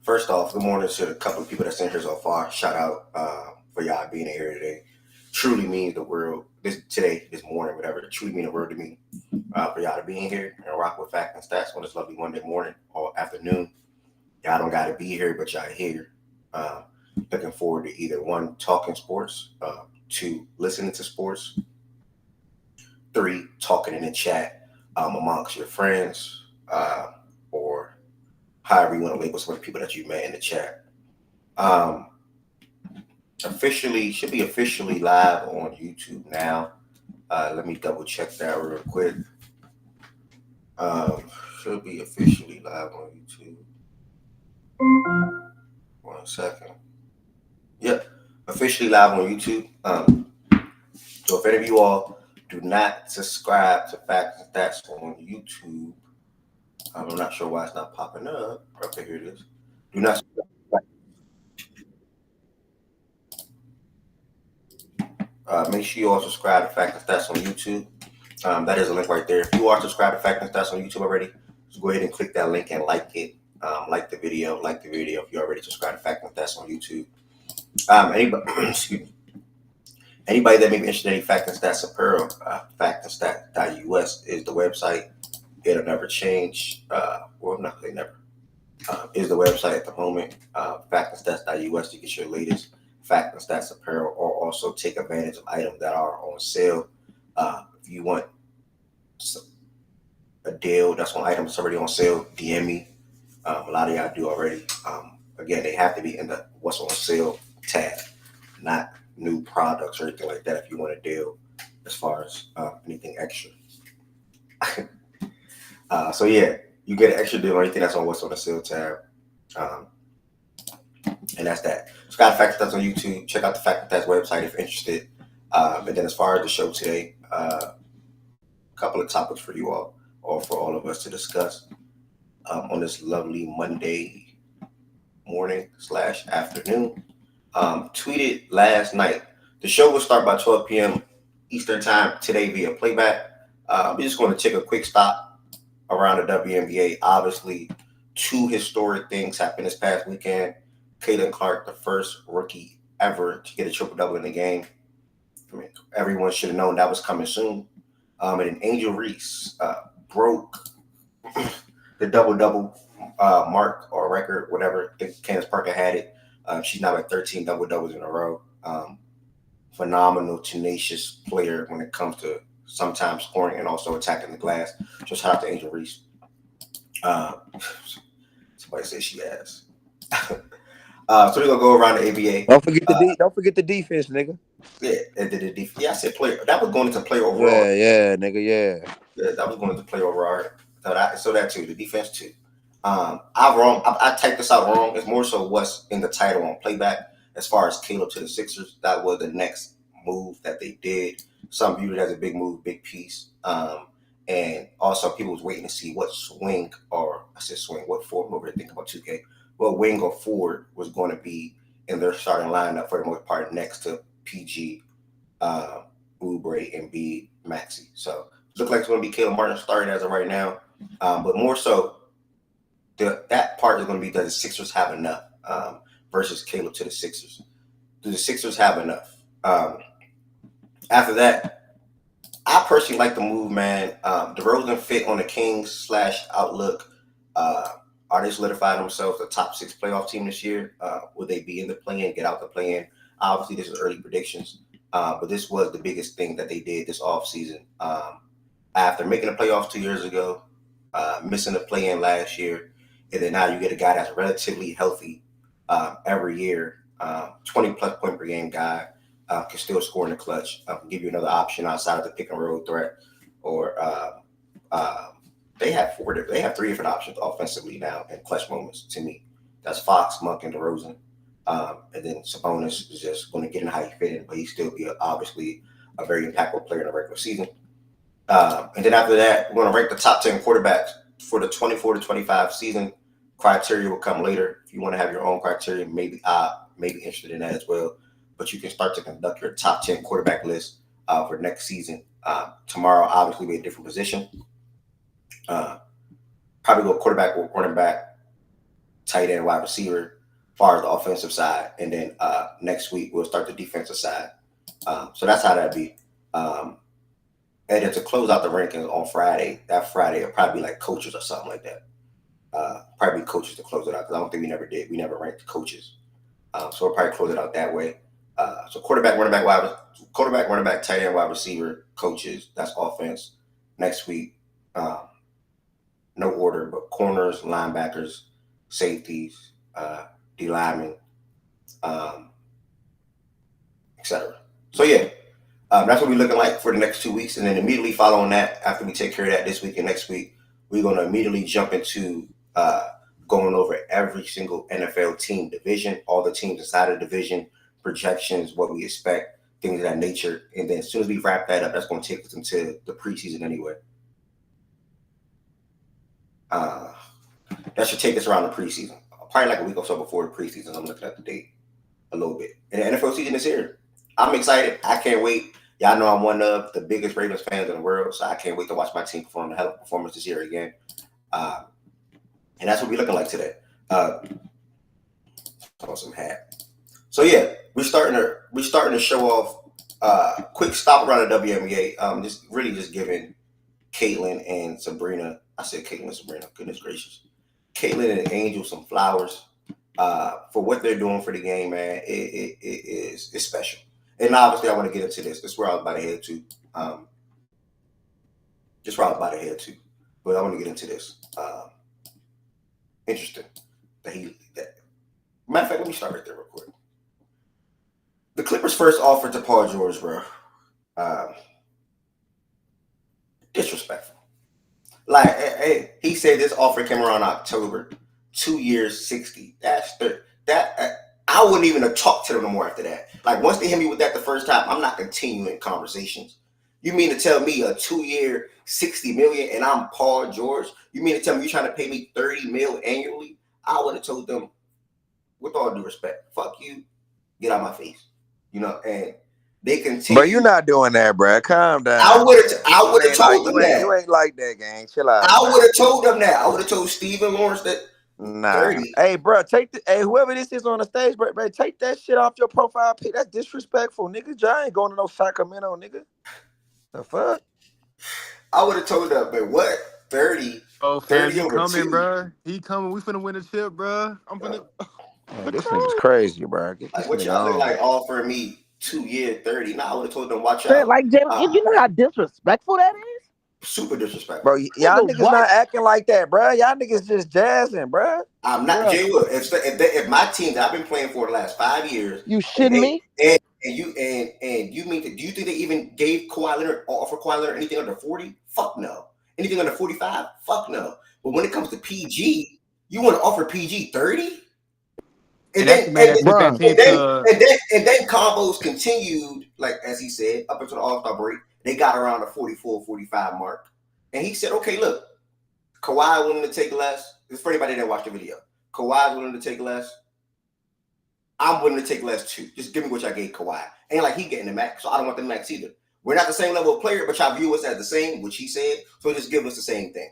First off, good morning to the couple of people that's in here so far. Shout out for y'all being here today. Truly means the world. This morning, whatever. It truly means the world to me. For y'all to be in here and rock with Fact and Stats on this lovely Monday morning or afternoon. Y'all don't got to be here, but y'all here. Looking forward to either one, talking sports, two, listening to sports, three, talking in the chat amongst your friends, or however you want to label some of the people that you met in the chat. Should be officially live on YouTube now. Let me double check that real quick. Should be officially live on YouTube. 1 second. Yep, officially live on YouTube. So if any of you all do not subscribe to Facts and Stats on YouTube, I'm not sure why it's not popping up. Okay, here it is. Do not make sure you all subscribe to Fact and Stats on YouTube. That is a link right there. If you are subscribed to Fact and Stats on YouTube already, just go ahead and click that link and like it. Like the video if you already subscribed to Fact and Stats on YouTube. Anybody that may be interested in any Fact and Stats apparel, factandstats.us is the website. It'll never change. Well, not really never. Is the website at the moment. Factandstats.us to get your latest Fact and Stats apparel, or also take advantage of items that are on sale. If you want a deal that's on items that's already on sale, DM me. A lot of y'all do already. Again, they have to be in the what's on sale tab, not new products or anything like that. If you want a deal as far as anything extra. So yeah, you get an extra deal on anything that's on what's on the sale tab. And that's that. Subscribe to Fact and Stats on YouTube. Check out the Fact and Stats website if you're interested. And then as far as the show today, a couple of topics for you all, or for all of us to discuss on this lovely Monday morning / afternoon. Tweeted last night. The show will start by 12 p.m. Eastern time today via playback. We're just going to take a quick stop around the WNBA. Obviously, two historic things happened this past weekend. Caitlin Clark, the first rookie ever to get a triple-double in the game. I mean, everyone should have known that was coming soon. And then Angel Reese broke the double-double mark or record, whatever. I think Candace Parker had it. She's now at 13 double-doubles in a row. Phenomenal, tenacious player when it comes to sometimes scoring and also attacking the glass. Just shout out to Angel Reese. Somebody says she has. So we're gonna go around the ABA. Don't forget the defense, nigga. Yeah, the defense. Yeah, I said player. That was going into player overall. Yeah, nigga. Yeah, that was going into player overall. So that too. The defense too. I typed this out wrong. It's more so what's in the title on playback. As far as Caleb to the Sixers, that was the next move that they did. Some viewed it as a big move, big piece. And also people was waiting to see what what forward, over to think about 2K. What wing or forward was going to be in their starting lineup for the most part next to PG, Oubre, and B, Maxey. So it looks like it's going to be Caleb Martin starting as of right now. But more so, that part is going to be, does the Sixers have enough versus Caleb to the Sixers? Do the Sixers have enough? After that, I personally like the move, man. Derozan fit on the Kings / outlook. Are they solidifying themselves a top 6 playoff team this year? Will they be in the play-in, get out the play-in? Obviously, this is early predictions, but this was the biggest thing that they did this offseason. After making the playoffs 2 years ago, missing the play-in last year, and then now you get a guy that's relatively healthy every year, 20-plus point per game guy, can still score in the clutch, can give you another option outside of the pick-and-roll threat, or They have 3 different options offensively now in clutch moments. To me, that's Fox, Monk, and Derozan. And then Sabonis is just going to get in how he fit in, but he still be obviously a very impactful player in the regular season. And then after that, we're going to rank the top 10 quarterbacks for the 24-25 season. Criteria will come later. If you want to have your own criteria, maybe be interested in that as well. But you can start to conduct your top 10 quarterback list for next season. Tomorrow, obviously, be a different position. Probably go quarterback or running back, tight end, wide receiver, as far as the offensive side, and then next week we'll start the defensive side. So that's how that'd be. And then to close out the rankings on Friday, that Friday it'll probably be like coaches or something like that. Probably coaches to close it out because I don't think we never did. We never ranked coaches, so we'll probably close it out that way. So quarterback, running back, tight end, wide receiver, coaches. That's offense. Next week, no order, but corners, linebackers, safeties, D linemen, etc. So yeah, that's what we're looking like for the next 2 weeks, and then immediately following that, after we take care of that this week and next week, we're going to immediately jump into going over every single NFL team division, all the teams inside of the division, projections, what we expect, things of that nature. And then as soon as we wrap that up, that's going to take us into the preseason anyway. That should take us around the preseason. Probably like a week or so before the preseason. I'm looking at the date a little bit. And the NFL season is here. I'm excited. I can't wait. Y'all know I'm one of the biggest Ravens fans in the world, so I can't wait to watch my team perform a hell of a performance this year again. And that's what we're looking like today. Awesome hat. So yeah, we're starting to show off. Quick stop around the WNBA. Just giving Caitlin and Sabrina. I said Caitlin and Sabrina. Goodness gracious, Caitlin and Angel some flowers for what they're doing for the game, man. It's special. And obviously, I want to get into this. This is where I was about to head to. But I want to get into this. Interesting. Matter of fact, let me start right there real quick. The Clippers' first offer to Paul George, bro. Disrespectful. Like, hey, he said this offer came around October. 2 years, 60. I wouldn't even have talked to them no more after that. Like, once they hit me with that the first time, I'm not continuing conversations. You mean to tell me a 2-year, $60 million, and I'm Paul George? You mean to tell me you're trying to pay me $30 million annually? I would have told them, with all due respect, fuck you, get out of my face. You know, and they continue. But you're not doing that, bro. Calm down. I would have told them that. You ain't like that, gang. Chill out. I would have told them that. I would have told Stephen Lawrence that. Nah. 30. Hey, bro, whoever this is on the stage, bro, take that shit off your profile pic. That's disrespectful, nigga. I ain't going to no Sacramento, nigga. The fuck? I would have told them, but what? 30. Oh, 30 he over coming, 2. bro. He coming. We finna win the chip, bro. I'm finna. Man, this nigga's crazy, bro. Get this what nigga y'all on. look like offering me 2 year 30? Nah, I would have told them, watch out. Like, Jalen, you know how disrespectful that is? Super disrespectful. Bro, y'all niggas not acting like that, bro. Y'all niggas just jazzing, bro. I'm not, Jay Wood. If my team that I've been playing for the last 5 years. You shitting me? And you mean do you think they even gave Kawhi Leonard or offer Kawhi Leonard anything under 40? Fuck no. Anything under 45? Fuck no. But when it comes to PG, you want to offer PG 30? And then combos continued, like as he said, up until the All-Star break. They got around the 44, 45 mark. And he said, okay, look, Kawhi willing to take less. This is for anybody that didn't watch the video. Kawhi's willing to take less. I'm willing to take less too. Just give me what y'all gave Kawhi. Ain't like he getting the max, so I don't want the max either. We're not the same level of player, but y'all view us as the same, which he said, so just give us the same thing.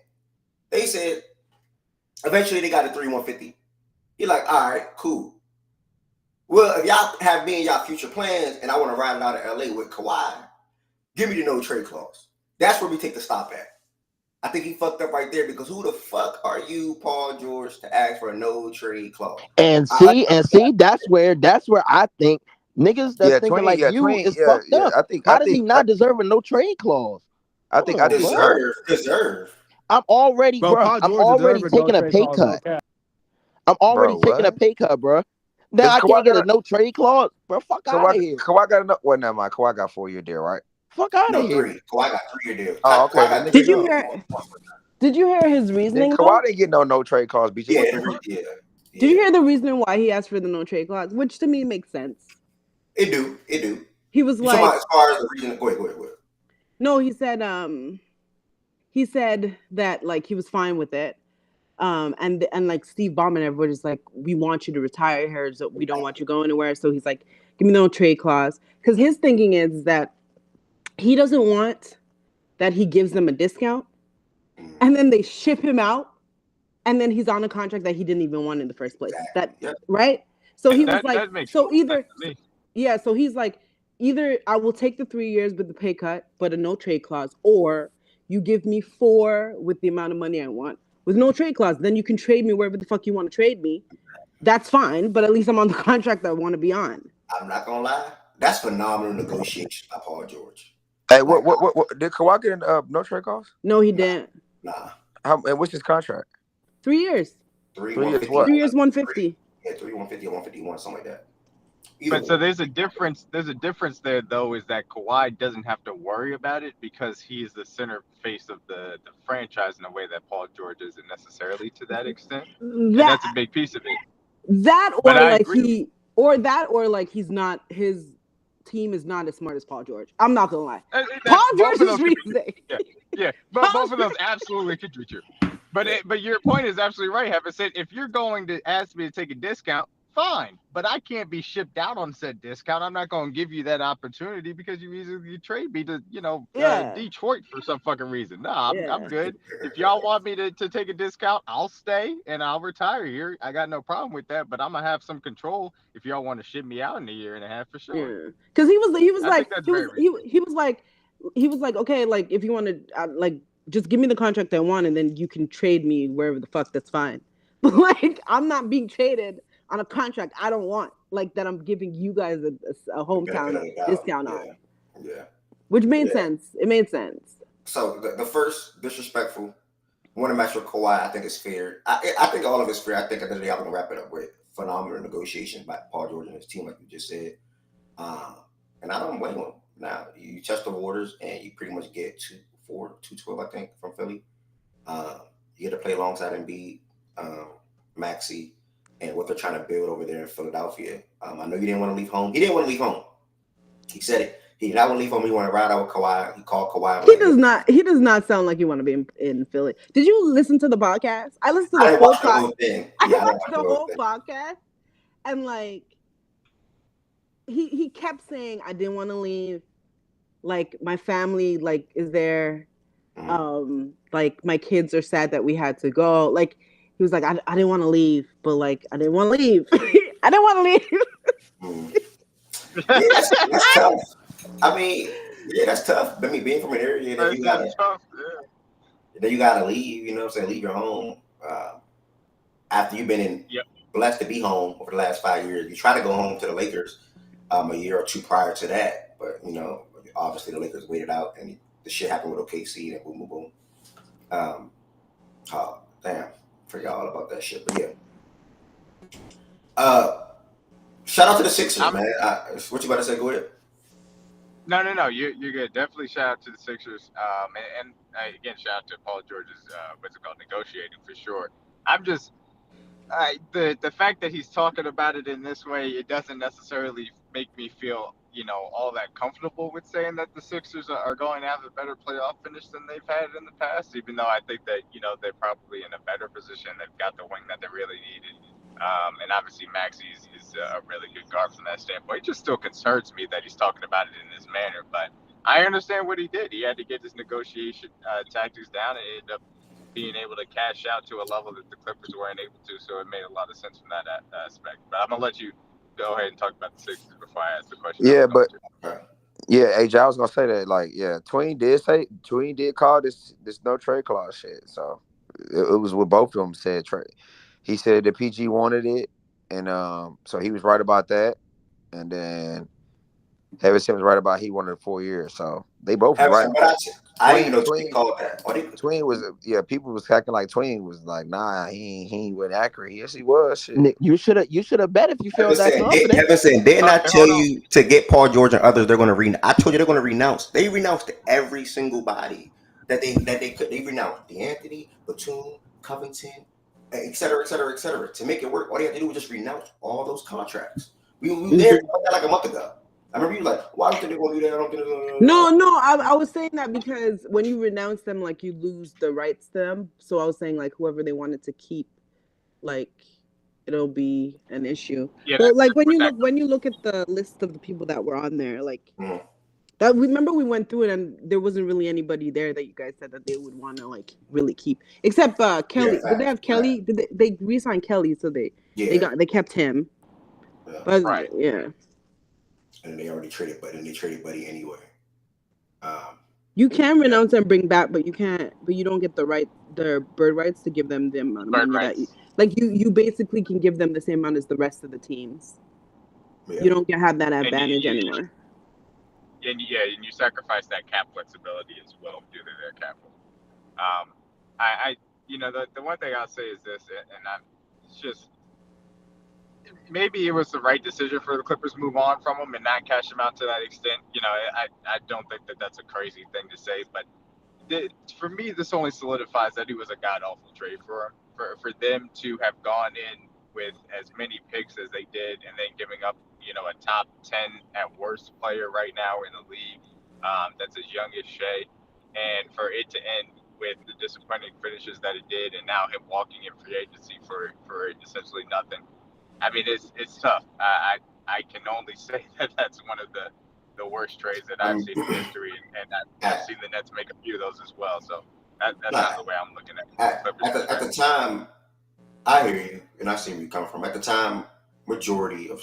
They said, eventually they got a 3-150. You're like, all right, cool. Well, if y'all have me and y'all future plans and I want to ride it out of LA with Kawhi, give me the no trade clause. That's where we take the stop at. I think he fucked up right there because who the fuck are you, Paul George, to ask for a no trade clause? And see, that's where I think niggas that's thinking like you is fucked up. How does he not deserve a no trade clause? I deserve. I'm already, bro. I'm already taking a pay cut. I'm already taking a pay cut, bro. Now I can't get a no trade clause, bro. Fuck out of here. Kawhi got enough. Well, never mind. Kawhi got 4-year deal, right? Fuck out of here. 3. Kawhi got 3-year deal. Oh, okay. Did you hear his reasoning? Kawhi didn't get no trade clause, BG. Yeah. Did you hear the reasoning why he asked for the no trade clause? Which to me makes sense. It do. He was like, as far as the reason, go ahead. No, he said that like he was fine with it. And like Steve Ballmer and everybody's like, we want you to retire here, so we don't want you going anywhere. So he's like, give me no trade clause. Because his thinking is that he doesn't want that he gives them a discount and then they ship him out and then he's on a contract that he didn't even want in the first place. Exactly. Right? So he was like, that makes so sense either, to me. yeah. So he's like, either I will take the 3 years with the pay cut, but a no trade clause, or you give me 4 with the amount of money I want with no trade clause. Then you can trade me wherever the fuck you want to trade me. That's fine, but at least I'm on the contract that I want to be on. I'm not gonna lie. That's phenomenal negotiation by Paul George. Hey, what did Kawhi get no trade clause? No, he didn't. Nah. And what's his contract? 3 years. 3 years what? 3 years, 150. Yeah, 3 150 or 151, something like that. But so there's a difference. There's a difference there, though, is that Kawhi doesn't have to worry about it because he's the center face of the franchise in a way that Paul George isn't necessarily to that extent. And that's a big piece of it. That or like he's not, his team is not as smart as Paul George. I'm not gonna lie. Paul George is reason. Yeah, but both of those absolutely could be true. But your point is absolutely right. Having said, if you're going to ask me to take a discount, fine, but I can't be shipped out on said discount. I'm not going to give you that opportunity because you easily trade me to, Detroit for some fucking reason. No, I'm good. If y'all want me to take a discount, I'll stay and I'll retire here. I got no problem with that, but I'm gonna have some control if y'all want to ship me out in a year and a half for sure. Because he was like, okay, like if you want to, like, just give me the contract I want and then you can trade me wherever the fuck. That's fine. But like, I'm not being traded on a contract I don't want, like that I'm giving you guys a hometown discount on. Yeah. Which made sense. It made sense. So the first disrespectful, want to match with Kawhi, I think it's fair. I think all of it's fair. I think at the end of the day, I'm going to wrap it up with phenomenal negotiations by Paul George and his team, like you just said. And I don't blame him. Now, you test the waters and you pretty much get 212, I think, from Philly. You get to play alongside Embiid, Maxey, and what they're trying to build over there in Philadelphia. I know you didn't want to leave home. He didn't want to leave home. He said it. He did not want to leave home. He wanted to ride out with Kawhi. He called Kawhi. He does not sound like you want to be in Philly. Did you listen to the podcast? I listened to the whole podcast. I watched the whole podcast, and like he kept saying, I didn't want to leave. Like my family, like, is there. Like my kids are sad that we had to go. Like he was like, I didn't want to leave, but like I didn't want to leave. I didn't want to leave. Yeah, that's tough. I mean, yeah, that's tough. I mean, being from an area that you gotta leave. You know what I'm saying? Leave your home after you've been blessed to be home over the last 5 years. You try to go home to the Lakers a year or two prior to that, but obviously the Lakers waited out and the shit happened with OKC and boom, boom, boom. Oh damn, forgot all about that shit. But yeah. Shout out to the Sixers, man. What you about to say? Go ahead. No. You're good. Definitely shout out to the Sixers. And again, shout out to Paul George's negotiating for sure. I'm just the fact that he's talking about it in this way, it doesn't necessarily make me feel all that comfortable with saying that the Sixers are going to have a better playoff finish than they've had in the past. Even though I think that they're probably in a better position. They've got the wing that they really needed. And obviously Maxey is a really good guard from that standpoint. It just still concerns me that he's talking about it in this manner. But I understand what he did. He had to get his negotiation tactics down and ended up being able to cash out to a level that the Clippers weren't able to. So it made a lot of sense from that aspect. But I'm going to let you go ahead and talk about the Sixers before I ask the question. Yeah, but AJ, I was going to say that, like, Tween did call this no trade clause shit. So it was what both of them said trade. He said that PG wanted it, and so he was right about that. And then Harrison was right about he wanted 4 years. So they both were right. I didn't even know Tween called that. Tween was people was acting like Tween was like, nah, he wasn't accurate. Yes, he was. Shit. Nick, you should have bet if you felt that confident. Kevin said, didn't I tell you to get Paul George and others? They're going to renounce. I told you they're going to renounce. They renounced every single body that they could. They renounced DeAnthony, Batum, Covington, et cetera, to make it work. All they have to do is just renounce all those contracts. We there like a month ago. I remember you like, why don't they want to do that? I don't think No, I was saying that because when you renounce them, like you lose the rights to them. So I was saying like whoever they wanted to keep, like it'll be an issue. Yeah, but like when you look at the list of the people that were on there, like Remember we went through it and there wasn't really anybody there that you guys said that they would want to like really keep, except Kelly. Yeah, Did they have Kelly? Did they re-sign Kelly? So they kept him. Yeah. But Right. yeah. And they already traded, but then they traded Buddy anyway. You can renounce and bring back, but you can't. But you don't get the bird rights to give them the amount of money that you basically can give them the same amount as the rest of the teams. Yeah. You don't have that advantage anymore. And you sacrifice that cap flexibility as well due to their capital. The one thing I'll say is this, and it's just maybe it was the right decision for the Clippers to move on from him and not cash him out to that extent. I don't think that that's a crazy thing to say, but for me, this only solidifies that he was a god awful trade for him. For them to have gone in with as many picks as they did, and then giving up, a top 10 at worst player right now in the league, that's as young as Shea, and for it to end with the disappointing finishes that it did, and now him walking in free agency for essentially nothing. I mean, it's tough. I can only say that that's one of the worst trades that I've seen in history, and I've seen the Nets make a few of those as well. So that's not the way I'm looking at it. At the time, I hear you, and I see where you come from. At the time, majority of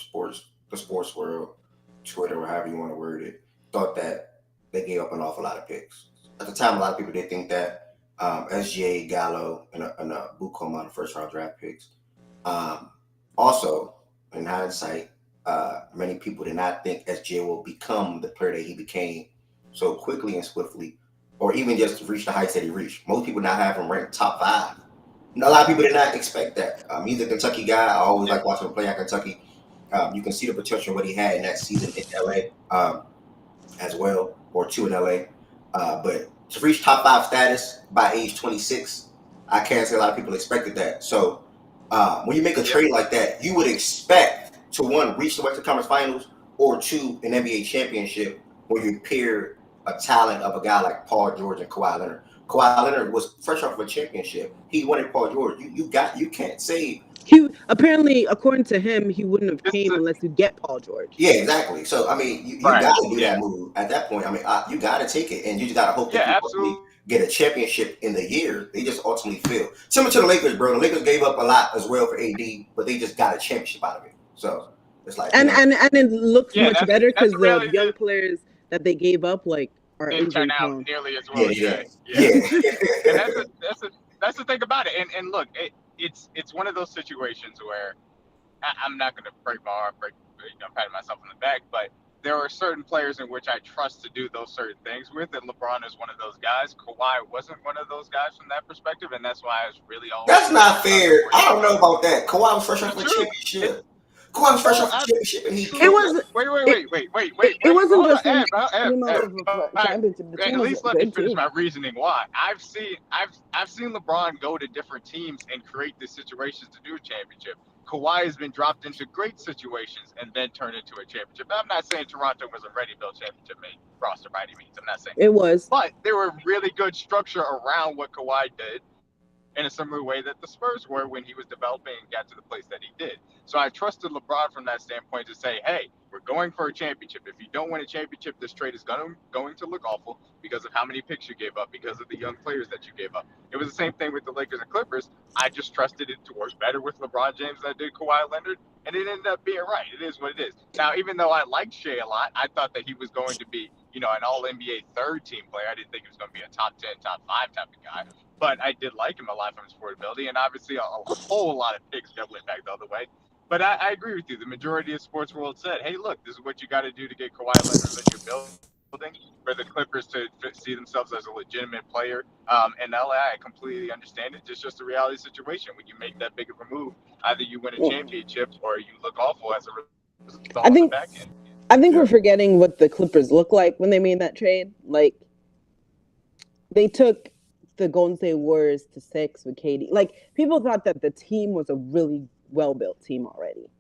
the sports world, Twitter, or however you want to word it, thought that they gave up an awful lot of picks. At the time, a lot of people did think that SGA, Gallo, and a buku amount of first-round draft picks. Also, in hindsight, many people did not think SGA will become the player that he became so quickly and swiftly, or even just reach the heights that he reached. Most people now have him ranked top 5. A lot of people did not expect that. He's a Kentucky guy. I always like watching him play at Kentucky. You can see the potential what he had in that season in LA as well, or 2 in LA. But to reach top 5 status by age 26, I can't say a lot of people expected that. So when you make a trade like that, you would expect to, 1, reach the Western Conference Finals, or 2, an NBA championship, where you pair a talent of a guy like Paul George and Kawhi Leonard. Kawhi Leonard was fresh off of a championship. He wanted Paul George. You can't say. He apparently, according to him, he wouldn't have came unless you get Paul George. Yeah, exactly. So I mean, you got to do that move at that point. I mean, you got to take it, and you just got to hope that you get a championship in the year. They just ultimately fail. Similar to the Lakers, bro. The Lakers gave up a lot as well for AD, but they just got a championship out of it. So it's like, and it looks much better because the young players that they gave up are didn't turn out nearly as well. Yeah. And that's the thing about it. And look, it's one of those situations where I'm not going to break my arm, patting myself on the back, but there are certain players in which I trust to do those certain things with, and LeBron is one of those guys. Kawhi wasn't one of those guys from that perspective, and that's why I was really all. That's not fair. I don't know about that. Kawhi was fresh off a championship. Kawhi was fresh off a championship, and it was. Wait. It wasn't just at least let me finish my reasoning why. I've seen LeBron go to different teams and create these situations to do a championship. Kawhi has been dropped into great situations and then turned into a championship. I'm not saying Toronto was a ready-built championship roster by any means. I'm not saying it was, but there were really good structure around what Kawhi did, in a similar way that the Spurs were when he was developing and got to the place that he did. So I trusted LeBron from that standpoint to say, hey, we're going for a championship. If you don't win a championship, this trade is going to look awful because of how many picks you gave up, because of the young players that you gave up. It was the same thing with the Lakers and Clippers. I just trusted it to work better with LeBron James than I did Kawhi Leonard, and it ended up being right. It is what it is. Now, even though I liked Shea a lot, I thought that he was going to be, an all-NBA third-team player. I didn't think he was going to be a top 10, top 5 type of guy. But I did like him a lot from his affordability, and obviously a whole lot of picks that went back the other way. But I agree with you. The majority of sports world said, hey, look, this is what you got to do to get Kawhi Leonard that you're building for the Clippers to see themselves as a legitimate player. And LA, I completely understand it. It's just a reality situation. When you make that big of a move, either you win a championship or you look awful as a result on the back end. I think we're forgetting what the Clippers look like when they made that trade. Like, they took the Golden State Warriors to 6 with KD. Like, people thought that the team was a really well-built team already.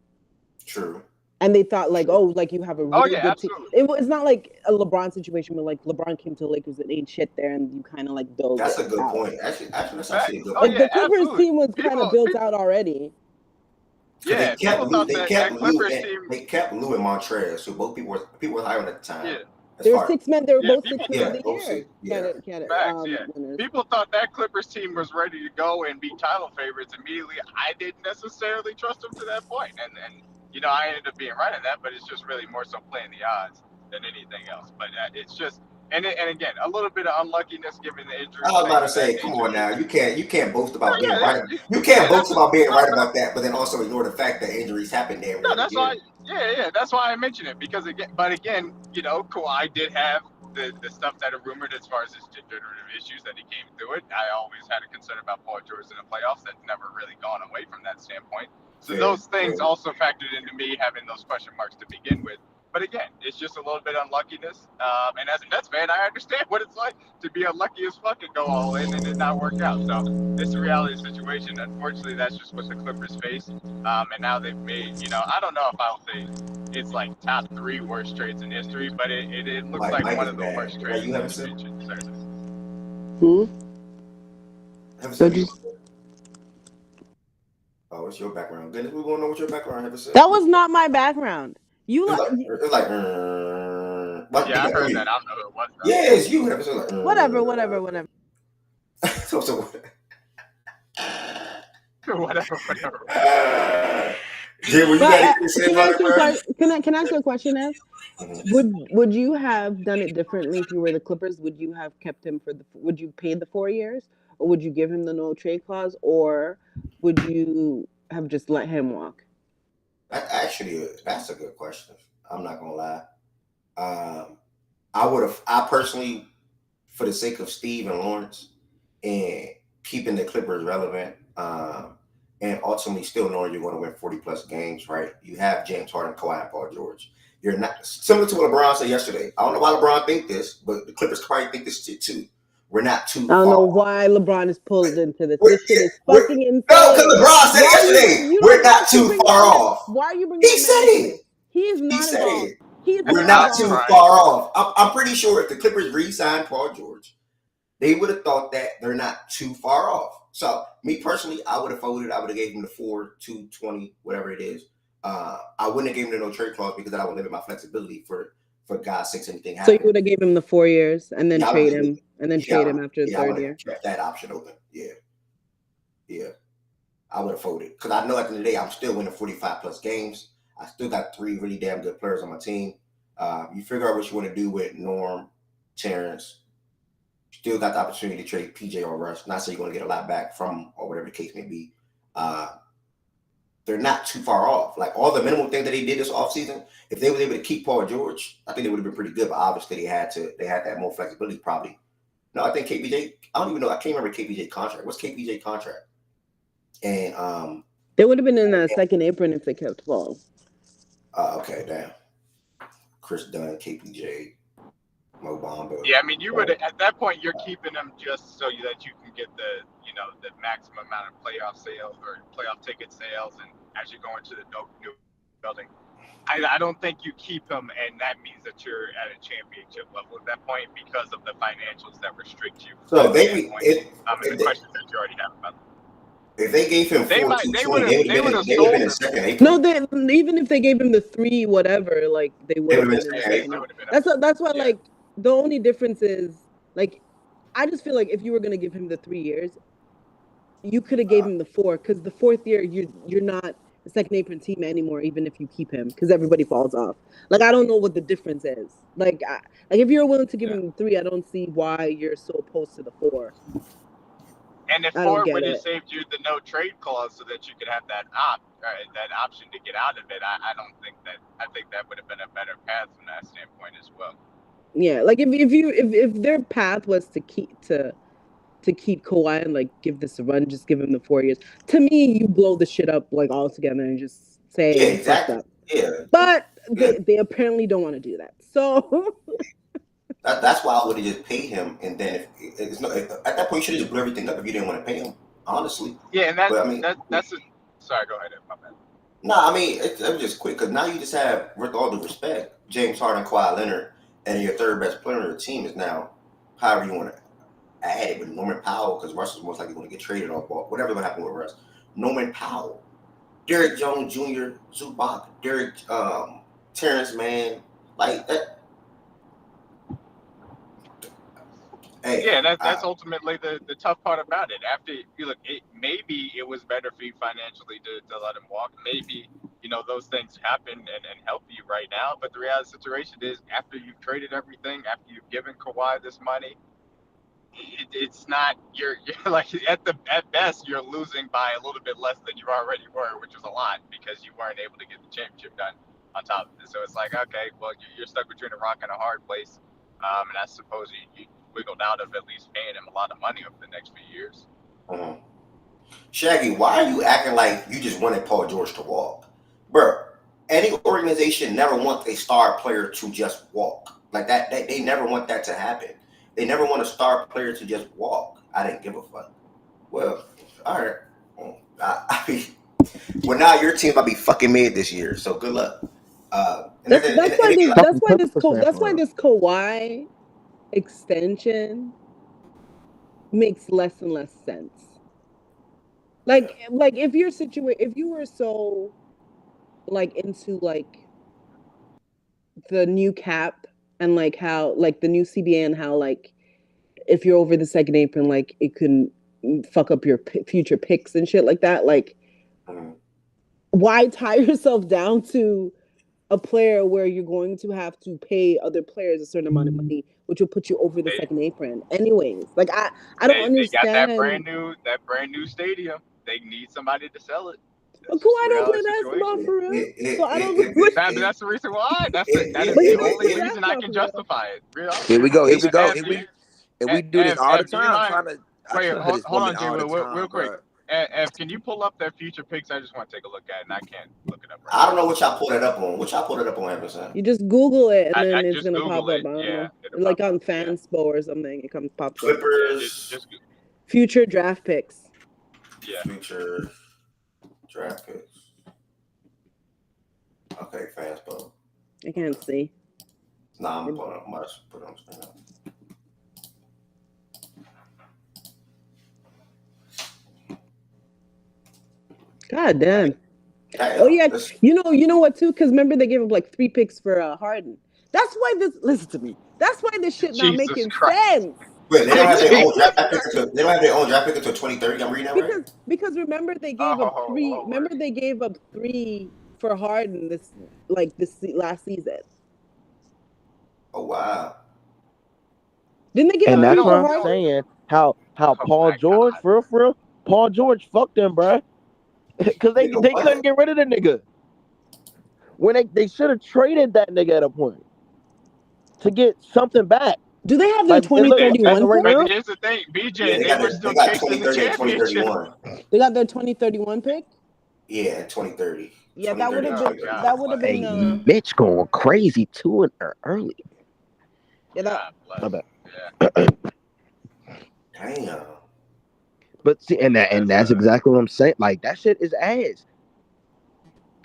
True. And they thought, you have a really good team. It's not like a LeBron situation where, LeBron came to the Lakers and ain't shit there and you kind of, build That's it a good out. point. Actually, that's actually a good Like, point. the Clippers team was kind of built out already. Yeah, they kept Lou in Montrez, who both people were high on at the time, They're 6 men. They were both people, 6 men of the year. Facts, Winners. People thought that Clippers team was ready to go and be title favorites immediately. I didn't necessarily trust them to that point, and I ended up being right on that. But it's just really more so playing the odds than anything else. But it's just. And again, a little bit of unluckiness given the injury. I was about to say, come on now, you can't boast about being right. You can't boast about being right about that, but then also ignore the fact that injuries happen there. No, that's why. That's why I mentioned it because again, Kawhi did have the stuff that are rumored as far as his degenerative issues that he came through it. I always had a concern about Paul George in the playoffs. That's never really gone away from that standpoint. So those things also factored into me having those question marks to begin with. But again, it's just a little bit unluckiness. And as a Nets fan, I understand what it's like to be unlucky as fuck and go all in and it not work out. So it's a reality situation. Unfortunately, that's just what the Clippers face. And now they've made, I don't know if I'll say it's like top 3 worst trades in history, but it looks like one of the worst trades in history. Oh, what's your background? Dennis, we want to know what your background ever said. That was not my background. It's like I heard that. I don't know who it was. Yeah, it's you. Like, whatever. so whatever. Jim, you got anything to say about it, can I ask you a question, Ez? Would you have done it differently if you were the Clippers? Would you have kept him would you pay the 4 years, or would you give him the no trade clause, or would you have just let him walk? Actually, that's a good question. I'm not gonna lie. I personally, for the sake of Steve and Lawrence and keeping the Clippers relevant, and ultimately still knowing you're going to win 40 plus games, right? You have James Harden, Kawhi, and Paul George. You're not similar to what LeBron said yesterday. I don't know why LeBron think this, but the Clippers probably think this shit too. We're not too far. I don't know why LeBron is pulled into this. This shit is fucking insane. No, because LeBron said yesterday, we're not too far off. Why are you bringing He said it. He is not involved. We're not too far off. I'm pretty sure if the Clippers re-signed Paul George, they would have thought that they're not too far off. So, me personally, I would have folded. I would have gave him the 4, 2, 20, whatever it is. I wouldn't have given him the no trade clause because then I would limit my flexibility for God's sakes anything happens. So you would have gave him the 4 years and then trade him after the third year. Kept that option open. Yeah. I would have folded because I know at the end of the day I'm still winning 45 plus games. I still got 3 really damn good players on my team. You figure out what you want to do with Norm, Terrence. Still got the opportunity to trade PJ or Russ. Not saying you're going to get a lot back from or whatever the case may be. They're not too far off. Like all the minimal things that they did this offseason, if they were able to keep Paul George, I think they would have been pretty good. But obviously they had that more flexibility probably. No, I think KPJ, I don't even know. I can't remember KPJ contract. What's KPJ contract? And they would have been in that second apron if they kept Paul. Okay, damn. Chris Dunn, KPJ, Mo Bamba. Yeah, I mean, you would at that point you're keeping them just so that you can get the maximum amount of playoff sales or playoff ticket sales, and as you go into the new building. I don't think you keep him, and that means that you're at a championship level at that point because of the financials that restrict you. So the questions that you already have about them. If they gave him 4, they would have been in second apron. No, even if they gave him the 3 whatever, like they would have been. That's why like the only difference is like I just feel like if you were gonna give him the 3 years, you could have gave him the 4 because the 4th year you're not a second apron team anymore, even if you keep him because everybody falls off. Like I don't know what the difference is. Like if you're willing to give him the 3, I don't see why you're so opposed to the 4. And if 4 would have saved you the no trade clause so that you could have that option to get out of it, I think that would have been a better path from that standpoint as well. Yeah, like if their path was to keep Kawhi and like give this a run, just give him the 4 years. To me, you blow the shit up like all together and just say exactly. Up. Yeah. But they apparently don't want to do that. So that's why I would have just paid him, and then at that point you should have just blew everything up if you didn't want to pay him. Honestly. Yeah, and that's sorry. Go ahead, my bad. No, I mean it was just quick because now you just have, with all due respect, James Harden, Kawhi Leonard, and your third best player on the team is now, however you want to add it, with Norman Powell, because Russ is most likely going to get traded off ball. Whatever will happen with Russ. Norman Powell, Derrick Jones Jr., Zubac, Terrence Mann, like that. Hey, that's ultimately the tough part about it. After you look, maybe it was better for you financially to let him walk. Maybe those things happen and help you right now. But the reality of the situation is, after you've traded everything, after you've given Kawhi this money, it's not you're like at best you're losing by a little bit less than you already were, which was a lot because you weren't able to get the championship done on top of it. So it's like, okay, well, you're stuck between a rock and a hard place, and I suppose you wiggled out of at least paying him a lot of money over the next few years. Mm-hmm. Shaggy, why are you acting like you just wanted Paul George to walk, bro? Any organization never wants a star player to just walk like that. They never want that to happen. They never want a star player to just walk. I didn't give a fuck. Well, all right. Well, now your team might be fucking mid this year, so good luck. That's why this Kawhi extension makes less and less sense. Like if you were so like into like the new cap and like how like the new CBA and how like if you're over the second apron, like it can fuck up your future picks and shit like that. Like, why tie yourself down to a player where you're going to have to pay other players a certain amount of money, which will put you over the second apron? Anyways, like I don't understand. They got that brand new stadium. They need somebody to sell it. Kawhi don't play basketball for real, so I don't. That's the reason why. That is the only reason I can justify it. Here we go. And we do this all the time. Wait, hold on, Jay. Real quick. Ev, can you pull up their future picks? I just want to take a look at it, and I can't look it up right now. I don't know what y'all pulled it up on. What y'all pulled it up on, Amazon? You just Google it, and then it's going to pop up. Yeah, like on Fanspo or something. It pops up. Clippers. Future draft picks. Yeah. Future draft picks. Okay, Fanspo. I can't see. Nah, I'm putting it on screen. God damn. Oh yeah, you know what too? Because remember they gave up like 3 picks for Harden. That's why listen to me. That's why this shit not making sense. Wait, they don't have their own draft pick until 2030. I'm reading that right? Because remember they gave up 3. Remember they gave up 3 for Harden this last season. Oh wow. Didn't they give? And that's what I'm saying. How Paul George for real? Paul George fucked them, bro. Because they couldn't get rid of the nigga. When they should have traded that nigga at a point to get something back. Do they have their 2031 pick? But here's the thing, BJ, they were still chasing the championship. They got their 2031 pick? Yeah, 2030. Yeah, that would have been hey, Mitch going crazy too early. Yeah, Damn. But see, and that's exactly what I'm saying. Like that shit is ass.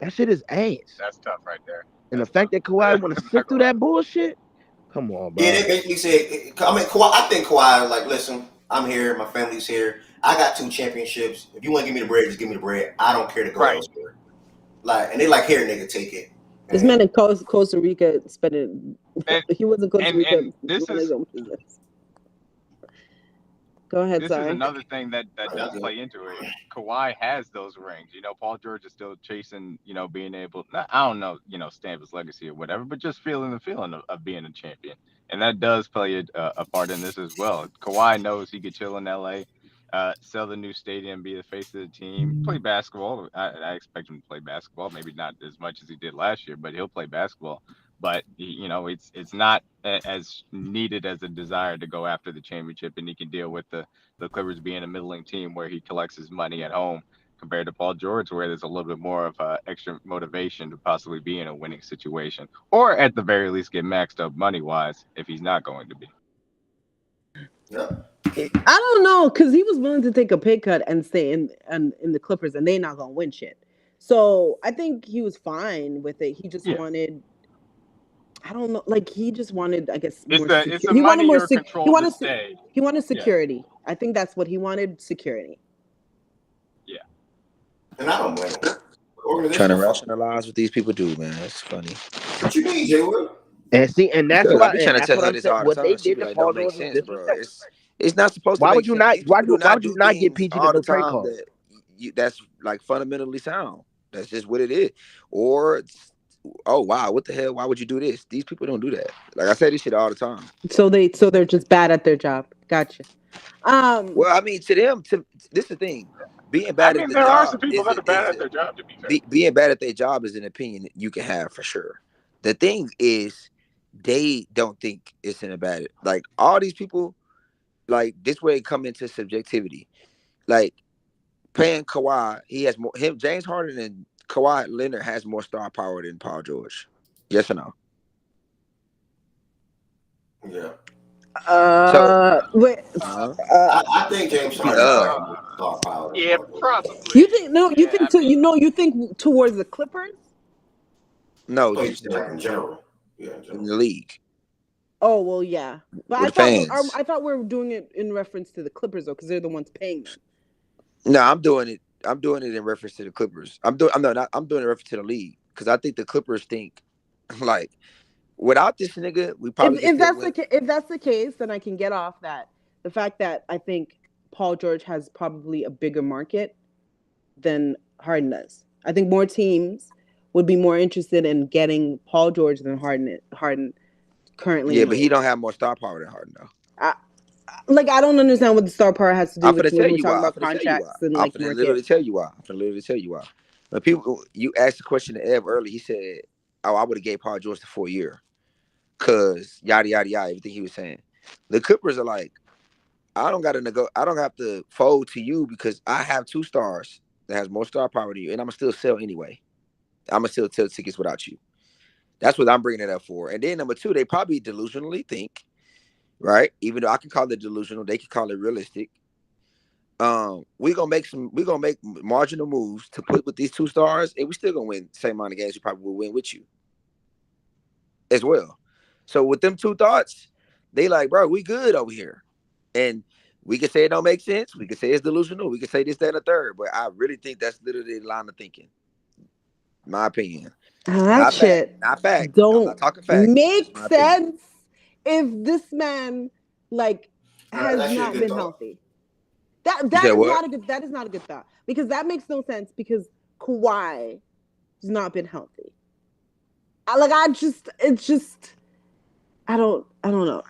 That shit is ass. That's tough right there. And the fact that Kawhi want to sit through that bullshit, come on, bro. Yeah, they basically said. Kawhi. I think Kawhi like, listen, I'm here, my family's here. I got 2 championships. If you want to give me the bread, just give me the bread. I don't care to go elsewhere. Like, and they like, here, nigga, take it. This man in Costa Rica spending. He was in Costa Rica. And this is. Go ahead, this is another thing that does play into it. Kawhi has those rings. Paul George is still chasing, being able, I don't know, stamp his legacy or whatever, but just feeling the feeling of being a champion. And that does play a part in this as well. Kawhi knows he could chill in LA, sell the new stadium, be the face of the team, play basketball. I expect him to play basketball, maybe not as much as he did last year, but he'll play basketball. But it's not as needed as a desire to go after the championship, and he can deal with the Clippers being a middling team where he collects his money at home, compared to Paul George, where there's a little bit more of extra motivation to possibly be in a winning situation, or at the very least get maxed up money wise if he's not going to be. Yeah. I don't know, because he was willing to take a pay cut and stay in the Clippers, and they're not gonna win shit. So I think he was fine with it. He just wanted. I don't know. Like he just wanted, I guess, more security. He wanted more security. He wanted security. Yeah. I think that's what he wanted. Security. Yeah. And I don't blame him. Trying to rationalize what these people do, man. That's funny. What you mean, Jay Will? And see, and that's Because I what be trying to tell her I'm this saying. all the What they time. She did be to like, Paul "Don't make George was sense, bro. disrespectful. It's not supposed to Why make would you sense. not? These people do Why not would you do not get things PG the all the no trade time clause? that that's like fundamentally sound. That's just what it is. Or oh wow, what the hell? Why would you do this? These people don't do that. Like I say this shit all the time. So they're just bad at their job. Gotcha. Well, I mean, to them, this is the thing. Being I bad at mean, the there are some job people that are bad at their job. To be fair, being bad at their job is an opinion you can have for sure. The thing is, they don't think it's in a bad. Like all these people, like this way come into subjectivity. Like paying Kawhi, he has more. Him, James Harden, and Kawhi Leonard has more star power than Paul George. Yes or no? Yeah. So, Wait. I think James Harden has more star power than yeah, Paul George. probably. You think no? You Yeah, think I to mean, you think towards the Clippers? no, So you just say like in general. Yeah, in in general. the league Oh well, yeah. But with the fans. I thought we were doing it in reference to the Clippers though, because they're the ones paying them. No, I'm doing it. I'm doing it in reference to the Clippers. I'm doing. I'm not. I'm doing it in reference to the league because I think the Clippers think like without this nigga, we probably could still win. If that's the case, then I can get off that. The fact that I think Paul George has probably a bigger market than Harden does. I think more teams would be more interested in getting Paul George than Harden currently Yeah, in the but he league. don't have more star power than Harden though. I, I don't understand what the star power has to do I'm with finna when tell we're you talking why. I'm about finna tell you why. contracts and I'm like finna literally market. tell you why. I'm finna literally tell you why. When people, you asked the question to Ev early, he said, "Oh, I would have gave Paul George the 4 year, cause yada yada yada." Everything he was saying. The Clippers are like, I don't gotta I don't have to fold to you because I have two stars that has more star power than you, and I'm gonna still sell anyway. I'm gonna still sell tickets without you. That's what I'm bringing it up for. And then number two, they probably delusionally think, right? Even though I can call it delusional, they can call it realistic. We gonna make marginal moves to put with these two stars, and we still gonna win the same amount of games we probably will win with you as well. So with them two thoughts, they like, bro, we good over here. And we can say it don't make sense. We can say it's delusional. We can say this, that, and the third. But I really think that's literally the line of thinking. My opinion. That Not fact. shit Not fact. I'm don't not talking fact. Just make my opinion. sense if this man like That's has actually a not good been thought. healthy. You said what? That is not a good thought because that makes no sense because Kawhi has not been healthy. It's just I don't know.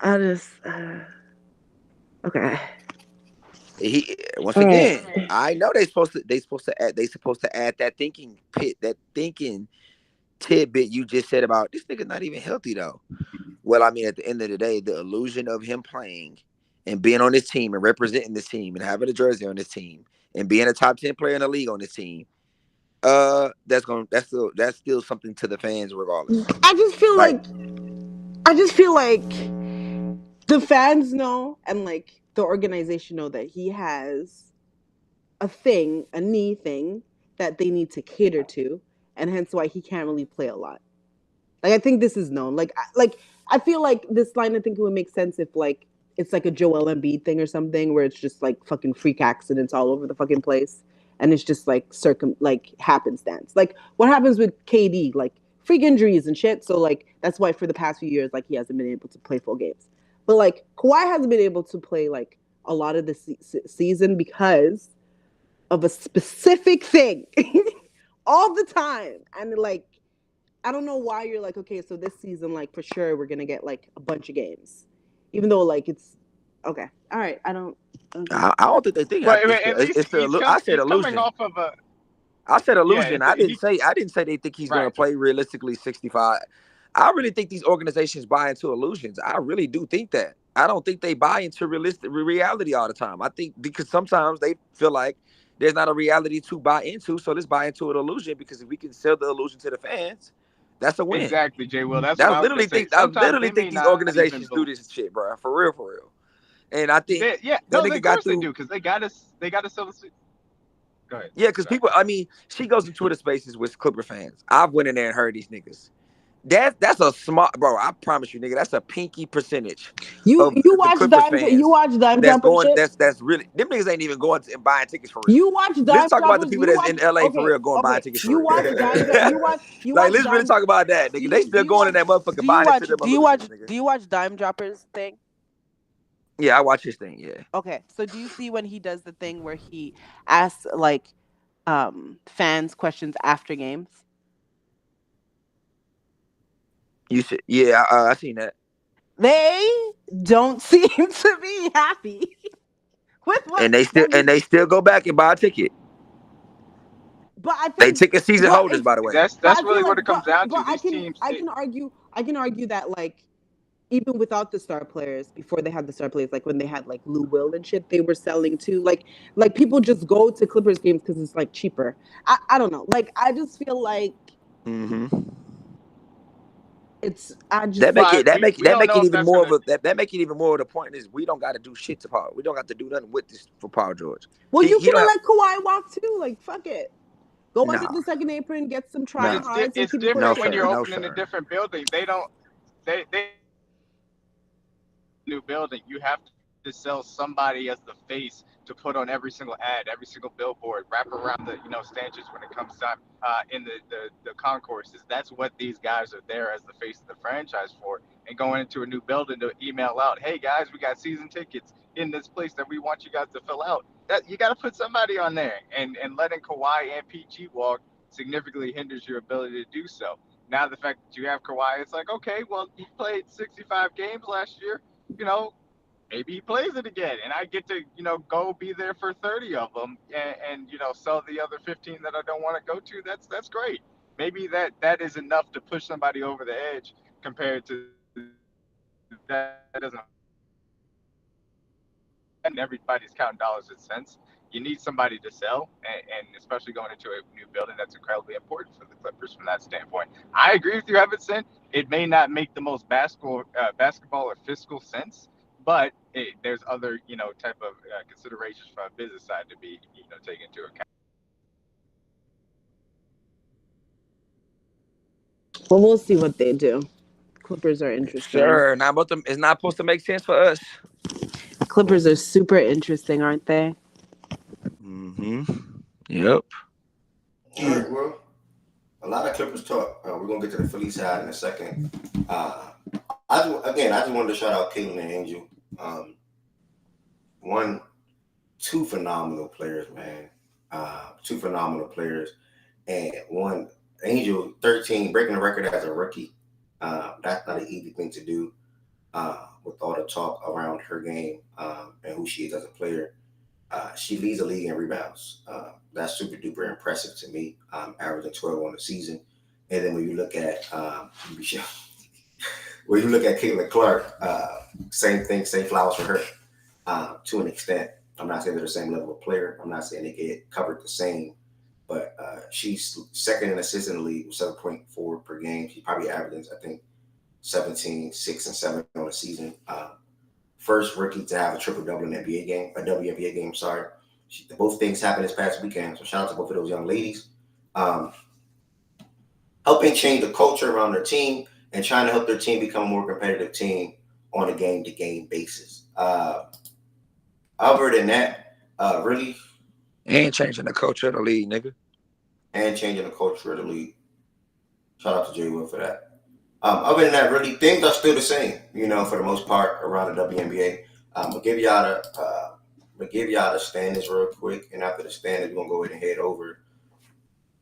Okay. He once All right. again, I know they supposed to add that thinking pit, that thinking tidbit you just said about this nigga not even healthy though. Well, I mean, at the end of the day, the illusion of him playing and being on this team and representing this team and having a jersey on this team and being a top 10 player in the league on this team, that's still something to the fans regardless. Like, I just feel like the fans know and like the organization know that he has a knee thing that they need to cater to, and hence why he can't really play a lot. Like I think this is known. I feel like this line of thinking would make sense if like it's like a Joel Embiid thing or something where it's just like fucking freak accidents all over the fucking place, and it's just like happenstance. Like what happens with KD, like freak injuries and shit. So like that's why for the past few years like he hasn't been able to play full games. But like Kawhi hasn't been able to play like a lot of the season because of a specific thing all the time, and like I don't know why you're like, okay, so this season, like for sure, we're gonna get like a bunch of games, even though like it's okay. All right, I don't. Okay. I don't think they think but I mean, at least I said he's coming illusion. off of a I said yeah. illusion. I didn't say they think he's going to Right. play realistically 65. I really think these organizations buy into illusions. I really do think that. I don't think they buy into realistic reality all the time. I think because sometimes they feel like there's not a reality to buy into, so let's buy into an illusion because if we can sell the illusion to the fans, that's a win. Exactly, Jay. Well, that's what I was gonna say. I Sometimes literally they may think these not even organizations do this shit, bro. For real, for real. And I think yeah, that no, nigga of got course they through. do because they got us. They got to sell the. Go ahead. Yeah, because Sorry. people, I mean, she goes to Twitter spaces with Clipper fans. I've went in there and heard these niggas. That's a small, bro. I promise you, nigga. That's a pinky percentage You of watch Clippers you fans watch dime that's dropper going. shit. That's really them niggas ain't even going and buying tickets for real. You watch Let's dime talk about the droppers. people You that's watch in LA for okay real going buying okay. tickets for You real. watch dime drop. You Like, watch let's really dime. talk about that, nigga. They still going in that motherfucker Do you buying watch? into them Do you little watch? niggas, nigga. Do you watch Dime Droppers thing? Yeah, I watch his thing. Yeah, Okay, so do you see when he does the thing where he asks like fans questions after games? you should. Yeah, I seen that. They don't seem to be happy with what And they still that he's. go back and buy a ticket. But I They think, ticket season but holders, it's, by the way. but I That's feel really what like, it comes down but to. These teams, I can argue that like even without the star players, before they had the star players, like when they had like Lou Will and shit, they were selling too. Like people just go to Clippers games because it's like cheaper. I don't know. Like I just feel like Mm-hmm. it's I That just make but it that make we that don't make know it if even that's more gonna. of a that make it even more of the point is we don't got to do shit to Paul. We don't got to do nothing with this for Paul George. well, you He could don't have have let Kawhi walk too. Like fuck it, go under nah the second apron, get some try nah hards, and It's keep it no different when pushing. you're sir no opening a sir. different building. They new building. You have to sell somebody as the face to put on every single ad, every single billboard, wrap around the stanchions when it comes time in the concourses. That's what these guys are there as the face of the franchise for. And going into a new building to email out, hey guys, we got season tickets in this place that we want you guys to fill out. That you got to put somebody on there, and letting Kawhi and PG walk significantly hinders your ability to do so. Now the fact that you have Kawhi, it's like, okay, well, he played 65 games last year. You know, maybe he plays it again, and I get to go be there for 30 of them, and sell the other 15 that I don't want to go to. That's great. Maybe that is enough to push somebody over the edge compared to that doesn't. And everybody's counting dollars and cents. You need somebody to sell, and especially going into a new building, that's incredibly important for the Clippers from that standpoint. I agree with you, Evanson. It may not make the most basketball or fiscal sense, but there's other type of considerations from a business side to be taken into account. But we'll see what they do. Clippers are interesting. Sure, not about them. It's not supposed to make sense for us. Clippers are super interesting, aren't they? Mm-hmm. Yep. All right, well, a lot of Clippers talk. We're gonna get to the Philly side in a second. I just wanted to shout out Caitlin and Angel. Two phenomenal players, man. Two phenomenal players, and one Angel 13 breaking the record as a rookie. That's not an easy thing to do. With all the talk around her game and who she is as a player. She leads the league in rebounds. That's super duper impressive to me. Averaging 12 on the season. And then when you look at Caitlin Clark, same thing, same flowers for her to an extent. I'm not saying they're the same level of player. I'm not saying they get covered the same, but she's second in assists in the league with 7.4 per game. She probably averages, I think, 17, 6, and 7 on the season. First rookie to have a triple-double in a WNBA game, sorry. Both things happened this past weekend, so shout out to both of those young ladies. Helping change the culture around their team and trying to help their team become a more competitive team on a game-to-game basis. Other than that, really... And changing the culture of the league, nigga. And changing the culture of the league. Shout out to Jay Will for that. Other than that, really, things are still the same, for the most part around the WNBA. We'll give y'all the standings real quick, and after the standings, we're gonna go ahead and head over.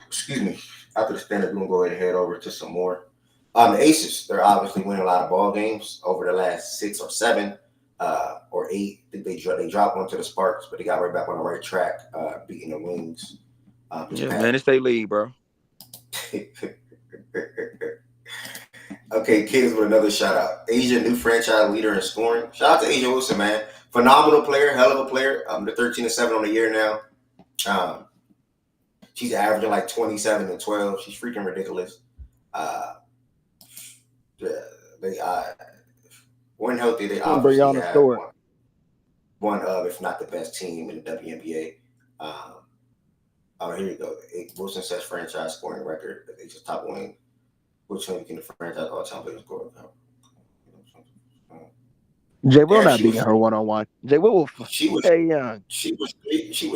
Excuse me. After the standings, we're gonna go ahead and head over to some more. The Aces, they're obviously winning a lot of ball games over the last 6 or 7 or 8. I think they dropped one to the Sparks, but they got right back on the right track, beating the Wings. Minutes they lead, bro. Okay, kids, with another shout out. Asia, new franchise leader in scoring. Shout out to Asia Wilson, man. Phenomenal player, hell of a player. They're 13-7 on the year now. She's averaging like 27 and 12. She's freaking ridiculous. They when healthy, they obviously Brianna have Stewart. one of, if not the best team in the WNBA. Here you go. Wilson sets franchise scoring record. They just top wing. Which one became the franchise all-time leading scorer? Jay Will And not beating her 1-on-1. Jay Will will she was stay young. she was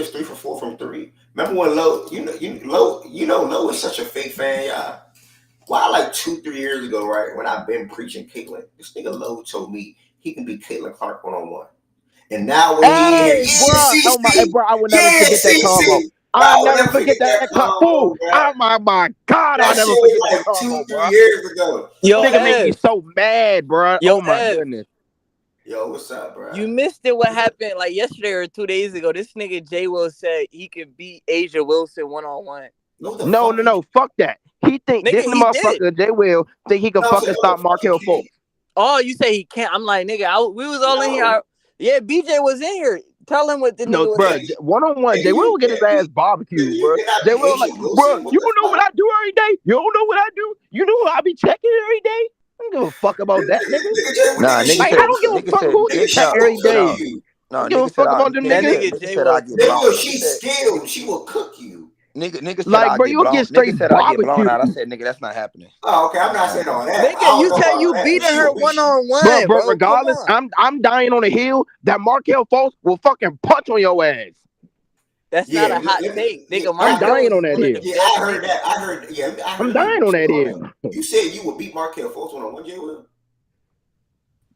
3 for 4 from three. Remember when Lowe was such a fake fan, y'all. Why, like 2-3 years ago, right, when I've been preaching Caitlyn, this nigga Lowe told me he can beat Caitlyn Clark 1-on-1. And now when he in here, Hey, bro, oh my, bro, I will never forget that combo. I I'll will never forget that combo. combo, bro. Oh my God, I'll That never shit forget was that like combo, 2-3 bro. years ago. Yo, Nigga made me Ev. so mad, bro. Yo, Oh my Ev. goodness. Yo, what's up, bro? You missed it. What happened like yesterday or 2 days ago? This nigga Jay Will said he could beat Asia Wilson 1-on-1. No, fuck that. He think Nigga, this he motherfucker Jay Will think he can fucking stop Markelle Fultz. Oh, you say he can't? I'm like, nigga, we was all in here. Yeah, BJ was in here. Tell him what the nigga was bro, saying. 1-on-1, Jay Will will get his ass barbecued, bro. Jay Will like, bro, you don't know what I do every day. You don't know what I do. You know who I be checking every day. I don't give a fuck about that, nigga. Nah, nigga Like, said, I don't give a fuck who he check every day. No, I don't give a fuck about them That niggas. nigga Jay said I Will. get blown. She's skilled. She will cook you. Nigga said Like, I bro, get you'll blown. get straight Nigga said I get blown barbecued. out. I said, nigga, that's not happening. Oh, okay. I'm not saying all that. Nigga, you said you beating her 1-on-1, bro. Regardless, I'm dying on a hill that Markelle Fultz will fucking punch on your ass. That's not a hot take, nigga. I'm dying on that hill. Yeah, I heard that. I heard. I'm dying on that hill. You said you would beat Markelle Fultz 1-on-1, Jay Will?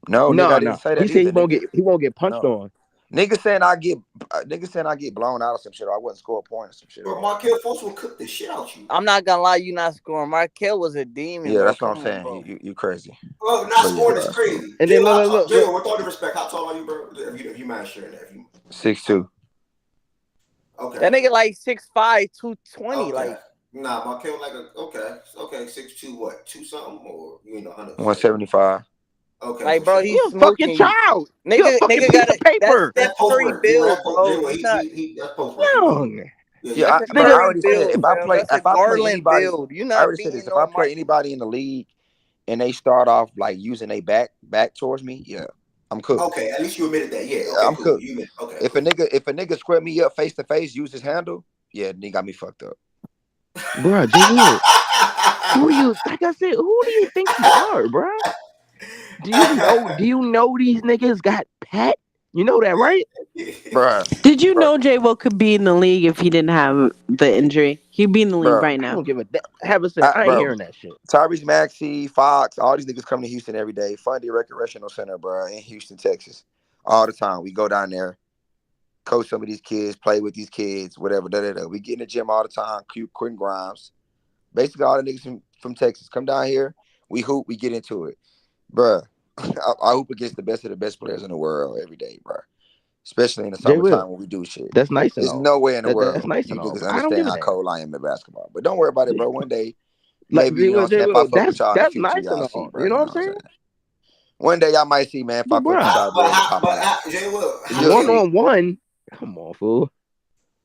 No, nigga, I didn't say that. He said either, he won't get punched on. Nigga saying I get blown out or some shit. Or I wouldn't score a point or some shit. But Markelle Fultz will cook the shit out you. I'm not gonna lie, you not scoring. Markelle was a demon. Yeah, bro. that's what I'm saying. You crazy. Well, not scoring is crazy. And then look. Jay, with all due respect, how tall are you, bro? If you mind sharing that. 6'2". Okay. That nigga like 6'5", 220. Okay. Like, nah, Markelle like okay, 6'2", what, 2 something, or you know 100. 175. Okay. like, bro, he's a fucking child. Nigga got a paper. That's Curry build, bro. That's post Young. Yeah, that's I already said if I play anybody, build. You I not already said this. If I play anybody in the league and they start off like using their back towards me, yeah, I'm cooked. Okay, at least you admitted that. Yeah, okay, I'm cooked. Okay. If a nigga square me up face to face, use his handle, yeah, nigga got me fucked up. Bro, Jay Will, like I said, who do you think you are, bro? Do you know these niggas got Pat? You know that, right? Bruh. Did you know Jay Will could be in the league if he didn't have the injury? He'd be in the league right now. I don't give a have a say. I ain't hearing that shit. Tyrese Maxey, Fox, all these niggas come to Houston every day. Fundy Recreational Center, bro, in Houston, Texas. All the time. We go down there, coach some of these kids, play with these kids, whatever. We get in the gym all the time. Quentin Grimes. Basically, all the niggas from Texas come down here. We hoop, we get into it. Bruh, I hoop against the best of the best players in the world every day, bruh. Especially in the summertime when we do shit. That's nice. There's no way in the world that's nice you and all. niggas understand how cold I am in basketball. But don't worry about it, bro. One day, like, maybe, if I fuck with y'all in the future, nice y'all and see, all. bro. You know what I'm saying? One day y'all might see, man, if I fuck with y'all, bro. Jay Will, 1-on-1? Come on, fool.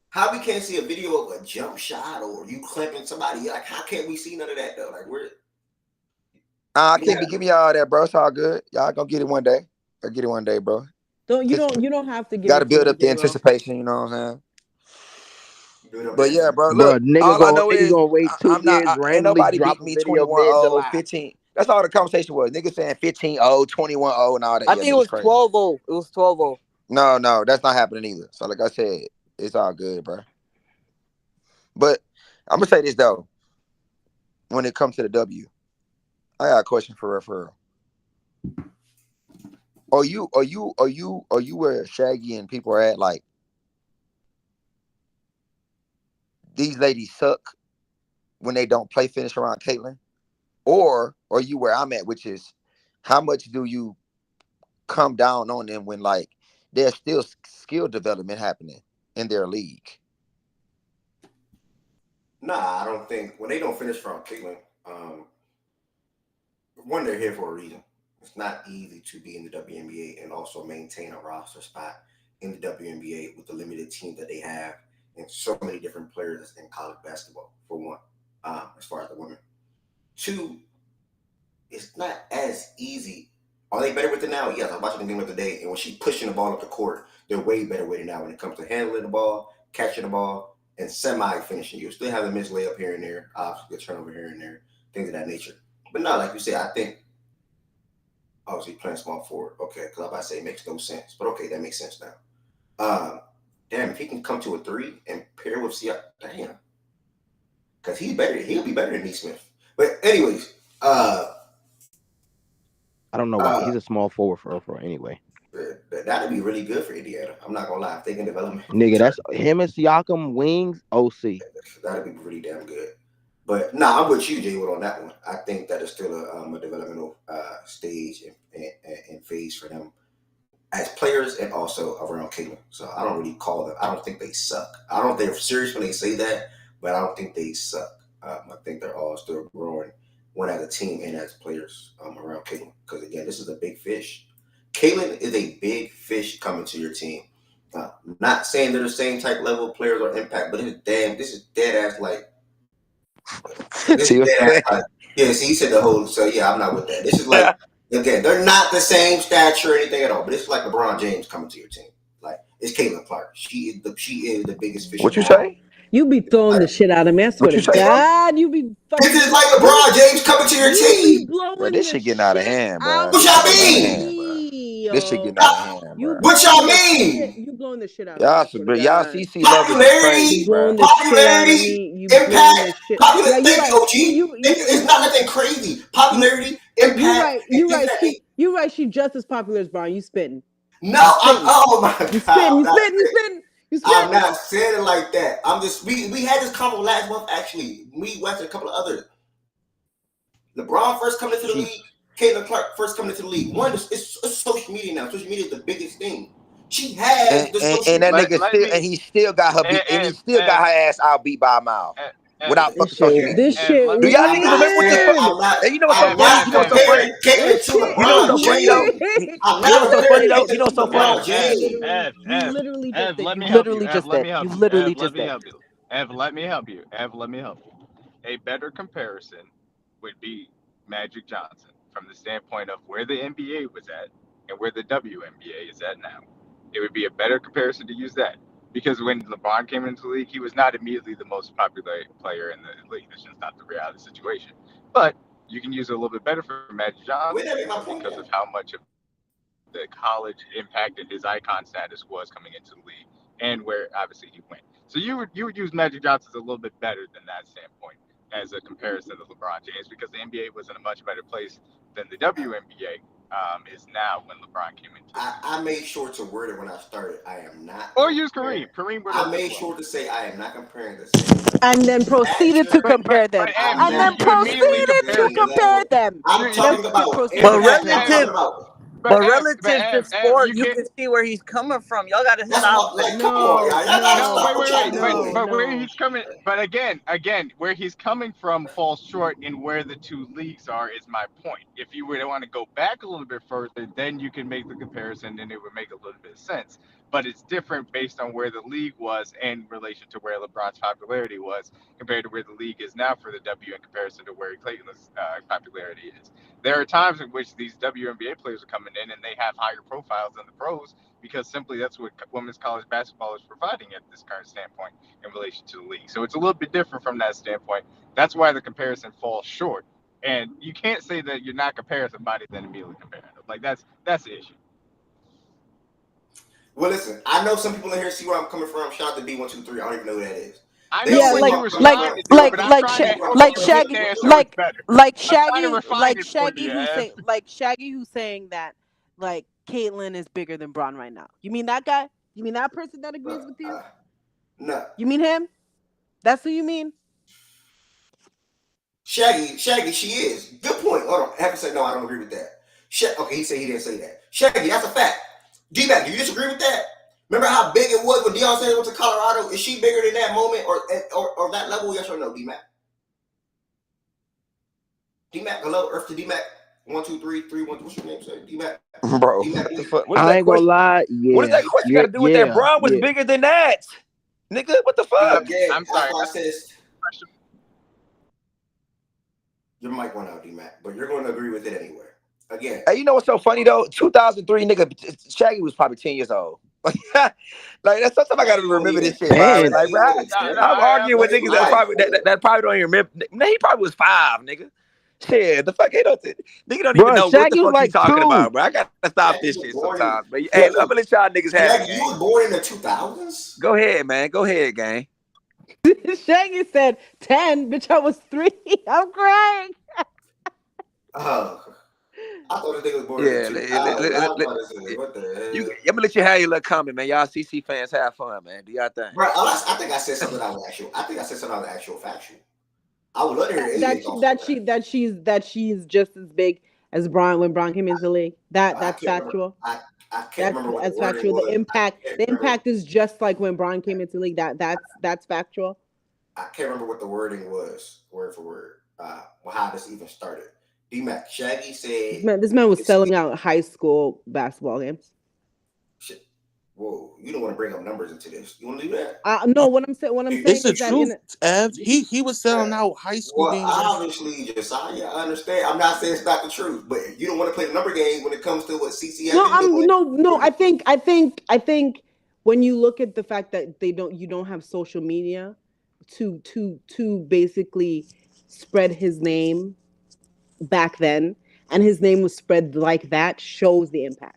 How we can't see a video of a jump shot or you clamping somebody? Like, how can't we see none of that, though? Like, we're... I can't be giving y'all that, bro. It's all good. Y'all gonna get it one day. I'll get it one day, bro. You don't have to give. Got to build up the anticipation. You know what I'm saying? But yeah, bro. Look, nigga all I know is gonna wait 2 years. Ain't nobody beat me 21-0, 15. That's all the conversation was. Niggas saying 15-0, 21-0, and all that. I think it was 12-0. It was 12-0. No, that's not happening either. So like I said, it's all good, bro. But I'm gonna say this though. When it comes to the W, I got a question for referral. Are you where Shaggy and people are at? Like, these ladies suck when they don't play finish around Caitlyn? Or are you where I'm at, which is how much do you come down on them when like there's still skill development happening in their league? Nah, I don't think when they don't finish from Caitlyn, one, they're here for a reason. It's not easy to be in the WNBA and also maintain a roster spot in the WNBA with the limited team that they have and so many different players in college basketball, for one, as far as the women. Two, it's not as easy. Are they better with it now? Yes, I'm watching the game of the day, and when she's pushing the ball up the court, they're way better with it now when it comes to handling the ball, catching the ball, and semi-finishing. You still have a missed layup here and there, obviously a turnover here and there, things of that nature. But no, like you said, I think obviously playing small forward. Okay, because I'm about to say it makes no sense, but okay, that makes sense now. Damn, if he can come to a 3 and pair with Siakam, damn, because he's better. He'll be better than Neesmith. But anyways, I don't know why. He's a small forward for anyway. that'd be really good for Indiana. I'm not gonna lie, if they can develop him, Nigga, that's him and Siakam wings. OC. that'd be really damn good. But no, I'm with you, Jay Wood, on that one. I think that is still a developmental stage and phase for them as players and also around Caitlin. So I don't really call them. I don't think they suck. I don't think they're serious when they say that, but I don't think they suck. I think they're all still growing, one as a team and as players around Caitlin. Because again, this is a big fish. Caitlin is a big fish coming to your team. Not saying they're the same type level of players or impact, but this is dead ass like. See what I'm saying? Yeah, see, he said the whole. So yeah, I'm not with that. This is like again, they're not the same stature or anything at all. But it's like LeBron James coming to your team. Like it's Caitlin Clark. She is the biggest fish. What you say? You be throwing the shit out of me. I swear What you to say, bro? God, you be fucking. This is like LeBron James coming to your You be team. blowing Bro, this the shit getting out of hand, bro. out What y'all of mean? me, This shit yo. getting out of hand, You bro. What y'all blowing the mean? shit- You blowing the shit out of me. I swear to Y'all God. CC love is crazy, You Popularity, bro. blowing the shit out of popularity, me. You blowing the impact, shit. popular. Yeah, you Thank right. you, OG. It's not nothing crazy. Popularity, impact. You right. and You give right. that- You right. She just as popular as Brian. You spitting. No, I'm. Oh my God. You spitting. You spitting. You spitting. You spitting. I'm not saying it like that. I'm just we had this convo last month actually. We went to a couple of others. LeBron first coming into the league. Caitlin Clark first coming into the league. One, it's social media now. Social media is the biggest thing. She has the social And that media. nigga still, and he still got her beat, and he still got her ass out beat by a mile without fucking social media. This shit Do y'all I'm niggas not remember what the saying weird. fuck? And you know what's so I'm funny? not You know what's so funny? comparing Caitlin This to shit You know what's LeBron so funny though? James. I'm You know not what's so comparing funny though? Caitlin You know to what's so funny? LeBron James. You literally just did. Let You me help you. literally Ev, just let did. me help You you. literally Ev, let just me did. help you. Ev, let me help you. Ev, let me help you. A better comparison would be Magic Johnson from the standpoint of where the NBA was at and where the WNBA is at now. It would be a better comparison to use that. Because when LeBron came into the league, he was not immediately the most popular player in the league. That's just not the reality situation. But you can use it a little bit better for Magic Johnson because of how much of the college impact and his icon status was coming into the league and where obviously he went. So you would use Magic Johnson a little bit better than that standpoint as a comparison to LeBron James because the NBA was in a much better place than the WNBA is now when LeBron came into it. I made sure to word it when I started. I am not. Or use Kareem. Kareem would I made sure to say I am not comparing the same. And then proceeded to compare them. Ev, And then you immediately proceeded to compared them. compare them. I'm talking about proceeded But impact. I'm talking relative, about. but relative to Ev, sport, you you can't. can see where he's coming from. Y'all gotta That's stop. what. Like, come on, y'all. Y'all gotta No, stop what y'all doing. but where he's coming, but again, where he's coming from falls short in where the two leagues are. Is my point. If you were to want to go back a little bit further, then you can make the comparison, and it would make a little bit of sense. But it's different based on where the league was in relation to where LeBron's popularity was compared to where the league is now for the W in comparison to where Clayton's popularity is. There are times in which these WNBA players are coming in and they have higher profiles than the pros because simply that's what women's college basketball is providing at this current standpoint in relation to the league. So it's a little bit different from that standpoint. That's why the comparison falls short. And you can't say that you're not comparing somebody then immediately comparing them. Like that's the issue. Well, listen, I know some people in here see where I'm coming from. Shout out to B123. I don't even know who that is. I know Yeah, what like you were trying to do, but I'm trying to help you Shaggy, get there so it's better. like I'm trying to Shaggy, refine like it for Shaggy you, who's Ev. saying, like Shaggy who's saying that like Caitlyn is bigger than Braun right now. You mean that guy? You mean that person that agrees with you? No. You mean him? That's who you mean? Shaggy, she is. Good point. Hold on. I have to say, no, I don't agree with that. Okay, he said he didn't say that. Shaggy, that's a fact. D-Mac, do you disagree with that? Remember how big it was when Deion Sanders went to Colorado? Is she bigger than that moment or that level? Yes or no, D-Mac? D-Mac, hello, Earth to D-Mac. 1, 2, 3, 3, 1. What's your name? Say D-Mac. Bro, D-Mac, what the fuck? What is I that ain't gonna question? lie. What does that question got to do with that? Braun was bigger than that, nigga. What the fuck? Again, I'm sorry. I said your mic went out, D-Mac, but you're going to agree with it anyway. Again. Hey, you know what's so funny though? 2003, nigga, Shaggy was probably 10 years old. like that's sometimes I gotta remember this shit. And Like, bro, I'm arguing with niggas that probably don't even remember. Man, he probably was 5, nigga. Shit, the fuck ain't no nigga don't even Bro, know what the Shaggy was fuck he like talking 2. about, bro. I gotta stop Shaggy this was shit born in. sometimes, but hey, I'm gonna let y'all niggas have it, Shaggy, you gang. was born in the 2000s. Go ahead, man. Go ahead, gang. Shaggy said 10, bitch. I was 3. I'm crying. Oh, I thought this nigga was born in the Yeah, 2000s. I thought this nigga, what the I'm hell? gonna let you have your little comment, man. Y'all CC fans have fun, man. Do y'all thing. Bro, I think I said something that was actual. I think I said something that was actual factual. I would love to hear AJ thoughts on that. That she's just as big as Braun when Braun came into the league. I That's can't remember. factual. I can't That's remember what the as wording factual. The was. impact Can't the remember. impact is just like when Braun came into the league. That's factual. I can't remember what the wording was, word for word. How this even started. D-Mac Shaggy said, This man was it's, selling out high school basketball games. shit. Whoa, you don't want to bring up numbers into this. You want to do that? No, what I'm saying It's the is that truth, Ev. He was selling out high school Well, games. obviously, Josiah, I understand. I'm not saying it's not the truth, but you don't want to play the number game when it comes to what CC has been doing. no. I think when you look at the fact that you don't have social media to basically spread his name back then, and his name was spread like that, shows the impact.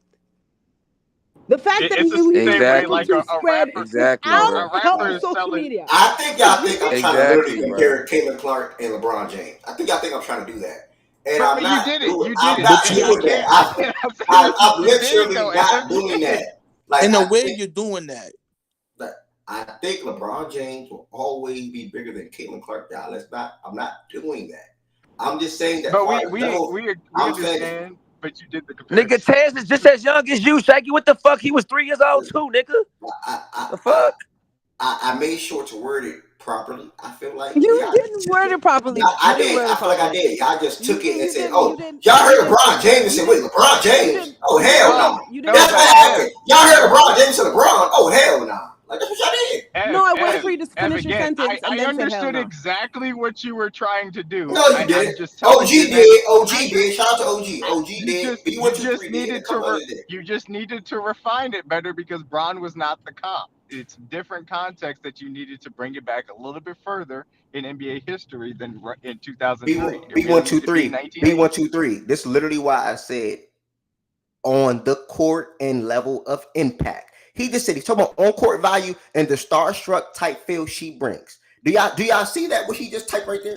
The fact that It's the he was same way able Exactly. like to a spread rapper. Exactly, A, without bro. a rapper help is social selling. media. I think y'all think I'm trying to literally Exactly, bro. compare Caitlin Clark and LeBron James. I think y'all think I'm trying to do that, and Bro, I'm you not did it. doing. You did I'm it. not But And I doing you, can't. that. I'm saying I'm you did literally though, not Ev. You doing did. that. Like in a way, you're doing that. I think LeBron James will always be bigger than Caitlin Clark. Y'all, I'm not doing that. I'm just saying that But far as level. we I'm saying understand. But you did the Nigga, comparison. Tez is just as young as you, Shaggy. What the fuck? He was 3 years old too, nigga. I, The I, I, fuck? I made sure to word it properly. I feel like You y'all didn't took word it. it properly. I You didn't did. word I it feel like I properly. did. Y'all just You took it didn't. and You said, didn't. You "Oh, didn't. y'all You heard didn't. LeBron James and You said, wait, didn't. LeBron You James? didn't. Oh You didn't. hell No, no! You no, didn't That's but what word it. Ev, happened. Y'all heard LeBron James and LeBron? Oh hell no! Like that's what y'all did. No, I waited Ev, for you to Ev, finish your again, sentence and I then said hell understood no. exactly what you were trying to do. No, you I'm didn't. just OG telling you that did. OG I, did. Shout out to OG. OG did. you B123 just did. And a needed to couple others did. you just needed to refine it better because Braun was not the comp. It's different context that you needed to bring it back a little bit further in NBA history than in 2003. It really needed to be B123. 1980. B123. This is literally why I said on the court and level of impact. He just said he's talking about on court value and the starstruck type feel she brings. Do y'all see that? What he just typed right there?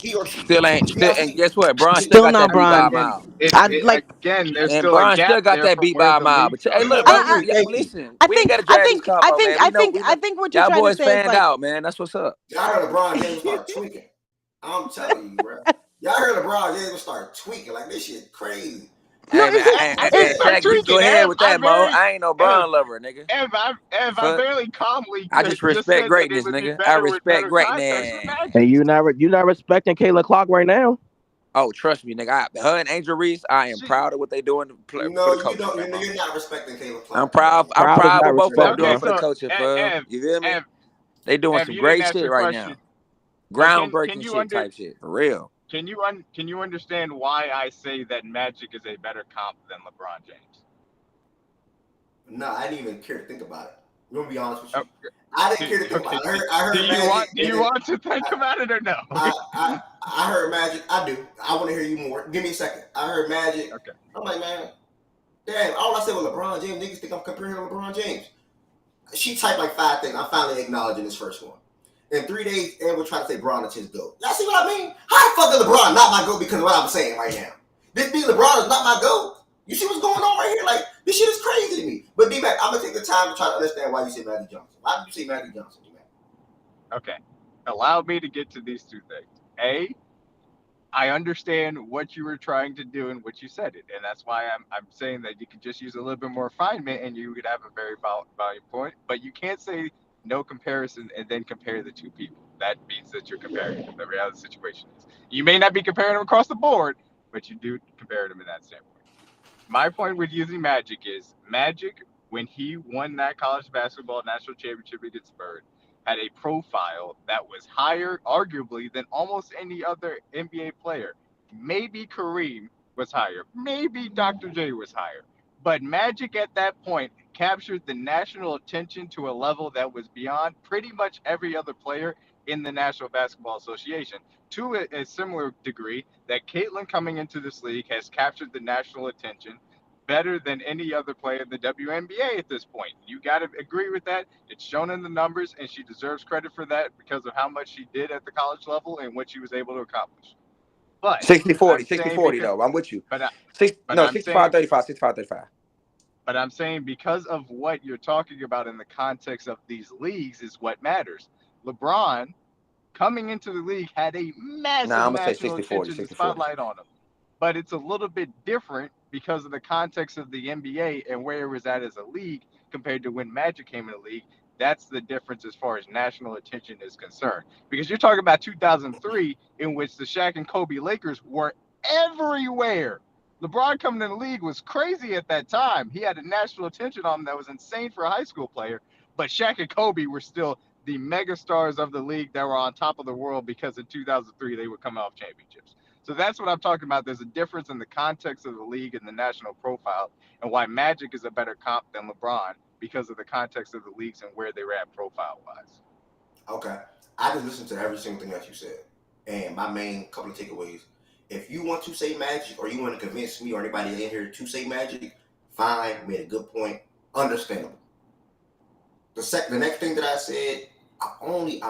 He or she? Still ain't. Do Still y'all and see? guess what? Braun still Still got not that beat by a Braun. Again, mile. I like. there's And still a Braun still gap got there that from beat where by a the mile. league But hey, look, started. bro, B123. Thank you. listen, I we ain't think. got to I drag this think. I combo, man. think. We I know, think. I think what you're y'all trying to boys say is fanned like. out, man. That's what's up. Y'all heard LeBron James start tweaking. I'm telling you, bro. Y'all heard LeBron James start tweaking. Like this shit crazy. No, Hey man, it's just. I didn't and It, start Shaggy, you can go tweaking, ahead Ev. with that, Mo. I ain't no Ev, Braun lover, nigga. I Fuck. very calmly I just just respect said that it greatness, would be nigga. I better with respect better context with greatness. Magic. And you not respecting Kayla Clark right now. Oh, trust me, nigga. Her and Angel Reese, I am She, proud of what they doing for No, the you coaching, don't. man, Mo. You're not respecting Caleb I'm Clark, bro. proud. I'm Proud is proud not what both of them respect, doing okay, bro. for the so coaching, for Ev, you feel me? Ev, They doing Ev, some you didn't great ask the shit right question. now. So can Groundbreaking you shit type shit, for real. can you understand why I say that Magic is a better comp than LeBron James? No, I didn't even care to think about it. I'm gonna be honest with you. Oh, I didn't care to think okay. about it. I heard Magic, Do and you then want to think about it or no? I heard Magic. I do. I want to hear you more. Give me a second. I heard Magic. Okay. I'm like, man, damn. All I said was LeBron James. Niggas think I'm comparing him to LeBron James. She typed like 5 things. I'm finally acknowledging this first one. In 3 days, everyone trying to say LeBron is his GOAT. Y'all see what I mean? How the fuck is LeBron not my GOAT because of what I'm saying right now? This being LeBron is not my GOAT. You see what's going on right here? Like, this shit is crazy to me. But D-Mac, I'm going to take the time to try to understand why you say Magic Johnson. Why did you say Magic Johnson, D-Mac? Okay. Allow me to get to these two things. A, I understand what you were trying to do and what you said it, and that's why I'm saying that you could just use a little bit more refinement and you would have a very valuable point. But you can't say no comparison and then compare the two people. That means that you're comparing them. The reality of the situation is you may not be comparing them across the board, but you do compare them in that standpoint. My point with using Magic is Magic, when he won that college basketball national championship against Bird, had a profile that was higher, arguably, than almost any other NBA player. Maybe Kareem was higher. Maybe Dr. J was higher. But Magic at that point captured the national attention to a level that was beyond pretty much every other player in the National Basketball Association. To a similar degree, that Caitlin coming into this league has captured the national attention better than any other player in the WNBA at this point. You got to agree with that. It's shown in the numbers, and she deserves credit for that because of how much she did at the college level and what she was able to accomplish. But 60-40, I'm saying 60-40 because, though. I'm with you. but I, but No, I'm saying 65-35, 65-35. But I'm saying because of what you're talking about in the context of these leagues is what matters. LeBron coming into the league had a Nah, massive I'm gonna say national 60-40, attention, the 60-40. spotlight on him. But it's a little bit different because of the context of the NBA and where it was at as a league compared to when Magic came in the league. That's the difference as far as national attention is concerned. Because you're talking about 2003, in which the Shaq and Kobe Lakers were everywhere. LeBron coming in the league was crazy at that time. He had a national attention on him that was insane for a high school player. But Shaq and Kobe were still the mega stars of the league that were on top of the world because in 2003 they were coming off championships. So that's what I'm talking about. There's a difference in the context of the league and the national profile, and why Magic is a better comp than LeBron because of the context of the leagues and where they were at profile-wise. Okay. I just listened to every single thing that you said. And my main couple of takeaways. If you want to say Magic or you want to convince me or anybody in here to say Magic, fine, made a good point. Understandable. The next thing that I said, did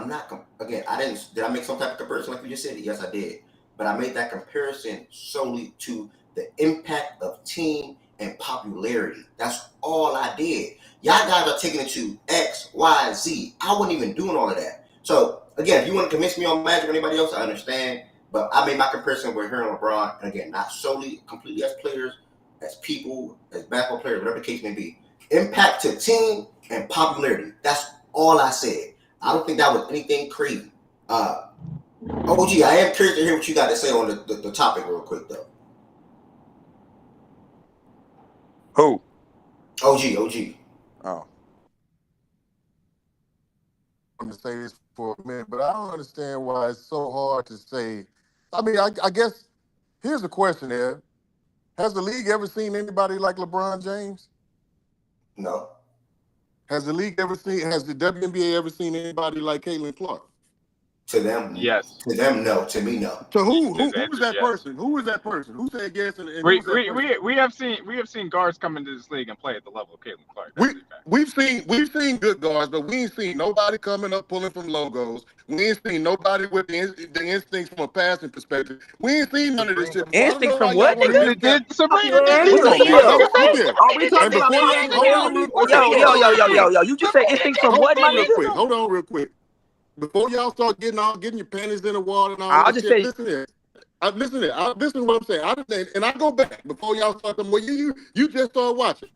I make some type of comparison like you just said? Yes, I did. But I made that comparison solely to the impact of team and popularity. That's all I did. Y'all guys are taking it to X, Y, Z. I wasn't even doing all of that. So, again, if you want to convince me on Magic or anybody else, I understand. But I made my comparison with her and LeBron. And again, not solely completely as players, as people, as basketball players, whatever the case may be. Impact to team and popularity. That's all I said. I don't think that was anything crazy. OG, I am curious to hear what you got to say on the topic real quick, though. Who? OG. Oh. I'm gonna say this for a minute, but I don't understand why it's so hard to say. I mean, I guess here's the question: there, has the league ever seen anybody like LeBron James? No. Has the league ever seen? Has the WNBA ever seen anybody like Caitlin Clark? To them, yes. To them, no. To me, no. So who was that yes. person? Who was that person? Who said yes? And we, who was that person? we have seen guards come into this league and play at the level of Caitlin Clark. We've seen good guards, but we ain't seen nobody coming up pulling from logos. We ain't seen nobody with the instincts from a passing perspective. We ain't seen none of this shit. Instincts from what, nigga? Sabrina Come on, did. Are we talking about yo? You just say instincts from what, my nigga? Hold on real quick. Before y'all start getting your panties in the water and all I'll that just shit, say, listen here. This is what I'm saying. And I go back before y'all start them. Well, you just started watching.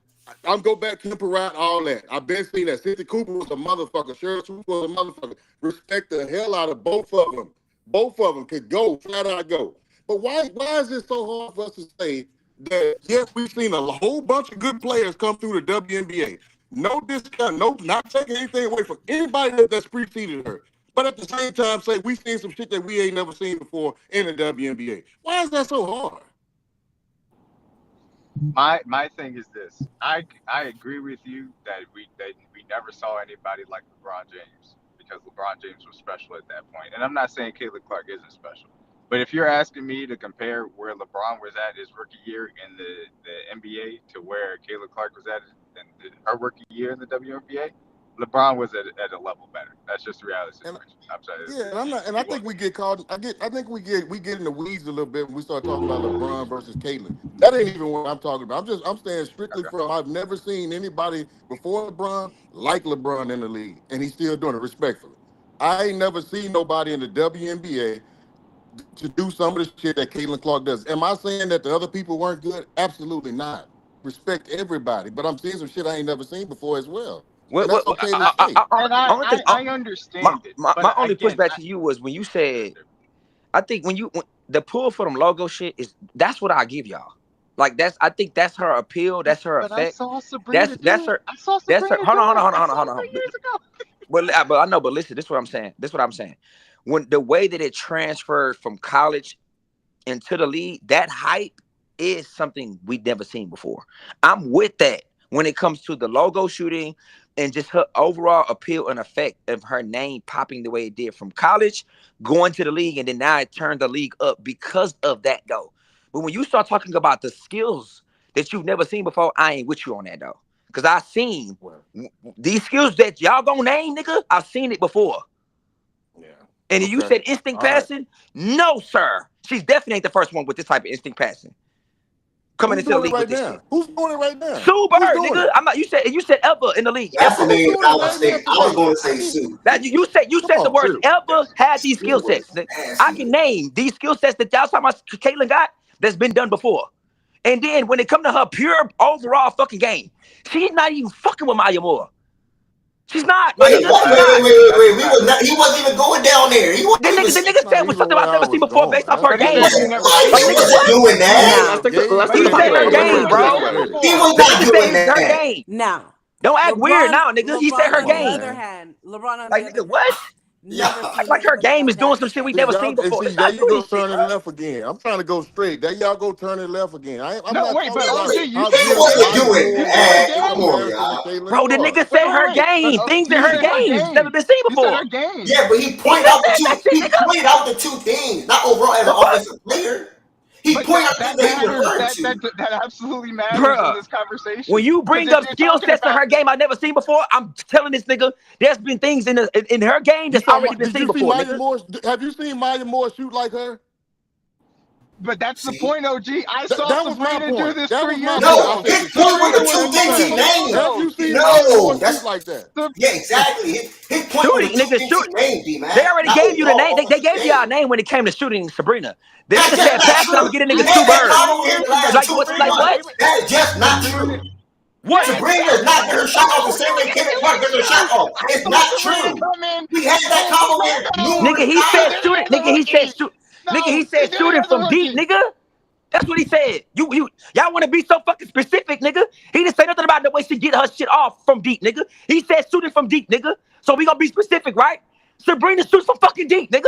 I'm go back to Temperate, all that. I've been seeing that. Cynthia Cooper was a motherfucker. Cheryl Swoop was a motherfucker. Respect the hell out of both of them. Both of them could go, flat out go. But why is it so hard for us to say that, yes, we've seen a whole bunch of good players come through the WNBA. No discount, not taking anything away from anybody that's preceded her. But at the same time, say we've seen some shit that we ain't never seen before in the WNBA. Why is that so hard? My thing is this. I agree with you that we never saw anybody like LeBron James because LeBron James was special at that point. And I'm not saying Caitlin Clark isn't special. But if you're asking me to compare where LeBron was at his rookie year in the NBA to where Caitlin Clark was at in her rookie year in the WNBA, LeBron was at a level better. That's just the reality situation. I'm sorry. Yeah, and I think we get caught. I think we get in the weeds a little bit when we start talking about LeBron versus Caitlin. That ain't even what I'm talking about. I'm staying strictly from. I've never seen anybody before LeBron like LeBron in the league, and he's still doing it respectfully. I ain't never seen nobody in the WNBA to do some of the shit that Caitlin Clark does. Am I saying that the other people weren't good? Absolutely not. Respect everybody, but I'm seeing some shit I ain't never seen before as well. And that's okay to say. I understand it. My only pushback to you was when you said, I think when the pull for them logo shit that's what I give y'all. Like I think that's her appeal. That's her effect. I saw Sabrina that's her. I saw Sabrina hold on. 3 years ago. But I know. But listen, this is what I'm saying. When the way that it transferred from college into the league, that hype is something we'd never seen before. I'm with that when it comes to the logo shooting, and just her overall appeal and effect of her name popping the way it did from college, going to the league, and then now it turned the league up because of that though. But when you start talking about the skills that you've never seen before, I ain't with you on that though. Cause I seen these skills that y'all gonna name, nigga. I've seen it before. Yeah. And you said instinct passing? No, sir. She's definitely ain't the first one with this type of instinct passing. Coming Who's into the doing it league right with this now? shit. Who's doing it right now? Sue Who's Bird, doing nigga. it? I'm not. You said ever in the league. That's Ever. the name doing I it was right now saying. I was today? going to say Sue. That you said Come the on. words ever had these skill Sue was sets. I can name these skill sets that y'all talking about Caitlyn got that's been done before. And then when it come to her pure overall fucking game, she's not even fucking with Maya Moore. She's not, my Wait, nigga. what? She's not. He wasn't even going down there. He wasn't The even. nigga said was something where I've I never seen was before going. based off her But he game. said Yeah, he never he seen it Nigga, wasn't what? doing Now, that. Let's But take He a he said said her he break. never game, seen bro. it He before. was The not nigga said doing it's her that. game. now, Don't act weird LeBron. now, nigga. He said her LeBron, on the game. other hand, Like, nigga, what? never Yeah. seen Like her anybody game have is doing that some shit we strength. See, never y'all, seen before. It's there not you doing go this shit, turning bro. left again. I'm trying to go straight. There y'all go turning left again. I'm No, not wait, but talking OG, about you how He said good her wasn't Maya game. doing Moore You said her was that. in Come game. on, comparison to y'all. Caitlin Bro, the Clark. nigga Wait, said wait, her wait. But game. Things in you her said her games never game. been seen You said before. her game. Yeah, but he He pointed just out the said two. that shit, He nigga. pointed out the two things, not overall as The an fuck? offensive player. He But pointed out the that things that he matters. referred to. That absolutely matters in Bruh. this conversation. When you Because bring if up you're skill talking sets in about her game I've never seen before, I'm telling this nigga there's been things in her game You that's saw? already been Did seen you see before, Maya nigga. Moore? Have you seen Maya Moore shoot like her? But that's the See? point, OG. I That, saw that was my Sabrina do point. this That 3 was my years point. I No, ago. said, his point were Sabrina the was two things he pulling Listen, named. have photos. you seen Maya Moore No, shoot that's like that? yeah, exactly. His point were the Shooting, two nigga, things shoot. he named, D They man. already Not gave you the name. overall They offensive gave you our game. name when it came to shooting Sabrina. The nigga That's said just not passing, I'm true. gonna get a We nigga I two had that said 3 birds. combo here years the ago. last Like two, what? 3 Like months. what? Sabrina, That is just not Sabrina. true. What? Yes, Sabrina's not getting her shot off the no, same way nigga, Kevin it Clark was gets her shot true. off. I It's saw not Sabrina true. come in We had that full combo here photos. Nigga, numerous he She said did times. it shooting. as a Nigga, he said rookie. shoot. Nigga, No, he she said did it shooting as a from deep, rookie. nigga. That's what he said. Y'all want to be so fucking specific, nigga. He didn't say nothing about the way she get her shit off from deep, nigga. He said shooting from deep, nigga. So we gonna be specific, right? Sabrina shoots from fucking deep, nigga.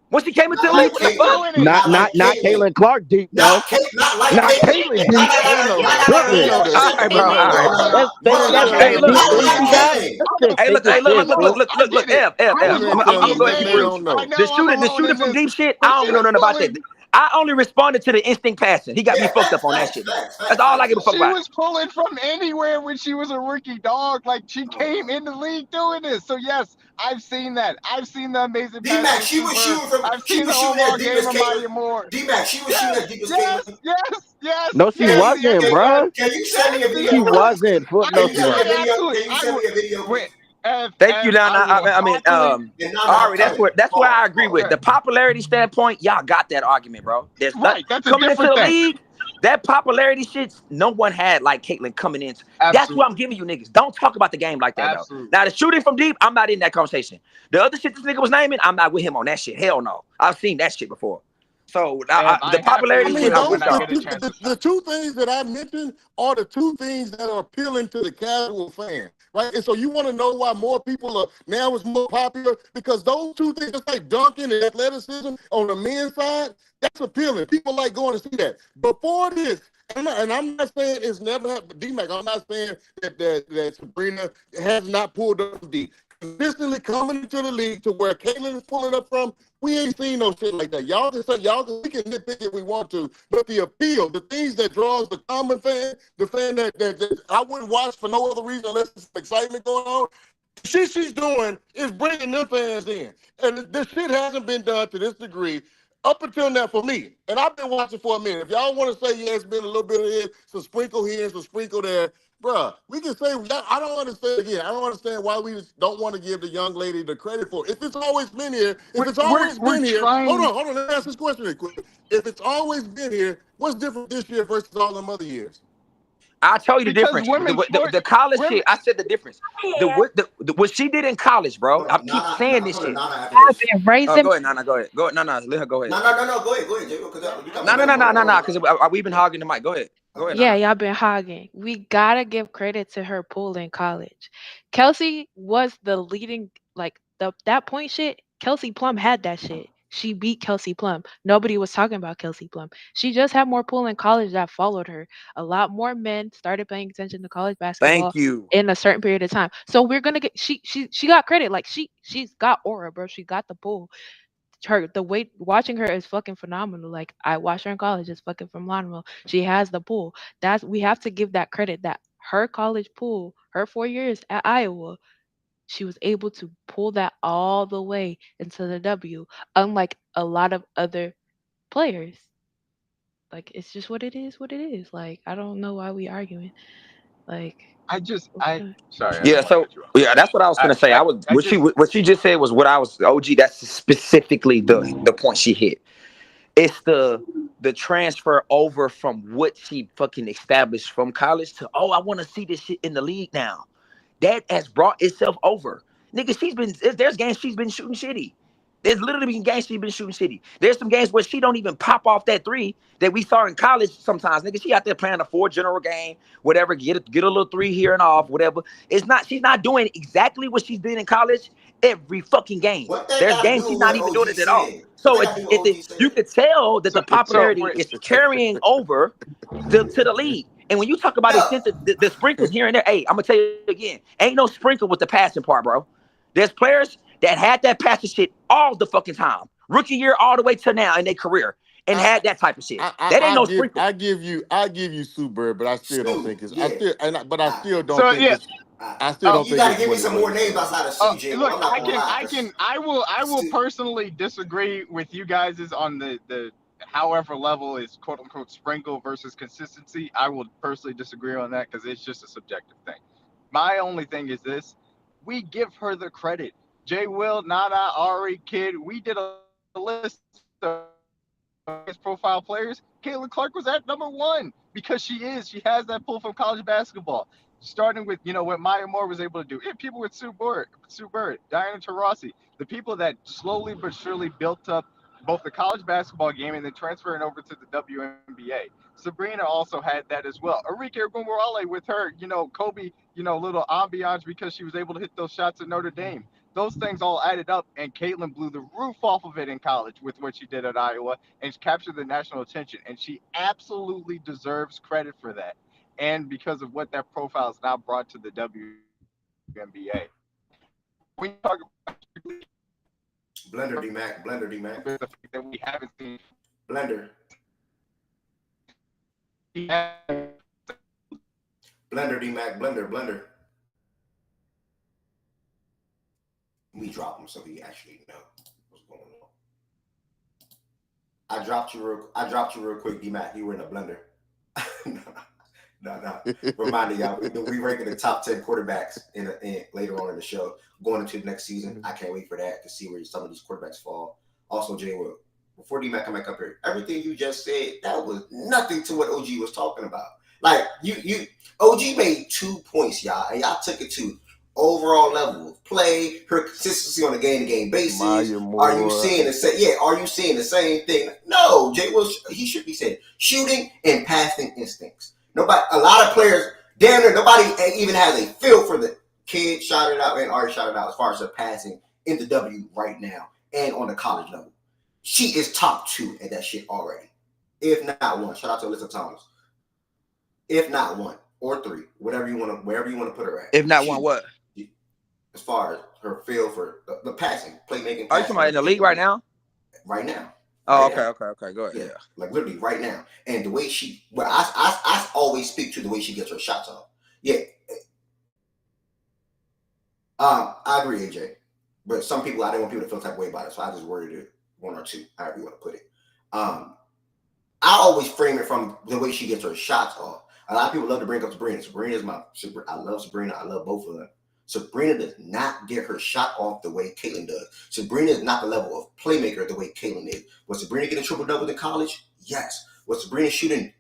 When she came into Not the like league, what the She's fuck? Caitlyn. doing it. Not like Not Caitlyn. Caitlin Clark deep though. Not like Not Caitlyn. Caitlin Nah, deep. nah, They nah, know nah, that. nah, nah, They Tripping. know nah, that. All listen to right, me. bro. All They No, know no, right, that. no, bro. no. Bro, No, That no, Hey, no. Caitlin look. Not deep like she got. Caitlyn. Let's I just was, Hey, take look. this Hey, shit, fool. I get it. F. I You was meant I'm pulling gonna to go the ahead and let be they real. vein. don't I know. know I'm The alone shooting in from this, deep shit, but I she don't know was nothing about that. pulling. I only responded to the instinct passing. He got me Yeah, fucked up on that shit. That's all I give a fuck She about. was pulling from anywhere when she was a rookie dog. Like she Come on, came bro. in the league doing this. So yes, I've seen that. I've seen the amazing D-Mac, passing of Sue Bird. I've she seen the was shooting as overall deep game as of Caitlyn. Maya Moore. D-Mac, she was shooting Yes, as deep as yes, Caitlyn. yes, yes, No, she yes. Can The wasn't, answer is can yes. bruh. can you send me a Yes, the video, She answer please? is wasn't. Foot, Can no, you she send me a wasn't. video? absolutely. Can you I send would me a video, wait. please? Thank you, I Nana. will happily. And now Ari, tell me. that's where I agree with Pause. the popularity standpoint. Y'all got that argument, bro. There's not Right, that's a coming into different the thing. league. That popularity shit, no one had like Caitlyn coming in. That's what I'm Absolutely, giving you niggas. Don't talk about the game like that though. absolutely. Now the shooting from deep, I'm not in that conversation. The other shit this nigga was naming, I'm not with him on that shit. Hell no. I've seen that shit before. So And the I I popularity happily mean, shit, I'm will those when with I y'all. get a chance to the shop. two things that I mentioned are the two things that are appealing to the casual fan, right? And so you want to know why more people are now is more popular because those two things, just like dunking and athleticism on the men's side, that's appealing. People like going to see that. Before this, and I'm not saying it's never happened, D-Mac, I'm not saying that Sabrina has not pulled up deep. Consistently coming into the league to where Caitlyn is pulling up from, we ain't seen no shit like that. We can nitpick if we want to, but the appeal, the things that draws the common fan, the fan that I wouldn't watch for no other reason unless there's some excitement going on, the shit she's doing is bringing them fans in. And this shit hasn't been done to this degree up until now for me. And I've been watching for a minute. If y'all want to say, yeah, it's been a little bit of this, some sprinkle here, some sprinkle there, bruh, we can say, I don't understand, again, I don't understand why we just don't want to give the young lady the credit for it. If it's always been here, We're hold trying on, let me ask this question real quick. If it's always been here, what's different this year versus all them other years? I'll tell you the because difference. women's The sports, college women. shit, I said the difference. What she did in college, bro. Hold I on. keep Nana, saying Nana, this come here, shit. Nana, after this. Oh, go ahead, Nana. Go ahead. Go ahead. Nana, let her go ahead. No. Go ahead, J. Because you got No, me no, waiting no, for no, it. no, Hold on. no. Because we've been hogging the mic. Go ahead. Go ahead, Okay. Nana. Y'all been hogging. We gotta give credit to her pool in college. Kelsey was the leading, like that point shit. Kelsey Plum had that shit. She beat Kelsey Plum. Nobody was talking about Kelsey Plum. She just had more pull in college that followed her. A lot more men started paying attention to college basketball Thank you. in a certain period of time. So we're gonna get she got credit. Like she's got aura, bro. She got the pull. Her the way watching her is fucking phenomenal. Like I watched her in college, it's fucking phenomenal. She has the pull. That's we have to give that credit that her college pull, her 4 years at Iowa, she was able to pull that all the way into the W, unlike a lot of other players. Like it's just what it is, what it is. Like I don't know why we arguing. Like Sorry, I Yeah, didn't want to so cut you off. yeah, that's what I was gonna say. I was I just what she just said was what I was OG. That's specifically the point she hit. It's the transfer over from what she fucking established from college to I want to see this shit in the league now. That has brought itself over. Nigga, there's games she's been shooting shitty. There's literally been games she's been shooting shitty. There's some games where she don't even pop off that three that we saw in college sometimes. Nigga, she out there playing a 4 general game, whatever, get a little three here and off, whatever. She's not doing exactly what she's been in college every fucking game. What that There's got to games do she's with not what even OG doing it at all. said? What So that got to do with what OG you said? could tell that the popularity wait, is carrying over to the league. And when you talk about No. the sprinkles here and there, hey, I'm gonna tell you again, ain't no sprinkle with the passing part, bro. There's players that had that passing shit all the fucking time, rookie year all the way to now in their career, and had that type of shit. That ain't no sprinkle. I give you Sue Bird, but I still don't think it's. Yeah. I still don't so think yeah. it's. I still don't You think got to it's give me what some it more was. names outside of Sue, J. Look, I'm not gonna lie. I will Sue- personally disagree with you guys on the however level is quote unquote sprinkle versus consistency. I will personally disagree on that because it's just a subjective thing. My only thing is this: we give her the credit. Jay Will, Nana, Ari, Kid, we did a list of his profile players. Caitlin Clark was at number one because she has that pull from college basketball. Starting with what Maya Moore was able to do. People with Sue Bird, Diana Taurasi, the people that slowly but surely built up both the college basketball game and then transferring over to the WNBA. Sabrina also had that as well. Arike Ogunbowale with her, Kobe, little ambiance because she was able to hit those shots at Notre Dame. Those things all added up, and Caitlin blew the roof off of it in college with what she did at Iowa and captured the national attention. And she absolutely deserves credit for that. And because of what that profile has now brought to the WNBA. When you talk about Blender D-Mac. the fact that we haven't seen Blender. Blender D-Mac. Blender. We drop him so he actually know what's going on. I dropped you real quick, D-Mac. You were in a blender. No. Reminding y'all, we ranking the top 10 quarterbacks in later on in the show. Going into the next season, I can't wait for that to see where some of these quarterbacks fall. Also, Jay Will, before D-Mac come back up here, everything you just said, that was nothing to what OG was talking about. Like, OG made 2 points, y'all, and y'all took it to overall level of play, her consistency on a game-to-game basis. Are you seeing the same? Yeah, are you seeing the same thing? No, Jay Will, he should be saying shooting and passing instincts. Nobody, a lot of players, damn near nobody even has a feel for the kid shot it out and already shot it out as far as her passing in the W right now and on the college level. She is top 2 at that shit already. If not 1. Shout out to Alyssa Thomas. If not 1 or 3, wherever you want to put her at. If not 1, what? As far as her feel for the passing, playmaking. Are you talking about in the league right now? Right now. Oh, right okay. Go ahead. Yeah, like literally right now. And the way I always speak to the way she gets her shots off. Yeah. I agree, AJ. But some people, I didn't want people to feel type of way about it, so I just worded it 1 or 2, however you want to put it. I always frame it from the way she gets her shots off. A lot of people love to bring up Sabrina. I love Sabrina. I love both of them. Sabrina does not get her shot off the way Caitlin does. Sabrina is not the level of playmaker the way Caitlin is. Was Sabrina getting triple-doubles in college? Yes. Was Sabrina shooting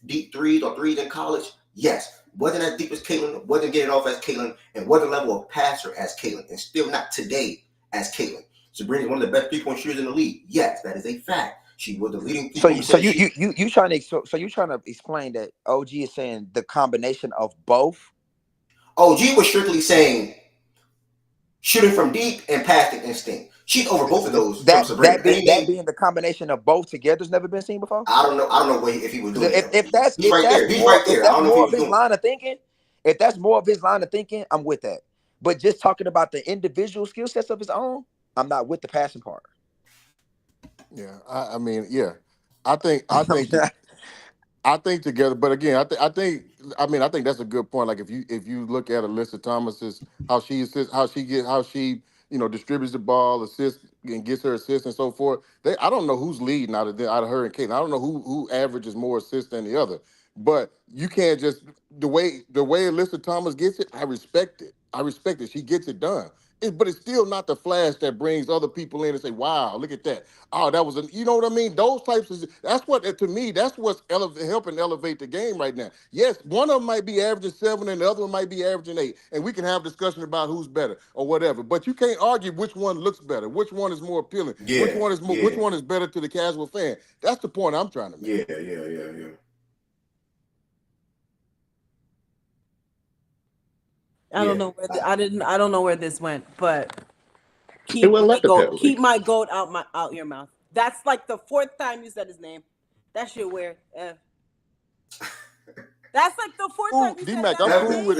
deep threes or threes in college? Yes. Wasn't as deep as Caitlin, wasn't getting off as Caitlin, and wasn't level of passer as Caitlin, and still not today as Caitlin. Sabrina is one of the best three-point shooters in the league. Yes, that is a fact. She was the leading. So you trying to explain that OG is saying the combination of both? OG was strictly saying shooting from deep and passing instinct. She's over both of those from That Sabrina. And he that named. being the combination of both together's never been seen before. I don't know. I don't know what if he was 'Cause doing that. if that's He's right there. He's right if there. I that's don't know if he more of was his doing. line of thinking, if that's more of his line of thinking, I'm with that. But just talking about the individual skill sets of his own, I'm not with the passing part. Yeah, I mean, yeah, I think I think together, but again, I think that's a good point. Like if you look at Alyssa Thomas's how she assists, how she distributes the ball, assists and gets her assists and so forth. I don't know who's leading out of her and Caitlin. I don't know who averages more assists than the other. But you can't just the way Alyssa Thomas gets it. I respect it. I respect it. She gets it done. But it's still not the flash that brings other people in and say, "Wow, look at that." Oh, that was you know what I mean? Those types of that's what to me that's what's helping elevate the game right now. Yes, one of them might be averaging 7 and the other one might be averaging 8, and we can have discussion about who's better or whatever. But you can't argue which one looks better, which one is more appealing, Yeah, which yeah, one is better to the casual fan. That's the point I'm trying to make. yeah. I don't Yeah. know where I don't know where this went, but It went left apparently. keep my goat out your mouth. That's like the fourth time you said his name. That shit weird. That's like the fourth time you said D-Mac, I'm that cool name. with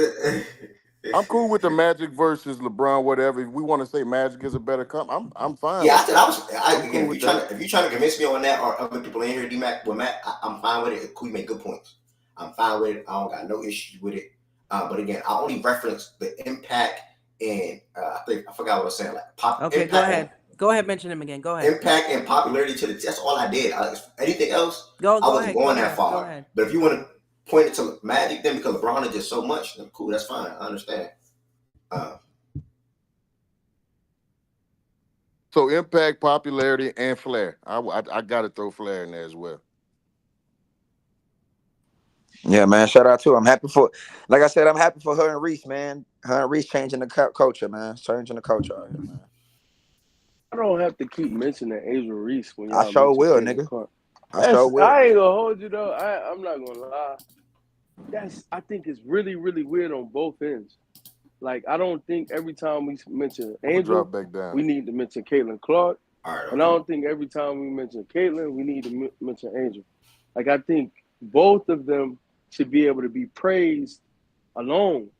I'm cool with the Magic versus LeBron, whatever. If we want to say Magic is a better comp, I'm fine Yeah, I with said that. I was. I'm Again, cool with that. if you trying to convince me on that, or other people in here, D-Mac, with Matt, I'm fine with it. Cool, you make good points. I'm fine with it. I don't got no issues with it. But again, I only reference the impact and I think I forgot what I was saying. Like Okay, go ahead. Go ahead, mention him again. Go ahead. impact and popularity to the. That's all I did. Anything else, Go I wasn't ahead. going Go that ahead. Go far. ahead. But if you want to point it to Magic, then because LeBron is just so much, then cool. That's fine. I understand. Uh, So impact, popularity, and flair. I got to throw flair in there as well. Yeah, man. Shout out to her. I'm happy for, like I said, I'm happy for her and Reese, man. Her and Reese changing the culture, man. Changing the culture out here, man. I don't have to keep mentioning Angel Reese when I y'all sure mention will, Caitlin nigga. Clark. I sure will. I ain't gonna hold you though. I'm not gonna lie. I think it's really, really weird on both ends. Like I don't think every time we mention I'm gonna Angel, drop back down. we need to mention Caitlin Clark. all right. And I don't think every time we mention Caitlin, we need to mention Angel. Like I think both of them should be able to be praised alone.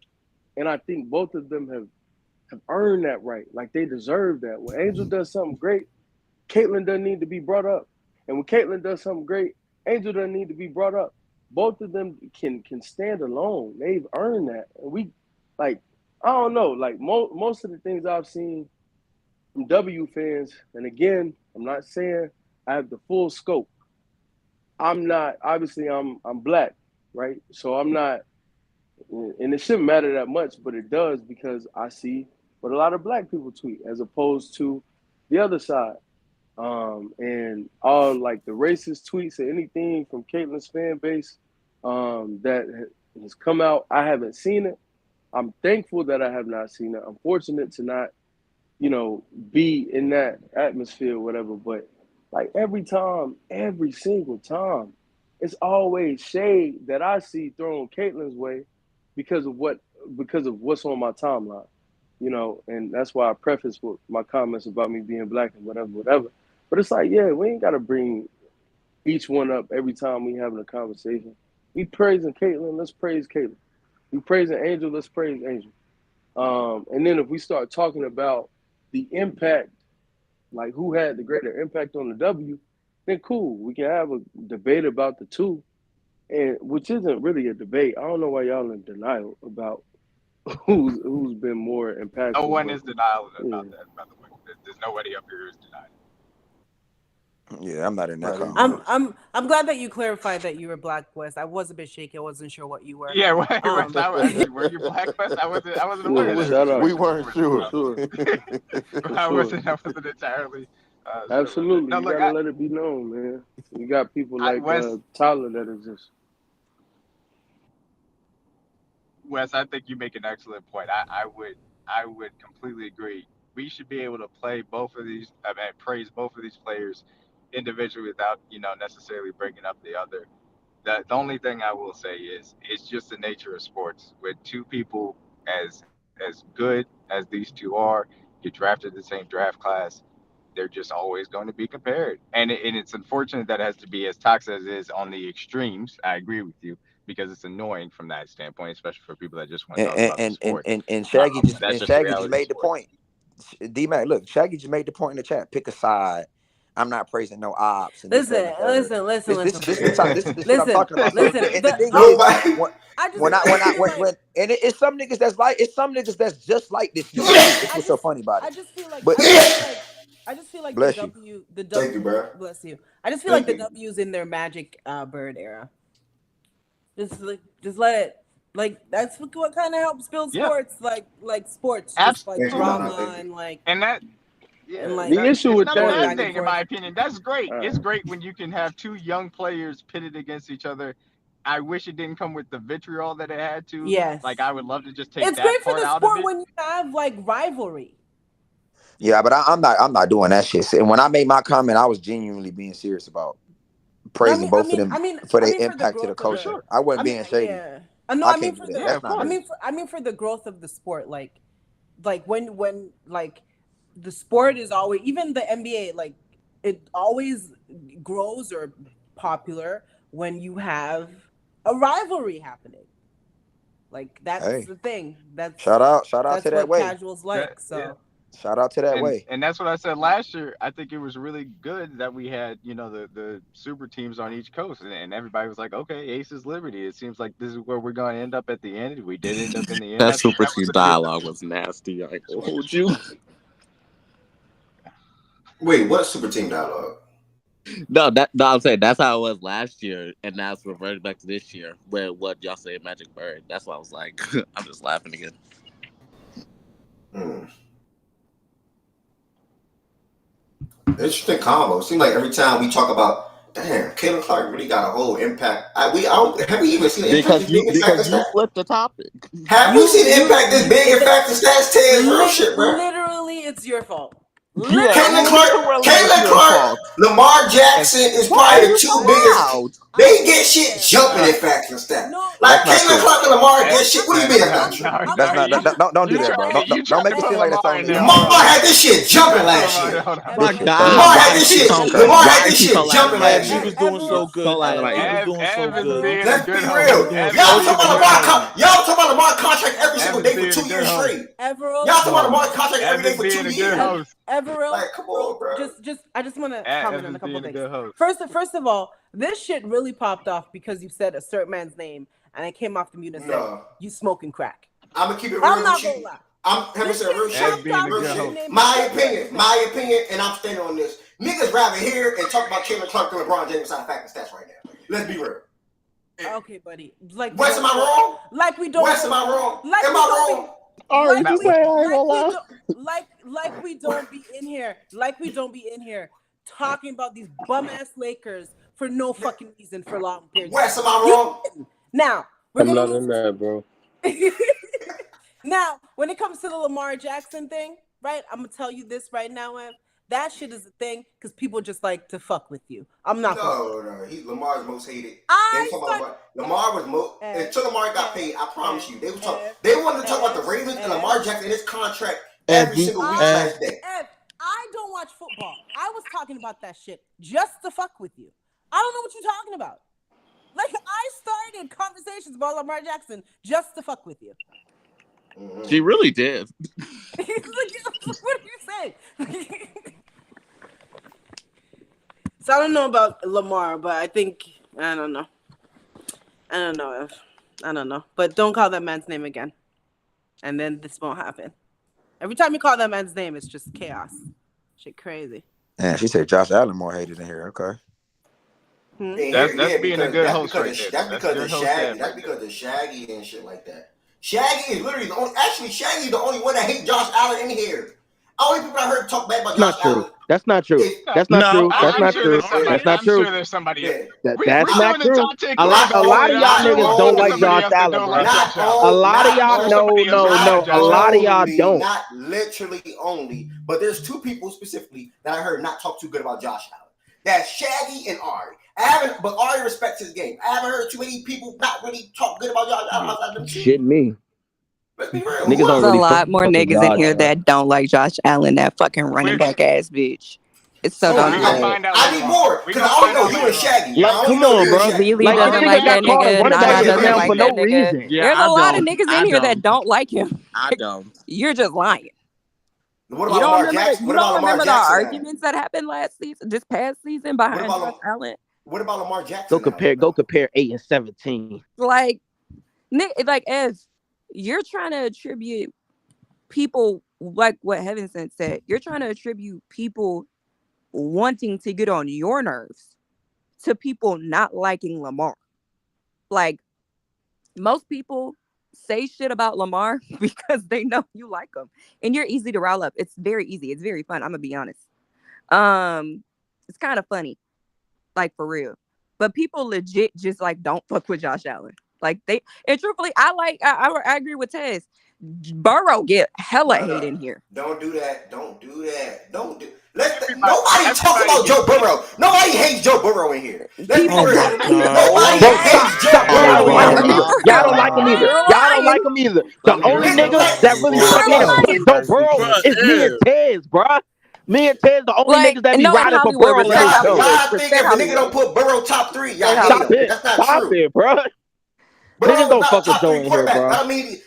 And I think both of them have earned that right. Like they deserve that. When Angel does something great, Caitlin doesn't need to be brought up. And when Caitlin does something great, Angel doesn't need to be brought up. Both of them can stand alone. They've earned that. And we like I don't know, like most of the things I've seen from W fans, and again, I'm not saying I have the full scope. I'm not obviously I'm black, right? So I'm not and it shouldn't matter that much, but it does because I see what a lot of black people tweet as opposed to the other side. And all like the racist tweets or anything from Caitlin's fan base that has come out, I haven't seen it. I'm thankful that I have not seen it. I'm fortunate to not, be in that atmosphere or whatever. But like every single time, it's always shade that I see thrown Caitlin's way because of what's on my timeline. And that's why I preface with my comments about me being black and whatever. But it's like, yeah, we ain't gotta bring each one up every time we having a conversation. We praising Caitlin, let's praise Caitlin. We praising Angel, let's praise Angel. And then if we start talking about the impact, like who had the greater impact on the W, then cool. We can have a debate about the two, and which isn't really a debate. I don't know why y'all in denial about who's been more No impactful, one but is denial yeah. about that, by the way. There's nobody up here who's denying. Yeah, I'm not in that Not even conversation. close. I'm glad that you clarified that you were Black West. I was a bit shaky. I wasn't sure what you were. Yeah, wait, Um, were you Black West? I wasn't aware Yeah, of that shout out. We situation weren't before. For sure. sure. For I sure. wasn't entirely sure about that. Absolutely. No, You look, gotta let it be known, man. You got people like Wes, Tyler that are just I think you make an excellent point. I would completely agree. We should be able to play both of these. I mean, praise both of these players individually without necessarily bringing up the other. The only thing I will say is it's just the nature of sports. With two people as good as these two are, you drafted the same draft class. they're just always going to be compared. And it's unfortunate that it has to be as toxic as it is on the extremes. I agree with you because it's annoying from that standpoint, especially for people that just want to talk about the sport. And Shaggy That's just the Shaggy just reality of made the sport. point. D-Mac, look, Shaggy just made the point in the chat. Pick a side. I'm not praising no ops. And Listen, this is the shit I'm talking about. So, listen. and the thing Nobody. is, I just when it's some niggas that's like, it's some niggas that's just like this shit too. It's what's so funny about I it. just feel like But I just feel like bless the you. Thank you, bro. bless you. I just feel Thank like the you. W's in their Magic Bird era. Just let it, like, that's what kind of helps build Yeah. sports, like sports, just like Thank you, drama Nana. Thank you. and like And that, yeah, and like The issue it's with not a that bad is, thing in my opinion. That's great. All It's right. great when you can have two young players pitted against each other. I wish it didn't come with the vitriol that it had to. yes, Like I would love to just take it's that great for part the out of sport it. when you have like rivalry. yeah, but I'm not doing that shit. And when I made my comment, I was genuinely being serious about praising both of them for their impact to the growth of culture. I wasn't being shady. yeah. No, I I mean can't for do the that. That's not me. I mean for the growth of the sport, like when like the sport is always, even the NBA, like it always grows or popular when you have a rivalry happening. Like that's the thing. Shout out That's to that what way. casuals like. So Shout out to that way. And that's what I said last year. I think it was really good that we had, the super teams on each coast, and everybody was like, okay, Aces Liberty. It seems like this is where we're going to end up at the end. We did end up in the end. That I think super that was team a good dialogue was nasty. I ain't gonna hold you. Wait, what super team dialogue? No, I'm saying that's how it was last year, and now it's reverted back to this year. Where what y'all say Magic Bird? That's why I was like, I'm just laughing again. Interesting combo. Seems like every time we talk about, damn, Caitlin Clark really got a whole impact. Have we even seen the impact Because you flipped the topic. Have we seen the impact this big in fact in stats 10 real shit, bro? literally, it's your fault. Caitlin Clark, Lamar Jackson is probably the two biggest. They get shit jumping in facts and stats. Like Caitlin Clark and Lamar get shit. What do you mean that's not true? Don't do that, bro. Don't make it seem like that's only you. Lamar had this shit jumping last year. My God, Lamar had this shit jumping last year. He was doing so good. He was doing so good. Let's be real. Y'all talking about Lamar contract every single day for 2 years straight. Y'all talking about Lamar contract every day for 2 years. Like, come on, bro. I just want to comment on a couple things. First First of all, this shit really popped off because you said a certain man's name, and I came off the mute and said, "You smoking crack." I'm gonna keep it real. I'm not gonna lie. I'm having some real shit. My opinion, and I'm standing on this. Niggas rather hear and talk about Caitlin Clark than LeBron James on fact and stats right now. Let's be real. Okay, buddy. Like, Wes, am I wrong? Like we don't. Wes, am I wrong? Like am I wrong? Like you say I ain't gonna lie. Like we don't be in here. Like we don't be in here talking about these bum ass Lakers for no fucking reason for long periods. Wes, am I wrong? Now I'm not in that, bro. Now, when it comes to the Lamar Jackson thing, right? I'm gonna tell you this right now, Ev. That shit is a thing because people just like to fuck with you. I'm not. No. He's Lamar's most hated. Lamar was most until Lamar got paid. I promise you, they wanted to talk about the Ravens and Lamar Jackson and his contract every single week last day. I don't watch football. I was talking about that shit just to fuck with you. I don't know what you're talking about. Like, I started conversations about Lamar Jackson just to fuck with you. She really did. What do you say? So I don't know about Lamar, but I think I don't know. But don't call that man's name again, and then this won't happen. Every time you call that man's name, it's just chaos. Shit, crazy. Yeah, she said Josh Allen more hated in here. Okay. That's being a good host right there. That's because of Shaggy and shit like that. Shaggy is literally the only. Actually, Shaggy is the only one that hates Josh Allen in here. Only people I heard talk bad about Josh Allen. That's not true. That's not true. That's not true. That's not true. I'm sure there's somebody. That's not true. A lot of y'all niggas don't like Josh Allen, bro. A lot of y'all, no. A lot of y'all don't. Not literally only, but there's two people specifically that I heard not talk too good about Josh Allen. That's Shaggy and Ari. But Ari respects his game. I haven't heard too many people not really talk good about Josh Allen. Shit, me. There's a lot more niggas in here that don't like Josh Allen, that fucking running back ass bitch. So don't We do gonna that. find out I later need on. more We because gonna I find only know out you later and on. Shaggy. Like, I only come know on, you and bro. Shaggy. Lily Like, this doesn't nigga like got that called a nigga. running back Nana just doesn't now like for that no nigga. reason. Yeah, There's I a lot of don't. niggas I in here that don't. don't like him. I don't. You're just lying. What You about don't Lamar remember the Jackson? What about Lamar the Jackson now? arguments that happened last season, this past season What behind about Josh Allen? what about Lamar Go Jackson now? compare 8 and 17. Like Nick, like if you're trying to attribute people like what Heaven Sent said, you're trying to attribute people wanting to get on your nerves to people not liking Lamar. Like most people say shit about Lamar because they know you like him and you're easy to rile up. It's very easy. It's very fun. I'm gonna be honest. It's kind of funny, like for real. But people legit just like don't fuck with Josh Allen. Like and truthfully, I agree with Tez. Burrow get hella hate in here. Don't do that. Don't do that. Don't do. Everybody Nobody talks about gets Joe Burrow. Nobody hates Joe Burrow in here. Let's be People real. do. Nobody Bro, hates Joe stop. Y'all Burrow don't in like here. him either. You're Y'all don't like him either. You're Y'all don't lying. like him either. The Let me only read Listen, nigga this. like, that really You're fucking lying. put Joe Burrow Bruh, is me and Tez, bruh. Me and Tez, the only Like niggas that be no, in riding for Hollywood, Burrow in respect this y'all, show. Hollywood, y'all think respect if a nigga Hollywood, don't put Burrow top 3, y'all respect hate Stop him. Hollywood. it. That's not Stop true. it, bruh. Niggas Burrow's don't not fuck with top Joe 3 in here, quarterback. bruh.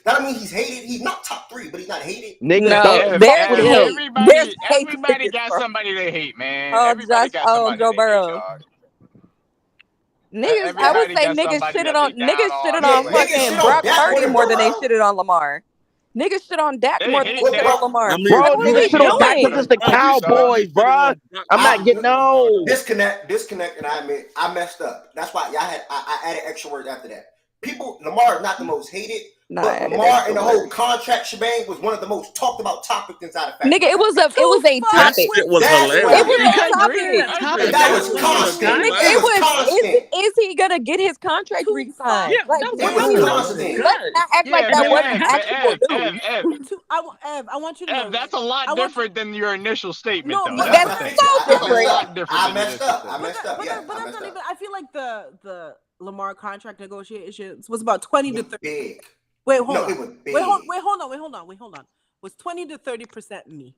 That don't mean he's hated. He's not top 3, but he's not hated. Niggas No, don't fuck there's with him. hate. There's hate Everybody tickets, got bro. somebody they hate, man. Oh, Everybody Josh. got Oh, somebody Joe they hate, Burrow. dog. Niggas, I would Everybody say got somebody that they down niggas shitted on and Yeah, on play niggas fucking shit for. on Brock Dak more Purdy than more than they Burrow. shitted on Lamar. Niggas shit on Dak They more than they hate shit Dak. on Lamar. I mean, Like, Bro, what are niggas we shit on Dak because doing? it's the I used to be Cowboys, shitting bruh. on Brock I'm not Purdy getting more than Lamar, no. though. Disconnect, and I admit I messed up. That's why I added extra words after that. Lamar is not the most hated, Nah, I but added Lamar extra and the whole words. contract shebang was one of the most talked about topics inside of Nigga, Factory. it was a That topic. shit was That's what It it hilarious. was is. I a agree. topic. I Yeah, agree. That that was was constant. a Nigga, guy. It it was was constant. is he gonna get his contract re-signed? Yeah, Like, that It what was are was we? That was a constant. Let's guy. not act like Yeah, that but wasn't actual Ev, news. I want you to know, That's a lot I want you, different than your initial statement, no, though. but That's That's the I thing. fixed it. so I That's a messed different. lot up. different I than the messed initial up. I statement. messed up. Yeah, but I that's messed not even. up. I feel like the Lamar contract negotiations was about 20 It to was 30. big. Wait, hold No, on. it was big. Wait, hold on. Was 20 to 30% me,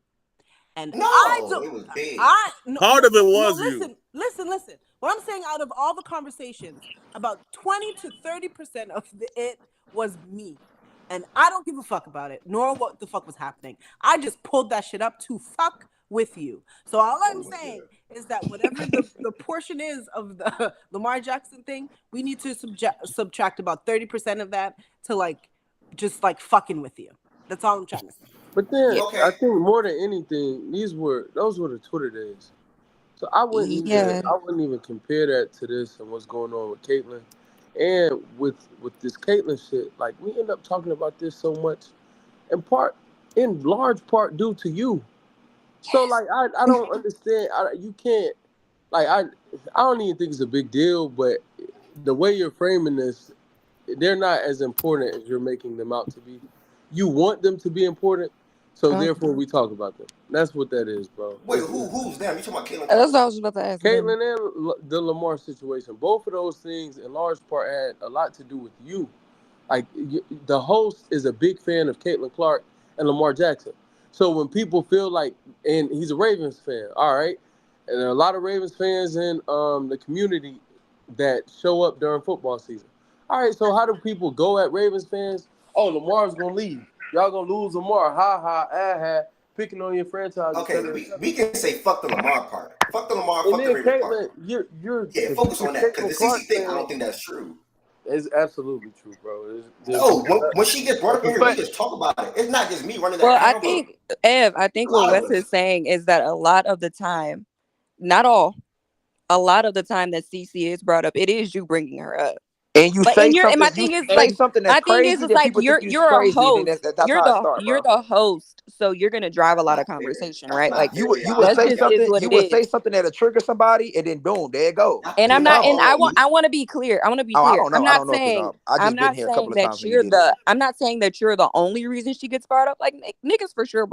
and No, I don't. it was big. No, Part of it no. was you. Listen. What I'm saying, out of all the conversations, about 20 to 30% of it was me. And I don't give a fuck about it, nor what the fuck was happening. I just pulled that shit up to fuck with you. So all I'm saying is that whatever the portion is of the Lamar Jackson thing, we need to subtract about 30% of that to like just like fucking with you. That's all I'm trying to say. But then Yeah. Okay. I think more than anything, those were the Twitter days. So I wouldn't Yeah. even compare that to this and what's going on with Caitlyn. And with this Caitlyn shit, like we end up talking about this so much, in large part due to you. So like I don't understand. You can't like I don't even think it's a big deal, but the way you're framing this, they're not as important as you're making them out to be. You want them to be important, so therefore we talk about them. That's what that is, bro. Wait, who's them? You talking about Caitlyn? That's what I was about to ask. Caitlyn and the Lamar situation. Both of those things, in large part, had a lot to do with you. Like the host is a big fan of Caitlyn Clark and Lamar Jackson. So when people feel like, and he's a Ravens fan, all right, and there are a lot of Ravens fans in the community that show up during football season. All right, so how do people go at Ravens fans? Oh, Lamar's gonna leave. Y'all gonna lose Lamar. Ha ha, ah ha. Picking on your franchise. Okay, we can say fuck the Lamar part. Fuck the Lamar. And Fuck the then Ravens part. Caitlyn, you're Yeah, focus on that because the CC thing, I don't think that's true. It's absolutely true, bro. No, when she gets brought up in here, we But just talk about it. It's not just me running that Well, I camera. think A what lot of Wes us. is saying is that a lot of the time, not all, a lot of the time that CC is brought up, it is you bringing her up. And you But say and my something, thing is say like, something my that's thing is crazy, it's then like people think you're you're a crazy, and host. that's how it starts, You're bro. the host, so you're gonna drive a lot of conversation, right? Like You would that say just something, is what you it would is. say something that'll trigger somebody, and then boom, there it go. And I'm not, and I Dumb. want to be clear. I want to be Oh, I clear. don't know. I don't know if it's I just been here a couple of times when you did it. I'm not saying that you're the only reason she gets brought up. Like niggas for sure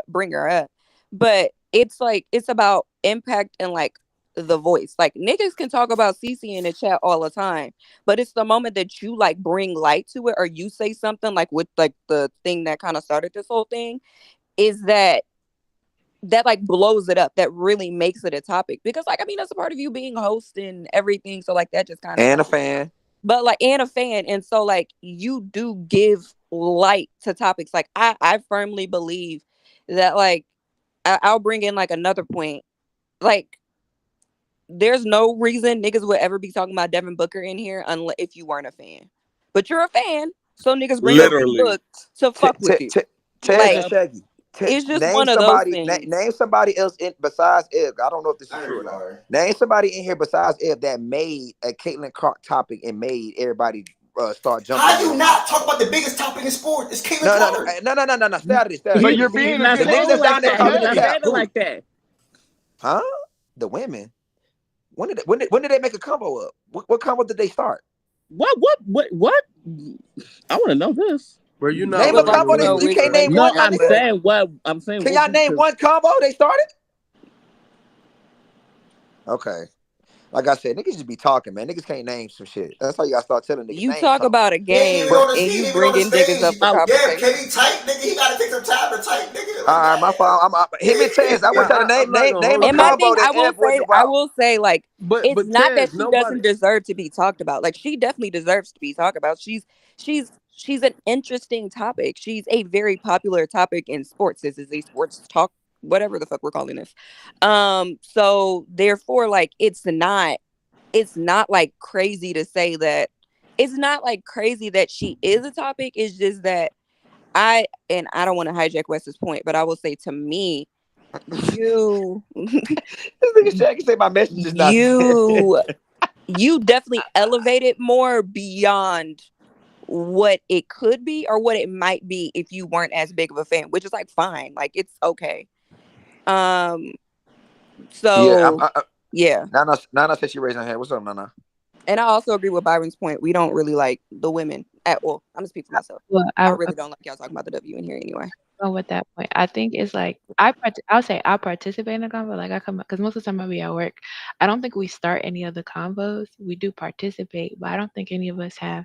bring her up, but it's like it's about impact and like the voice. Like niggas can talk about CC in the chat all the time, but it's the moment that you like bring light to it or you say something like with like the thing that kind of started this whole thing is that that like blows it up, that really makes it a topic. Because like, I mean, that's a part of you being host and everything. So like that just kind of And a fan. but like, and a fan. And so like you do give light to topics. Like I firmly believe that like I'll bring in like another point. Like there's no reason niggas would ever be talking about Devin Booker in here unless if you weren't a fan. But you're a fan, so niggas bring up your book to fuck with you. Tez and Shaggy. It's just Name one of those somebody. things. Name somebody else besides Ed. I don't know if this is true or not. Name somebody in here besides Ed that made a Caitlyn Clark topic and made everybody start jumping. How you not talk about the biggest topic in sport? It's Caitlyn Clark. No. Stay out of this. But you're being the niggas that's down there talking to cap. like that. Huh? The women. When did they make a combo up? What combo did they start? What? I want to know this. Bro, you not name a combo. You can't name one. No, I'm saying what I'm saying. Can y'all name one combo they started? Okay. Like I said, niggas just be talking, man. Niggas can't name some shit. That's how you gotta start telling niggas. You talk about a game and you bring in niggas up for conversation. Yeah, can he type, nigga? He gotta take some time to type, nigga. All right, my fault. Him and Tez. I want to name a combo that I will say, like, it's not Tez, that she doesn't deserve to be talked about. Like, she definitely deserves to be talked about. She's an interesting topic. She's a very popular topic in sports. This is a sports talk, whatever the fuck we're calling this. So therefore, like, it's not like crazy to say that. It's not like crazy that she is a topic. It's just that I don't want to hijack Wes's point, but I will say, to me, you this nigga Shaggy say my message is not you definitely elevate it more beyond what it could be or what it might be if you weren't as big of a fan, which is like fine, like it's okay. So yeah. Nana said she raised her hand. What's up, Nana? And I also agree with Byron's point. We don't really like the women at all. I'm gonna speak for myself. Well, I really don't like y'all talking about the W in here anyway. Well, with that point, I think it's like I'll say I participate in the convo. Like I come because most of the time I'll be at work. I don't think we start any of the convos. We do participate, but I don't think any of us have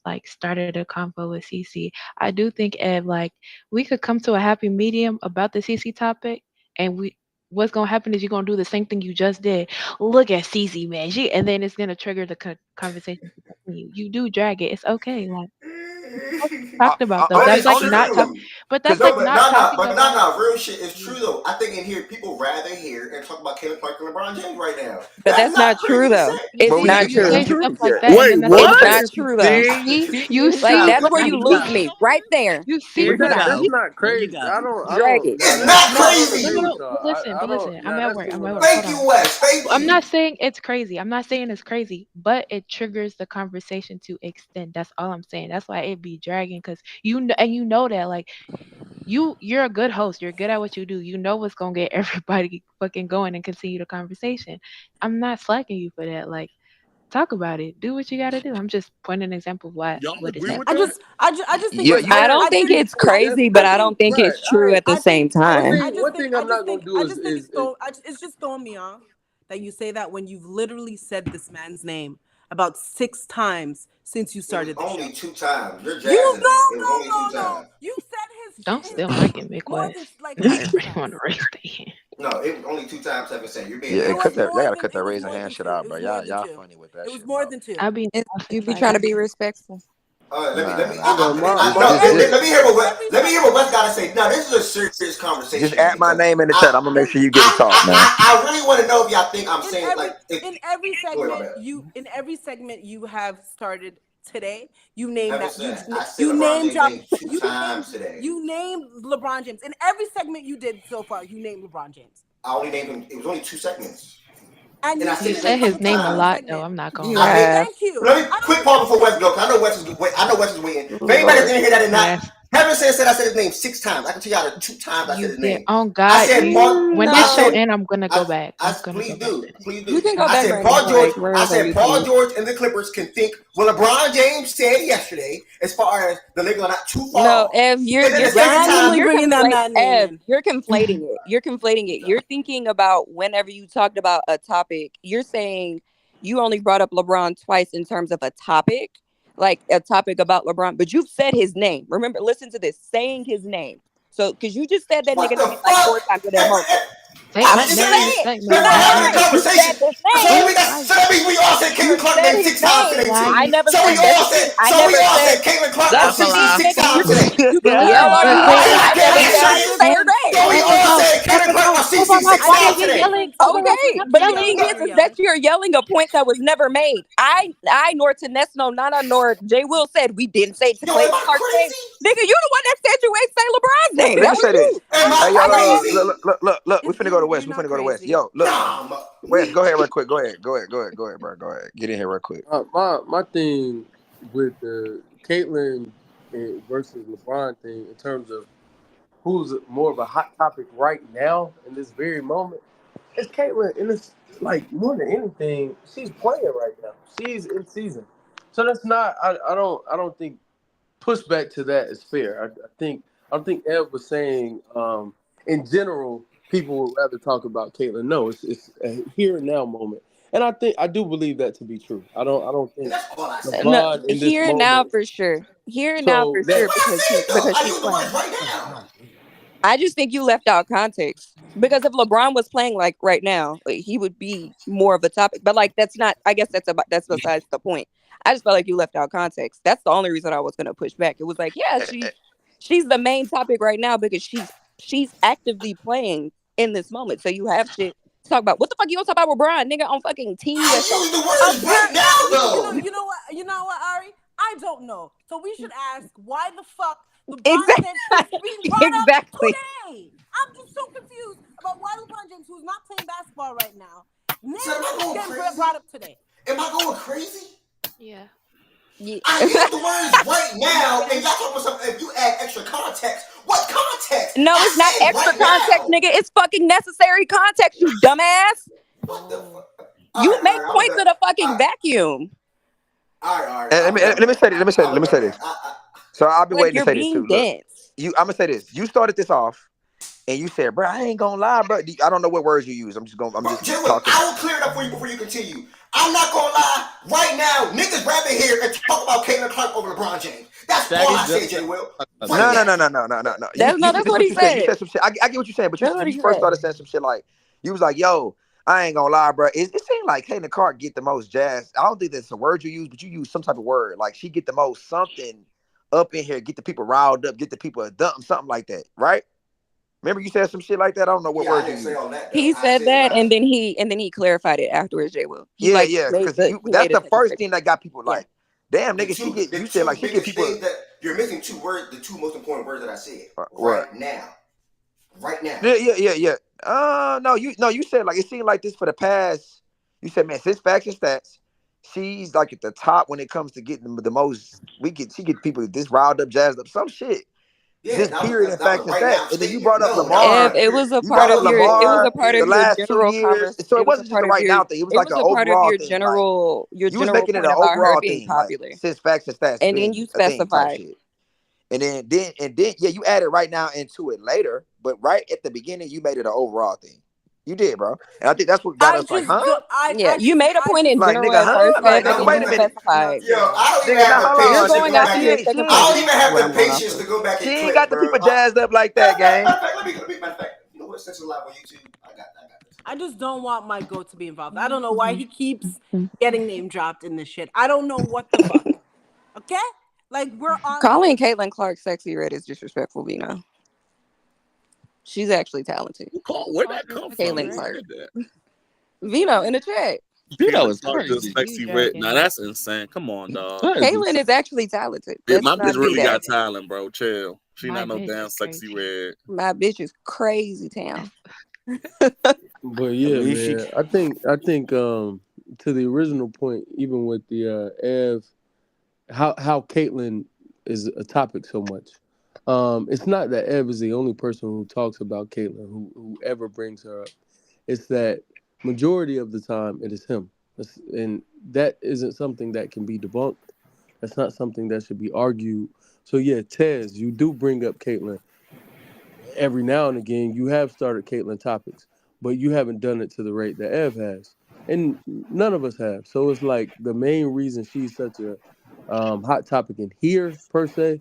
like started a convo with CC. I do think Ed, like we could come to a happy medium about the CC topic, and what's gonna happen is you're gonna do the same thing you just did. Look at CC, man. And then it's gonna trigger the conversation to continue. You do drag it. It's okay. Like talked about though. That's like not talking. But that's like not talking about. Real shit is true though. I think in here people rather hear and talk about Caitlyn Clark and LeBron James right now. But that's not true though. It's not true. Like Wait, what? It's not true though. You see, like that's where you lose me right there. You see, that's not crazy. I don't drag it. It's not crazy. Listen. I'm at work. Thank you, Wes. Thank you. I'm not saying it's crazy. I'm not saying it's crazy, but it triggers the conversation to extend. That's all I'm saying. That's why it be dragging, because you know that like you're a good host. You're good at what you do. You know what's gonna get everybody fucking going and continue the conversation. I'm not slacking you for that. Like, talk about it. Do what you gotta do. I'm just pointing an example of what is happening. I just think I don't think it's crazy, but I don't think it's true at the same time. One thing I'm not gonna do is it's just throwing me off that you say that when you've literally said this man's name about 6 times since you started the show. Only 2 times. You're jazzing. It was only 2 times. You said his. Don't steal my gimmick, Wes. Everybody want to raise their hand. No, it was only 2 times. 7 saying you're being. Yeah, y'all gotta cut that raising hand shit out, bro. Y'all funny with that. It was more than 2. You be trying to be respectful. Let me hear what Wes gotta say. Now this is a serious conversation. Just add my name in the chat. I'm gonna make sure you get to talk, man. I really want to know if y'all think I'm saying like in every segment you have started today. You named that. You named You named LeBron James in every segment you did so far. You named LeBron James. I only named him. It was only 2 segments. And you said his name a lot, though. I'm not going to lie. Thank you. Let me quick pause before Wes go, because I know Wes is waiting. If anybody didn't hear that or not, Heaven said I said his name 6 times. I can tell y'all the 2 times I said his name. Oh God! I said when this show ends, I'm gonna go back. Please do. You can go back. I said Paul George and the Clippers can think what LeBron James said yesterday, as far as the Lakers are not too far. No, Ev, you're conflating it. You're conflating it. You're thinking about whenever you talked about a topic, you're saying you only brought up LeBron twice in terms of a topic. Like a topic about LeBron, but you've said his name. Remember, listen to this, saying his name. So, because you just said that What nigga the name like 4 fuck? times in that moment. I'm Statement just made. saying. Statement We're No, made. having a you conversation. said his So name. that means we all said You Caitlin Clark said name his 6 times name. today too. I Why? never So we said all doesn't said mean I never said Caitlin Clark doesn't That's a name mean lie. 6 nigga times today. you can But yell all you but want. Jalen, I Can never I Jalen, said show I stop you? didn't say her saying So we name. Caitlin all Clark. said Caitlin Clark on Oh my God, CC6 why are times you today. yelling? Oh my God, Okay, stop but the yelling. thing Stop is that yelling. you're yelling a point that was never made. I nor Tanesno, Nana, nor Jay Will said we didn't say Yo, am Clayton I Clark's name. crazy? Nigga, you the one that said you ain't say LeBron's name. Let That me was say this. you. Am I Hey, yo, I know look, you. crazy? look, look, look, look. We finna go to West. You're We not finna go to West. crazy. Yo, look. Nah, West, go ahead real quick. Go ahead, bro. Go ahead. Get in here real quick. My thing with the Caitlyn versus LeBron thing in terms of who's more of a hot topic right now in this very moment, it's Caitlyn, and it's like more than anything, she's playing right now. She's in season, so that's not. I don't think pushback to that is fair. I think Ev was saying in general people would rather talk about Caitlyn. No, it's a here and now moment, and I do believe that to be true. I don't and think that's all I said. No, LeBron in this here and now moment. for sure. Here and now So for That's sure that what I said though. because I she's use the words playing. right now. I just think you left out context because if LeBron was playing like right now, like, he would be more of a topic. But like that's not. I guess that's besides the point. I just felt like you left out context. That's the only reason I was gonna push back. It was like, yeah, she's the main topic right now because she's actively playing in this moment. So you have shit to talk about. What the fuck you gonna talk about with LeBron, nigga, on fucking team I USA? use the words right now though. You know what, Ari? I don't know. So we should ask why the fuck LeBron Exactly. James keeps being brought up Exactly. today. I'm just so confused about why LeBron James, who's not playing basketball right now, name So am I keeps going getting crazy? brought up today. Am I going crazy? Yeah. Yeah. I use the words right now, and y'all talking about something. If you add extra context, what context? No, I it's not said extra right context, now. nigga. It's fucking necessary context, you dumbass. What the fuck? You All make right, I'm points done. in a All fucking right, vacuum. all right, And I'm done, let me man. say this. I was Let me done, say man. this. So I've been Like waiting to you're say this being too. Look, dense. I'm gonna say this. You started this off, and you said, "Bro, I ain't gonna lie, bro." I don't know what words you use. I'm just Jim, talking. I will clear it up for you before you continue. I'm not gonna lie. Right now, niggas rather hear and talk about Caitlin Clark over LeBron James. That's all I say, Jay Will. Right No, no, now. no, no, no, no, no, no. That's This is what what he you said. You said. said some shit. I get what you're saying, but That's when what you he first said. started saying some shit like, you was like, "Yo, I ain't gonna lie, bro." It seemed like Caitlin Clark get the most jazz. I don't think that's a word you use, but you use some type of word. Like she get the most something up in here, get the people riled up, get the people a dump, something like that, right? Remember you said some shit like that? I don't know what Yeah, I word you didn't say used. all that though. He I said said that, like, and then he clarified it afterwards. Jay Will. He Yeah, like yeah, made because the he that's made a the second first statement. thing that got people Yeah. like, damn, nigga, you said like she get biggest people things that you're missing two words, the two most important words that I said. what? Right now. Right now. Yeah. No, you said like it seemed like this for the past. You said, man, since Facts and Stats, she's like at the top when it comes to getting the most. She get people this riled up, jazzed up, some shit. Yeah, Just period and that Facts was and right Stats, now and then you statement. brought up No, that was Lamar. Ev, right period. You brought up it was a Lamar part the of your last 2 general years, so it it was a wasn't just part a of right your now thing. It was it like was an a part of overall your thing. Like you was general making it point an about her overall being thing, like popular. since Facts and Stats And then been you a thing type specified. shit. And then yeah, you added right now into it later, but right at the beginning you made it an overall thing. You did, bro. And I think that's what got I us like, just huh? do, Yeah, you made a I point just in Like general nigga, at first, huh? Ev, Like and nigga, then wait you a not minute. specified. saying Yo, that. I don't even Nigga, now have the hold You're on. patience to going go off of back your and She second ain't I point. don't even have What the I'm going off patience of. to go back she and ain't clip, got the bro. people jazzed up like that, gang. Matter of fact, let me you know what? Since it's live on YouTube, I got this. I just don't want my goat to be involved. I don't know why he keeps getting name dropped in this shit. I don't know what the fuck. Okay? Like we're on Calling Caitlin Clark sexy red is disrespectful, Vino. She's actually talented. Where'd that come from? Caitlin Who Clark. said that? Vino in the chat. Vito Caitlin is Clark just crazy. sexy red. Now that's insane. Come on, dog. Caitlin is actually talented. My Let's bitch not do really that. got talent, bro. Chill. She My not no bitch damn is sexy crazy. red. My bitch is crazy town. But yeah, believe she man. I think to the original point, even with the Ev, how Caitlyn is a topic so much. It's not that Ev is the only person who talks about Caitlyn, who ever brings her up. It's that majority of the time it is him. And that isn't something that can be debunked. That's not something that should be argued. So yeah, Tez, you do bring up Caitlyn every now and again. You have started Caitlyn topics, but you haven't done it to the rate that Ev has, and none of us have. So it's like the main reason she's such a hot topic in here per se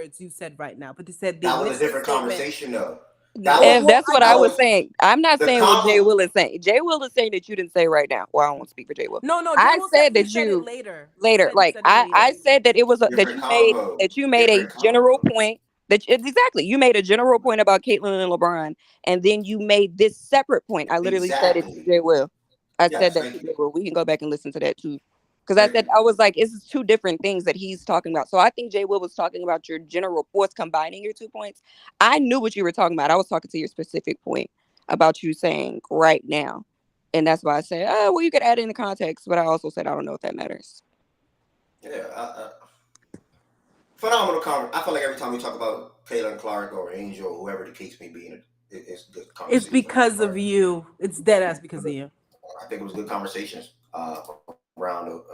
words you said right now, but you said that was a initial different statement. conversation, though. If that's what I was was saying. I'm not the saying what Jay combo. Will is saying. Jay Will is saying that you didn't say right now. Well, I don't want to speak for Jay Will. No, Jay I Will said he that said it you later. He later, said like it I later. said that it was that Different you combo. made a Different general combo. point that exactly you made a general point about Caitlyn and LeBron, and then you made this separate point. I literally said it to Exactly. Jay Will. I said Yes, that to thank Jay you. Will. We can go back and listen to that too. Because I Thank said you. I was like, it's two different things that he's talking about. So I think Jay Will was talking about your general force combining your 2 points. I knew what you were talking about. I was talking to your specific point. about you saying right now. And that's why I said, oh, well, you could add it in the context, but I also said I don't know if that matters. Yeah, phenomenal conversation. I feel like every time we talk about Caitlin Clark or Angel, or whoever the case may be, it's good conversation. It's because of you. It's dead ass because of you. I think it was good conversations around the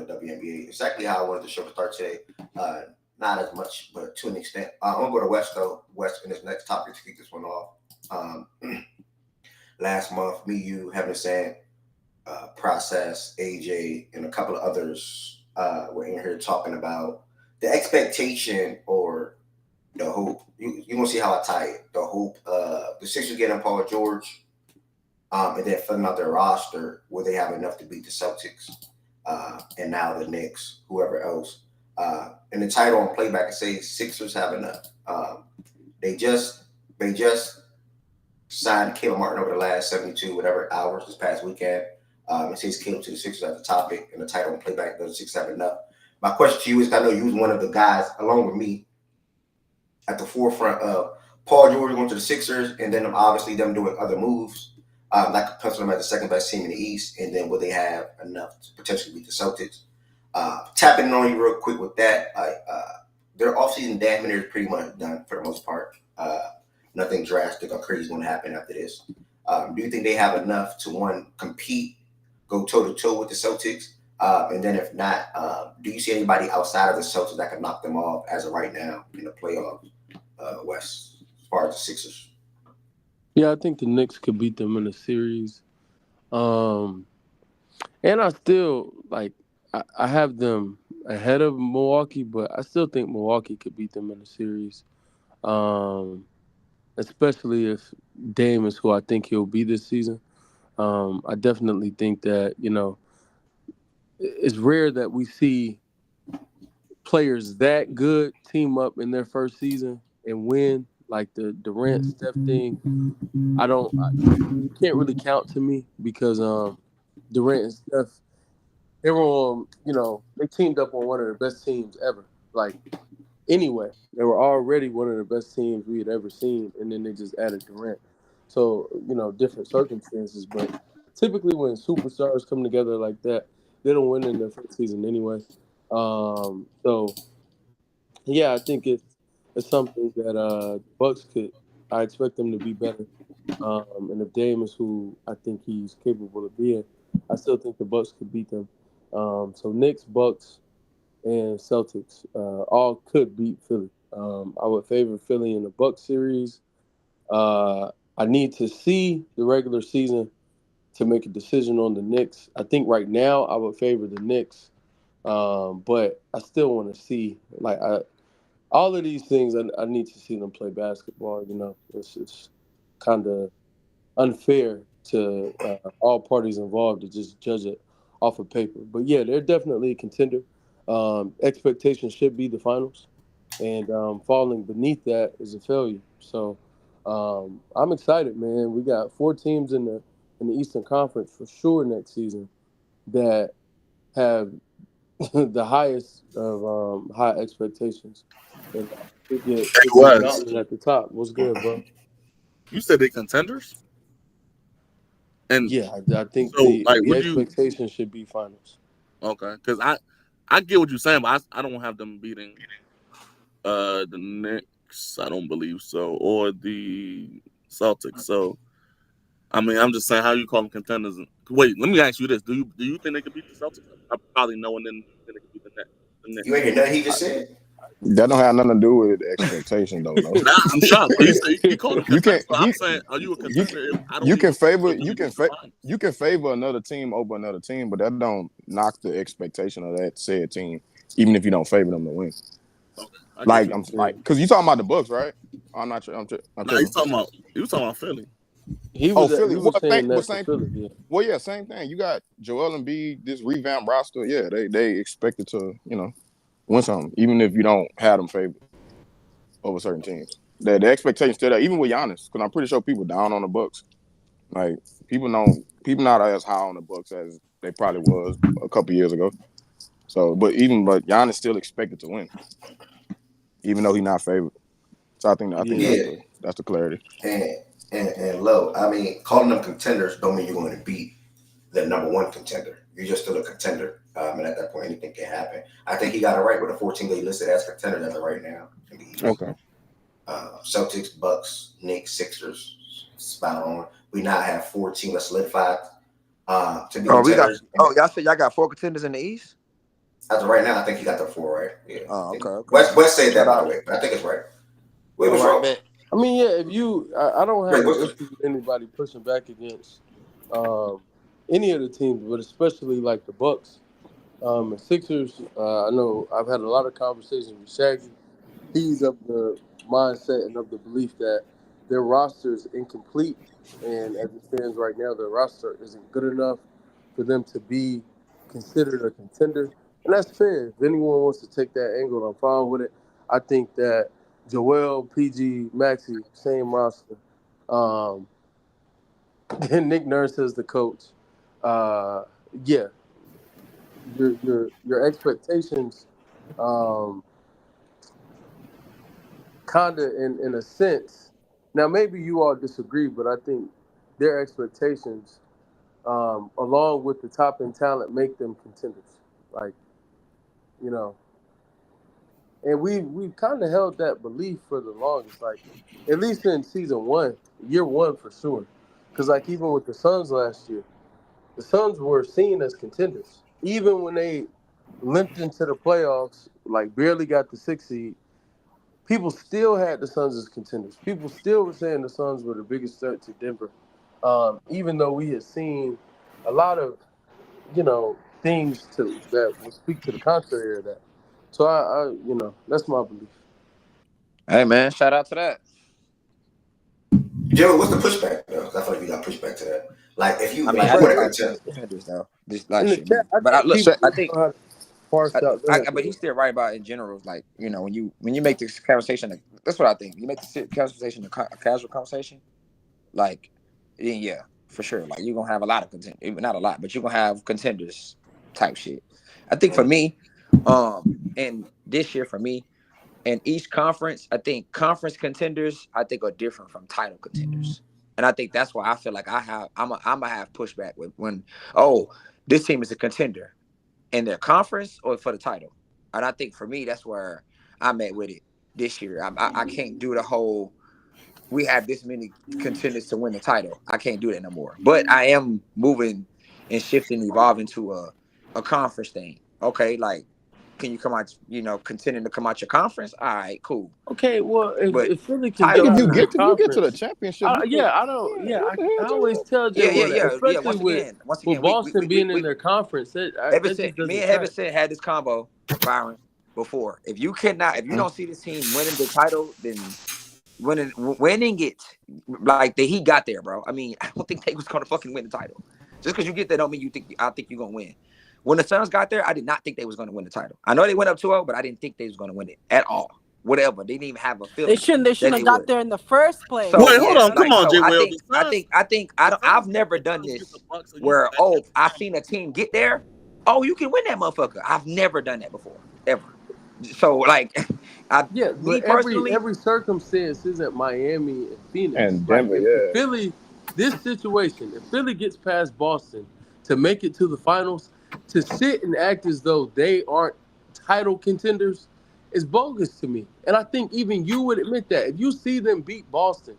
WNBA. Exactly how I wanted the show to start today. Not as much, but to an extent. I'm gonna go to West though. West in this next topic to kick this one off. Last month, me, you, Heaven Sand, Process, AJ, and a couple of others were in here talking about the expectation or the hope. You're gonna see how I tie it. The hope the Sixers getting Paul George, and then filling out their roster where they have enough to beat the Celtics, and now the Knicks, whoever else. And the title on playback it says Sixers have enough. They just signed Caleb Martin over the last 72 whatever hours this past weekend. It says Caleb to the Sixers at the topic, and the title on playback does the Sixers have enough. My question to you is, I know you was one of the guys along with me at the forefront of Paul George going to the Sixers, and then obviously them doing other moves. That could pencil them as the second best team in the East, and then will they have enough to potentially beat the Celtics? Tapping on you real quick with that, their offseason damage is pretty much done for the most part. Nothing drastic or crazy is going to happen after this. Do you think they have enough to, one, compete, go toe-to-toe with the Celtics? And then if not, do you see anybody outside of the Celtics that can knock them off as of right now in the playoffs, West, as far as the Sixers? Yeah, I think the Knicks could beat them in a series. And I still, I have them ahead of Milwaukee, but I still think Milwaukee could beat them in a series. Especially if Dame is who I think he'll be this season. I definitely think that, it's rare that we see players that good team up in their first season and win, like the Durant Steph thing. You can't really count to me because Durant and Steph, they were on, they teamed up on one of the best teams ever. Anyway, they were already one of the best teams we had ever seen, and then they just added Durant. So, different circumstances, but typically when superstars come together like that, they don't win in their first season anyway. So, yeah, I think it's something that Bucks I expect them to be better. And if Dame is who I think he's capable of being, I still think the Bucks could beat them. So Knicks, Bucks, and Celtics all could beat Philly. I would favor Philly in the Bucks series. I need to see the regular season to make a decision on the Knicks. I think right now I would favor the Knicks, but I still want to see all of these things. I need to see them play basketball. It's kind of unfair to all parties involved to just judge it off of paper. But yeah, they're definitely a contender. Expectations should be the finals, and falling beneath that is a failure. So I'm excited, man. We got 4 teams in the Eastern Conference for sure next season that have the highest of high expectations. And we get mountain at the top. What's good, bro? You said they contenders? And yeah, I think so, the expectation should be finals. Okay, because I get what you're saying, but I don't have them beating the Knicks. I don't believe so, or the Celtics. So, I mean, I'm just saying, how you call them contenders? Wait, let me ask you this: Do you think they could beat the Celtics? I probably know, and then they could beat the Knicks. You ain't hear nothing he just said. That don't have nothing to do with expectation, though. No. Nah, I'm shocked. You called them contenders. So I'm saying, are you a contender? You can favor another team over another team, but that don't knock the expectation of that said team, even if you don't favor them to win. Okay, because you talking about the Bucks, right? I'm not sure. I'm you talking about Philly. Philly. Philly, yeah. Well, yeah, same thing. You got Joel Embiid, this revamped roster. Yeah, they expected to, win something, even if you don't have them favored over certain teams. The expectation still there, even with Giannis, because I'm pretty sure people down on the Bucks. People not as high on the Bucks as they probably was a couple years ago. So, but Giannis still expected to win, even though he's not favored. So I think that's the clarity. And and low. I mean, calling them contenders don't mean you're going to beat the number one contender. You're just still a contender. And at that point, anything can happen. I think he got it right with the 14 they listed as contenders as of right now in the East. Okay. Celtics, Bucks, Knicks, Sixers, spot on. We now have 4 teams that solidified to be contenders. Y'all said y'all got 4 contenders in the East? As of right now, I think he got the 4 right. Yeah. Oh, okay. West said that, by the way, but I think it's right. Wait, what's wrong? I mean, yeah, if you, I don't have an issue with anybody pushing back against any of the teams, but especially like the Bucks and Sixers. I know I've had a lot of conversations with Shaggy. He's of the mindset and of the belief that their roster is incomplete, and as it stands right now, their roster isn't good enough for them to be considered a contender, and that's fair. If anyone wants to take that angle, I'm fine with it. I think that Joel, PG, Maxey, same roster. And Nick Nurse as the coach. Yeah, your expectations, kind of in a sense. Now maybe you all disagree, but I think their expectations, along with the top end talent, make them contenders. Like, you know. And we've kind of held that belief for the longest, like at least in season 1, year 1 for sure. Because like even with the Suns last year, the Suns were seen as contenders. Even when they limped into the playoffs, like barely got the 6th seed, people still had the Suns as contenders. People still were saying the Suns were the biggest threat to Denver, even though we had seen a lot of, things that would speak to the contrary of that. So I that's my belief. Hey man, shout out to that. Joe, what's the pushback though? I feel like you got pushback to that. Like if you, I mean, I think contenders though. Just like shit. But I think but he's still right about in general. Like when you make this conversation, that's what I think. You make the conversation a casual conversation, like then yeah, for sure. Like you're gonna have a lot of contenders, not a lot, but you're gonna have contenders type shit. I think for me, and this year for me, in each conference, I think conference contenders are different from title contenders, and I think that's why I feel like I'm gonna have pushback with when this team is a contender in their conference or for the title, and I think for me that's where I'm at with it this year. I can't do the whole we have this many contenders to win the title. I can't do that no more. But I am moving and shifting, evolving to a conference thing. Okay, like. Can you come out, contending to come out your conference? All right, cool. Okay, well, if Philly can if you get to the championship, I always tell Jay, especially with Boston being in their conference. Me and Heaven had this combo, Byron, before. If you don't see this team winning the title, then winning it like he got there, bro. I mean, I don't think they was gonna fucking win the title. Just because you get there don't mean I think you're gonna win. When the Suns got there, I did not think they was going to win the title. I know they went up 2-0, but I didn't think they was going to win it at all. Whatever. They didn't even have a feeling. They shouldn't have got there in the first place. So, wait, hold on. Come on, J. Will. I've never done this where, I've seen a team get there. Oh, you can win that motherfucker. I've never done that before. Ever. So, every circumstance isn't Miami and Phoenix. And Denver, if Philly, this situation, if Philly gets past Boston to make it to the finals, to sit and act as though they aren't title contenders is bogus to me. And I think even you would admit that. If you see them beat Boston,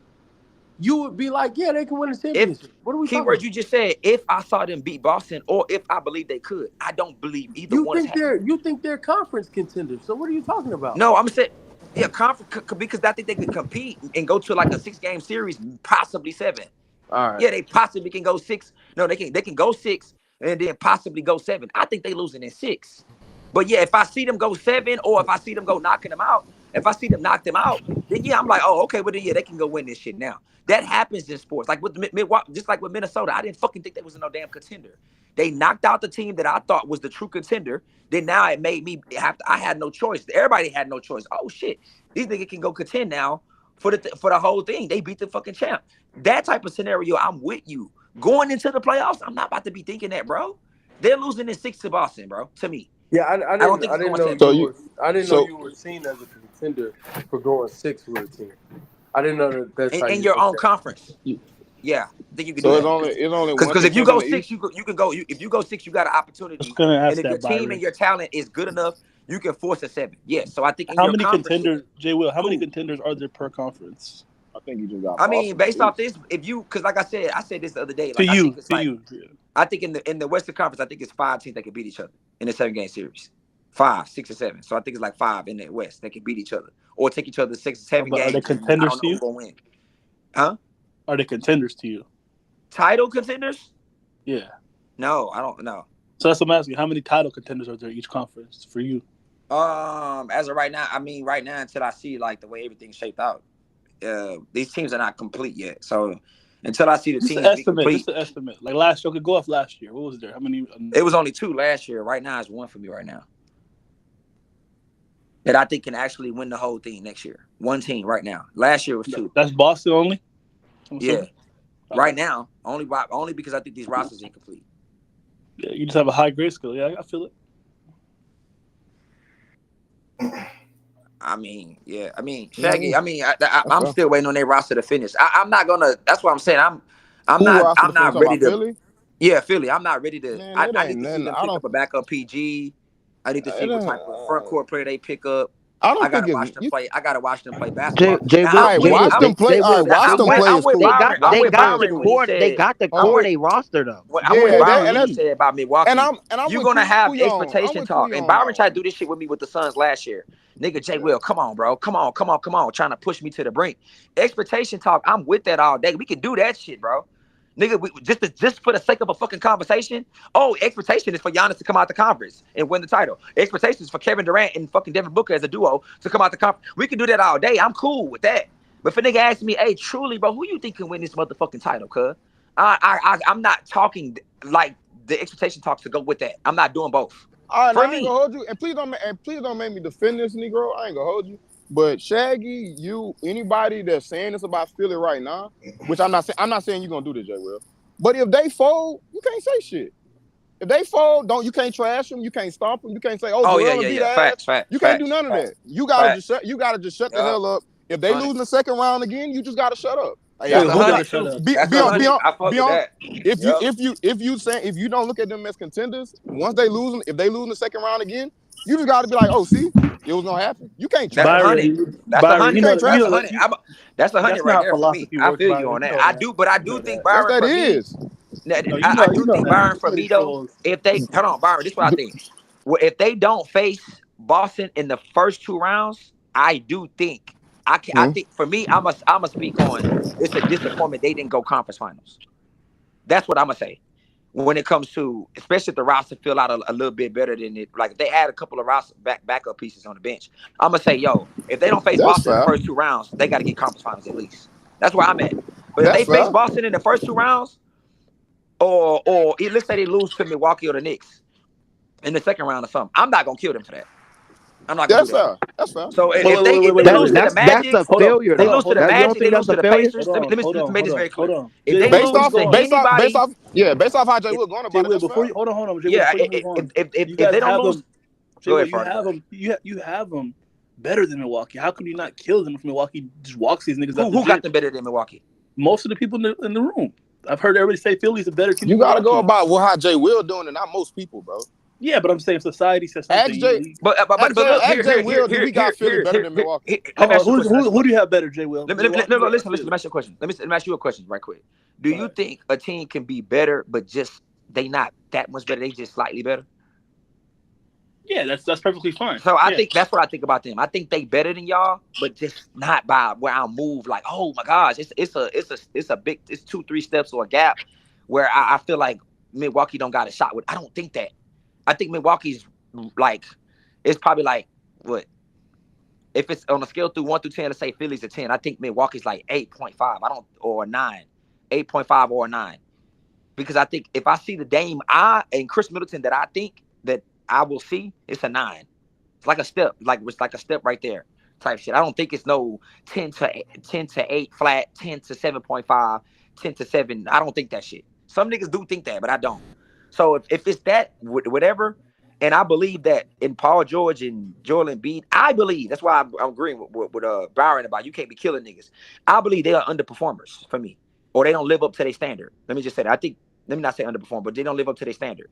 you would be like, yeah, they can win the championship. What are we talking about? You just said, if I saw them beat Boston or if I believe they could. I don't believe either one. You think they're conference contenders. So what are you talking about? No, I'm saying, yeah, conference, because I think they could compete and go to like a 6-game series, possibly 7. All right. Yeah, they possibly can go 6. No, they can go 6. And then possibly go 7. I think they losing in 6. But yeah, if I see them go 7 or if I see them go knocking them out, if I see them knock them out, then yeah, I'm like, oh, okay, well then yeah, they can go win this shit now. That happens in sports. Like with just like with Minnesota, I didn't fucking think they was no damn contender. They knocked out the team that I thought was the true contender. Then now it made me I had no choice. Everybody had no choice. Oh shit, these niggas can go contend now for the whole thing. They beat the fucking champ. That type of scenario, I'm with you. Going into the playoffs, I'm not about to be thinking that, bro. They're losing in 6 to Boston, bro. To me, yeah, I didn't know you were seen as a contender for going 6 with a team. I didn't know that's how in you your own okay. conference. Yeah, I think you can So do it's that. only one Because if you contender in go the 6, East. you can go. If you go 6, you got an I was opportunity. gonna And ask if your that, team Byron. and your talent is good enough, you can force a 7. Yes. So I think in How your many conference, contenders, Jay Will? How many cool. contenders are there per conference? I think you just got I mean, Boston at based off least. this, if you, because like I said this the other day, To like I think you, it's to like, you. Yeah. I think in the Western Conference, I think it's 5 teams that can beat each other in a 7-game series. 5, 6, or 7. So I think it's like 5 in the West that can beat each other or take each other 6 or 7 But are they games, and I contenders don't to know you? who's gonna win. Huh? Are they contenders to you? Title contenders? Yeah. No, I don't know. So that's what I'm asking. How many title contenders are there each conference for you? As of right now, I mean, right now until I see like the way everything's shaped out, these teams are not complete yet. So until I see the Just an teams be estimate. complete, Just an estimate. Like last year, could go off last year. What was there? How many? it was only 2 last year. Right now, it's 1 for me right now that I think can actually win the whole thing next year. 1 team right now. Last year was 2. That's Boston only. Yeah. Okay. Right now, only because I think these rosters incomplete. Yeah, you just have a high grade skill. Yeah, I feel it. I mean, yeah. I mean, Shaggy. I mean, I'm still waiting on their roster to finish. I'm not gonna. That's what I'm saying. I'm not ready to. Philly? Yeah, Philly. I'm not ready to. Man, I need to see them pick up a backup PG. I need to see what type of front court player they pick up. I gotta watch them play. I gotta watch them play basketball. Jay Now, Will, I'm with, Jay Will, watch them play. Jay All Will, right, watch them play is cool. They got I'm with the Byron when he core. said They got the core. They roster though. I'm with Yeah, Byron when he that's said about Milwaukee. and I'm You're with gonna have Kuyon. I'm expectation with talk. And Kuyon Byron though. tried to do this shit with me with the Suns last year. Nigga, Jay Will, come on, bro. Come on. Trying to push me to the brink. Expectation talk, I'm with that all day. We can do that shit, bro. Nigga, just for the sake of a fucking conversation. Oh, expectation is for Giannis to come out the conference and win the title. Expectation is for Kevin Durant and fucking Devin Booker as a duo to come out the conference. We can do that all day. I'm cool with that. But if a nigga asks me, hey, truly, bro, who you think can win this motherfucking title, cuz? I'm not talking like the expectation talks to go with that. I'm not doing both. All right, For I ain't me. gonna hold you, and please don't make me defend this Negro. I ain't gonna hold you, but Shaggy, anybody that's saying this about Philly right now, which I'm not saying you're gonna do this, Jay Will, but if they fold, you can't say shit. If they fold, you can't trash them, you can't stomp them, you can't say, oh, Joel beat ass. You can't do none of that. You gotta just shut the hell up. If they lose in the second round again, you just gotta shut up. Wait, who gotta shut up? That's 100. I fuck with that. If you don't look at them as contenders, if they lose in the second round again, you just got to be like, oh, see, it was gonna happen. You can't trash. That's 100. That's 100. You know, That's 100. That's 100 that's right not there for me. philosophy I works, feel Byron. you on You that. know I that. do, but I You do know think that. Yes, Byron that for me. is. I do think Byron for me though. If they hold on, Byron, this is what I think. If they don't face Boston in the first 2 rounds, I do think I think for me, I'ma speak on it's a disappointment they didn't go conference finals. That's what I'm gonna say. When it comes to, especially if the roster fill out a little bit better than it, like if they add a couple of roster backup pieces on the bench, I'm gonna say, yo, if they don't face That's Boston in the fair. first 2 rounds, they got to get conference finals at least. That's where I'm at. But if That's they face fair. Boston in the first 2 rounds, or let's say they lose to Milwaukee or the Knicks in the second round or something, I'm not gonna kill them for that. I'm not gonna do that. That's fair. So if they lose to the Magic, That's a failure. they though. lose to the You don't Magic, think they that's lose to a the failure? Pacers. Let me make this very clear. Hold on. If they Based lose off to anybody, based off how Jay Will going about it, that's before fair. you hold on, Jay, yeah. before you move on, If you they guys don't have lose, them. go ahead, You have them. You have them better than Milwaukee. How could you not kill them if Milwaukee just walks these niggas out? Who got them better than Milwaukee? Most of the people in the room. I've heard everybody say Philly's a better team. You than got to go Milwaukee. about how Jay Will doing, and not most people, bro. Yeah, but I'm saying society says something. But look, here, we got Philly better than Milwaukee. Let me ask you a question. Who do you have better, Jay Will? Listen. Let me ask you a question. Let me ask you a question right quick. Do you think a team can be better, but just they not that much better? They just slightly better. Yeah, that's perfectly fine. So I think that's what I think about them. I think they better than y'all, but just not by where I move. Like, oh my gosh, it's a big 2-3 steps or a gap where I feel like Milwaukee don't got a shot with. I don't think that. I think Milwaukee's like, it's probably like what? If it's on a scale through 1 through 10, let's say Philly's a 10. I think Milwaukee's like 8.5. Or 9, 8.5 or 9, because I think if I see the Dame and Chris Middleton that I think that I will see, it's a 9. It's like a step, it's like a step right there type shit. I don't think it's no 10 to 8 flat, 10 to 7.5, 10 to 7. I don't think that shit. Some niggas do think that, but I don't. So if it's that, whatever, And I believe that in Paul George and Joel Embiid, I believe that's why I'm agreeing with Byron about you can't be killing niggas. I believe they are underperformers for me, or they don't live up to their standard. Let me just say that. I think let me not say underperform, but they don't live up to their standard.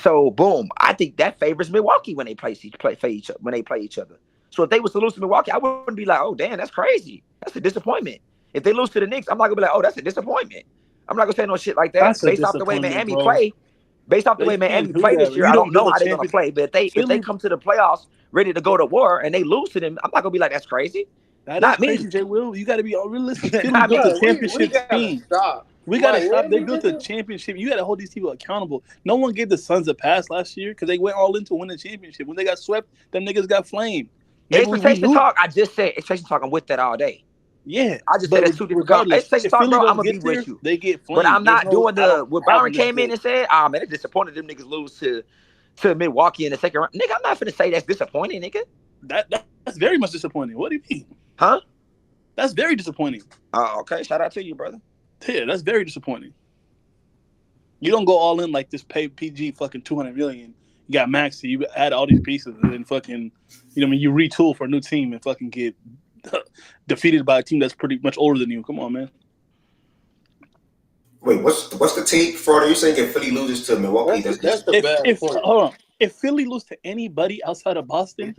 So boom, I think that favors Milwaukee when they play each other. So if they was to lose to Milwaukee, I wouldn't be like, oh damn, that's crazy. That's a disappointment. If they lose to the Knicks, I'm not gonna be like, oh, that's a disappointment. I'm not gonna say no shit like that That's a based off the way disappointment, Miami bro. play. Based off the They way can't Miami do play this that. year, You I don't don't build know a how they're gonna champion. play. But if they come to the playoffs ready to go to war and they lose to them, I'm not gonna be like that's crazy. That is Not crazy, me. Jay Will. You got to be realistic. Philly Not built a me. Bro, we championship gotta team. stop. We got to stop. They Miami, built a nigga. championship. You got to hold these people accountable. No one gave the Suns a pass last year because they went all in to win the championship. When they got swept, them niggas got flamed. Maybe we Expectation knew. talk. I just said expectation talk. I'm with that all day. Yeah, I just said but it's two different regardless, expectation if talk, Philly bro. I'm don't gonna be get there, with you. they get But flamed. I'm There's not no, doing I don't what have Byron them this came in good. and said. Oh man, it's disappointed them niggas lose to Milwaukee in the second round. Nigga, I'm not finna say that's disappointing, nigga. That's very much disappointing. What do you mean? Huh? That's very disappointing. Oh, okay. Shout out to you, brother. Yeah, that's very disappointing. You don't go all in like this. Pay PG fucking $200 million. You got Maxey. You add all these pieces and then fucking, you know, what I mean, you retool for a new team and fucking get defeated by a team that's pretty much older than you. Come on, man. Wait, what's the take, Fraud? Are you saying if Philly loses to Milwaukee, That's the bad point. Hold on, if Philly lose to anybody outside of Boston,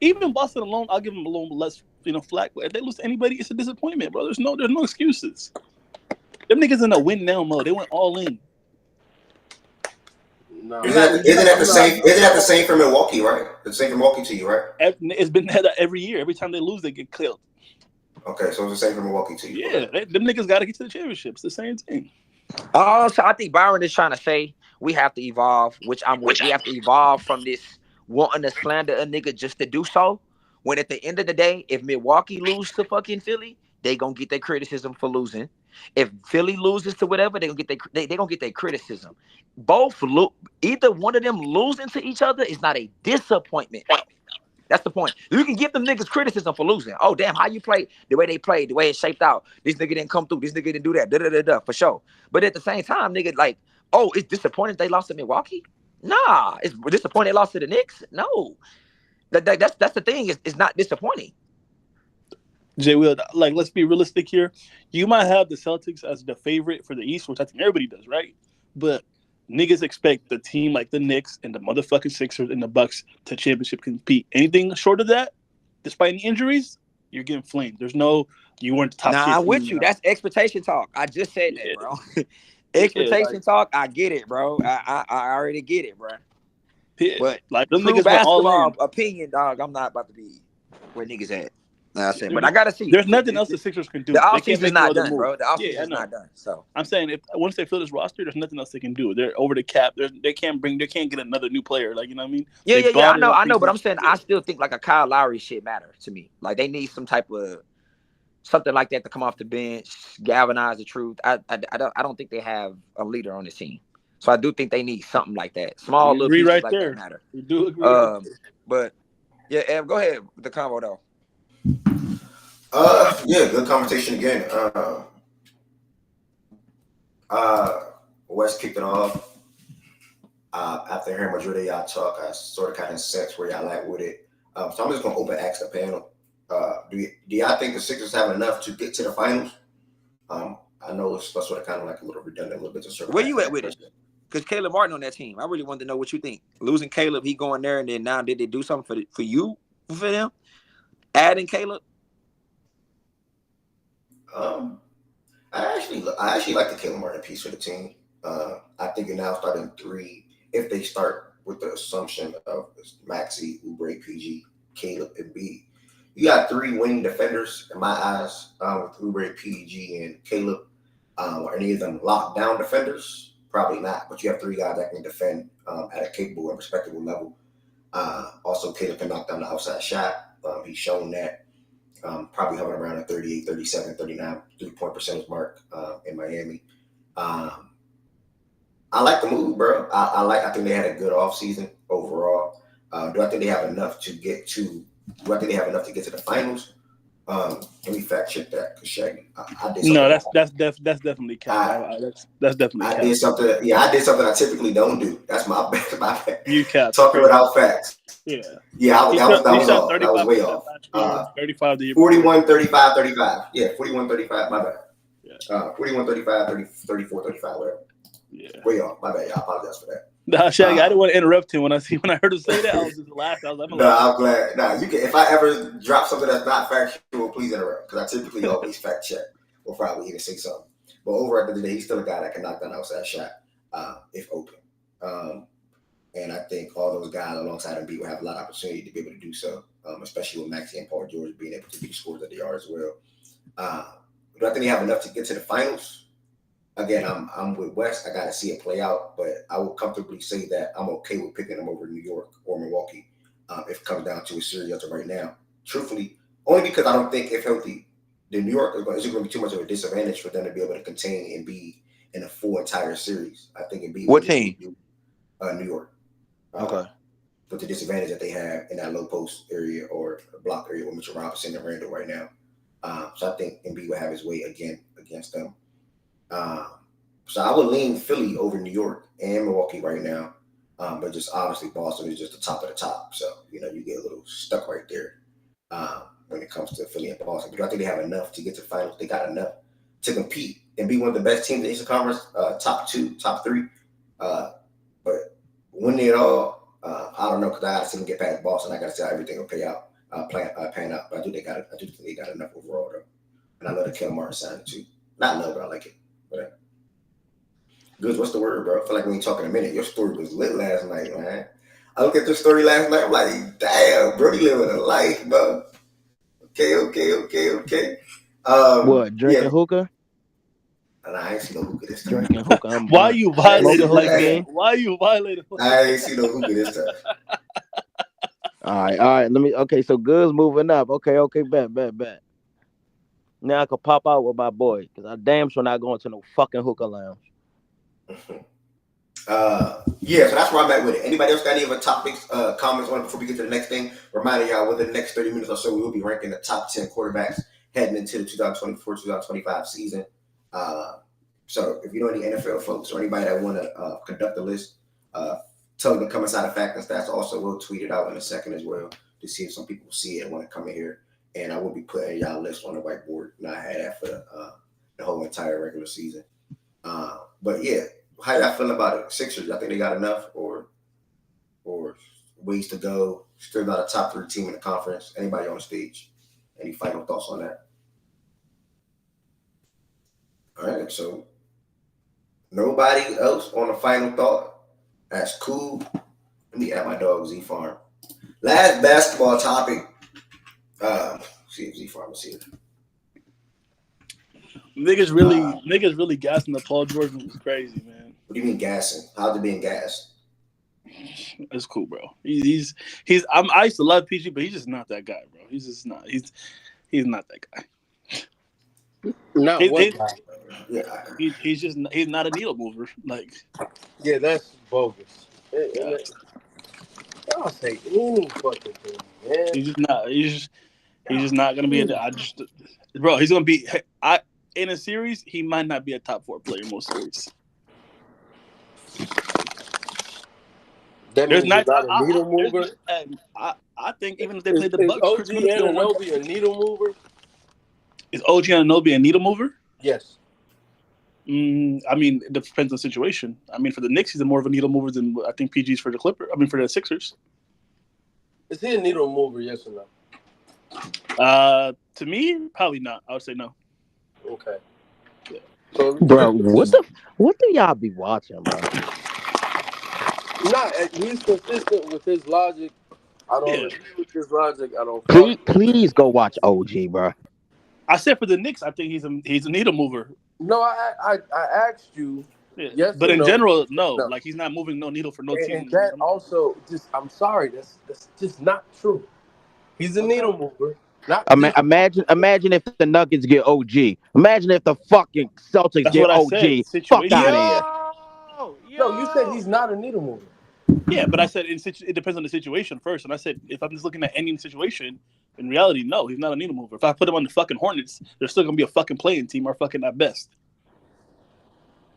even Boston alone, I'll give them a little less, flack. But if they lose to anybody, it's a disappointment, bro. There's no excuses. Them niggas in a win now mode. They went all in. No, isn't that the same? Isn't that the same for Milwaukee, right? The same for Milwaukee to you, right? It's been that every year. Every time they lose, they get killed. Okay, so it's the same for Milwaukee to you. Yeah, them niggas got to get to the championship. It's the same thing. So I think Byron is trying to say we have to evolve, which I'm with. We have to evolve from this wanting to slander a nigga just to do so. When at the end of the day, if Milwaukee lose to fucking Philly, they gonna get their criticism for losing. If Philly loses to whatever, they gonna get their criticism. Either one of them losing to each other is not a disappointment. That's the point. You can give them niggas criticism for losing. Oh, damn, how you played, the way they played, the way it shaped out. This nigga didn't come through. This nigga didn't do that. For sure. But at the same time, nigga, like, oh, it's disappointing they lost to Milwaukee? Nah. It's disappointing they lost to the Knicks? No. That's the thing. It's not disappointing. Jay Will, like, let's be realistic here. You might have the Celtics as the favorite for the East, which I think everybody does, right? But niggas expect the team like the Knicks and the motherfucking Sixers and the Bucks to championship compete. Anything short of that, despite any injuries, you're getting flamed. There's no, you weren't the top tier. I'm with you. That's expectation talk. I just said that, bro. Expectation talk, I get it, bro. I already get it, bro. Yeah, but like them true niggas went all basketball in. opinion, dog, I'm not about to be where niggas at. I said, but I gotta see. There's nothing else the Sixers can do. The offseason is not done, bro. The offseason is not done. So I'm saying, once they fill this roster, there's nothing else they can do. They're over the cap. They can't get another new player. Like, you know what I mean? Yeah. I know. But I'm saying I still think like a Kyle Lowry shit matter to me. Like they need some type of something like that to come off the bench, galvanize the truth. I don't think they have a leader on this team. So I do think they need something like that. Small little pieces right like there. that matter. We do agree. But yeah, Ev, go ahead with the combo though. Yeah, good conversation again. West kicked it off. After hearing majority of y'all talk, I sort of kind of sense where y'all at with it. So I'm just gonna open ask the panel. Do y'all think the Sixers have enough to get to the finals? I know it's sort of kind of like a little redundant, a little bit to circle. Where you at with it? Because Caleb Martin on that team, I really wanted to know what you think. Losing Caleb, he going there, and then now did they do something for you for them? Adding Caleb. I actually like the Caleb Martin piece for the team. I think it now starting 3. If they start with the assumption of Maxey, Oubre, PG, Caleb, and B, you got 3 winning defenders in my eyes. With Oubre, PG, and Caleb. Are any of them lockdown defenders? Probably not. But you have 3 guys that can defend at a capable and respectable level. Also, Caleb can knock down the outside shot. He's shown that. Probably hovering around a 38, 37, 39 3-point percentage mark in Miami. I like the move, bro. I think they had a good offseason overall. Do I think they have enough to get to the finals? Let me fact check that, cause Shaggy, I did something. No, that's definitely cap. That's definitely cap. I did something. Yeah, I did something I typically don't do. That's my bad. You cap. Talking without facts. Yeah. Yeah, that was off. That was way off. Last year, 35 the year 41, 35, 35. Yeah, 41, 35. My bad. Yeah. 41, 35, 30, 34, 35, whatever. Yeah. Way off. My bad. Y'all. I apologize for that. Nah, Shaggy, I didn't want to interrupt him when I heard him say that. I was just laughing. I was like, I'm glad. Nah, you can. If I ever drop something that's not factual, please interrupt, because I typically always fact check or probably even say something. But over at the day, he's still a guy that can knock down an outside shot if open. And I think all those guys alongside him will have a lot of opportunity to be able to do so, especially with Maxey and Paul George being able to do scores that they are as well. Do I think they have enough to get to the finals? Again, I'm with West. I got to see it play out, but I will comfortably say that I'm okay with picking them over New York or Milwaukee if it comes down to a series as of right now. Truthfully, only because I don't think if healthy, the New York is going to be too much of a disadvantage for them to be able to contain Embiid in a full entire series. I think Embiid. What team? New York. Okay. With the disadvantage that they have in that low post area or block area with Mitchell Robinson and Randall right now. So I think Embiid will have his way again against them. So I would lean Philly over New York and Milwaukee right now. But just obviously Boston is just the top of the top. So, you get a little stuck right there when it comes to Philly and Boston. But I think they have enough to get to the finals. They got enough to compete and be one of the best teams in the Eastern Conference, top 2, top 3. But winning it all, I don't know, because I got to see them get past Boston. I got to see how everything will pan out. But I do think they got enough overall, though. And I love the Kel Martin signing, too. Not love, but I like it. Whatever. Goods, what's the word, bro? I feel like we ain't talking a minute. Your story was lit last night, man. I looked at your story last night. I'm like, damn, bro, you living a life, bro. Okay. What, drinking hookah? And I ain't see no hookah this time. Drinking hookah. Why you violated like that? Why you violated? I ain't see no hookah this time. All right. Okay, so Goods moving up. Okay, bet. Now I can pop out with my boy, because I damn sure not going to no fucking hookah lounge. Yeah, so that's where I'm at with it. Anybody else got any other topics, comments on it before we get to the next thing? Reminding y'all, within the next 30 minutes or so, we will be ranking the top 10 quarterbacks heading into the 2024-2025 season. So if you know any NFL folks or anybody that want to conduct a list, tell them to come inside of Fact and Stats. Also, we'll tweet it out in a second as well to see if some people see it and want to come in here. And I will be putting y'all list on the whiteboard. And I had that for the whole entire regular season. But yeah, how y'all feel about it? Sixers, I think they got enough or ways to go. Still not a top 3 team in the conference. Anybody on the stage? Any final thoughts on that? All right, so nobody else on the final thought. That's cool. Let me add my dog Z Farm. Last basketball topic. See if Z Farm is here. Niggas really gassing the Paul George was crazy, man. What do you mean gassing? How's it being gassed? It's cool, bro. I used to love PG, but he's just not that guy, bro. He's just not. He's not that guy. Not what guy? Yeah. He's not a needle mover. Like, yeah, that's bogus. Y'all say any fucking thing, man. He's just not. He's just not gonna be. Bro, he's gonna be. In a series, he might not be a top 4 player in most series. That means he's not a needle mover. I think even if they play the Bucks, OG Anunoby a needle mover? Is OG Anunoby a needle mover? Yes. I mean, it depends on the situation. I mean, for the Knicks, he's more of a needle mover than I think PG's for the for the Sixers. Is he a needle mover? Yes or no? To me, probably not. I would say no. Okay. Yeah. So, bro, what do y'all be watching, bro? He's consistent with his logic. I don't agree with his logic. I don't. Please go watch OG, bro. I said for the Knicks, I think he's a needle mover. No, I asked you. Yeah. Yes, but in general, no. Like he's not moving no needle for no team. And that also, I'm sorry, that's just not true. He's a needle mover. Imagine if the Nuggets get OG. Imagine if the fucking Celtics get OG. Fuck out of here. No, you said he's not a needle mover. Yeah, but I said it depends on the situation first. And I said if I'm just looking at any situation, In reality, no, he's not a needle mover. If I put him on the fucking Hornets, they're still gonna be a fucking playing team or fucking at best.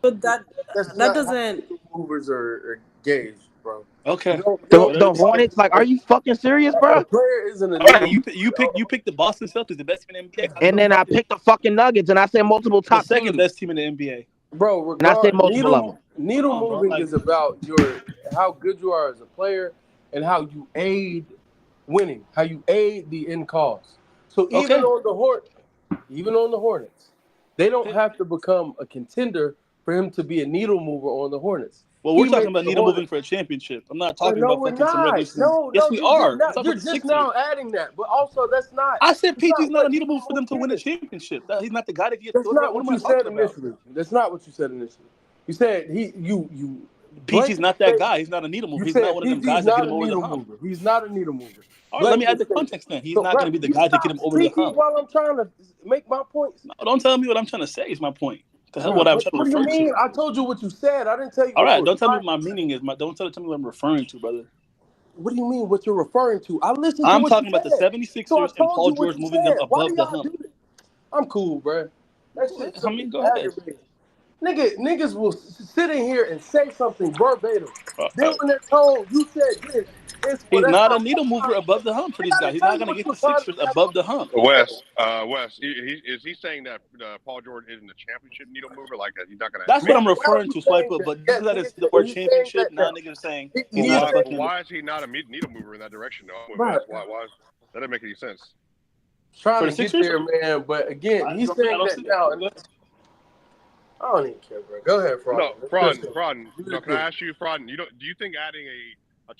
But that That's that not how doesn't. movers are gauged, bro. Okay. The Hornets, like, are you fucking serious, bro? A player isn't a All right, needle you picked the Boston Celtics, the best team in the NBA. And then I picked the fucking Nuggets, and I said multiple The top second teams. best team in the NBA. Bro, And I said multiple of them. Needle moving is about how good you are as a player and how you aid winning, how you aid the end cause. So even on the Hornets, they don't have to become a contender for him to be a needle mover on the Hornets. Well, we're talking about needle moving for a championship. I'm not talking about fucking some regular season. Yes, we are. You're just now adding that, but also that's not. I said PG's not a needle mover for them to win a championship. He's not the guy to get. That's not what you said initially. That's not what you said initially. You said you. PG's not that guy. He's not a needle mover. He's not one of them guys that get him over the hump. He's not a needle mover. All right, let me add the context then. He's not going to be the guy to get him over the hump. While I'm trying to make my points. No, don't tell me what I'm trying to say is my point. The hell what I'm trying to refer to. What do you mean? I told you what you said. I didn't tell you. All right, don't tell me what my meaning is. Don't tell me what I'm referring to, brother. What do you mean what you're referring to? I listened to I'm what talking you about the 76ers and Paul George moving them above the hump. I'm cool, bro. That shit. I mean, go ahead. Niggas will sit in here and say something verbatim. Then when they're told, you said this. He's not a needle mover above the hump for these guys. He's not going to get the Sixers above the hump. Wes, is he saying that Paul George isn't a championship needle mover? Like that, he's not going to. That's what I'm referring to, Swiper. But because that is the word championship, now niggas are saying he's not a fucking. Why is he not a needle mover in that direction, though? Why? That doesn't make any sense. Trying to get there, man. But again, he's saying that now. I don't even care, bro. Go ahead, Fraud. No, Fraud. No, can I ask you, Fraud? Do you think adding a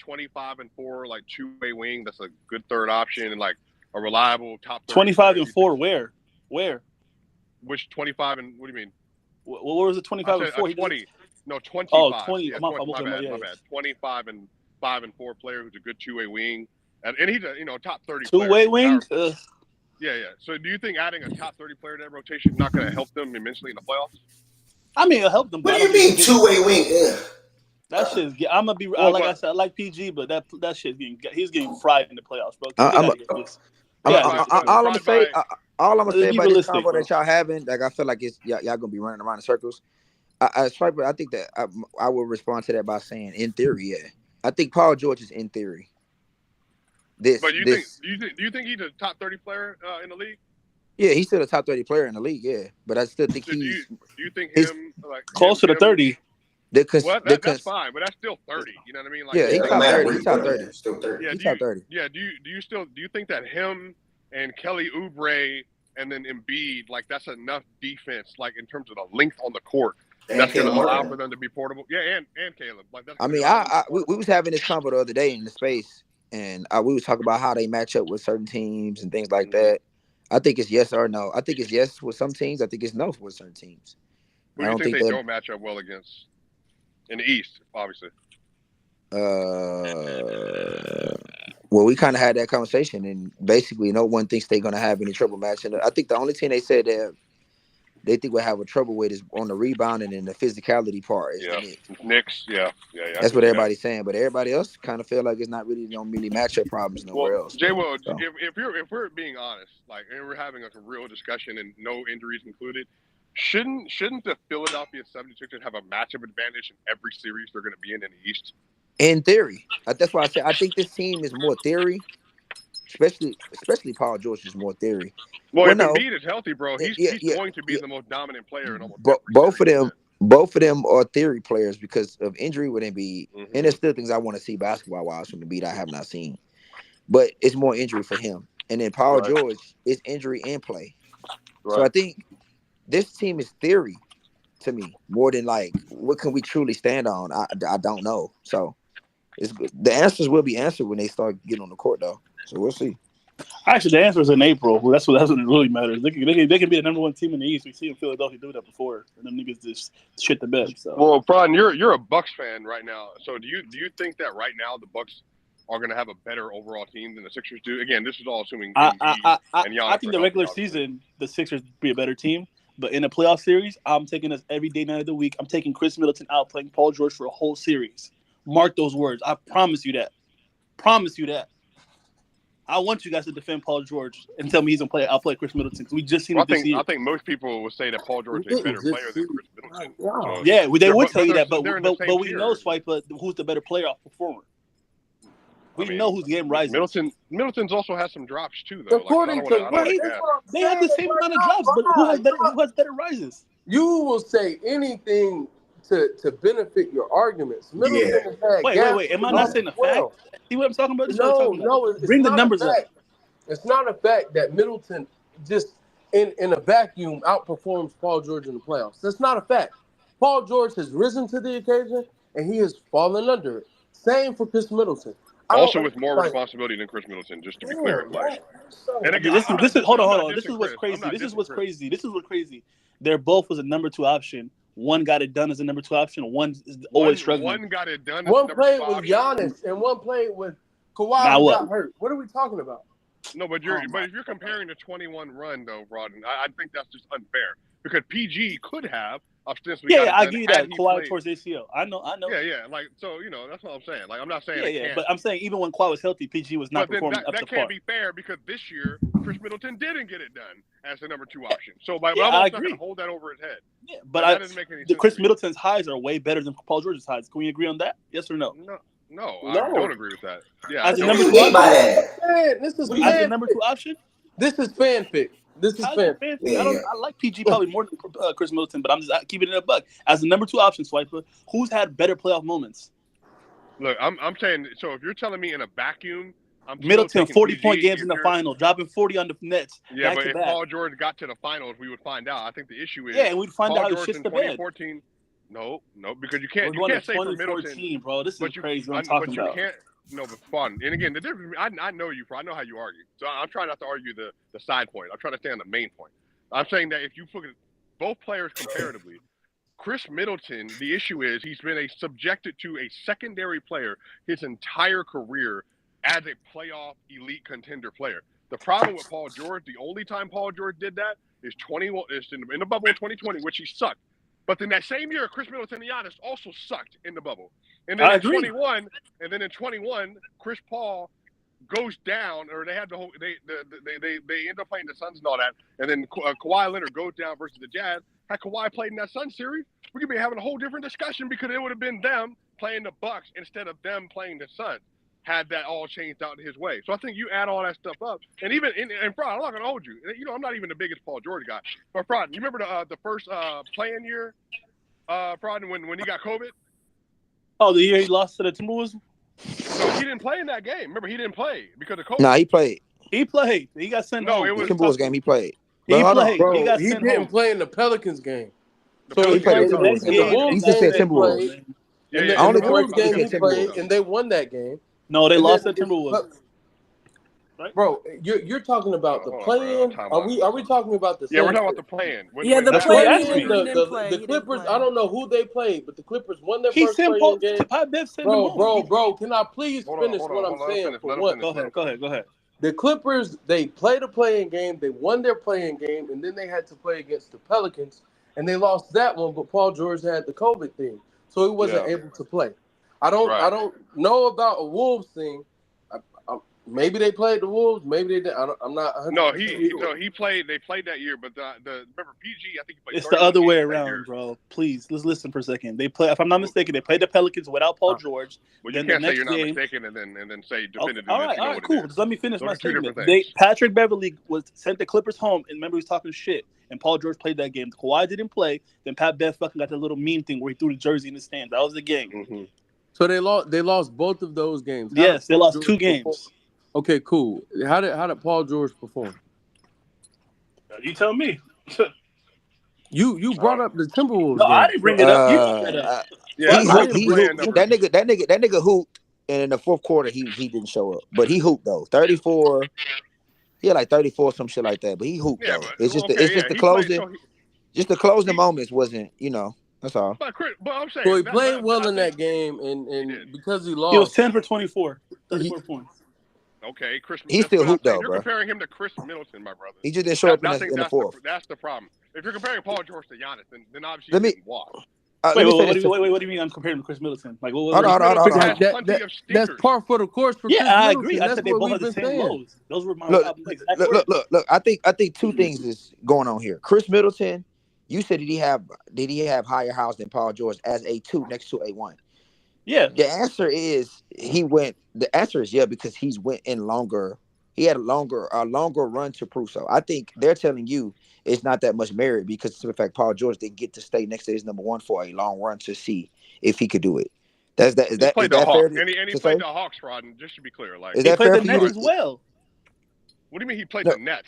25-4 like two-way wing that's a good third option and like a reliable top 25-4 where which 25 and what do you mean what was it 25-4 20 no 25 oh 20 yeah, 20 my bad 25 and 5 and 4 player who's a good two-way wing and he's a top 30 two-way wing yeah so do you think adding a top 30 player to that rotation is not going to help them immensely in the playoffs? I mean it'll help them. What do you mean two-way wing? That shit's. I'm gonna be like I said. I like PG, but that shit's he's getting fried in the playoffs, bro. All I'm gonna say about this combo that y'all having, like I feel like it's y'all gonna be running around in circles. I think that I will respond to that by saying, in theory, yeah, I think Paul George is in theory. Do you think he's a top 30 player in the league? Yeah, he's still a top 30 player in the league. Yeah, but I still think do you think him like closer to 30? That's fine, but that's still 30. You know what I mean? Like, yeah, he's top 30. He's top 30. Still 30. Yeah, he's top 30. Yeah. Do you think that him and Kelly Oubre and then Embiid, like that's enough defense, like in terms of the length on the court, that's going to allow for them to be portable? Yeah, and Caleb. Like that's. I mean, we was having this convo the other day in the space, and we was talking about how they match up with certain teams and things like that. I think it's yes or no. I think it's yes with some teams. I think it's no with certain teams. Who do you think they don't match up well against? In the East, obviously. Well, we kind of had that conversation, and basically, no one thinks they're going to have any trouble matching. I think the only team they said that they think will have a trouble with is on the rebounding and the physicality part. Is the Knicks. Yeah. That's what everybody's saying, but everybody else kind of feel like it's not really matchup problems nowhere else. Jay, well, so. if we're being honest, like, and we're having like a real discussion and no injuries included. Shouldn't the Philadelphia 76ers have a matchup advantage in every series they're going to be in the East? In theory, that's why I said I think this team is more theory, especially Paul George is more theory. Well, if Embiid is healthy, bro, he's going to be the most dominant player in almost both of them are theory players because of injury with Embiid, and there's still things I want to see basketball-wise from Embiid I have not seen, but it's more injury for him. And then Paul George is injury and play, so I think. This team is theory to me more than like what can we truly stand on. I don't know. So it's good. The answers will be answered when they start getting on the court though. So we'll see. Actually, the answer is in April. Well, that's what really matters. They can be the number one team in the East. We see in Philadelphia do that before, and them niggas just shit the bed. So. Well, Brian, you're a Bucks fan right now. So do you think that right now the Bucks are going to have a better overall team than the Sixers do? Again, this is all assuming. I think the regular season the Sixers be a better team. But in a playoff series, I'm taking us every day, night of the week. I'm taking Chris Middleton out playing Paul George for a whole series. Mark those words. I promise you that. I want you guys to defend Paul George and tell me he's gonna play. I'll play Chris Middleton because we just seen Well, it this year. I think most people would say that Paul George is a better player than Chris Middleton. So, Yeah, they would tell you that, they're in the but same we tier. know, Swiper, who's the better playoff performer. We know who's game rises. Middleton's also has some drops too, though. According to they have the same amount of drops, but who has better rises? You will say anything to benefit your arguments. Middleton has had Wait. Am I not saying a fact? See what I'm talking about? This is what I'm talking about. No, it's Bring the not numbers a up. fact. It's not a fact that Middleton just in a vacuum outperforms Paul George in the playoffs. That's not a fact. Paul George has risen to the occasion and he has fallen under it. Same for Chris Middleton. Also with more responsibility than Chris Middleton, just to be clear. And again, this is hold on. This is what's crazy. This is what's crazy. They're both was a number 2 option. One got it done as a number 2 option. One is always struggling. One got it done. One played with Giannis and one played with Kawhi who got hurt. What are we talking about? No, but if you're comparing the 21 run though, Rodden, I think that's just unfair because PG could have ostensibly. Yeah, I give you that. Kawhi towards ACL. I know. Yeah. Like so, that's what I'm saying. Like I'm not saying. Yeah. But I'm saying even when Kawhi was healthy, PG was not performing up to par. That can't be fair because this year Chris Middleton didn't get it done as the number 2 option. So I'm not going to hold that over his head. Yeah, but that doesn't make any sense. Chris Middleton's highs are way better than Paul George's highs. Can we agree on that? Yes or no? No, I don't agree with that. Yeah, as a number 2 option. This is fanfic. This is fanfic. I like PG probably more than Chris Middleton, but I'm just keeping it a buck. As the number 2 option, Swiper, who's had better playoff moments? Look, I'm saying, so if you're telling me in a vacuum, Middleton 40-point games in the final, dropping 40 on the Nets. Yeah, but if Paul George got to the finals, we would find out. I think the issue is and we'd find out how he shits the bed. 2014. No, because you can't say for Middleton, bro. This is crazy. What I'm talking about. No, but fun. And again, the difference. I know you, I know how you argue. So I'm trying not to argue the side point. I'm trying to stay on the main point. I'm saying that if you look at both players comparatively, Chris Middleton, the issue is he's been subjected to a secondary player his entire career as a playoff elite contender player. The problem with Paul George, the only time Paul George did that is in the bubble in 2020, which he sucked. But then that same year, Chris Middleton and Giannis also sucked in the bubble. And then in 21, Chris Paul goes down, or they had the whole they end up playing the Suns and all that. And then Kawhi Leonard goes down versus the Jazz. Had Kawhi played in that Suns series, we could be having a whole different discussion because it would have been them playing the Bucks instead of them playing the Suns. Had that all changed out his way. So I think you add all that stuff up. And even and Fraud, I'm not gonna hold you. I'm not even the biggest Paul George guy. But Fraud, you remember the first playing year, Fraud, when he got COVID? Oh, the year he lost to the Timberwolves? No, he didn't play in that game. Remember, he didn't play because of COVID. No, he played. He played. He got sent home. It was the Timberwolves game. He played. He played. Bro, he got he sent didn't home. play in the Pelicans game. So he played the Timberwolves game. He just said Timberwolves. I only Timberwolves game he played, and they won that game. No, they lost to Timberwolves. Right? Bro, you're talking about the play-in? Are we talking about the? Yeah, we're talking about the play-in. The play-in. The Clippers. I don't know who they played, but the Clippers won their first play-in game. Bro, can I please finish what I'm saying? Go ahead. The Clippers, they played a play-in game. They won their play-in game, and then they had to play against the Pelicans, and they lost that one. But Paul George had the COVID thing, so he wasn't able to play. I don't know about a Wolves thing. Maybe they played the Wolves. Maybe they didn't. I'm not. He played. They played that year, but remember PG. I think he played. It's the other way around, bro. Please, let's listen for a second. They play. If I'm not mistaken, they played the Pelicans without Paul George. Well, you can't say you're not mistaken and then say definitively. All right, cool. Just let me finish my statement. Patrick Beverley sent the Clippers home, and remember he was talking shit. And Paul George played that game. Kawhi didn't play. Then Pat Bev fucking got that little meme thing where he threw the jersey in the stands. That was the game. Mm-hmm. So they lost both of those games. Yes, they lost 2 games. Okay, cool. How did Paul George perform? You tell me. You brought up the Timberwolves. No, I didn't bring it up. You brought it up. That nigga hooped, and in the fourth quarter he didn't show up, but he hooped though. 34. He had like 34, some shit like that, but he hooped though. It's just the closing. Just the closing moments wasn't, that's all. But I'm saying, so he played well in that game, and because he lost, he was 10 for 24, 34 points. Okay, Chris. He still hooped though, You're bro. comparing him to Chris Middleton, my brother. He just didn't show up in the fourth. That's the problem. If you're comparing Paul George to Giannis, then obviously you didn't walk. Let me say What this. do you mean I'm comparing to Chris Middleton? Like, what? Hold on. Like that's par for the course for Chris Yeah, I Middleton. agree. I That's said they what both we've have the been same saying. lows. Those were my exact words. Look. I think two things is going on here. Chris Middleton, you said did he have higher house than Paul George as a 2 next to a 1? Yeah. The answer is yeah, because he's went in longer. He had a longer run to prove so. I think they're telling you it's not that much merit because of the fact Paul George didn't get to stay next to his number 1 for a long run to see if he could do it. Is that He fair played the Hawks, to and he say? played the Hawks, Rod. And just to be clear, like Is he that played fair the for you Nets to? as well. What do you mean he played No. the Nets?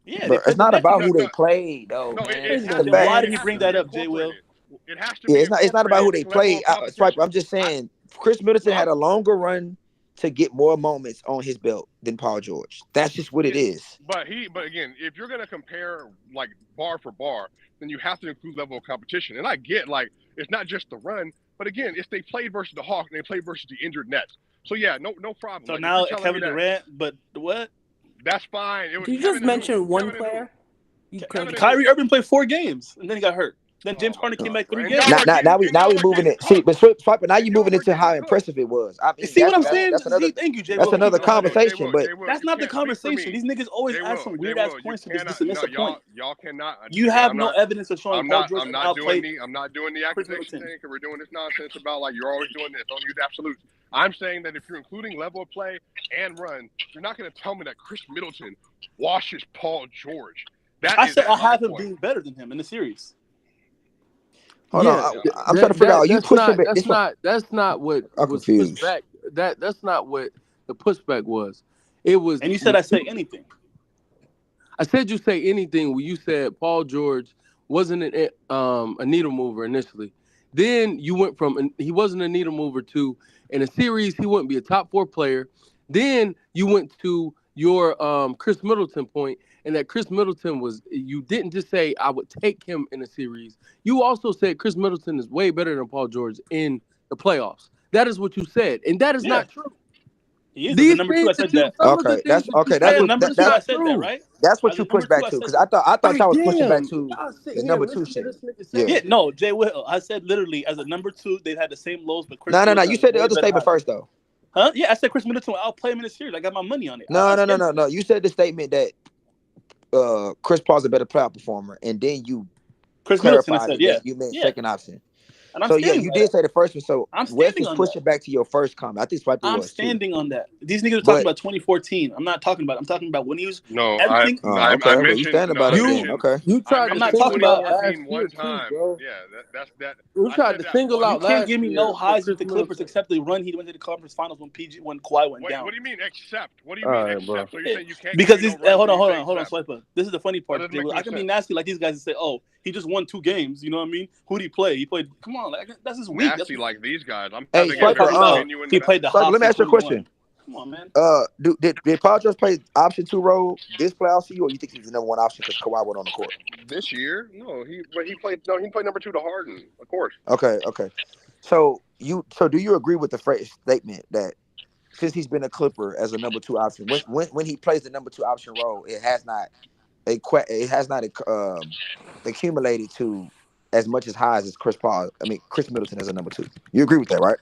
Yeah, Bro, it's not about who they played though, No, man. it It's has the to fact. Why be. did you bring that up, Jay Will? It has to Yeah, be. it's not about who they incorporated level played. of competition. Swiper, I'm just saying Chris Middleton had a longer run to get more moments on his belt than Paul George. That's just what it is. But again, if you're gonna compare like bar for bar, then you have to include level of competition. And I get like it's not just the run, but again, it's they played versus the Hawks and they played versus the injured Nets. So yeah, no problem. So like, now if you're telling Kevin me that, Durant, but what? That's fine. It was You Kevin just mentioned one Kevin player. Kyrie Irving played 4 games and then he got hurt. Then James Harden came back 3 games. Now we moving it. See, but Swiper, now you moving into how impressive it was. I mean, See what I'm saying? Thank you, Jay. That's another conversation. But that's not the conversation. These niggas always ask some weird ass points to dismiss a point. Y'all cannot. You have no evidence of showing Paul George I'm not doing the accusation thing because we're doing this nonsense about like you're always doing this. Don't use absolutes. I'm saying that if you're including level of play and run, you're not going to tell me that Chris Middleton washes Paul George. I said I have him being better than him in the series. Hold on, I'm trying to figure out. You pushing back. That's not what was pushed back. That's not what the pushback was. It was. And you said I say anything. I said you say anything when you said Paul George wasn't a needle mover initially. Then you went from he wasn't a needle mover to in a series he wouldn't be a top 4 player. Then you went to your Chris Middleton point, and that Chris Middleton was, you didn't just say I would take him in a series. You also said Chris Middleton is way better than Paul George in the playoffs. That is what you said, and that is not true. He is the number 2. I said that. Okay, that's number 2. I said that, right? That's what you pushed back to because I thought y'all was pushing back to the number 2 shit. Yeah, no, Jay Will. I said literally as a number 2, they've had the same lows, but Chris. No. You said the other statement first though. Huh? Yeah, I said Chris Middleton will outplay him in the series. I got my money on it. No. You said the statement that Chris Paul's a better playoff performer, and then you Chris Middleton said, you meant second option. And so yeah, you did say the first one. So Wes was pushing that. Back to your first comment. I think Swiper was. I'm standing on that. These niggas are talking about 2014. I'm talking about when he was. No, everything. I mentioned. You stand about it then. Okay. You tried to single out last year one time, too, bro. Yeah, that's that. You tried to single out. You can't give me no highs with the Clippers except the run he went to the conference finals when Kawhi went down. What do you mean accept? What do you mean accept? So you're saying you can't? Because this. Hold on, Swiper. This is the funny part. I can be nasty like these guys and say, "Oh, he just won 2 games." You know what I mean? Who did he play? He played. Come on, that's his week. Nasty like these guys. I'm hey, he played the Hawks. Let me ask you a question. Come on, man. Did Paul George play option 2 role this playoff for you, or you think he was the number 1 option because Kawhi went on the court? This year? No, he played number 2 to Harden, of course. Okay. So do you agree with the statement that since he's been a Clipper as a number 2 option, when he plays the number 2 option role, it has not accumulated to as much as highs as Chris Middleton as a number 2. You agree with that, right?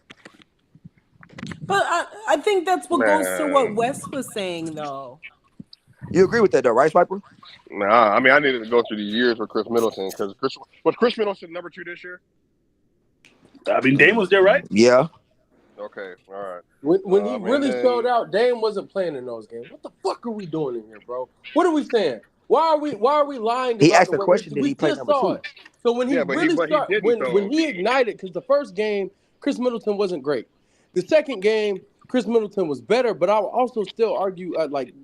But I think that's what goes to what Wes was saying, though. You agree with that, though, right, Swiper? Nah, I mean, I needed to go through the years with Chris Middleton because was Chris Middleton number 2 this year? I mean, Dame was there, right? Yeah. Okay, all right. When he really showed out, Dame wasn't playing in those games. What the fuck are we doing in here, bro? What are we saying? Why are we lying? He asked the question. Did he play number 2? So when he when he ignited, because the first game Chris Middleton wasn't great. The second game Chris Middleton was better, but I will also still argue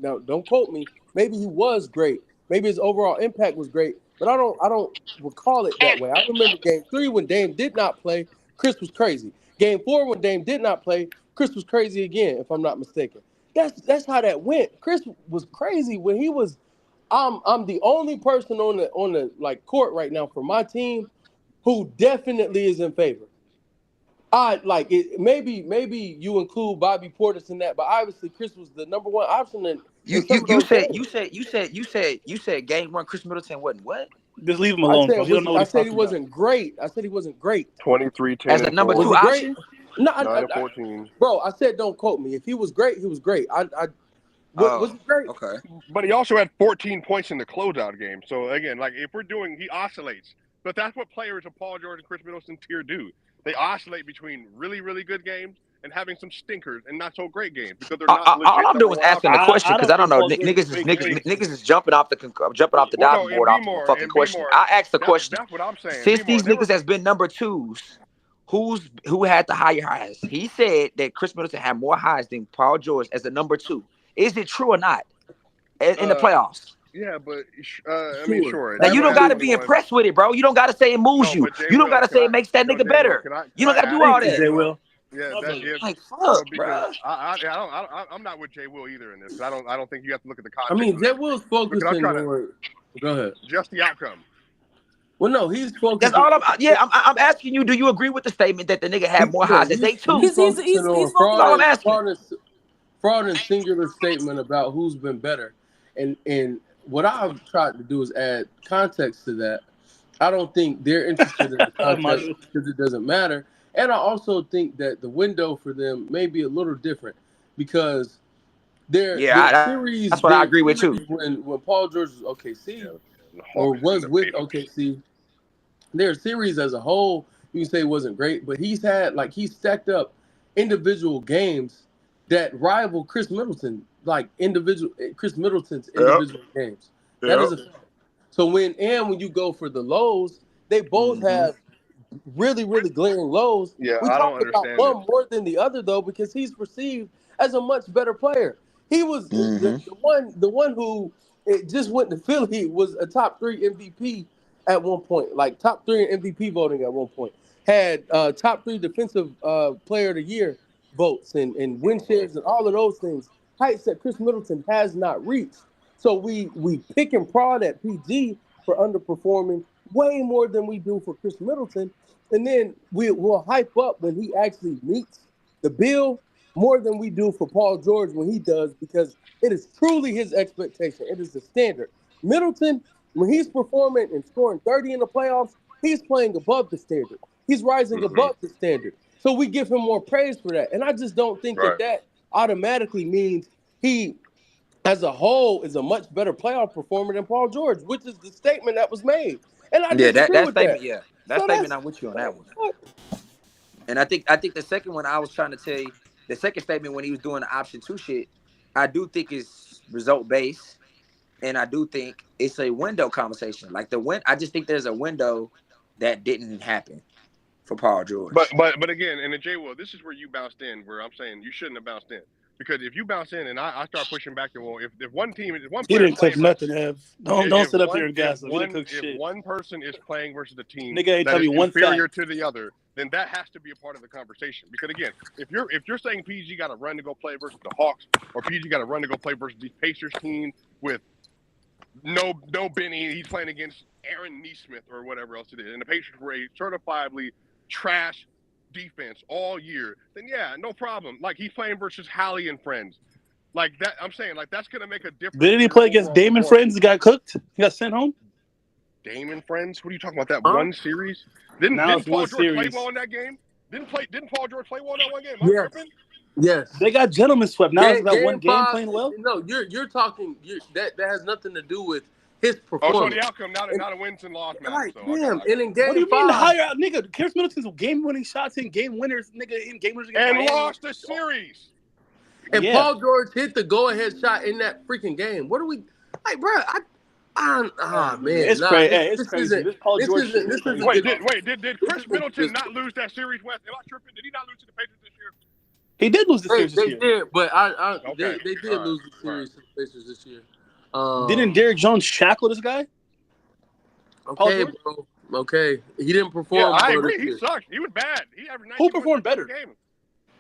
now don't quote me. Maybe he was great. Maybe his overall impact was great, but I don't recall it that way. I remember game 3 when Dame did not play. Chris was crazy. Game 4 when Dame did not play. Chris was crazy again, if I'm not mistaken. That's how that went. Chris was crazy when he was. I'm the only person on the court right now for my team who definitely is in favor. Maybe you include Bobby Portis in that, but obviously Chris was the number 1 option. You said game 1 Chris Middleton wasn't what? Just leave him alone, bro. You don't know what I he's said he talking wasn't great. I said he wasn't great. 23, 10, As a and number 4. two Was he great? option. No, 9 and 14. bro. I said don't quote me. If he was great, he was great. Was he great? Okay. But he also had 14 points in the closeout game. So again, like if we're doing, he oscillates. But that's what players of Paul George and Chris Middleton tier do. They oscillate between really, really good games and having some stinkers and not so great games because they're not legit. All I'm doing is asking the question because I don't know. Paul George is Niggas is jumping off the diving board off the fucking question. I asked the question. That's what I'm saying. Since these niggas has been number twos, who had the higher highs? He said that Chris Middleton had more highs than Paul George as a number two. Is it true or not? In the playoffs. Yeah, but I mean, sure. Now you don't got to be impressed with it, bro. You don't got to say it moves you. You don't got to say it makes that nigga better. You don't got to do all that. Jay Will. Yeah, like fuck, bro. I'm not with Jay Will either in this. I don't think you have to look at the context. I mean, Jay Will's focusing on. Go ahead. Just the outcome. Well, no, he's focused. That's all I'm asking you. Do you agree with the statement that the nigga had more highs than they too? He's all I'm asking. Fraud and singular statement about who's been better, and what I've tried to do is add context to that. I don't think they're interested in the context because it doesn't matter. And I also think that the window for them may be a little different because their series. That's what I agree with too. When Paul George was OKC or was with OKC, their series as a whole, you can say wasn't great, but he's stacked up individual games that rival Chris Middleton, Chris Middleton's individual games. That is a fact. So when you go for the lows, they both have really, really glaring lows. Yeah, we I talk don't about understand one more than the other though, because he's perceived as a much better player. He was the one who just went to Philly was a top 3 MVP at one point, like top 3 in MVP voting at one point. Had top 3 defensive player of the year votes and win shares and all of those things. Heights that Chris Middleton has not reached. So we pick and prod at PG for underperforming way more than we do for Chris Middleton. And then we'll hype up when he actually meets the bill more than we do for Paul George when he does, because it is truly his expectation. It is the standard. Middleton, when he's performing and scoring 30 in the playoffs, he's playing above the standard. He's rising above the standard. So we give him more praise for that. And I just don't think that automatically means he, as a whole, is a much better playoff performer than Paul George, which is the statement that was made. And I disagree with that. That statement, I'm with you on that one. And I think the second one I was trying to tell you, the second statement when he was doing the option 2 shit, I do think it's result based, and I do think it's a window conversation. Like I just think there's a window that didn't happen for Paul George. But again, and the J Will, this is where you bounced in, where I'm saying you shouldn't have bounced in. Because if you bounce in and I start pushing back, well, if one team, if one he player didn't cook nothing, Don't sit up one, here and gas him. He one, didn't cook if shit. one person is playing versus a team Nigga ain't that tell is me one inferior fact. to the other, then that has to be a part of the conversation. Because again, if you're saying PG got to run to go play versus the Hawks, or PG got to run to go play versus the Pacers team with no Benny, he's playing against Aaron Nesmith or whatever else it is, and the Pacers were a certifiably trash defense all year, then yeah, no problem. Like he's playing versus Hallie and friends. Like that, I'm saying, like that's gonna make a difference. Didn't he play against Damon Friends? Got cooked. He got sent home. Damon Friends? What are you talking about? That one series? Didn't Paul George play well in that game? Didn't Paul George play well in that one game? Yes. They got gentlemen swept. Now it's got one game playing well. No, you're talking. That has nothing to do with his performance. Oh, so the outcome, not a wins and loss matter. Right, So, damn. And in game what do you 5, mean higher out, nigga? Chris Middleton's game-winning shots in game winners, nigga, in game winners and lost the series. And Paul George hit the go-ahead shot in that freaking game. What do we like, bro? Man, it's crazy. It's crazy. This Paul George. Did Chris Middleton not lose that series? West, am I tripping? Did he not lose to the Pacers this year? He did lose the series this year. They did, but they did lose the series to the Pacers this year. Didn't Derek Jones shackle this guy? Okay, bro. Okay, he didn't perform. Yeah, I agree. He sucked. He was bad. He averaged 19 Who performed better?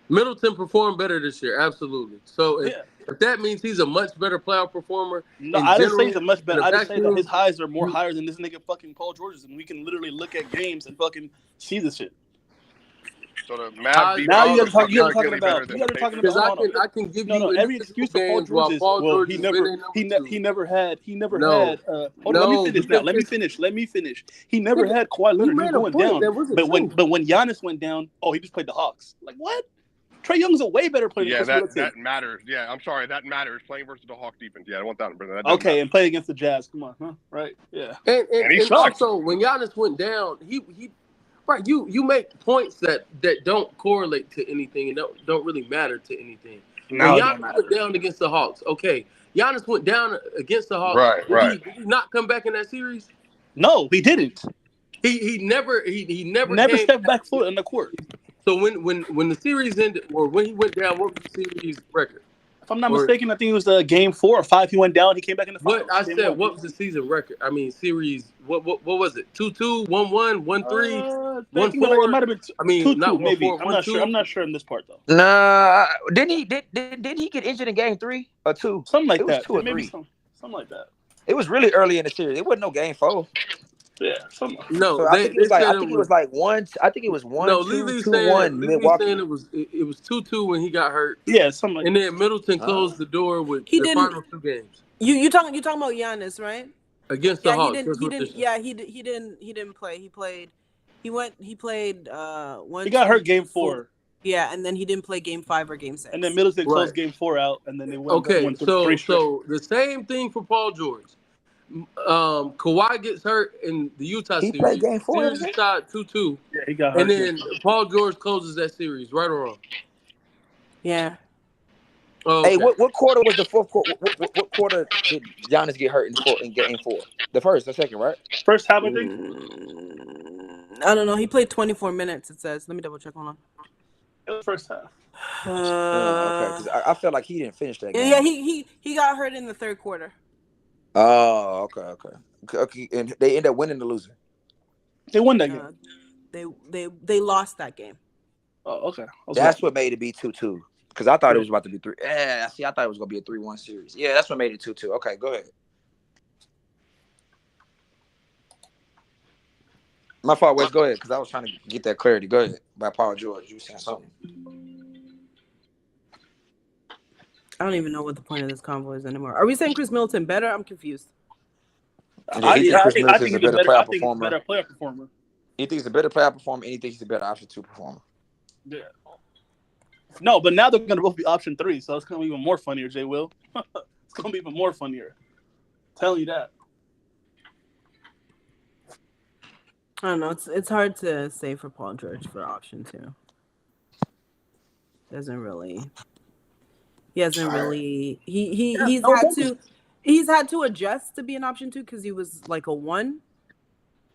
Middleton performed better this year, absolutely. So if that means he's a much better playoff performer, no, I didn't say he's a much better. I just say that his highs are more higher than this nigga fucking Paul George's, and we can literally look at games and fucking see this shit. So the Mavs defense Now you is guys are talking significantly better about. than You the guys are talking Pacers. about. Because Hold on. I can give No, you every individual excuse for Paul games George while is Paul well, George he has been never in he number two. he never had No, hold on, let me no, finish now. because Let me it's finish. Let me finish. He never nigga, had Kawhi you Leonard. He was made a going point down. that wasn't But true. when Giannis went down, oh, he just played the Hawks. Like what? Trae Young's a way better player than Yeah, Chris that Middleton. matters. Yeah, I'm sorry, that matters. Playing versus the Hawk defense. Yeah, I want that, brother. That Okay, matter. and play against the Jazz. Come on, huh? Right? Yeah. And he and sucked. also when Giannis went down, he right. You make points that don't correlate to anything and don't really matter to anything. Now When it don't Giannis matter. went down against the Hawks, okay, Giannis went down against the Hawks. Right, Did he not come back in that series? No, he didn't. He never Never came stepped back. back foot on the court. So when the series ended, or when he went down, what was the series record? If I'm not Or mistaken, I think it was game 4 or 5. He went down. He came back in the finals. what I Game said, 1. what was the season record? I mean, series. What was it? 2-2, 1-1, 1-3, I think 1-4. it might have been I mean, 2-2, not maybe. 1-4, I'm not sure. 1-2. I'm not sure in this part though. Nah, didn't he get injured in game 3 or 2? Something like It was that. 2 or Maybe 3. something like that. It was really early in the series. It wasn't no game 4. Yeah, something. No, So I think it was like 1. I think it was 1, no, 2, Lele's 2, saying 1 Milwaukee. it was 2-2 when he got hurt. Yeah, something like and then Middleton closed the door with the final 2 games. You talking about Giannis, right? Against the Hawks. He didn't play. He played. He played. He got hurt game 4. Yeah, and then he didn't play game 5 or game 6. And then Middleton closed game 4 out, and then they went. Okay, went so 3 straight. so the same thing for Paul George. Kawhi gets hurt in the Utah series. He played game 4. Series is tied 2-2. Yeah, he got hurt. And then Paul George closes that series, right or wrong? Yeah. Oh, Hey, okay. what quarter was the fourth quarter? What quarter did Giannis get hurt in game 4? The first, the second, right? First half, I think. I don't know. He played 24 minutes. It says. Let me double check. Hold on. It was first half. Okay, because I felt like he didn't finish that game. Yeah, he got hurt in the third quarter. Oh, okay. And they end up winning or losing? They won that game. They lost that game. Oh, okay. That's what made it be 2-2. Because I thought it was about to be 3. Yeah, see, I thought it was going to be a 3-1 series. Yeah, that's what made it 2-2. Okay, go ahead. My fault, Wes. Go ahead, because I was trying to get that clarity. Go ahead. By Paul George, you saying something. I don't even know what the point of this convo is anymore. Are we saying Chris Middleton better? I'm confused. I think he's a better player performer. He thinks he's a better player performer, and he thinks he's a better option 2 performer. Yeah. No, but now they're going to both be option 3, so it's going to be even more funnier, Jay Will. It's going to be even more funnier. I'm telling you that. I don't know. It's hard to say for Paul George for option 2. Doesn't really. He hasn't really. He's had to adjust to be an option 2 because he was like a 1,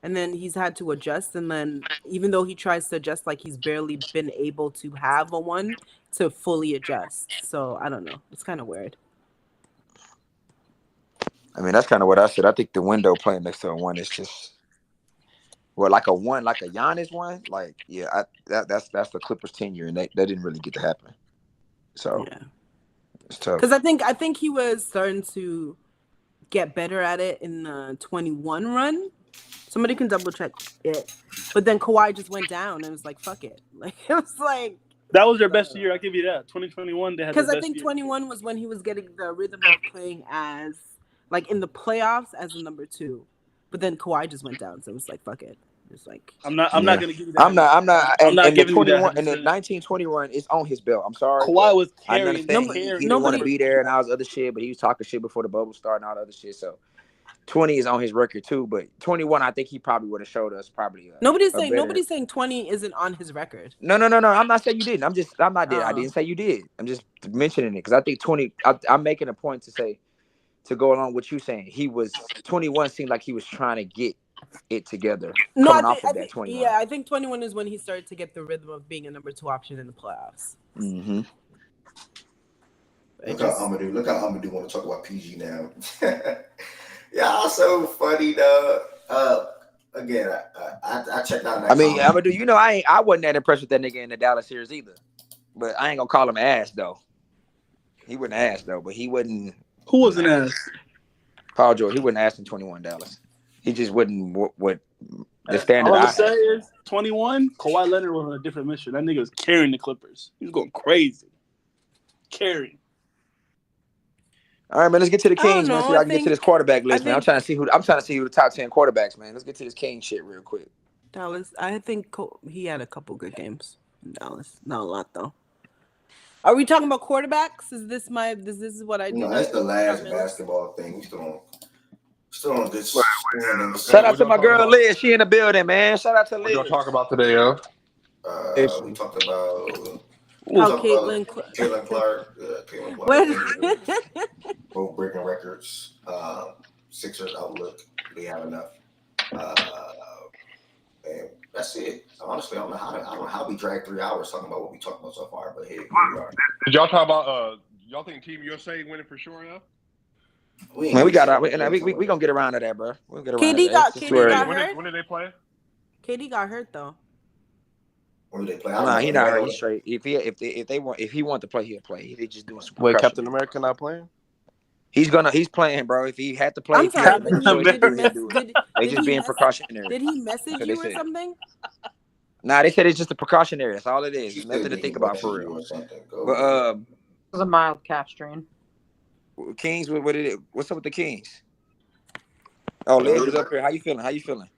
and then he's had to adjust, and then even though he tries to adjust, like he's barely been able to have a 1 to fully adjust. So I don't know. It's kind of weird. I mean, that's kind of what I said. I think the window playing next to a 1 is just. Well, like a 1, like a Giannis 1, like that's the Clippers tenure, and that didn't really get to happen. So yeah, it's tough. Because I think he was starting to get better at it in the 21 run. Somebody can double check it, but then Kawhi just went down and it was like, fuck it, like it was like that was their best year. I give you that. 2021, they had because I think 21 was when he was getting the rhythm of playing as like in the playoffs as a number 2, but then Kawhi just went down, so it was like, fuck it. It's like I'm not gonna give you that. I'm not giving you that. And the 1920 run is on his belt. I'm sorry. Kawhi was I carrying. understand he didn't want to be there and all this other shit, but he was talking shit before the bubble started and all the other shit. So 20 is on his record too, but 21, I think he probably would have showed us probably. Nobody's saying 20 isn't on his record. No. I'm not saying you didn't. I'm not there. I didn't say you did. I'm just mentioning it because I think 20. I'm making a point to go along with you saying 21 seemed like he was trying to get it together. No, I think 21. Yeah, I think 21 is when he started to get the rhythm of being a number 2 option in the playoffs. Mm-hmm. Look how Amadou want to talk about PG now. Y'all so funny, though. Again, I checked out. I mean, Amadou, you know, I wasn't that impressed with that nigga in the Dallas series either. But I ain't gonna call him ass though. He wasn't ass though, but he wasn't. Who was an ass? Paul George. He wasn't ass in 21 Dallas. He just wasn't what the standard All I'm I gonna say have. is 21. Kawhi Leonard was on a different mission. That nigga was carrying the Clippers. He was going crazy, carrying. All right, man. Let's get to the I don't Kings, man. know. So y'all can get to this quarterback list, man. I'm think trying to see who the top 10 quarterbacks, man. Let's get to this King shit real quick. Dallas. I think he had a couple good games in Dallas. Not a lot though. Are we talking about quarterbacks? Is this what I do? No, that's the last basketball thing. We still on this. Shout out to my girl Liz. She in the building, man. Shout out to Liz. What y'all talk about today, yo? We talked about Caitlin Clark. Caitlin Clark. Both breaking records. Sixers outlook. They have enough. And that's it. Honestly, I don't know how we dragged 3 hours talking about what we talked about so far, but hey, here we are. Did y'all talk about y'all think Team USA winning for sure now? We gonna get around to that, bro. We'll get around KD to that. KD got hurt. When did they play? KD got hurt though. When did they play? Nah, he not hurt. He's straight. If he want to play, he'll play. They just doing some. Wait, Captain America not playing? He's playing, bro. If he had to play, I'm sorry. They just being precautionary. Did he message you or something? Nah, they said it's just a precautionary. That's all it is. Nothing to think about for real. But it was a mild calf strain. Kings, what's up with the Kings? Oh, Liz is up here. How you feeling?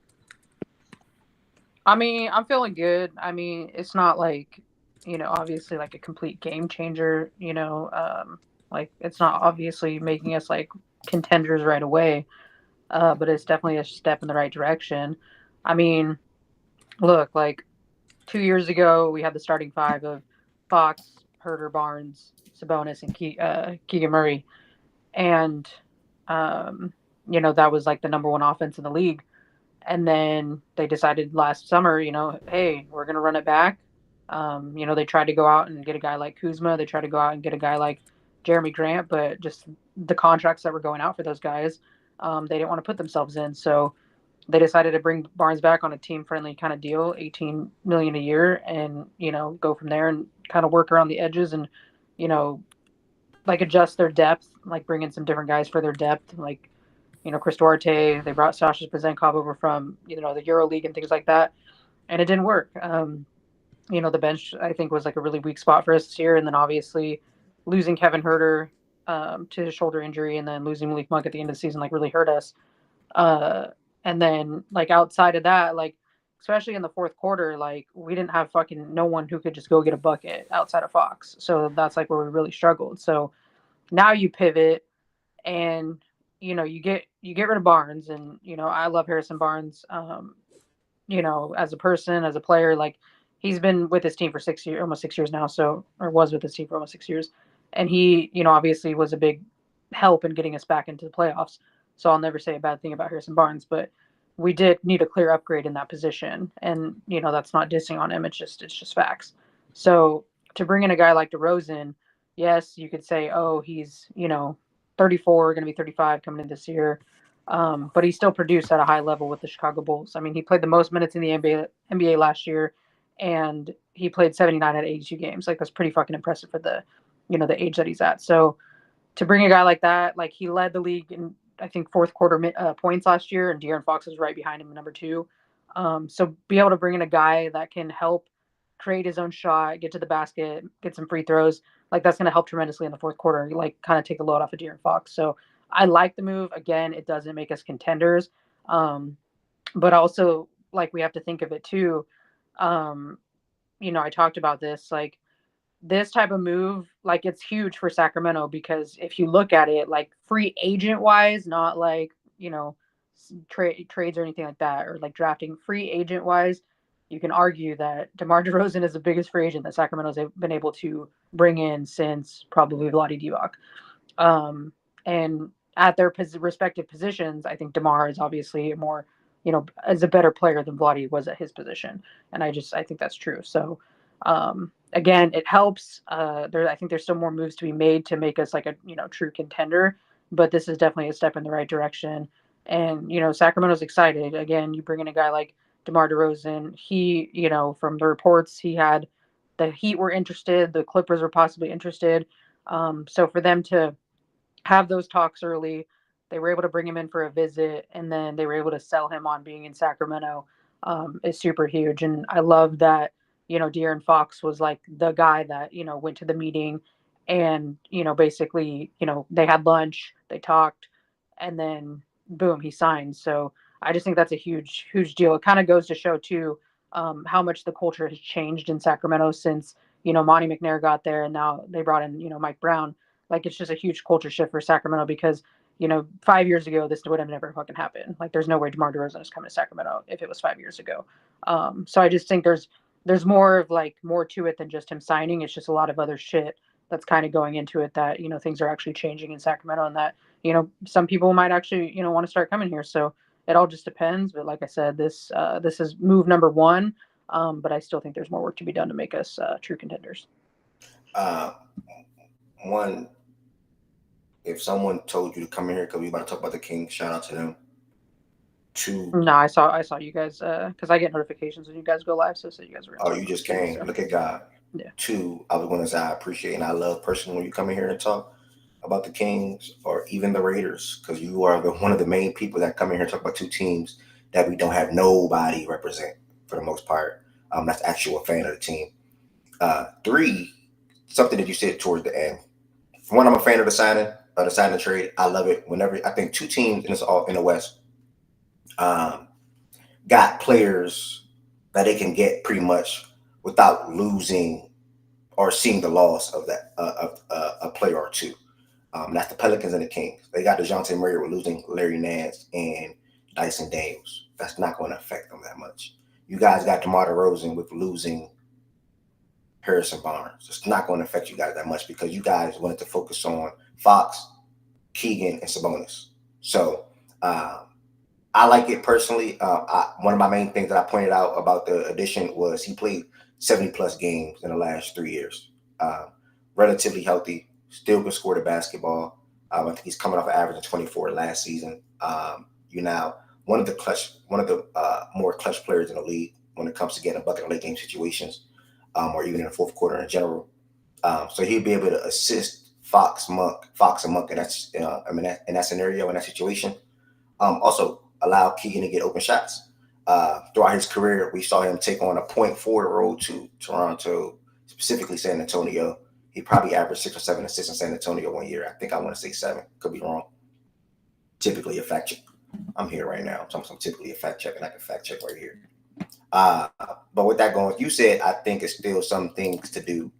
I mean, I'm feeling good. I mean, it's not like, obviously like a complete game changer, like it's not obviously making us like contenders right away. But it's definitely a step in the right direction. I mean, look, like 2 years ago, we had the starting five of Fox, Herter, Barnes, Sabonis, and Keegan Murray. And, that was like the number one offense in the league. And then they decided last summer, hey, we're going to run it back. They tried to go out and get a guy like Kuzma. They tried to go out and get a guy like Jeremy Grant, but just the contracts that were going out for those guys, they didn't want to put themselves in. So they decided to bring Barnes back on a team-friendly kind of deal, $18 million a year, and, go from there and kind of work around the edges and, like adjust their depth, like bring in some different guys for their depth, like, Chris Duarte. They brought Sasha Pazenkov over from, the Euro League and things like that, and it didn't work. The bench, I think, was like a really weak spot for us this year, and then obviously losing Kevin Herter to his shoulder injury and then losing Malik Monk at the end of the season, like, really hurt us. And then, like, outside of that, like, especially in the fourth quarter, like, we didn't have fucking no one who could just go get a bucket outside of Fox. So that's, like, where we really struggled. So now you pivot and, you get rid of Barnes. And, I love Harrison Barnes, as a person, as a player. Like, he's been with his team for almost 6 years now. Or was with his team for almost 6 years. And he, obviously was a big help in getting us back into the playoffs. So I'll never say a bad thing about Harrison Barnes, but we did need a clear upgrade in that position. And, that's not dissing on him. It's just facts. So to bring in a guy like DeRozan, yes, you could say, oh, he's, 34, going to be 35 coming in this year. But he still produced at a high level with the Chicago Bulls. I mean, he played the most minutes in the NBA last year, and he played 79 out of 82 games. Like, that's pretty fucking impressive for the, the age that he's at. So to bring a guy like that, like, he led the league in, I think, fourth quarter points last year, and De'Aaron Fox was right behind him, number 2. So be able to bring in a guy that can help create his own shot, get to the basket, get some free throws, like, that's going to help tremendously in the fourth quarter, like, kind of take the load off of De'Aaron Fox. So I like the move. Again, it doesn't make us contenders. But also, like, we have to think of it too. I talked about this, like, this type of move, like, it's huge for Sacramento, because if you look at it, like, free agent wise, not like, trades or anything like that, or like drafting, free agent wise, you can argue that DeMar DeRozan is the biggest free agent that Sacramento's been able to bring in since probably Vlade Divac. And at their respective positions, I think DeMar is obviously more, is a better player than Vlade was at his position. And I think that's true. So, again, it helps. I think there's still more moves to be made to make us like a, true contender, but this is definitely a step in the right direction. And, Sacramento's excited. Again, you bring in a guy like DeMar DeRozan. He, from the reports, the Heat were interested, the Clippers were possibly interested. So for them to have those talks early, they were able to bring him in for a visit, and then they were able to sell him on being in Sacramento. is super huge. And I love that, De'Aaron Fox was like the guy that, went to the meeting and, basically, they had lunch, they talked, and then boom, he signed. So I just think that's a huge, huge deal. It kind of goes to show too, how much the culture has changed in Sacramento since, Monty McNair got there and now they brought in, Mike Brown. Like it's just a huge culture shift for Sacramento because 5 years ago, this would have never fucking happened. Like, there's no way DeMar DeRozan is coming to Sacramento if it was 5 years ago. So I just think there's more of like more to it than just him signing. It's just a lot of other shit that's kind of going into it that things are actually changing in Sacramento and that some people might actually want to start coming here. So it all just depends. But like I said, this is move number one. But I still think there's more work to be done to make us true contenders. One, if someone told you to come in here because we about to talk about the Kings, shout out to them. Two. No, I saw you guys because I get notifications when you guys go live. So it said you guys were. Oh, you just came. So. Look at God. Yeah. Two, I was going to say I appreciate and I love personally when you come in here and talk about the Kings or even the Raiders because you are one of the main people that come in here and talk about two teams that we don't have nobody represent for the most part. That's actually a fan of the team. Three, something that you said towards the end. For one, I'm a fan of the signing trade. I love it whenever I think two teams in the West got players that they can get pretty much without losing or seeing the loss of that a player or two. That's the Pelicans and the Kings. They got DeJounte Murray with losing Larry Nance and Dyson Daniels. That's not going to affect them that much. You guys got DeMar DeRozan with losing Harrison Barnes. It's not going to affect you guys that much because you guys wanted to focus on Fox, Keegan, and Sabonis. So I like it personally. One of my main things that I pointed out about the addition was he played 70-plus games in the last 3 years. Relatively healthy, still can score the basketball. I think he's coming off an average of 24 last season. One of the more clutch players in the league when it comes to getting a bucket in late game situations, or even in the fourth quarter in general. So he'll be able to assist Fox and Monk in that scenario, in that situation. Also allow Keegan to get open shots. Throughout his career, we saw him take on a point forward road to Toronto, specifically San Antonio. He probably averaged 6 or 7 assists in San Antonio 1 year. I think I want to say 7. Could be wrong. Typically a fact check. I'm here right now. So I'm typically a fact check, and I can fact check right here. But with that going, you said I think it's still some things to do.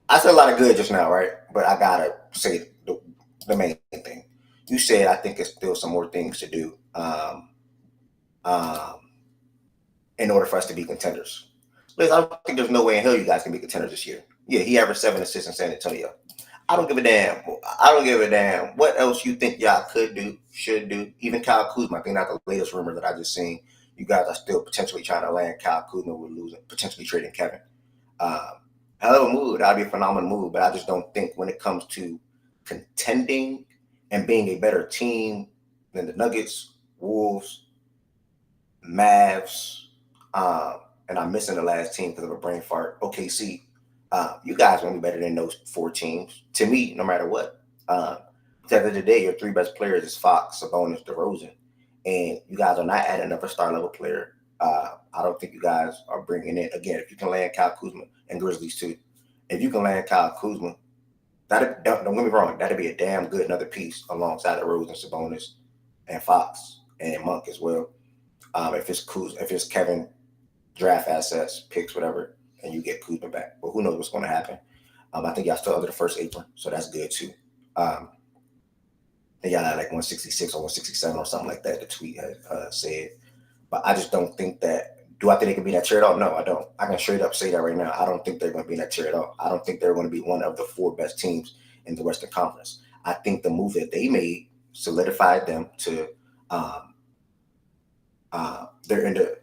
I said a lot of good just now, right? But I gotta say the main thing. You said I think it's still some more things to do in order for us to be contenders. Liz, I don't think there's no way in hell you guys can be contenders this year. Yeah, he averaged 7 assists in San Antonio. I don't give a damn what else you think y'all could do, should do. Even Kyle Kuzma, I think that's the latest rumor that I just seen. You guys are still potentially trying to land Kyle Kuzma with losing, potentially trading Kevin. Hell of a move. That'd be a phenomenal move, but I just don't think when it comes to contending and being a better team than the Nuggets, Wolves, Mavs, and I'm missing the last team because of a brain fart, OKC. You guys want to be better than those 4 teams, to me, no matter what. At the end of the day, your 3 best players is Fox, Sabonis, DeRozan, and you guys are not adding another star-level player. I don't think you guys are bringing in, again, if you can land Kyle Kuzma and Grizzlies too. If you can land Kyle Kuzma, don't get me wrong, that'd be a damn good another piece alongside DeRozan, Sabonis, and Fox, and Monk as well. If it's Kevin, draft assets, picks, whatever, and you get Kuzma back. But who knows what's going to happen. I think y'all still under the first apron, so that's good too. They got like 166 or 167 or something like that, the tweet had said. But I just don't think that. Do I think they can be in that chair at all? No, I don't. I can straight up say that right now. I don't think they're going to be in that chair at all. I don't think they're going to be one of the 4 best teams in the Western Conference. I think the move that they made solidified them to they're in the.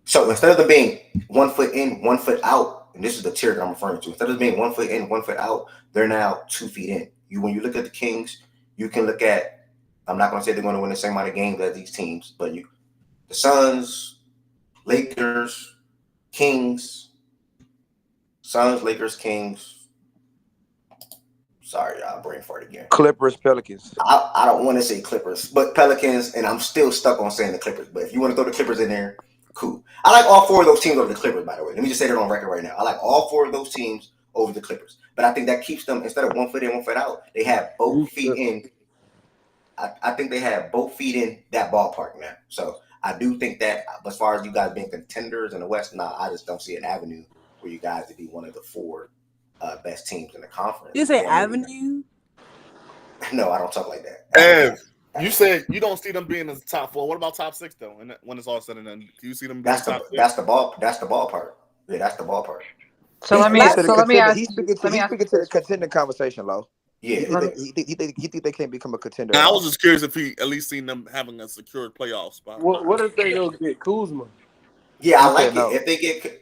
So instead of them being 1 foot in, 1 foot out, and this is the tier that I'm referring to, instead of being 1 foot in, 1 foot out, they're now 2 feet in. When you look at the Kings, you can look at, I'm not going to say they're going to win the same amount of games as these teams, but the Suns, Lakers, Kings, Sorry, y'all, brain fart again. Clippers, Pelicans. I don't want to say Clippers, but Pelicans, and I'm still stuck on saying the Clippers. But if you want to throw the Clippers in there, cool. I like all four of those teams over the Clippers, by the way. Let me just say that on record right now. I like all four of those teams over the Clippers. But I think that keeps them, instead of 1 foot in, 1 foot out, they have both feet in. I think they have both feet in that ballpark now. So I do think that as far as you guys being contenders in the West, I just don't see an avenue for you guys to be one of the four best teams in the conference. You say avenue? No, I don't talk like that. Ev, you said you don't see them being in the top 4. What about top 6 though? When it's all said and done, do you see them being top 6? That's the ballpark. Yeah, that's the ballpark. So let me ask He's speaking to the contender conversation, Lo. Yeah, he think they can become a contender. Now, I was just curious if he at least seen them having a secured playoff spot. What if they don't get Kuzma? Yeah, I like it.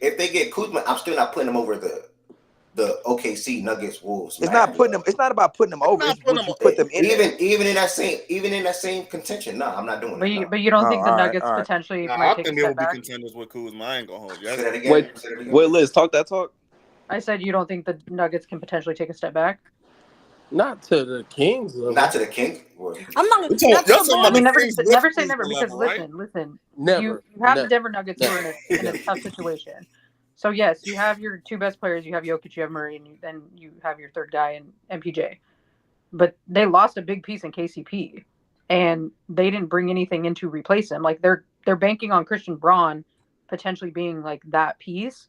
If they get Kuzma, I'm still not putting them over the OKC Nuggets Wolves. It's not putting them. It's not about putting them over. It's what you put them in. Even in that same contention. No, I'm not doing it. But you don't think the Nuggets potentially might take a think they'll step back? be contenders with Kuzma. I ain't gonna hold you. Say that again. Wait, Liz, talk that talk. I said you don't think the Nuggets can potentially take a step back? Not to the Kings. Not to the Kings. I'm not. I mean, never say never, because listen. Never. You have the Denver Nuggets who are in a tough situation. So yes, you have your two best players. You have Jokic, you have Murray, and then you have your third guy in MPJ. But they lost a big piece in KCP, and they didn't bring anything in to replace him. Like they're banking on Christian Braun potentially being like that piece.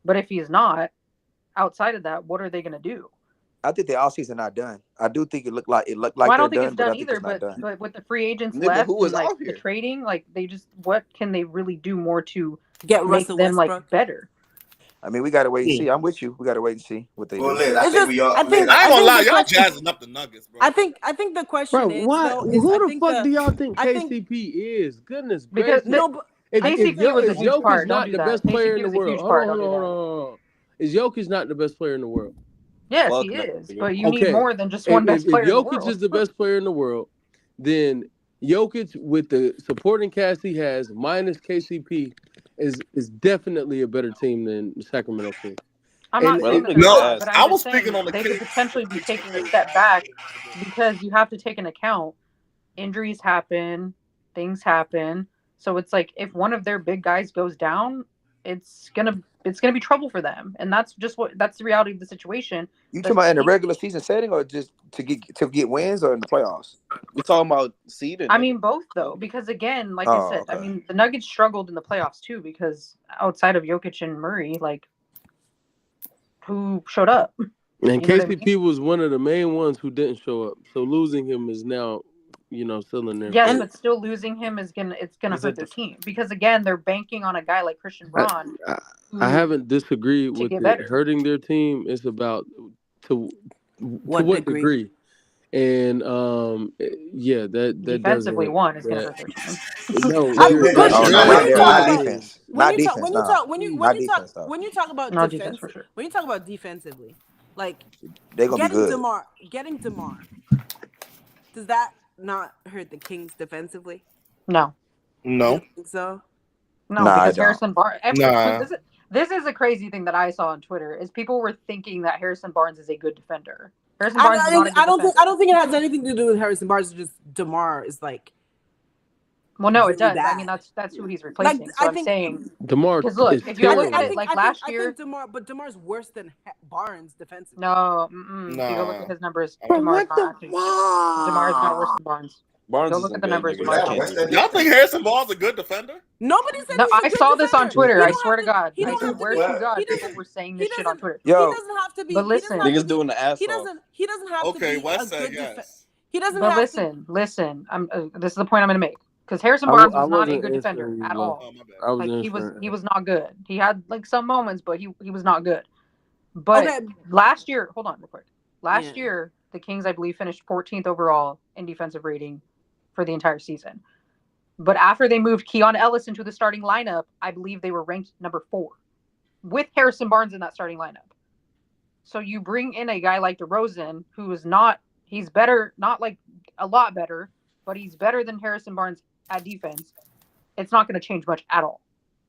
But if he's not, outside of that, what are they going to do? I think the offseason not done. I do think it looked like Well, I don't think done, it's done but either. But But with the free agents Nigga, left, who is and like out the here? trading, like what can they really do more to Get make Russell them Westbrook. like better? I mean, we got to wait and see. I'm with you. We got to wait and see what they do. Liz, I It's think just- we all. I think- I ain't gonna lie, y'all question- jazzing up the Nuggets, bro. I think the question Bro, is, why? though, is Who I the think fuck do y'all think I think- KCP is? Goodness Because gracious. no, but KCP was a huge Jokic part. Don't not do the that. best player KCP in the was a world? huge Hold part. on. Don't do that. Is Jokic not the best player in the world? Yes, Fuck he no, is. nigga. But you need more than just one best If player in the Jokic world. is the best player in the world, then Jokic with the supporting cast he has minus KCP is definitely a better team than the Sacramento Kings. I'm not And- saying and- that they're No, not, but I I'm was just saying speaking on the they could Kings. potentially be taking a step back because you have to take into account injuries happen, things happen. So it's like if one of their big guys goes down, it's gonna be trouble for them, and that's the reality of the situation. You talking about in a regular season setting, or just to get wins, or in the playoffs? We talking about seeding. I mean both though, because again, like I said, okay. I mean the Nuggets struggled in the playoffs too because outside of Jokic and Murray, like who showed up? And You know what I KCP was one of the main ones who didn't show up. So losing him is now, still in there. Yes, but still losing him is gonna hurt their team because again they're banking on a guy like Christian Braun. I haven't disagreed with get it better. hurting their team. It's about to what degree. And yeah, that defensively doesn't, one is gonna that- hurt their team. No, Not defense. When you talk about Not defense, defense for sure. when you talk about defensively, like They gonna be good. getting DeMar, does that not hurt the Kings defensively? No. No. You think so? No, Nah, I because don't. Harrison Barnes. Nah. This is a crazy thing that I saw on Twitter is people were thinking that Harrison Barnes is a good defender. Harrison Barnes is not a good defender. I don't think it has anything to do with Harrison Barnes. It's just DeMar is like. Well, no, it really does. bad. I mean, that's who he's replacing. So I'm saying DeMar because look, is if you look at terrible. it, like last I year. think DeMar's worse than Barnes defensively. No, if you go look at his numbers, Bro, DeMar's what not the actually. DeMar's not worse than Barnes. Barnes Go look at the numbers. Y'all think Harrison Barnes a good defender? Nobody said No, he's a I good saw this on defender. Twitter. He I don't swear to have God. he I don't said, have to where's be- you God? he People doesn't- were saying he this shit on doesn't- Twitter. He doesn't have to be. But listen, Niggas doing the ass He off. doesn't have to Okay, be West a said good yes. He doesn't But have to. listen. This is the point I'm going to make because Harrison Barnes was not a wasn't good defender answering you, at Lo. all. Oh, my bad. I was Like answering. he was not good. He had like some moments, but he was not good. But Okay. last year, hold on real quick. Last Yeah. year, the Kings I believe finished 14th overall in defensive rating for the entire season. But after they moved Keon Ellis into the starting lineup, I believe they were ranked number 4 with Harrison Barnes in that starting lineup. So you bring in a guy like Derozan, who is he's better, not like a lot better, but he's better than Harrison Barnes at defense. It's not going to change much at all.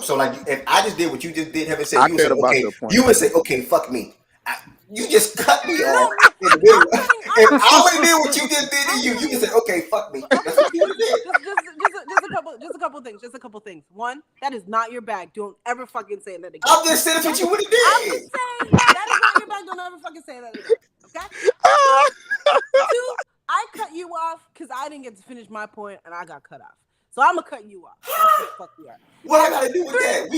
So like if I just did what you just did, have said, I you would say, cared about okay, your point you of would view. say, okay, fuck me. You just cut me off in the middle. If I would have did what you just did to you, you just said, "Okay, fuck me." That's what you would have did. Just a couple things. One, that is not your bag. Don't ever fucking say that again. I'm just saying that's what you would have did. I'm just saying that is not your bag. Don't ever fucking say that again. Okay. Two, I cut you off because I didn't get to finish my point and I got cut off. So I'm gonna cut you off. That's what the fuck you are. What I gotta do with that?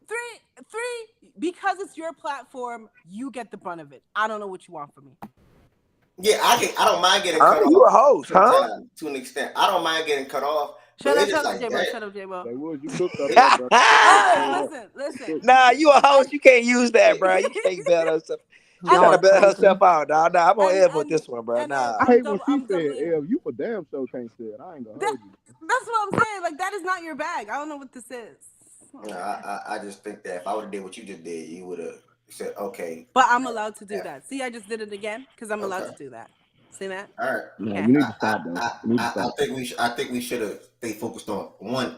Three, because it's your platform, you get the brunt of it. I don't know what you want from me. Yeah, I don't mind getting cut off. You a host, huh? To an extent, I don't mind getting cut off. Shut up, J-Mo. Shut up, J-Mo. You cooked that up, bro. Listen. Nah, you a host. You can't use that, bro. You can't bail herself. She's trying to bail herself out. Nah, I'm on Ev with this one, bro. Nah. I hate when she said, "Ev, you for damn sure can't say it." I ain't gonna hold you. That's what I'm saying. Like, that is not your bag. I don't know what this is. I just think that if I would have did what you just did, you would have said, "Okay." But I'm allowed to do that. See, I just did it again because I'm allowed to do that. See that? All right. No, you need to stop, though. I think we should have stayed focused on one.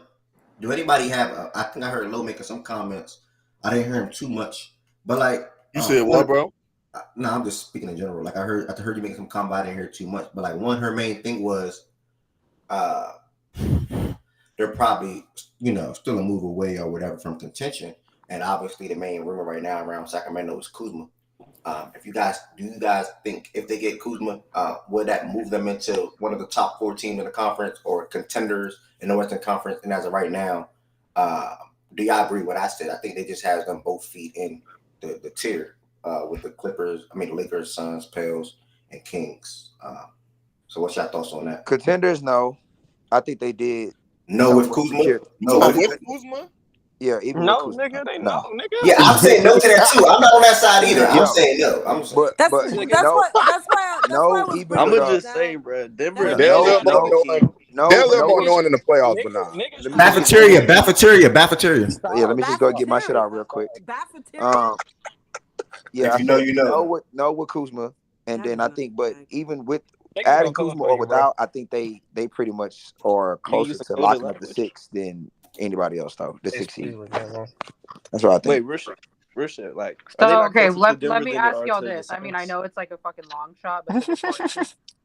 Do anybody have? I think I heard Lo making some comments. I didn't hear him too much, but like you said, what, bro? No, I'm just speaking in general. Like I heard you making some comments. I didn't hear too much, but like her main thing was, they're probably still a move away or whatever from contention, and obviously the main rumor right now around Sacramento is Kuzma. Do you guys think if they get Kuzma, would that move them into one of the top 4 teams in the conference or contenders in the Western Conference? And as of right now, do y'all agree with what I said? I think they just have them both feet in the tier with the the Lakers, Suns, Pels, and Kings. So what's your thoughts on that? Contenders, no. I think they did. No with Kuzma? No with Kuzma? Yeah, even no, with nigga, they no, nigga. Yeah, I'm saying no to that too. I'm not on that side either. I'm saying no. That's why I'm gonna just say, bro, Denver. They'll live on knowing in the playoffs, but nah. Bafeteria. Yeah, let me just go get my shit out real quick. Yeah, you know. No with Kuzma, and then I think, but even with adding Kuzma or without, I think they pretty much are closer to locking up the 6 than anybody else, though. The 6 seed. That's what I think. Wait, Risha, like. So okay, let me ask y'all this. I mean, I know it's like a fucking long shot, but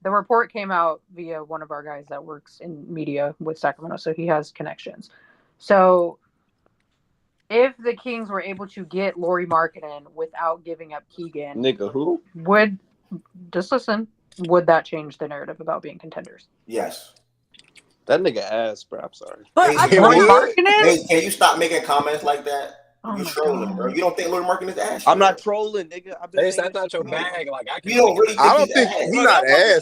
the report came out via one of our guys that works in media with Sacramento, so he has connections. So if the Kings were able to get Lauri Markkanen without giving up Keegan, nigga, who would would that change the narrative about being contenders? Yes. That nigga ass, bro. I'm sorry. But can you stop making comments like that? You trolling, bro. You don't think Lauri Markkanen is ass? I'm not trolling, nigga. That's not your bag. Like I don't think he's not ass.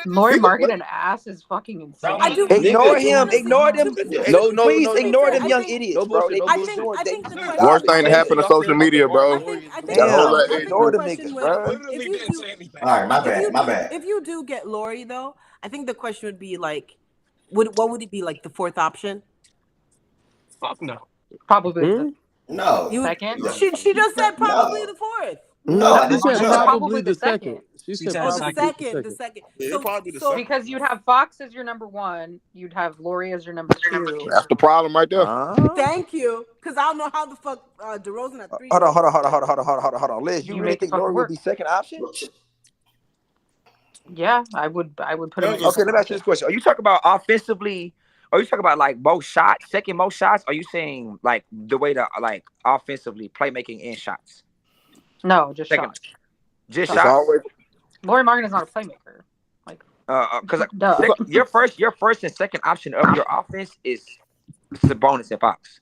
Lauri Markkanen ass is fucking insane. Ignore him. Ignore them. No, please ignore them young idiots, bro. Worst thing to happen to social media, bro. Ignore them niggas, bro. All right, my bad. If you do get Lauri, though, I think the question would be like, what would it be, like the 4th option? Fuck no. Probably. No. Second? She just said probably the 4th. No, she said probably the second. She said the second. Yeah, probably the second. Because you'd have Fox as your number 1, you'd have Lauri as your number 2. That's the problem right there. Thank you. Because I don't know how the fuck Derozan at 3. Hold on. Liz, you really think Lauri would be second option? Yeah, I would put him. Okay, let me ask you this question: are you talking about offensively? Are you talking about like most shots, second most shots? Are you saying like the way to like offensively playmaking and shots? No, just second, shots. Just shots. Lauri Markkanen is not a playmaker. Like, because your first and second option of your offense is Sabonis and Fox.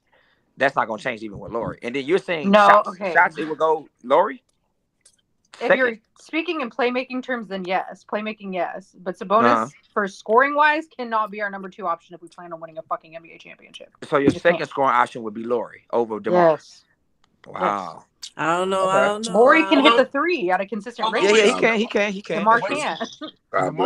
That's not gonna change even with Lauri. And then you're saying shots, it will go Lauri. If you're speaking in playmaking terms, then yes. Playmaking, yes. But Sabonis, for scoring-wise, cannot be our number 2 option if we plan on winning a fucking NBA championship. So your second scoring option would be Lauri over DeMar. Yes. Wow. Yes. I don't know. Lauri can hit the 3 at a consistent rate. Yeah, he can. DeMar can't. Okay.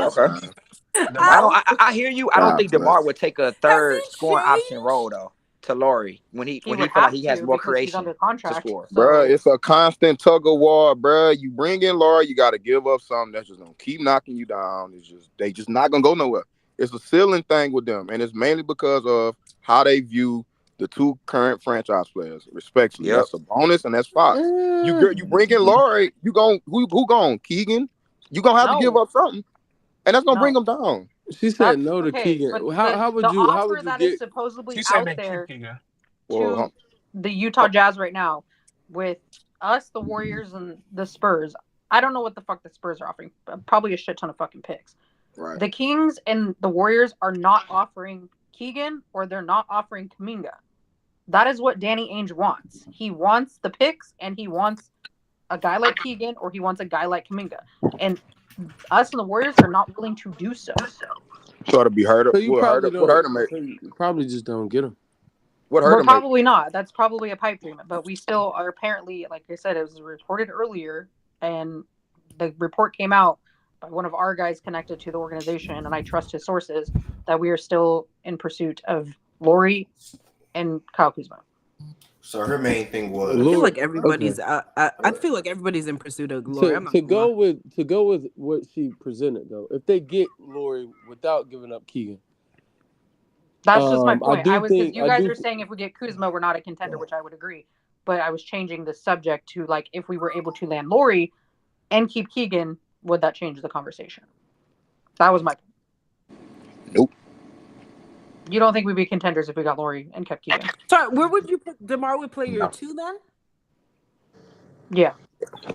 I hear you. I don't think DeMar would take a third scoring option role, though, to Lauri when he feel like he has more creation to score. Bro, it's a constant tug of war, bro. You bring in Lauri, you got to give up something that's just gonna keep knocking you down. They just not gonna go nowhere. It's a ceiling thing with them, and it's mainly because of how they view the two current franchise players, respectfully. Yep. That's a bonus and that's Fox. You bring in Laurie, you gon' who gone? Keegan? You gonna have to give up something, and that's gonna bring them down. She said no to Keegan. But How would you? How would you that get? is supposedly She said out they there keep Keegan. to the Utah Jazz right now with us, the Warriors, and the Spurs. I don't know what the fuck the Spurs are offering. Probably a shit ton of fucking picks. Right. The Kings and the Warriors are not offering Keegan, or they're not offering Kuminga. That is what Danny Ainge wants. He wants the picks, and he wants a guy like Keegan, or he wants a guy like Kuminga. And us and the Warriors are not willing to do so. So to be hurt. So you what probably hurt him? don't. So you probably just don't get him. What hurt We're him? probably not. That's probably a pipe dream. But we still are apparently, like I said, it was reported earlier, and the report came out by one of our guys connected to the organization, and I trust his sources, that we are still in pursuit of Laurie and Kyle Kuzma. So her main thing was. I feel like everybody's. I feel like everybody's in pursuit of Laurie. To go with what she presented though, if they get Laurie without giving up Keegan. That's just my point. You guys are think saying if we get Kuzma, we're not a contender, which I would agree. But I was changing the subject to, like, if we were able to land Laurie and keep Keegan, would that change the conversation? That was my point. Nope. You don't think we'd be contenders if we got Laurie and kept Keegan? Sorry, where would you put DeMar? Would play your 2 then? Yeah.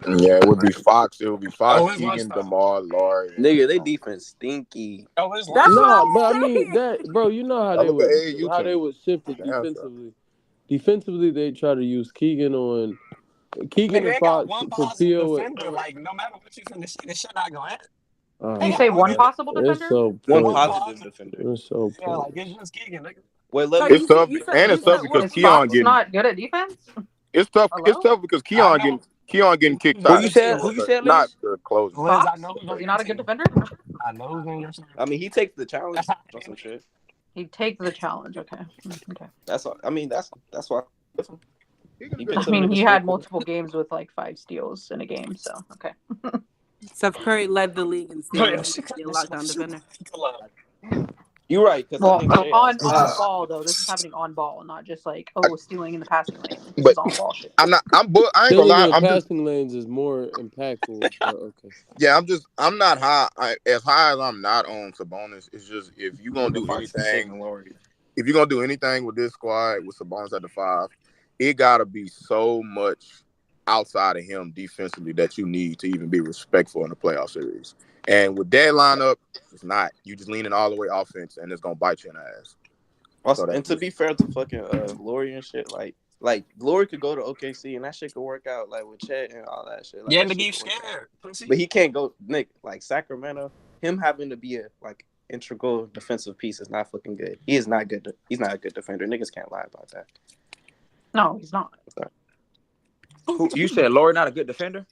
Yeah, it would be Fox. It would be Fox, Keegan, DeMar, Laurie. Nigga, they defense stinky. That's no, but I mean that, bro. You know how they would shift it Damn, defensively. Defensively, they try to use Keegan and They Fox got one to positive peel it. defender. Like, no matter what you finna say, this shit not gonna end. You say one possible defender? It's so One positive defender. It's so Yeah, like, it's just Keegan, nigga. Wait, it's tough, and it's tough because Keon getting not good at defense. It's tough. It's tough because Keon getting kicked out. Who you said, not the closer. Fox? Is he not a good defender? I know who's in your side. I mean, he takes the challenge or some shit. He takes the challenge. Okay. That's all. I mean, that's why. I mean, he had multiple games with like 5 steals in a game. So okay. Steph Curry led the league in steals. Lockdown defender. You're right. On ball though, this is happening on ball, not just like stealing in the passing lane. This is on ball shit. I ain't gonna lie. Passing lanes is more impactful. Okay. Yeah, I'm not high as high as I'm not on Sabonis. It's just if you're gonna do anything with this squad with Sabonis at the 5, it gotta be so much outside of him defensively that you need to even be respectful in the playoff series. And with that lineup, it's not. You just leaning all the way offense, and it's gonna bite you in the ass. Also, and to be fair to fucking Laurie and shit, like Laurie could go to OKC and that shit could work out, like with Chet and all that shit. Like, yeah, nigga, you scared. But he can't go, Nick. Like Sacramento, him having to be a integral defensive piece is not fucking good. He is not good. He's not a good defender. Niggas can't lie about that. No, he's not. You said Laurie not a good defender?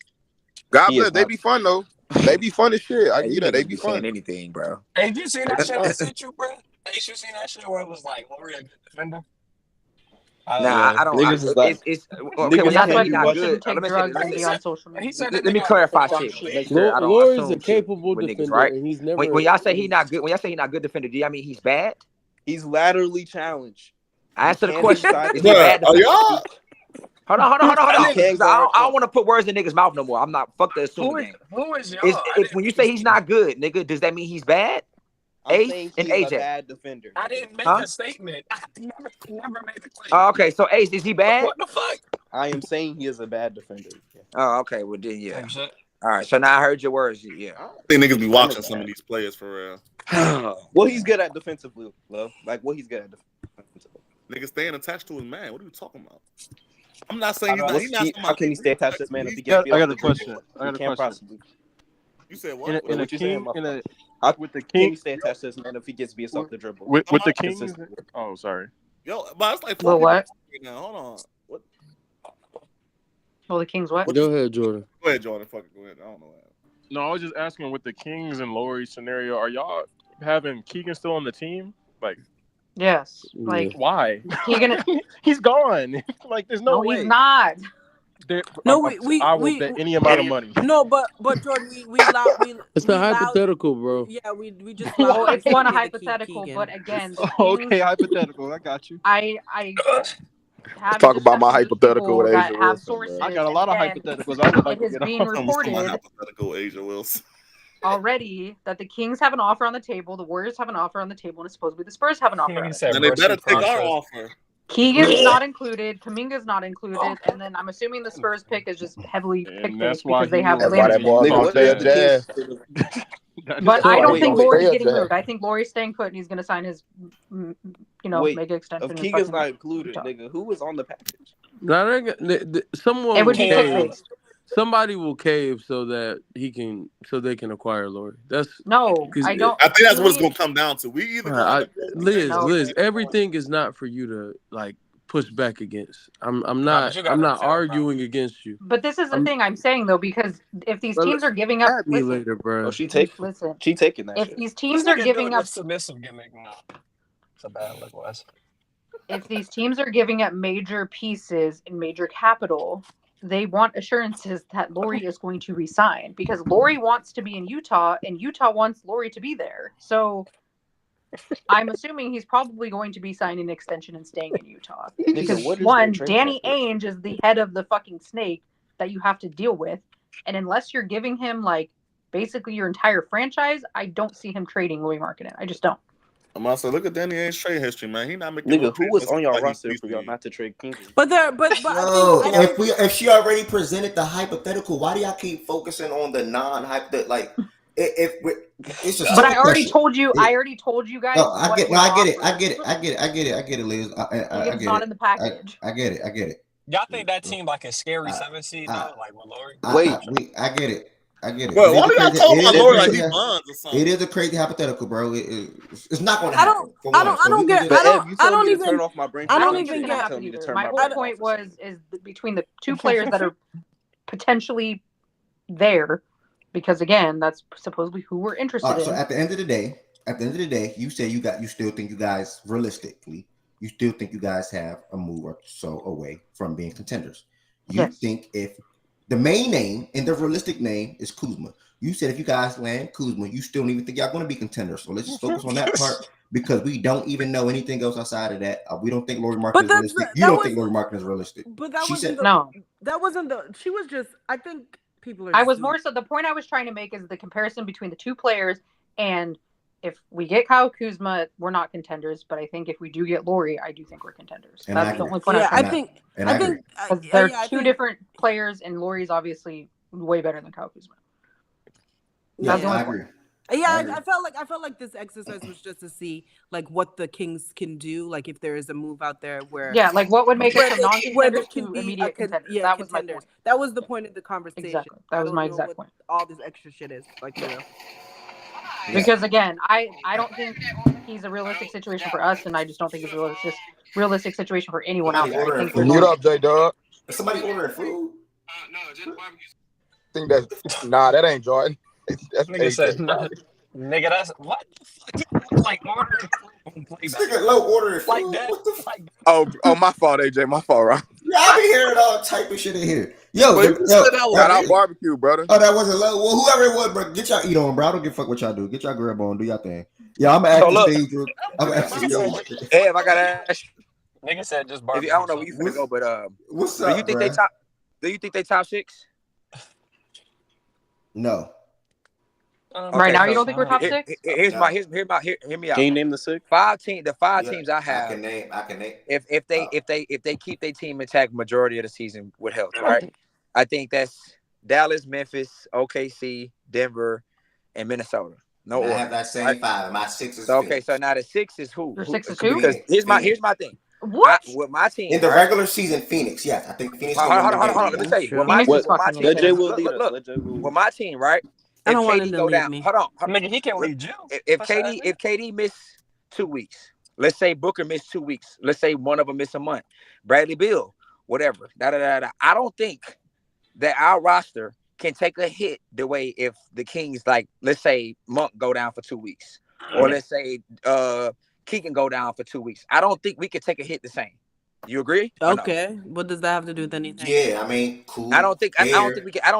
God bless. They be fun though. They be fun as shit. I get that. They be fun. Anything, bro. Hey, did you see that shit I sent you, bro? Hey, you seen that shit where it was like Laurie a good defender? Nah, I don't. Niggas is like, it's okay. When That's y'all why say he not people good, shouldn't take drugs and be on social media. let me clarify shit. Make sure I don't Laurie's a assume capable with defender, niggas, right? and he's never. When y'all say he not good, when y'all say he not good defender, do y'all mean he's bad? He's laterally challenged. Answer the question. Is he bad defender? Hold on. I don't want to put words in niggas' mouth no more. I'm not. Fuck the assuming game. Who is y'all? When you say he's not good, nigga, does that mean he's bad? I'm saying and he's AJ. a bad defender. I didn't make a statement. I never made the claim. Oh, okay, so Ace, is he bad? What the fuck? I am saying he is a bad defender. Yeah. Oh, okay. Well, then, yeah. All right, so now I heard your words. Yeah. I think niggas be watching some of these players for real. Well, he's good at defensively, love. Like, what he's good at defensively. Nigga staying attached to his man. What are you talking about? I'm not saying he's not. How can he stay attached to his man if he gets beat? I got a question. You said what? With the King, can he stay attached to his man if he gets beat off the dribble? With the Kings? Oh, sorry. Yo, but it's like well, what? Now. Hold on. What? Well, the Kings what? Go ahead, Jordan. Go ahead, Jordan. Fuck it. Go ahead. I don't know. No, I was just asking with the Kings and Laurie scenario, are y'all having Keegan still on the team? Like, yes. Like, why? Keegan, he's gone. Like, there's no way. He's not. No, I will bet any amount of money. No, but Jordan, It's a hypothetical, bro. Yeah, we just Well, it's one a Keegan. hypothetical, but again, the Kings, Okay, hypothetical. I got you. I have Talk about my discussions with hypothetical with people that Asia have Wilson, sources. man. I got a lot of and again, hypotheticals. I would like it to has get been on. reported hypothetical Asia Wilson. already that the Kings have an offer on the table, the Warriors have an offer on the table, and supposedly the Spurs have an offer on the table. And they better take our offer. Keegan's not included, Kaminga's not included, and then I'm assuming the Spurs pick is just heavily pick based because they have landing. But I don't think Lauri's getting moved. I think Lauri's staying put and he's going to sign his, mega extension. If Keegan's not included, nigga, who was on the package? Someone it would be pick cave. based. Somebody will cave so that they can acquire Lauri. That's I don't. I think that's what it's gonna come down to. We either Liz, everything is not for you to like push back against. I'm not arguing against you. But this is the thing I'm saying though, because if these teams are giving up, at me later, bro. Oh, she taking that. If shit. these teams are giving up submissive gimmick, no, it's a bad look, Wes. If these teams are giving up major pieces and major capital, they want assurances that Lauri is going to resign because Lauri wants to be in Utah and Utah wants Lauri to be there. So I'm assuming he's probably going to be signing an extension and staying in Utah. Because one, Danny Ainge is the head of the fucking snake that you have to deal with. And unless you're giving him like basically your entire franchise, I don't see him trading Lauri Markkanen. I just don't. I'm also look at Danny Ainge's trade history, man. He not making nigga. Who was on your roster for y'all not to trade King? But if she already presented the hypothetical, why do y'all keep focusing on the non-hypothetical? Like, it's a. But I already told you. I already told you guys. No, I get it. I get it, Liz. I it's get not it. in the package. I get it. Y'all think that team like a scary 7 seed now, like with Lauri? I get it. Well, why do y'all talk about Lauri like he bonds or something? It is a crazy hypothetical, bro. It's not going to I happen. don't get. I don't even turn off my brain. I don't even get it. My whole point is between the two players that are potentially there, because again, that's supposedly who we're interested in. So at the end of the day, you say you still think you guys realistically, you still think you guys have a move or so away from being contenders. You think if the main name and the realistic name is Kuzma. You said if you guys land Kuzma, you still don't even think y'all going to be contenders. So let's just focus on that part because we don't even know anything else outside of that. We don't think Lauri Markkanen is realistic. You don't think Lauri Markkanen is realistic. But that wasn't That wasn't the. She was just. I think people are. I was more so the point I was trying to make is the comparison between the two players, and if we get Kyle Kuzma, we're not contenders. But I think if we do get Lauri, I do think we're contenders. And that's the only point. I think they're two different players, and Lauri's obviously way better than Kyle Kuzma. Yeah, I agree. Yeah, I felt like this exercise was just to see like what the Kings can do, like if there is a move out there where like what would make us from non-contenders can to be immediate contenders. Yeah, that was my contenders. point. That was the point of the conversation. Exactly. That was my exact point. All this extra shit is like, Because again, I don't think he's a realistic situation for us, and I just don't think it's a realistic situation for anyone out there. I think Mute up, J-Dog. Is somebody ordering food? No, just barbecue. I think that ain't Jordan. That's Nigga said, no. Nigga, that's what the fuck? Like order. Nigga low ordering food. Like that. What the fuck? Oh, my fault, AJ. My fault, right? Yeah, I be hearing all type of shit in here. Yo, shout out barbecue, brother. Oh, that wasn't low. Well, whoever it was, bro, get y'all eat on, bro. I don't give a fuck what y'all do. Get y'all grab on, do y'all thing. Yeah, I'm actually stage. I'm actually stage. Hey, if I gotta ask, nigga said just barbecue. I don't know where you finna go, but what's up? Do you think they top 6? No. Right now, you don't think we're top 6? Hear me out. Can you name the 6? The five teams I have. I can name. If they keep their team intact majority of the season with health, right? I think that's Dallas, Memphis, OKC, Denver, and Minnesota. No order. I have that same 5. My 6 is okay. So now the 6 is who? Your 6 is who? Because here's my thing. What? With my team in the regular season, Phoenix. Yes, I think Phoenix. Hold on. Let me tell you. With my team, let Jay Will lead us. With my team, right? I don't want KD him to go lead down. me. Hold on. Nigga, he can't lead you. If KD miss 2 weeks, let's say Booker missed 2 weeks. Let's say one of them miss a month. Bradley Beal, whatever. I don't think that our roster can take a hit the way if the Kings, like, let's say Monk go down for 2 weeks. Or let's say Keegan go down for 2 weeks. I don't think we could take a hit the same. You agree? Or no? Okay. What does that have to do with anything? Yeah, I mean, cool. I don't think we can. I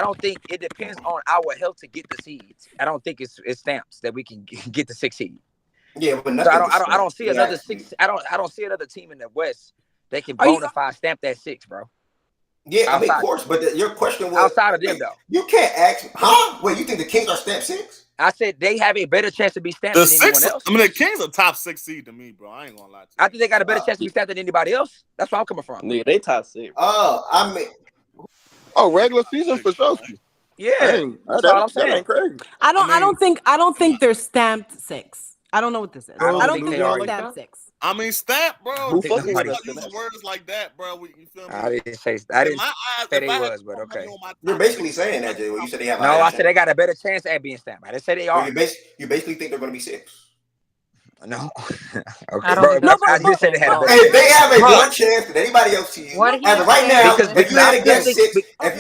don't think it depends on our health to get the seeds. I don't think it's stamps that we can get the 6 seed. Yeah, but So nothing. I don't see another 6. I don't see another team in the West that can bona fide stamp that 6, bro. Yeah, I mean, of course, but your question was outside of them though. You can't ask, huh? Wait, you think the Kings are stamp 6? I said they have a better chance to be stamped than anyone else. I mean, the Kings are top 6 seed to me, bro. I ain't gonna lie to you. I think they got a better chance to be stamped than anybody else. That's where I'm coming from. Nigga, they top 6. I mean, regular season for sure. Yeah, that's all I'm saying. Crazy. I don't think they're stamped 6. I don't know what this is. I don't think they're stamped 6. I mean, stamp, bro. Who fucking with us? Use words like that, bro. You feel me? I didn't say they was, but okay. You're basically saying that, Jay. Well, you said they have. No, I said they got a better chance at being stamped. I didn't say they are. Well, you basically think they're going to be 6. No. Okay. I just said they had a better. If they have a one chance than anybody else to you, as of right now, if you had to guess 6, right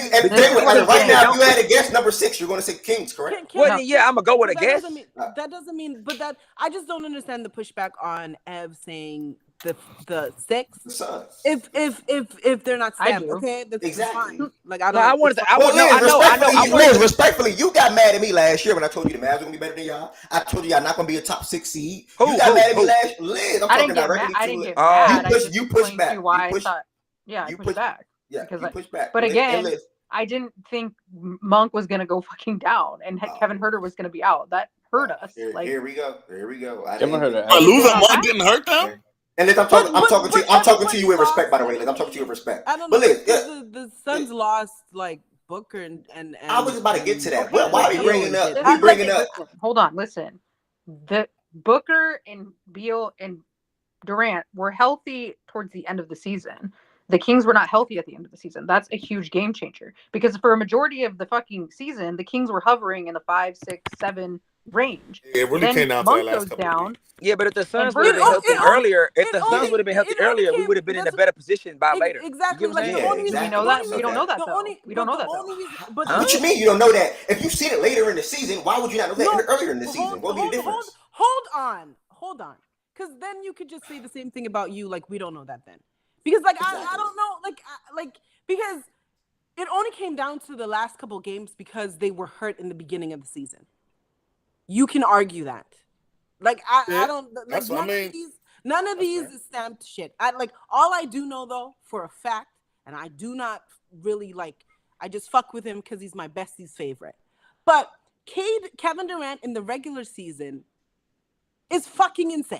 now, if you had to guess number 6, you're going to say Kings, correct? Well, yeah, I'm gonna go with a guess. That doesn't mean, but that I just don't understand the pushback on Ev saying the 6. The Suns. If they're not stamped, do. okay, that's Exactly. fine. Like I don't. Liz, respectfully, you got mad at me last year when I told you the Mavs were gonna be better than y'all. I told you y'all not gonna be a top 6 seed. You got mad at me last. Liz, I'm talking directly to you. You pushed back. I pushed back. Yeah, you pushed back. But again, I didn't think Monk was gonna go fucking down and Kevin Huerter was gonna be out. That hurt us. Here we go. Kevin Huerter. Losing Monk didn't hurt them. And Liz, I'm talking to you with respect, by the way. Liz, I'm talking to you with respect. I don't know. The Suns lost like Booker and I was about to get to that. Why are we bringing up? Hold on, listen. The Booker and Beal and Durant were healthy towards the end of the season. The Kings were not healthy at the end of the season. That's a huge game changer because for a majority of the fucking season, the Kings were hovering in the 5, 6, 7 range. Yeah, it really came down to that last couple of games. Yeah, but if the Suns would have been healthy earlier, we would have been in a better position by later. Exactly. Like the only reason we know that. We don't know that though. We don't know that though. What you mean you don't know that? If you've seen it later in the season, why would you not know that earlier in the season? What would be the difference? Hold on. Because then you could just say the same thing about you, like we don't know that then. Because I don't know, because it only came down to the last couple games because they were hurt in the beginning of the season. You can argue that. I don't like none of these is stamped shit. All I do know though for a fact, and I do not really I just fuck with him because he's my bestie's favorite. But Kevin Durant in the regular season is fucking insane.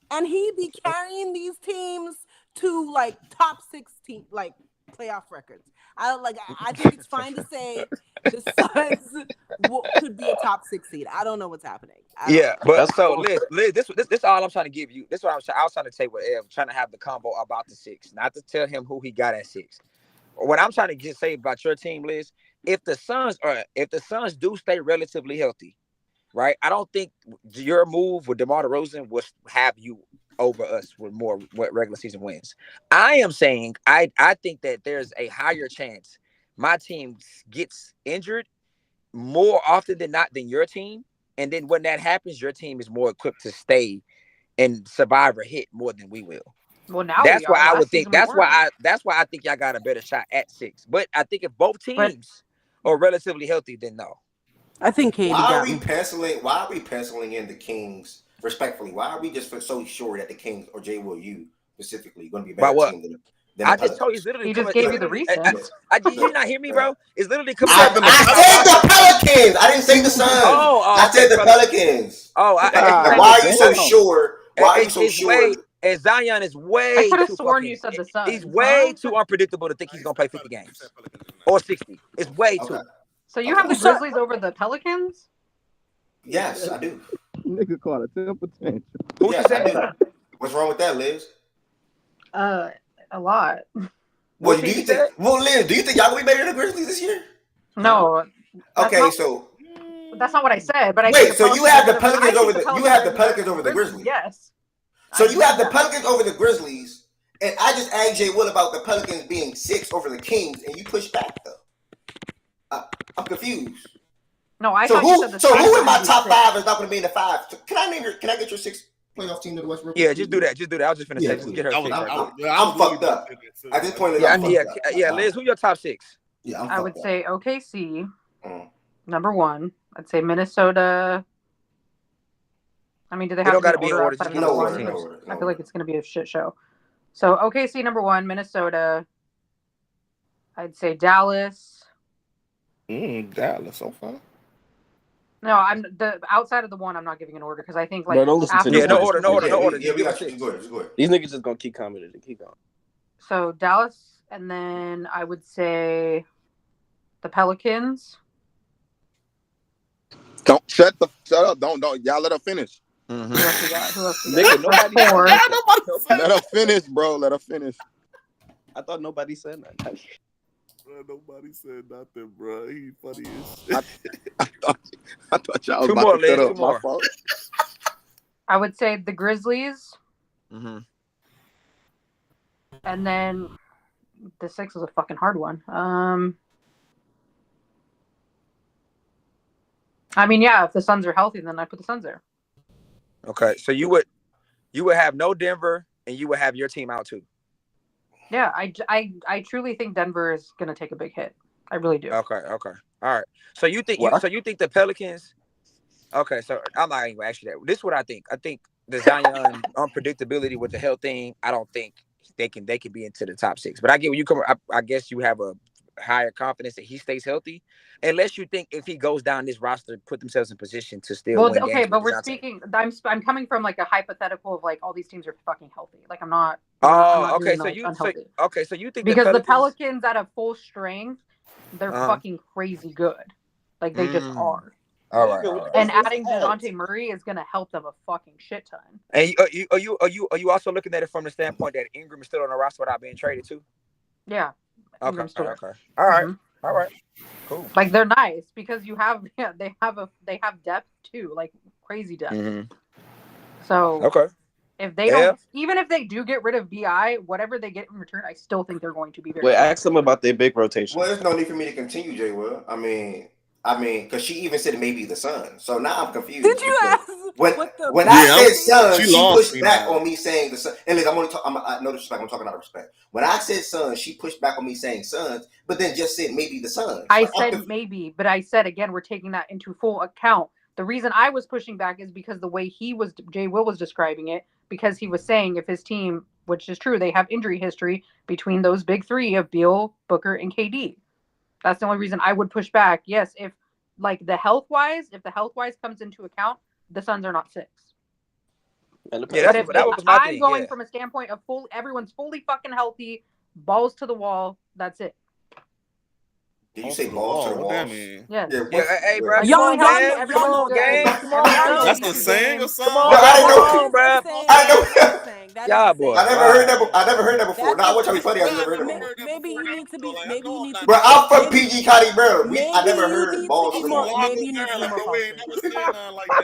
And he be carrying these teams to top 16 playoff records. I think it's fine to say the Suns could be a top 6 seed. I don't know what's happening. But so Liz, this all I'm trying to give you. This is what I was trying to say with Ev, trying to have the combo about the 6, not to tell him who he got at 6. What I'm trying to say about your team, Liz, if the Suns do stay relatively healthy, right? I don't think your move with DeMar DeRozan will have you over us with more regular season wins. I am saying I think that there's a higher chance my team gets injured more often than not than your team. And then when that happens, your team is more equipped to stay and survive or hit more than we will. Well, now that's why I would think that's why I think y'all got a better shot at 6. But I think if both teams are relatively healthy, then no. I think KD Why are we penciling in the Kings? Respectfully, why are we just so sure that the Kings or Jay Will you specifically going to be a better team than I just told you, it's literally. He just gave you the reason. Did you not hear me, bro? It's literally coming. I said the Pelicans. I didn't say the Suns. I said the Pelicans. Why are you so sure? Why are you so sure? And Zion is way. I could have sworn you said the Suns. He's way too unpredictable to think he's gonna play 50 games or 60. It's way too. So you have the Grizzlies over the Pelicans? Yes, I do. Nigga called a temper tantrum. Yes, I do. What's wrong with that, Liz? A lot. Well, Liz, do you think y'all gonna be better than the Grizzlies this year? No. Okay, so that's not what I said. But so you have the Pelicans over the Grizzlies. Yes. So you have the Pelicans over the Grizzlies, and I just asked Jay Will about the Pelicans being 6 over the Kings, and you pushed back though. I'm confused. No, I so thought you said the who in my top 5 is not going to be in the 5? So can I get your 6 playoff team to the Westbrook. Yeah, just do that. Just do that. I was just finna say, just get her six right quick. I'm fucked up. At this point, I'm fucked up. Yeah, Liz, who your top six? Yeah, I would say OKC, number one. I'd say Minnesota. I mean, do they have to be in order outside of number one? No, I feel like it's going to be a shit show. So OKC number one, Minnesota. I'd say Dallas. Dallas, so far. No, I'm the outside of the one. I'm not giving an order because I think like Bro, don't listen to after no order. Yeah, we got you. Just go ahead. These niggas just gonna keep commenting and keep going. So Dallas, and then I would say the Pelicans. Don't shut up. Don't y'all let her finish. Mm-hmm. Who else we got? Nigga, nobody. Let her finish, bro. Let her finish. I thought nobody said that. Bro, nobody said nothing, bro. He funny as shit. I thought y'all was about to set up my fault. I would say the Grizzlies. Mm-hmm. And then the six is a fucking hard one. I mean, yeah, if the Suns are healthy, then I put the Suns there. Okay, so you would have no Denver, and you would have your team out too. Yeah, I truly think Denver is gonna take a big hit. I really do. Okay, all right. So you think the Pelicans? Okay, so I'm not even ask you that. This is what I think. I think the Zion unpredictability with the health thing. I don't think they can be into the top six. But I get when you come. I guess you have a higher confidence that he stays healthy, unless you think if he goes down this roster, put themselves in position to still win games. Okay, but we're speaking. I'm coming from like a hypothetical of like all these teams are fucking healthy. Like I'm not. Okay, so you think because the Pelicans at a full strength, they're fucking crazy good. Like they just are. All right. And adding DeJounte Murray is gonna help them a fucking shit ton. And are you also looking at it from the standpoint that Ingram is still on the roster without being traded too? Yeah. Okay. All right. All right. Cool. Like they're nice because they have depth too, like crazy depth. Mm-hmm. So okay. If they don't, even if they do get rid of BI, whatever they get in return, I still think they're going to be very. Wait, ask them about their big rotation. Well, there's no need for me to continue, Jay. Will I mean, because she even said maybe the Sun. So now I'm confused. Did you ask? When I said Sun, she pushed back on me saying the Sun. And listen, I know this I'm talking out of respect. When I said Sun, she pushed back on me saying Suns, but then just said maybe the Suns. I said maybe, but I said again, we're taking that into full account. The reason I was pushing back is because the way Jay Will was describing it, because he was saying if his team, which is true, they have injury history between those big three of Beal, Booker, and KD. That's the only reason I would push back. Yes, if like the health wise comes into account, the Suns are not 6. Yeah, that was my thing. I'm going from a standpoint of everyone's fully fucking healthy, balls to the wall. That's it. Did you say balls to the wall? Yeah. Hey, bro. Y'all, come on, gang. That's the saying or something. Come on, bro. I know. Yeah, boy. I never heard that before. Now, what's funny? I never heard that. Maybe you need to be. Maybe you need to. Bro, I'm from PG County, bro. I never heard balls to the wall. Maybe you need to be more cautious.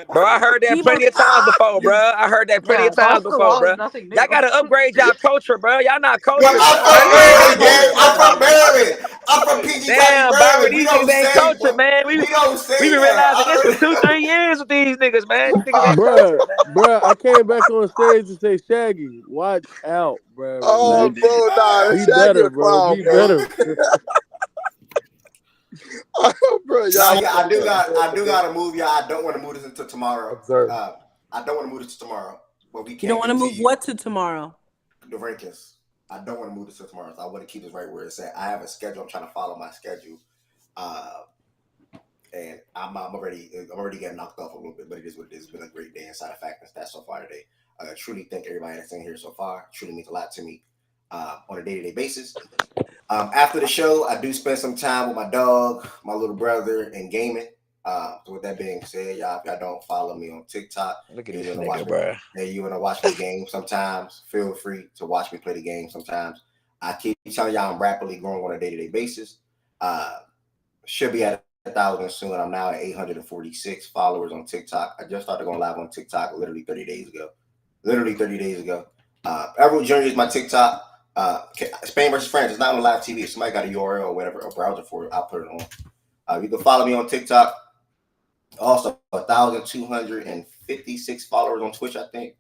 Bro, I heard that plenty of times before, bro. I heard that plenty of times before, bro. Y'all gotta upgrade y'all culture, bro. Y'all not culture. I'm from Maryland. I'm from PG County. Bro, these niggas ain't culture, man. We been realizing this for 2-3 years with these niggas, man. These niggas ain't culture, man. Bro, I came back on stage to say, Shaggy, watch out, bro. Oh, like, bro, nah, be Shaggy better, a bro. clown, Be bro. better. Bro, I do gotta move, y'all. I don't want to move this until tomorrow. I don't want to move this to tomorrow. But we can't. You don't want to move what to tomorrow? The rankings. I don't want to move this to tomorrow. So I want to keep this right where it's at. I have a schedule. I'm trying to follow my schedule. And I'm already getting knocked off a little bit, but it is what it is. It's been a great day inside of Fact and Stats so far today. I truly thank everybody that's in here so far. It truly means a lot to me on a day-to-day basis. After the show, I do spend some time with my dog, my little brother, and gaming. So with that being said, y'all, if y'all don't follow me on TikTok, look at this nigga, bro. You want to watch me game sometimes, feel free to watch me play the game sometimes. I keep telling y'all I'm rapidly growing on a day-to-day basis. Should be at 1,000 soon. I'm now at 846 followers on TikTok. I just started going live on TikTok literally 30 days ago. Everett Jr. is my TikTok. Spain versus France. It's not on live TV. If somebody got a URL or whatever, a browser for it, I'll put it on. You can follow me on TikTok. Also, 1,256 followers on Twitch, I think.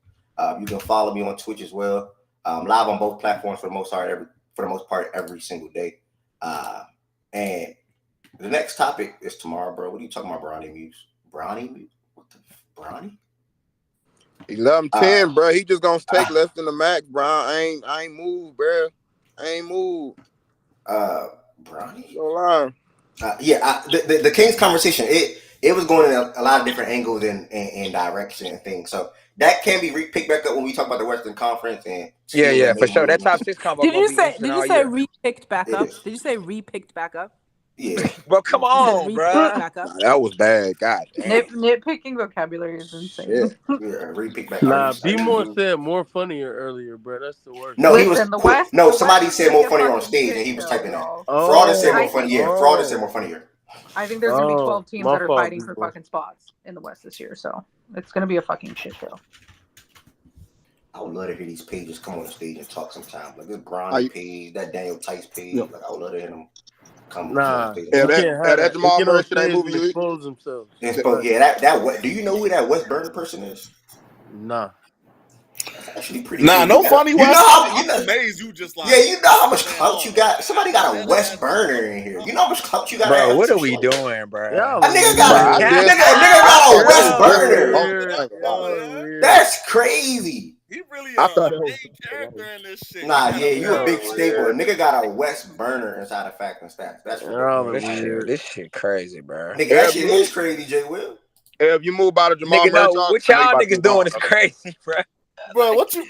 You can follow me on Twitch as well. Live on both platforms for the most part every single day. And the next topic is tomorrow, bro. What are you talking about, Brownie Muse? Brownie Muse? What the Brownie? 11-10, bro. He just gonna take less than the max, bro. I ain't moved, bro. I ain't moved. Brownie? No lie. The Kings conversation, it was going in a lot of different angles and direction and things. So that can be picked back up when we talk about the Western Conference and Yeah, for sure. That top 6 combo Did gonna you be say? interesting Did all you say year. re-picked back up? Did you say re-picked back up? Yeah. Bro, come on, bro. Back up. Nah, that was bad. God damn. Nitpicking vocabulary is insane. Repick back. Nah, B-More said more funnier earlier, bro. That's the worst. No, he was Listen, the West. No, the somebody West is said gonna be more a funnier on fucking stage, shit and he was show, typing that. y'all. Fraud said more I funny. think- Yeah, Fraud said more funnier. I think there's gonna be 12 teams my that are fault, fighting for B-More. fucking spots in the West this year, so it's gonna be a fucking shit show. I would love to hear these pages come on the stage and talk sometime. Like this Bronny page, that Daniel Tice page. Yep. Like I would love to hear them come Nah, on stage. you can't have that. Jamal They get on Murray shit ain't stage moving and you. expose themselves. That do you know who that West Burner person is? Nah. That's actually pretty Nah, cool. no funny West. I'm amazed you just like. Yeah, you know how much clout you got. Somebody got a West Burner in here. You know how much clout you got. Bro, what are we doing, bro? A nigga got a West Burner. That's crazy. He really I thought a that was main character in this shit. Nah, yeah, you a big staple. A nigga got a West Burner inside of Fact and Stats. That's This shit crazy, bro. Nigga, that shit is crazy, J. Will. If you move out of Jamal Nigga, Murray, no, what y'all niggas doing is crazy, bro. Bro, what you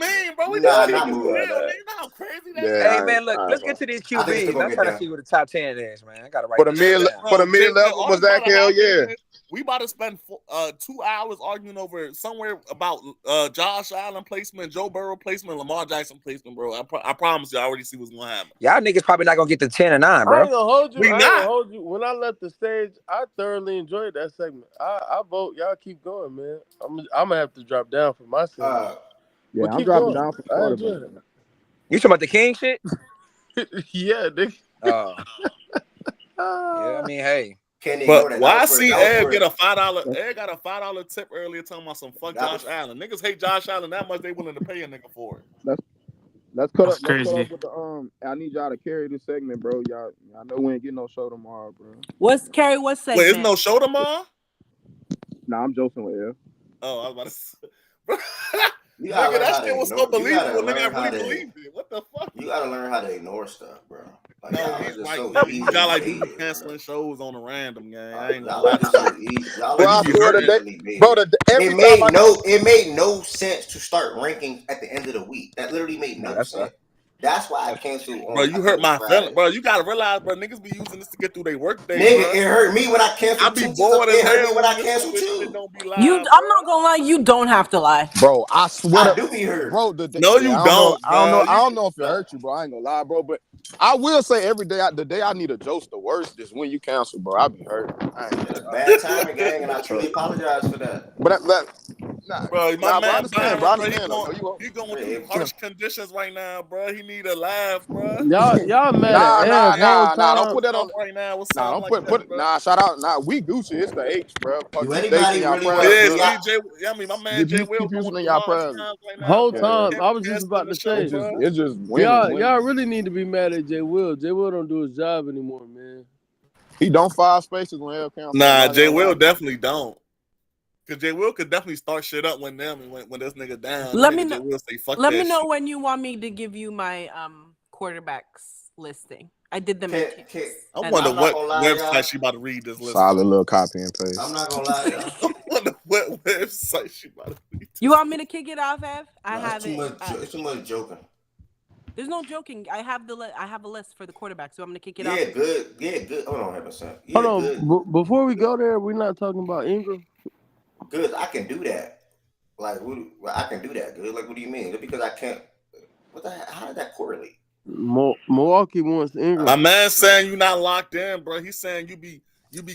mean, bro? We Nah, just not keep it moving. real, nigga. You know how crazy that is? Hey man, look, let's get to these QBs. I'm trying to see what the top 10 is, man. I gotta write for the this shit down. mid level was that hell yeah. We about to spend 2 hours arguing over somewhere about Josh Allen placement, Joe Burrow placement, Lamar Jackson placement, bro. I promise you, I already see what's gonna happen. Y'all niggas probably not gonna get to 10 or 9, I bro. ain't gonna hold you. We I ain't not. gonna hold you. When I left the stage, I thoroughly enjoyed that segment. I vote y'all keep going, man. I'm gonna have to drop down for my segment. Yeah, But I'm keep dropping going. down for I enjoyed quarterback. You talking about the King shit? Yeah, nigga. Oh. Yeah, I mean, hey. But why I see Ed get a $5? Ed got a $5 tip earlier talking about some fuck Josh Allen. Niggas hate Josh Allen that much they willing to pay a nigga for it. Let's cut up. crazy. Let's cut up with the I need y'all to carry this segment, bro. Y'all know we ain't getting no show tomorrow, bro. What segment? Wait, is no show tomorrow? Nah, I'm joking with Ed. Oh, I was about to say. Nigga, that shit was so believable. Nigga, I really believed it. What the fuck? You gotta learn how to ignore stuff, bro. Like, No, y'all he's just like, so no, easy you got like baited, people canceling shows on a random game. I ain't gonna y'all lie. just so easy. Y'all Bro, I just swear so to that, easily baited. bro, It made no sense to start ranking at the end of the week. That literally made no sense. That's why I canceled on. Bro, you hurt my feelings. Bro, you gotta realize, bro, niggas be using this to get through their work day. Nigga, bro. it hurt me when I canceled. I be bored as It hurt hell me when I this canceled stupid too. shit don't be live, I'm not gonna lie. You don't have to lie, bro. I swear I do be hurt. Bro, no, you don't. I don't know if it hurt you, bro. I ain't gonna lie, bro. But I will say every day, the day I need a joke the worst is when you cancel, bro. I be hurt. It's bad timing, gang, and I truly apologize for that. But bro, my man, bro, I understand, he going through harsh conditions right now, bro. He need a laugh, bro. Y'all mad at Nah, time. don't put that on right now with Nah, something don't like put that, bro. Nah, shout out. Nah, we Gucci. It's the H, bro. Do Keep anybody y'all really proud, want to bro. I mean, my man Jay Will Keep going using through y'all hard proud. times right now. Whole bro. time, I was just about to say, It's just winning. y'all really need to be mad at Jay Will. Jay Will don't do his job anymore, man. He don't 5 spaces when L counts. Nah, Jay Will definitely don't. Cause Jay Will could definitely start shit up when this nigga down. Let me Jay Will say, fuck Let that me know shit. when you want me to give you my quarterbacks listing. I did them in Kings. I wonder what website she about to read this list. Solid little copy and paste. I'm not gonna lie, y'all. I wonder what website she about to read. You want me to kick it off, Ev? It's too much joking. There's no joking. I have a list for the quarterbacks. So I'm gonna kick it off. Yeah, good. Hold on, have a second. Hold on. Before we go there, we're not talking about Ingram. Good. I can do that. Like, I can do that. Good. Like, what do you mean? Just because I can't. What the heck? How did that correlate? Milwaukee wants Ingram. My man saying you not locked in, bro. He's saying you be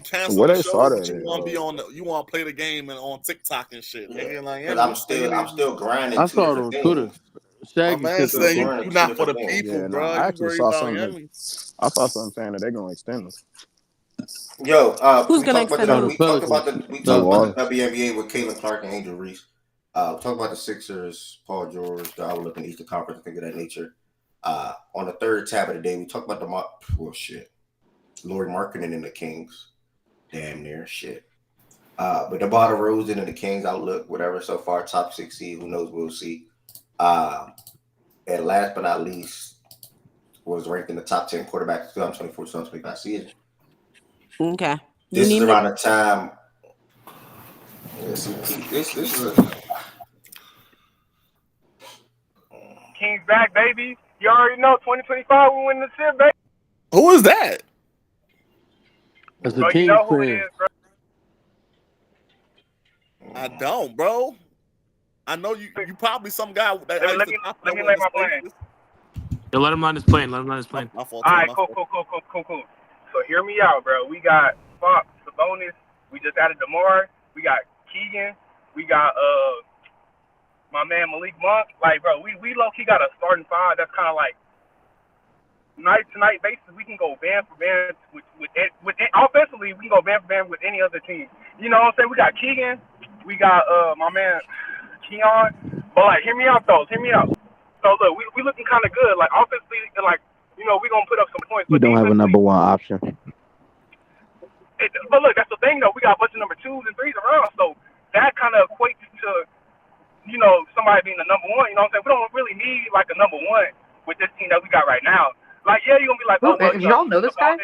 canceling the show, but you want to be on you want to play the game and on TikTok and shit. Yeah. Like, I'm still grinding. I saw it on Twitter. My man saying you not for the people, Yeah, bro. I You actually worry saw about something. I saw something saying that they're gonna extend us. Yo, who's gonna extend we talked about the WNBA with Caitlin Clark and Angel Reese. Talk about the Sixers, Paul George, the outlook in the Eastern Conference, things of that nature. On the third tab of the day, we talk about Lord Marketing and the Kings. Damn near shit. But the bottom Rosen and the Kings outlook, whatever so far, top 6 seed, who knows, we'll see. And last but not least, was ranked in the top 10 quarterbacks 2024-2025 season. Okay. This is around the time. This is a Kings back, baby. You already know 2025 we win the shit, baby. Who is that? That's Bro, you know who it is, bro. I don't, bro. I know you probably some guy that Let me lay my plan. Yo, let him land his plane. All right, cool. So hear me out, bro. We got Fox, Sabonis. We just added DeMar. We got Keegan. We got my man Malik Monk. Like, bro, we low key got a starting five. That's kind of like night to night basis. We can go band for band with offensively. We can go band for band with any other team. You know what I'm saying? We got Keegan. We got my man Keon. But like, hear me out though. Hear me out. So look, we looking kind of good. Like offensively, like we gonna put up some points. You don't have a number one option. But look, that's the thing though. We got a bunch of number 2s and 3s around, so that kind of equates to somebody being the number one. You know what I'm saying? We don't really need like a number one with this team that we got right now. Like, yeah, you're gonna be like, oh, well, y'all know this guy?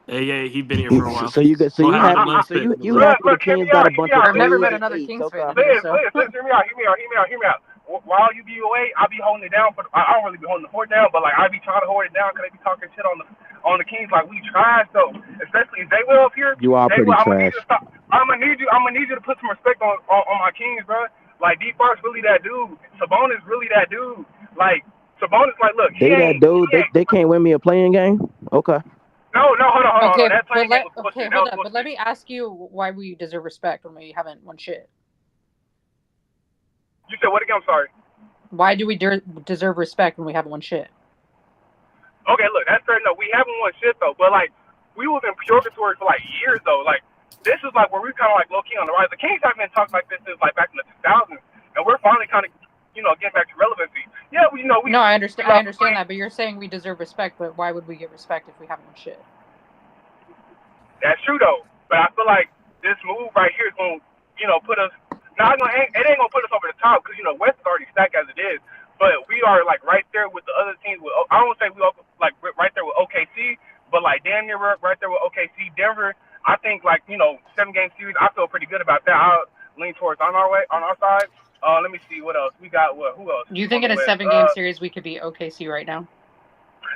Yeah, he's been here for a while. So you happy the Kings got a bunch of I've never met another Kings fan. Listen, hear me out. While you be away, I'll be holding it down. I don't really be holding the fort down, but like I be trying to hold it down because they be talking shit on the Kings. Like we trash though, especially if they will up here. You are pretty trash. I'm gonna need you to put some respect on my Kings, bro. Like D-Far's really that dude. Sabonis really that dude. Like Sabonis, like look, they that dude. They can't win me a playing game. Okay. No, hold on. That playing game was okay, hold on. But let me ask you why we deserve respect when we haven't won shit. You said what again? I'm sorry. Why do we deserve respect when we haven't won shit? Okay, look, that's fair enough. We haven't won shit though, but like we was in purgatory for like years though. Like this is like where we kind of like low key on the rise. The Kings haven't been talking like this since like back in the 2000s, and we're finally kind of getting back to relevancy. Yeah, we. No, I understand that, but you're saying we deserve respect, but why would we get respect if we haven't won shit? That's true though, but I feel like this move right here is going to put us. Now it ain't gonna put us over the top because West is already stacked as it is, but we are like right there with the other teams. I don't want to say we like right there with OKC, but like damn near right there with OKC. Denver, I think like 7-game series. I feel pretty good about that. I'll lean towards on our side. Let me see what else we got. Who else? Do you think in a 7-game series we could be OKC right now?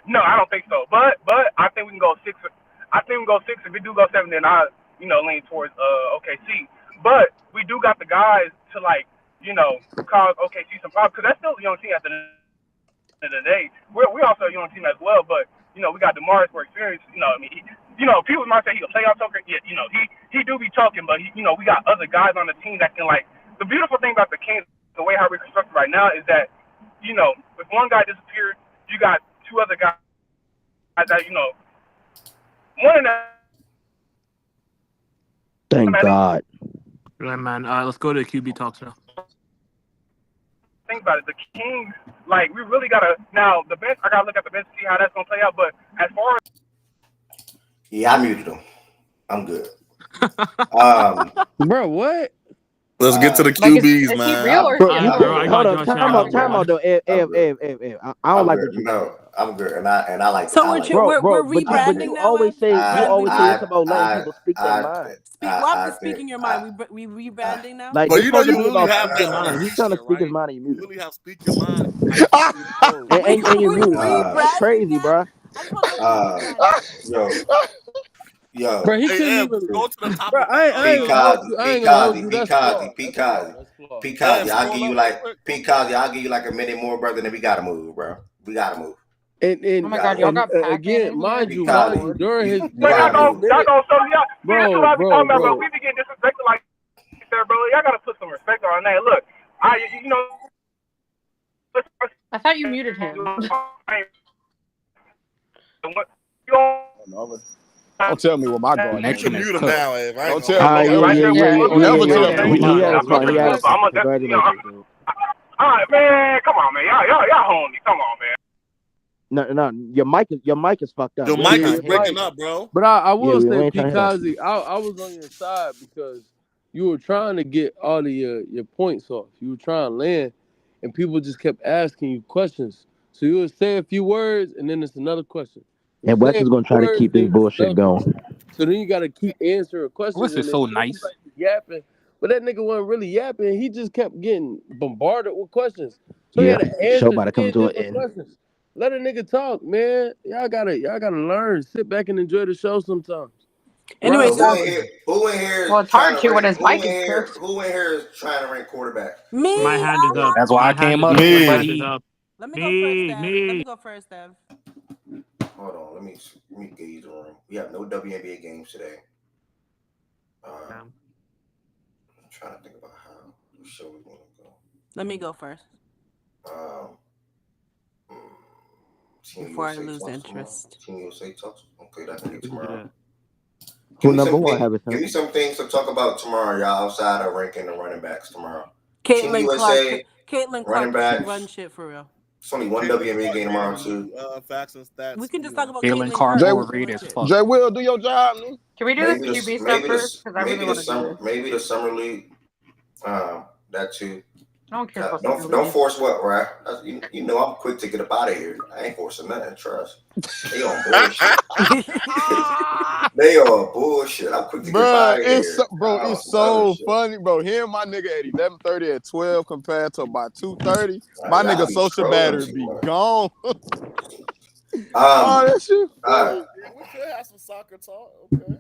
No, I don't think so. But I think we can go 6. I think we can go 6. If we do go 7, then I lean towards OKC. But we do got the guys to cause OKC some problems because that's still a young team at the end of the day. We're also a young team as well, but we got DeMar for experience. People might say he's a playoff choker. Yeah, he do be choking, but we got other guys on the team that can The beautiful thing about the Kings, the way how we're constructed right now, is that if one guy disappeared, you got 2 other guys that one of them. Thank God. Right, man. Let's go to QB talks now. Think about it. The Kings, we really gotta now the bench. I gotta look at the bench to see how that's gonna play out. But as far as I muted him. I'm good. Bro, what? Let's get to the QBs, man. Is he real or hold on, time out though. Ev. I don't like what you. No, I'm good, and I like. So we're rebranding now. You always say it's about letting people speak their mind. Speaking your mind. We rebranding now. But you really have speak mind. He's trying to speak his mind. You really have speak your mind. And you mute. That's crazy, bro. Yo, bro, he couldn't even go to the top. Bro, P-Cosby, I'll give you like a minute more, brother. Then we gotta move, bro. We gotta move. Oh my God, y'all got again, mind you, during his y'all gonna talking about we be getting disrespected like there, bro. Y'all gotta put some respect on our name. Look, I thought you muted him. Don't tell me what my guard You gonna should do. mute him now, Ave. I ain't Don't gonna tell lie. me. Don't ever tell me. He had a spot. He had a spot. Congratulations, dude. All right, man. Come on, man. Y'all hold me. Come on, man. No. Your mic is fucked up. Your We ain't mic trying is to hear breaking that. up, bro. But I Yeah, will we say, ain't trying to hear that. Pikazi, I was on your side because you were trying to get all of your points off. You were trying to land, and people just kept asking you questions. So you would say a few words, and then it's another question. You And say Wes a is gonna few try to words, keep this then it's bullshit another going. question. So then you got to keep answering questions, Wes and is it so seems nice. like you're yapping. But that nigga wasn't really yapping. He just kept getting bombarded with questions. So he Yeah, had to show answer about to come 10 to an different end. questions. Let a nigga talk, man. Y'all gotta learn. Sit back and enjoy the show sometimes. Anyways, Who in here Well, is it's trying hard to to when rank? his mic is pure. Who in here is trying to rank quarterback? me. My hand is up. That's why My I came hand up is up. here, My hand buddy. is up. Let me go first, Dev. Let me Me. go first, Dev. Hold on, let me gauge the room. We have no WNBA games today. I'm trying to think about how the show is going to go. Let me go first. Before I lose interest. Team USA talks. Okay, that's gonna be tomorrow. Who number one have it? Give me some things to talk about tomorrow, y'all, outside of ranking the running backs tomorrow. Caitlin Clark running backs. should run shit for real. It's only one WNBA game tomorrow too. Facts and stats. We can just talk about Caitlin Clark. overrated as fuck. Jay Will, do your job, man. Can we do this QB stuff first? Because I really want to do this. Maybe the summer league. That too. I don't care about Don't force what, right? You know I'm quick to get up out of here. I ain't forcing nothing. Trust. They on bullshit. They are bullshit. I'm quick to get out of here. It's so funny, bro. Hearing my nigga at 11:30 at 12 compared to about 2:30, my nigga social battery be gone. That shit funny. We could have some soccer talk. Okay.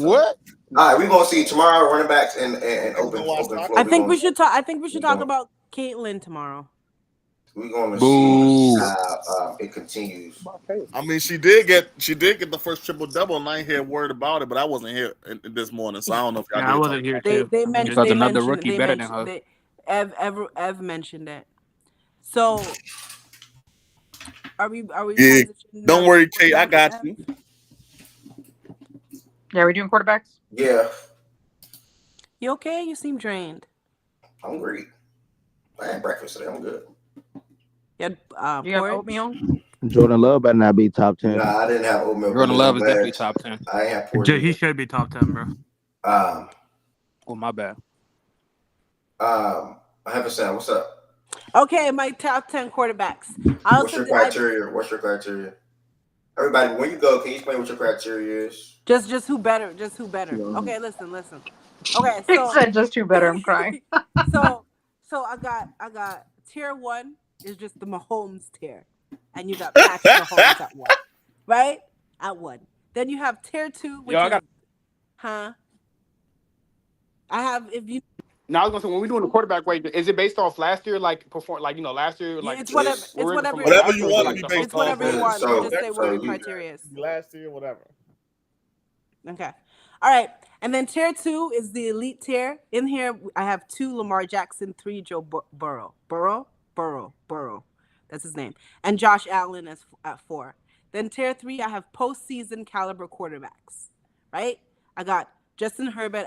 What? All right, we're gonna see tomorrow running backs and open floor. I think we should talk. I think we should talk about Caitlin tomorrow. We're gonna see how it continues. I mean, she did get the first triple double, and I ain't hear a word about it. But I wasn't here this morning, so I don't know if y'all I wasn't here too. They mentioned because another rookie better than her. Ev mentioned it. So are we? Yeah. Don't worry, Kate. I got you. Yeah, we doing quarterbacks? Yeah. You okay? You seem drained. I'm great. I had breakfast today. I'm good. You have oatmeal? Jordan Love better not be top 10. Nah, I didn't have oatmeal. Jordan Love is definitely top 10. I ain't have porridge. He should be top 10, bro. Oh, my bad. I haven't said. What's up? Okay, my top 10 quarterbacks. What's your criteria? Everybody, when you go, can you explain what your criteria is? Just who better? Okay, listen. Okay, He said just who better. I'm crying. so I got tier 1 is just the Mahomes tier, and you got Patrick Mahomes at 1, right? At 1. Then you have tier 2, which I have if you. Now I was gonna say, when we doing the quarterback weight, is it based off last year, like last year, like it's whatever you want to be based off. Whatever you want. You just say what your criteria is. Last year, whatever. Okay. All right. And then tier 2 is the elite tier. In here, I have 2 Lamar Jackson, 3 Joe Burrow. Burrow. That's his name. And Josh Allen at 4. Then tier 3, I have postseason caliber quarterbacks. Right? I got Justin Herbert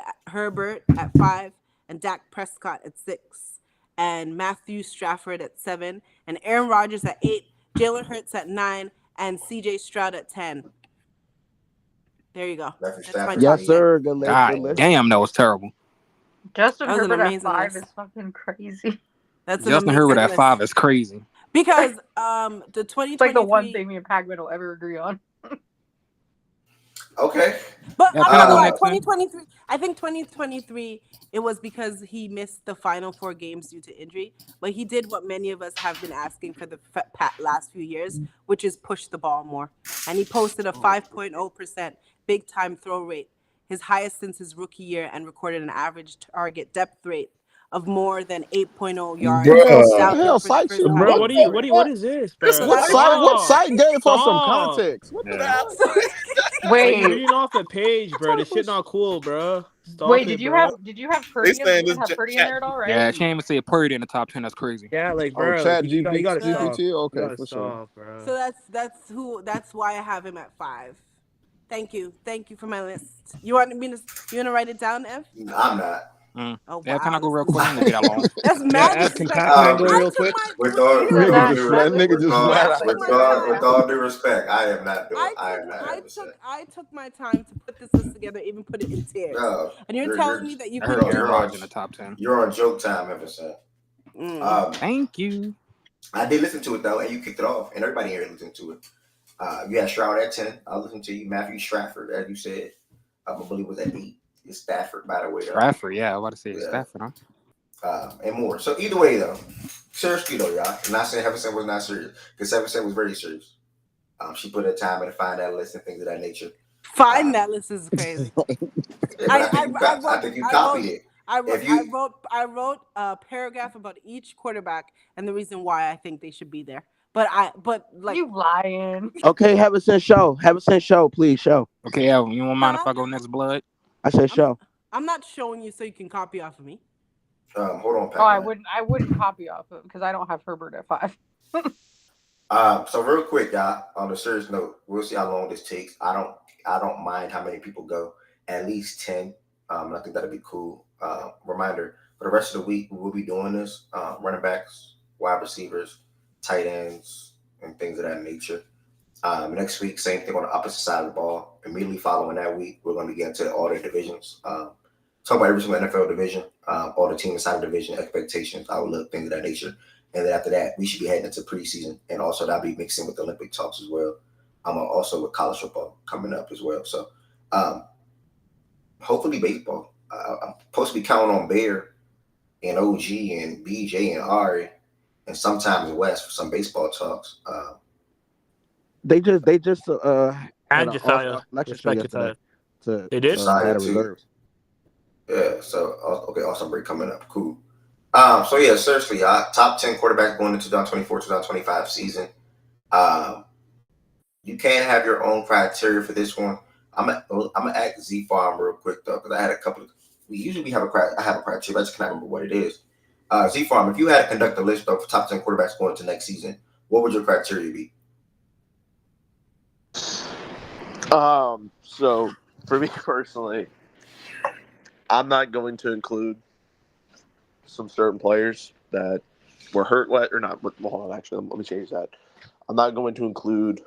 at 5, and Dak Prescott at 6, and Matthew Stafford at 7, and Aaron Rodgers at 8, Jalen Hurts at 9, and CJ Stroud at 10. There you go. That's my yes, sir. Good list. God damn, that was terrible. Justin Herbert at 5 is fucking crazy. Justin Herbert at 5 is crazy. Because the 2023... It's like the one thing me and Pagman will ever agree on. Okay. But I 2023, I think 2023, it was because he missed the final 4 games due to injury. But he did what many of us have been asking for the last few years, which is push the ball more. And he posted a 5.0% big time throw rate, his highest since his rookie year, and recorded an average target depth rate of more than 8.0 yards. Bro, what is this, bro? What site gave us some context? What the fuck? Wait, you're reading off the page, bro. This shit not cool, bro. Stop Wait, it, did you bro. have Purdy? You didn't have Purdy in there at all, right? Yeah, she ain't even say Purdy in the top 10. That's crazy. Yeah, like, bro, Chat you gotta GPT. stop. Okay, You gotta for stop, sure. bro. So that's why I have him at 5. Thank you for my list. You want to write it down, Ev? I'm not. Oh, Yeah, wow. can I go real quick? I'm gonna get that long. That's mad Can disrespectful. I go real quick? With all due respect, I am not doing. I took my time to put this list together, even put it in tiers. No, And you're telling me that you I can heard do Aaron that? Rodgers in the top 10. You're on joke time, Everson. Thank you. I did listen to it though, and you kicked it off, and everybody here listened to it. You had Stroud at 10. I listened to you. Matthew Stafford, as you said, I believe was at 8. It's Stafford, by the way. Stafford, yeah, I was about to say Stafford, huh? And more. So either way, though, seriously though, y'all. I'm not saying Heaven was not serious, because Heaven was very serious. She put her time in to find that list and things of that nature. Find that list is crazy. I think you copied it. I wrote a paragraph about each quarterback and the reason why I think they should be there. But you lying. Okay, have a sense show. Please show. Okay, Evan, you won't mind if I go next, blood? I said show. I'm not showing you so you can copy off of me. Hold on, Pat. Oh, I wouldn't copy off of it because I don't have Herbert at 5. So real quick, y'all, on a serious note, we'll see how long this takes. I don't mind how many people go. At least 10. I think that'd be cool. Reminder, for the rest of the week, we will be doing this. Running backs, wide receivers, tight ends, and things of that nature. Next week, same thing on the opposite side of the ball. Immediately following that week, we're going to get into all the divisions. Talk about every single NFL division, all the team inside the division, expectations, outlook, things of that nature. And then after that, we should be heading into preseason. And also that'll be mixing with the Olympic talks as well. Also with college football coming up as well. So hopefully baseball. I'm supposed to be counting on Bear and OG and BJ and Ari and sometimes Wes for some baseball talks. They just And Josiah. Respect Josiah. They did? Had a reserves. Yeah, so okay, awesome break coming up. Cool. So yeah, seriously, top 10 quarterbacks going into 2024-2025 season. You can have your own criteria for this one. I'm gonna ask Z Farm real quick though, because I had a couple of. I have a criteria. I just can't remember what it is. Z Farm, if you had to conduct a list of top 10 quarterbacks going into next season, what would your criteria be? So for me personally, I'm not going to include some certain players that were hurt or not. Hold on, actually, let me change that. I'm not going to include.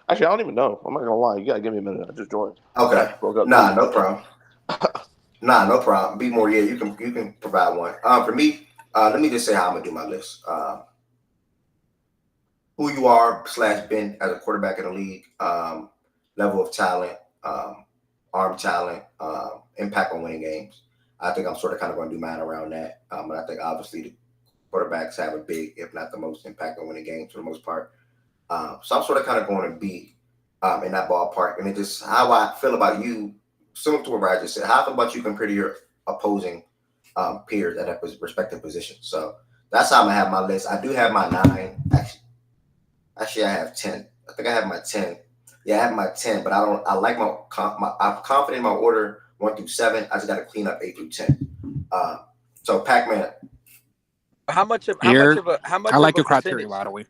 Actually, I don't even know. I'm not gonna lie. You gotta give me a minute. I just joined. Okay. Nah, no problem. No problem. Be more. Yeah, you can provide one. For me, let me just say how I'm gonna do my list. Who you are / been as a quarterback in the league, level of talent, arm talent, impact on winning games. I think I'm sort of kind of going to do mine around that. And I think obviously the quarterbacks have a big, if not the most, impact on winning games for the most part. So I'm sort of kind of going to be in that ballpark. And it just how I feel about you, similar to what I just said, how I feel about you compared to your opposing peers at that respective position. So that's how I'm going to have my list. I do have my 9. Actually, I have 10. I think I have my 10. Yeah, I have my 10, but I'm confident in my order 1 through 7. I just got to clean up 8 through 10. So Pac-Man. How much of I like your criteria, percentage? by the way.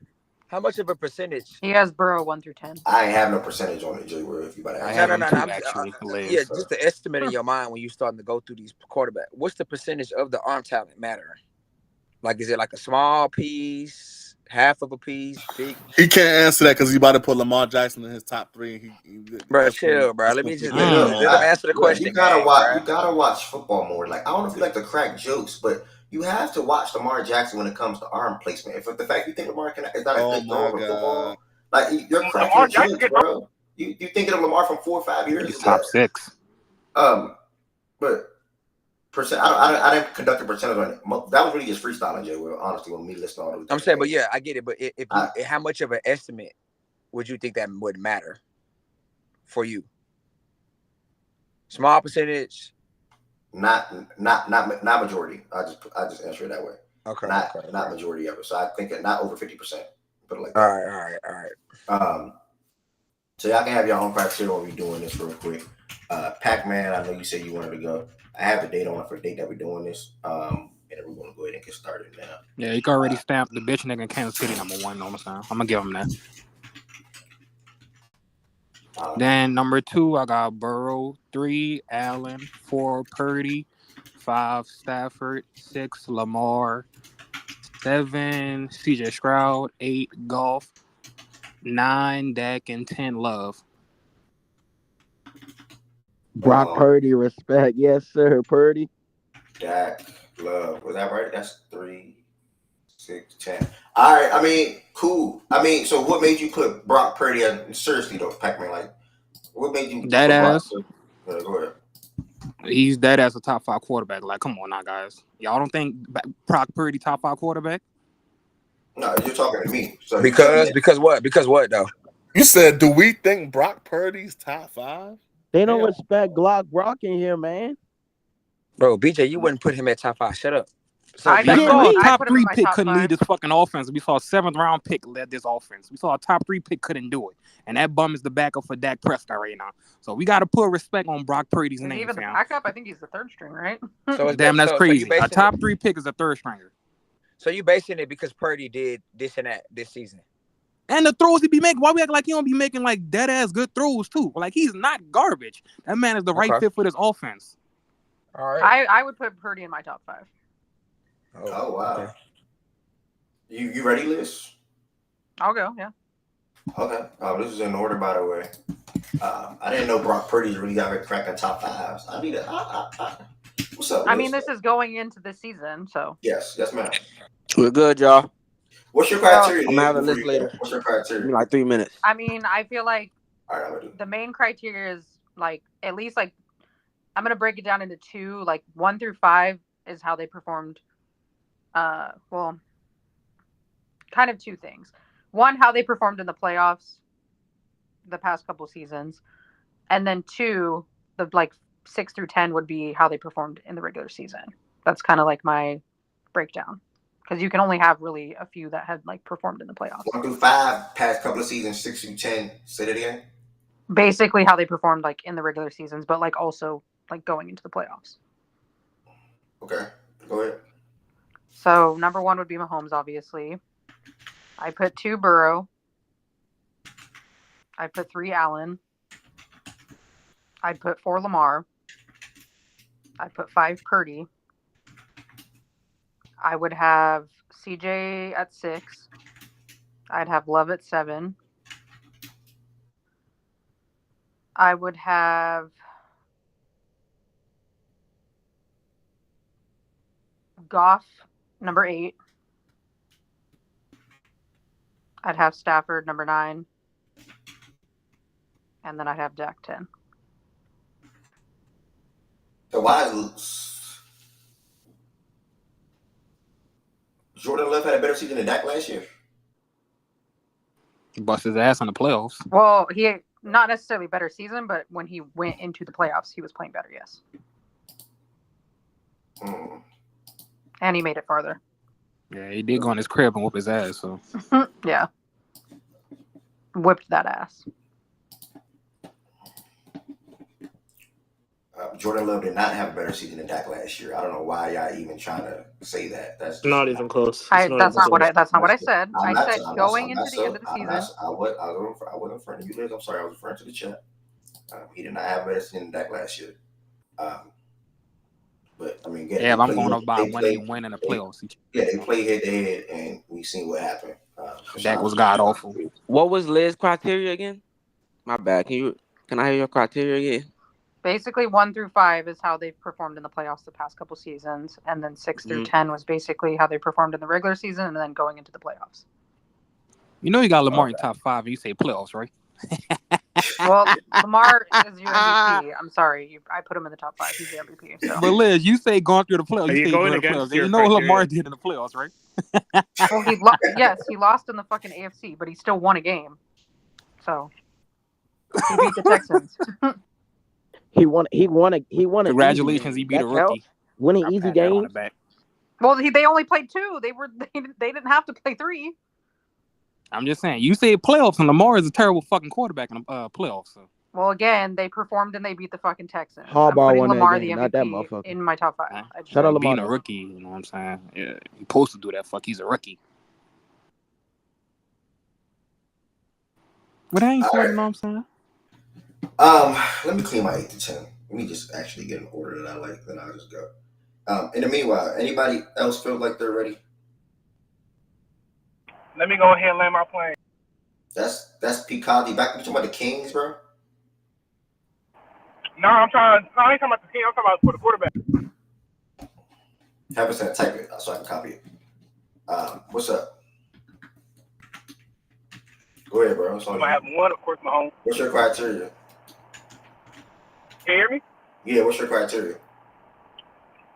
How much of a percentage? He has Burrow 1 through 10. I have no percentage on it, Jay. If you I have him too, actually. Yeah, just the estimate in your mind when you're starting to go through these quarterbacks. What's the percentage of the arm talent matter? Like, is it like a small piece, half of a piece, big? He can't answer that because he's about to put Lamar Jackson in his top 3. Bro, chill, bro. Let me just let him answer the question. You gotta watch football more. Like, I don't know if you like to crack jokes, but you have to watch Lamar Jackson when it comes to arm placement. If the fact you think Lamar is not a good thrower of football, like you're cracking jokes, bro. You thinking of Lamar from 4 or 5 years ago? Top 6. But percent. I didn't conduct a percentage on it. That was really just freestyling, Jay. Well, honestly, when me listening to all those. I'm saying, but yeah, I get it. But if you, how much of an estimate would you think that would matter for you? Small percentage. Not majority. I just answer it that way. Okay. Not majority of it. So I think not over 50%. Put it like that. All right. So y'all can have your own criteria when we're doing this real quick. Pac-Man, I know you said you wanted to go. I have a date on it for the date that we're doing this. And we're gonna go ahead and get started now. Yeah, you can already stamp the bitch nigga in Kansas City #1. I'm gonna give him that. Then number 2, I got Burrow. 3, Allen. 4, Purdy. 5, Stafford. 6, Lamar. 7, CJ Stroud. 8, Goff. 9, Dak, and 10, Love. Brock Purdy, respect. Yes, sir, Purdy. Dak, Love. Was that right? That's 3, 6, 10. All right. I mean, cool. I mean, so what made you put Brock Purdy at, seriously though, Pac-Man? Like, what made you Dead put Brock ass. Purdy? Go ahead. He's dead as a top 5 quarterback. Like, come on now, guys. Y'all don't think Brock Purdy top 5 quarterback? No, you're talking to me. So because what though? You said, do we think Brock Purdy's top 5? They don't respect Brock in here, man. Bro, BJ, you wouldn't put him at top 5. Shut up. So we saw a top 3 pick top couldn't 5. lead this fucking offense. We saw a 7th round pick led this offense. We saw a top 3 pick couldn't do it. And that bum is the backup for Dak Prescott right now. So we got to put respect on Brock Purdy's name, Even the backup, I think he's the 3rd string, right? Damn, that's crazy. A top 3 pick is a 3rd stringer. So you basing it because Purdy did this and that this season. And the throws he be making, why we act like he don't be making like dead ass good throws too? Like he's not garbage. That man is the right fit for this offense. All right. I would put Purdy in my top 5. Oh wow. Okay. You ready, Liz? I'll go. Yeah. Okay. This is in order, by the way. I didn't know Brock Purdy's really got cracking top 5s. I need what's up? I mean, this is going into this season, so. Yes, ma'am. We're good, y'all. What's your criteria? I'm gonna have a list later. What's your criteria? Give me like 3 minutes. I mean, I feel like right, the main criteria is like at least like I'm gonna break it down into 2. Like 1 through 5 is how they performed. Well, kind of 2 things. 1, how they performed in the playoffs the past couple seasons, and then 2, the like 6 through 10 would be how they performed in the regular season. That's kind of like my breakdown. Because you can only have really a few that had like performed in the playoffs. 1 through 5, past couple of seasons. 6 through 10. Say that again. Basically, how they performed like in the regular seasons, but like also like going into the playoffs. Okay, go ahead. So number 1 would be Mahomes, obviously. I put 2 Burrow. I put 3 Allen. I put 4 Lamar. I put 5 Purdy. I would have CJ at 6. I'd have Love at 7. I would have Goff number 8. I'd have Stafford number 9. And then I'd have Dak 10. So why is Jordan Love had a better season than Dak last year? He busted his ass in the playoffs. Well, he not necessarily better season, but when he went into the playoffs, he was playing better, yes. And he made it farther. Yeah, he did go in his crib and whoop his ass. So yeah, whipped that ass. Jordan Love did not have a better season than Dak last year. I don't know why y'all even trying to say that. That's not even close. That's not what I said. I said going into the end of the season. I wasn't referring to you, Liz. I'm sorry. I was referring to the chat. He did not have a better season than Dak last year. But I mean, yeah, if I'm going up by winning the playoffs. Yeah, they play head to head, and we seen what happened. Dak was god awful. What was Liz's criteria again? My bad. Can I hear your criteria again? Basically, 1 through 5 is how they've performed in the playoffs the past couple seasons, and then 6 through 10 was basically how they performed in the regular season, and then going into the playoffs. You know you got Lamar in top 5, and you say playoffs, right? Well, Lamar is your MVP. I'm sorry, I put him in the top 5. He's the MVP. So. But Liz, you say going through the playoffs. You say going against the playoffs. You know what Lamar did in the playoffs, right? Well, he lost in the fucking AFC, but he still won a game. So he beat the Texans. He won. Congratulations, he beat a rookie. Winning easy games. Well, they only played 2. They didn't have to play 3. I'm just saying. You say playoffs, and Lamar is a terrible fucking quarterback in the playoffs. So. Well, again, they performed and they beat the fucking Texans. Harbaugh won Lamar that game, the MVP not that motherfucker. in my top 5. Shout out being a rookie. You know what I'm saying? Yeah, you're supposed to do that. He's a rookie. But I ain't sweating. You know what I'm saying? Let me clean my 8 to 10. Let me just actually get an order that I like. Then I'll just go. In the meanwhile, anybody else feel like they're ready? Let me go ahead and land my plane. That's Picardi. Back to the Kings, bro. No, I ain't talking about the team. I'm talking about for the quarterback. Have a second, type it so I can copy it. What's up? Go ahead, bro. I have one, of course, Mahomes. What's your criteria? Can you hear me? Yeah, what's your criteria?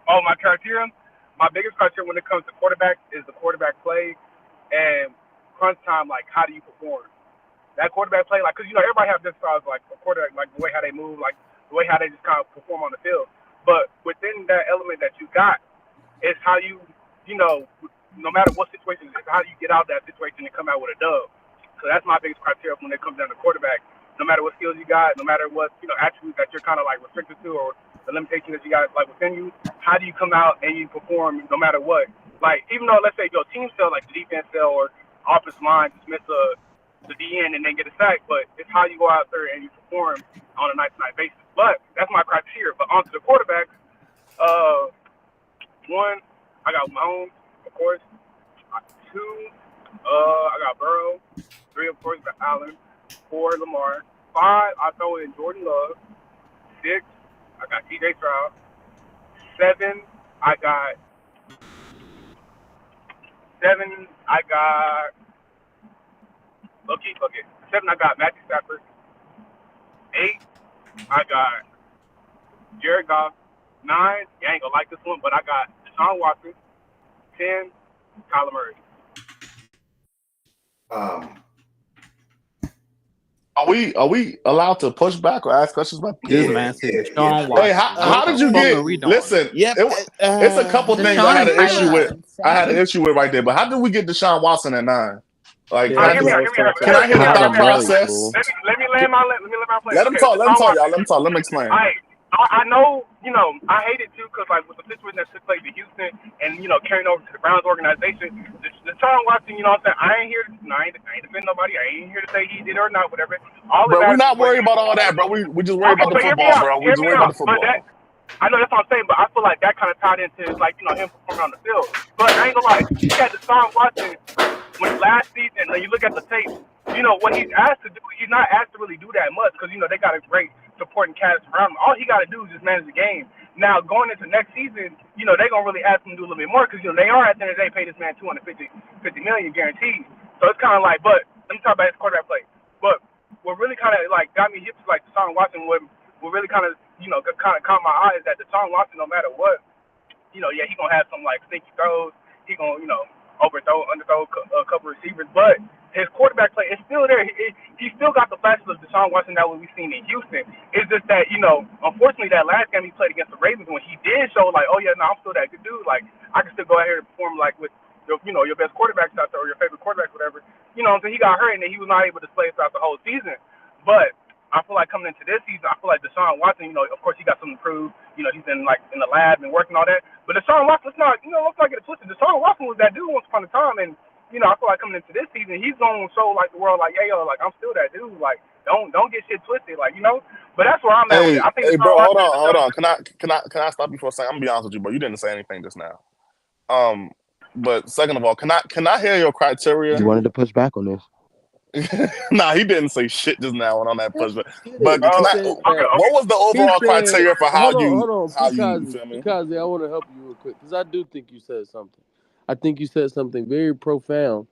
Oh, my criteria? My biggest criteria when it comes to quarterback is the quarterback play and crunch time, like, how do you perform? That quarterback play, like, because, everybody have different styles, like, a quarterback, like, the way how they move, like, the way how they just kind of perform on the field. But within that element that you got, it's how you, no matter what situation, it's how you get out of that situation and come out with a dub. So that's my biggest criteria when it comes down to quarterback. No matter what skills you got, no matter what, attributes that you're kind of, like, restricted to or the limitations that you got, like, within you, how do you come out and you perform no matter what? Like, even though, let's say, your team fell, like, the defense fell or offensive line dismiss the DN and then get a sack, but it's how you go out there and you perform on a night-to-night basis. But that's my criteria. But onto the quarterbacks, one, I got Mahomes, of course. Two, I got Burrow. Three, of course, got Allen. Four, Lamar. Five, I throw in Jordan Love. Six, I got TJ Stroud. Seven, I got. Okay. Seven, I got Matthew Stafford. 8, I got Jared Goff. 9, you ain't gonna like this one, but I got Deshaun Watson. 10, Kyler Murray. Are we allowed to push back or ask questions about this man said Deshaun Watson? Hey, how did you get? Listen, it's a couple things I had an issue with. I had an issue with right there. But how did we get Deshaun Watson at 9? Like, can I hear the thought process? Let me land my plane. Let him talk, y'all. Let him talk. Let me explain. I know, I hate it too because, like, with the situation that took place in Houston and, carrying over to the Browns organization, Deshaun Watson, what I'm saying, I ain't defending nobody. I ain't here to say he did or not, whatever. Bro, we're not worried about all that, bro. We just worried about the football, bro. We just worried about the football. I know that's what I'm saying, but I feel like that kind of tied into, like, him performing on the field. But I ain't gonna lie, you had Deshaun Watson when last season, and you look at the tape, what he's asked to do, he's not asked to really do that much because, they got a great supporting cast around him. All he got to do is just manage the game. Now, going into next season, they're going to really ask him to do a little bit more because, they are, at the end of the day, pay this man $250 million guaranteed. So it's kind of like, but let me talk about his quarterback play. But what really kind of, like, got me hip to, like, Deshaun Watson, what really kind of, kind of caught my eye is that Deshaun Watson, no matter what, he going to have some, like, sneaky throws. He going to, underthrow a couple receivers, but his quarterback play is still there. He still got the flashes of Deshaun Watson that we've seen in Houston. It's just that, unfortunately, that last game he played against the Ravens, when he did show, like, oh, yeah, no, I'm still that good dude. Like, I can still go out here and perform, like, with, your best quarterbacks out there or your favorite quarterbacks, whatever. So he got hurt, and then he was not able to play throughout the whole season. But I feel like coming into this season, I feel like Deshaun Watson, of course, he got something to prove. He's in, like, in the lab and working all that. But Deshaun Watson, let's not get it twisted. Deshaun Watson was that dude once upon a time, and I feel like coming into this season, he's going to show, like, the world, like, hey, yo, like, I'm still that dude. Like, don't get shit twisted, like, But that's where I'm at with it. I think bro, hold on. Can I stop you for a second? I'm gonna be honest with you, bro. You didn't say anything just now. But second of all, can I hear your criteria? You wanted to push back on this. Nah, he didn't say shit just now on that pushback. But what was the overall criteria for how you feel me? Because I want to help you real quick because I do think you said something. I think you said something very profound.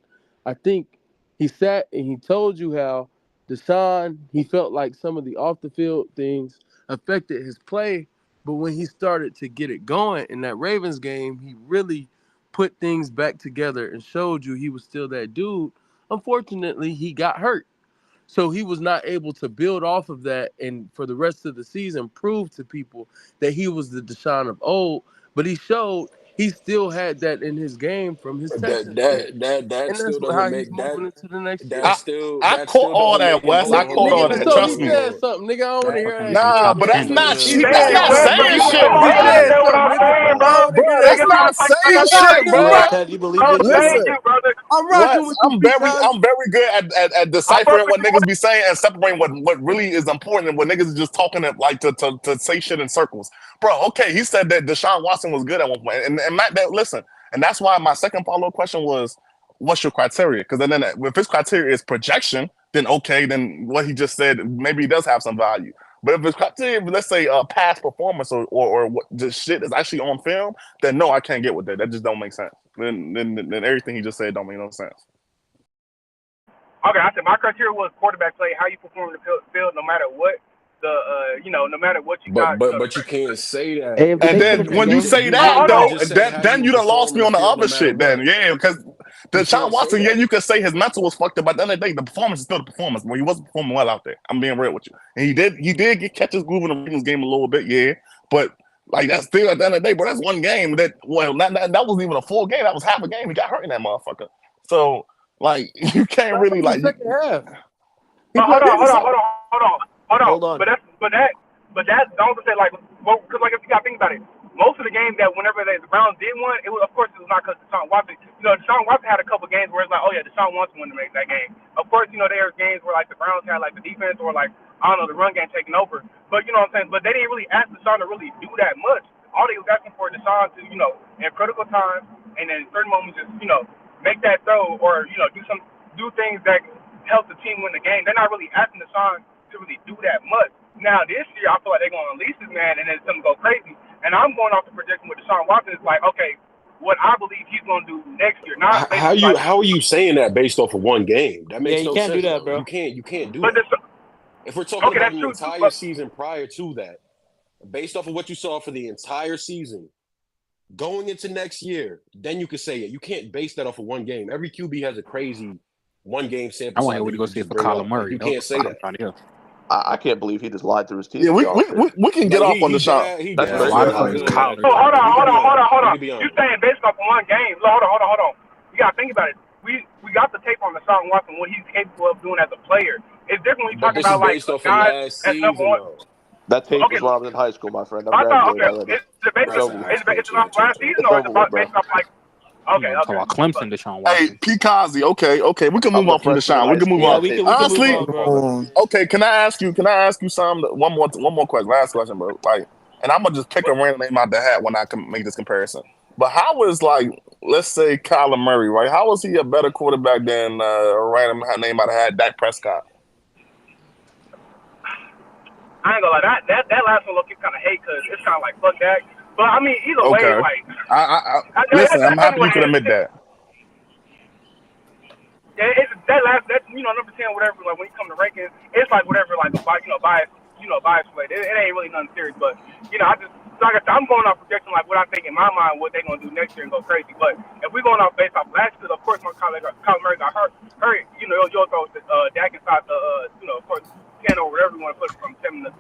I think he sat and he told you how Deshaun, he felt like some of the off the field things affected his play, but when he started to get it going in that Ravens game, he really put things back together and showed you he was still that dude. Unfortunately, he got hurt. So he was not able to build off of that and for the rest of the season prove to people that he was the Deshaun of old. But he showed he still had that in his game from his Texas days. That still doesn't make that into the next year. I caught all that, Wes. I caught all that. Trust me. He said something, nigga. I don't want to hear that. Nah, but that's not saying shit. He said something. Bro, that's You're not not saying like I shit, said, bro. bro. Ted, you believe I'm your team? saying Listen, you, brother. I'm Wes, rocking with you because I'm very good at I fuck deciphering with what you. niggas be saying and separating what really is important and what niggas is just talking to say shit in circles. Bro, okay, he said that Deshaun Watson was good at one point. And Matt, listen, and that's why my second follow-up question was, what's your criteria? Because then if his criteria is projection, then okay, then what he just said maybe he does have some value. But if his criteria, let's say past performance or what just shit is actually on film, then no, I can't get with that. That just don't make sense. Then everything he just said don't make no sense. Okay, I said my criteria was quarterback play, how you perform in the field, no matter what no matter what you got, But you can't say Hey, that. did And they finish then the when you game? say Hold on, that hold though, on. Just say how then you you done lost perform me in the on the field, no other matter shit. Then what. yeah, because You Deshaun can't say Watson, yeah, that. you could say his mental was fucked up, but at the end of the day, the performance is still the performance. Well, he wasn't performing well out there. I'm being real with you. And he did get catches groove in the Ravens game a little bit, yeah. But like that's still at the end of the day, bro. That's one game that that wasn't even a full game. That was half a game. He got hurt in that motherfucker. So like you can't really the like. second half. He Hold played on, in the second. Hold on. But that's don't say like, well, because like if you got to think about it, most of the games that whenever the Browns did one, it was of course it was not because Deshaun Watson. Deshaun Watson had a couple games where it's like, oh yeah, Deshaun Watson wanted to make that game. Of course, there were games where like the Browns had like the defense or like I don't know the run game taking over. But you know what I'm saying. But they didn't really ask Deshaun to really do that much. All they was asking for Deshaun to in critical times and in certain moments just make that throw or do things that help the team win the game. They're not really asking Deshaun to really do that much. Now this year, I feel like they're going to release this man, and then it's going to go crazy. And I'm going off the projection with Deshaun Watson. It's like, okay, what I believe he's going to do next year, not basically How are you saying that based off of one game? That makes you no can't sense. do that, bro. You can't do But that. If we're talking okay, about that's the true too. entire season prior to that, based off of what you saw for the entire season, going into next year, then you could say it. You can't base that off of one game. Every QB has a crazy one game I sample want size to that to you go can see it just for bring Kyler up. Like Murray. you That's can't say what I'm that. trying to hear. I can't believe he just lied through his teeth. Yeah, to y'all. we can get Like off on he Deshaun. he That's jab, crazy. Why he the was fuck is good. Kyler? So hold on. We can be You honest. saying based off of one game? Hold on. You got to think about it. We got the tape on Deshaun Watson, what he's capable of doing as a player. It's different when you're But talking this is about like based off of guys last that's number season, one. though. That tape Okay, was when I was in high school, my friend. I'm I thought graduated already. is it based It's over with. is it off last season It's or is over it with, bro. based off like You want to talk about Clemson, Deshaun Hey, Watson? P. Kazi, okay, we can I'm move the on from freshman in Deshaun. We high can move school. Yeah, on. we That tape can was move Honestly, on, bro. okay, can I ask you something? One more question, last question, bro. Like, and I'm gonna just pick a random name out the hat when I can make this comparison. But how is like, let's say Kyler Murray, right? How is he a better quarterback than a random name out of hat, Dak Prescott? I ain't gonna lie, that last one look kind of hate because it's kind of like fuck that. But I mean, either way, Okay, like listen, I'm that's happy you what could it is. admit that. Yeah, it's that number 10 whatever. Like when you come to rankings, it's like whatever like a bias play. It ain't really nothing serious. But I just like I said, I'm going off projection like what I think in my mind what they're gonna do next year and go crazy. But if we're going off based off last year, of course when Kyler Murray got hurt, you'll throw Dak inside the of course 10 or whatever you want to put it from 7 to 10.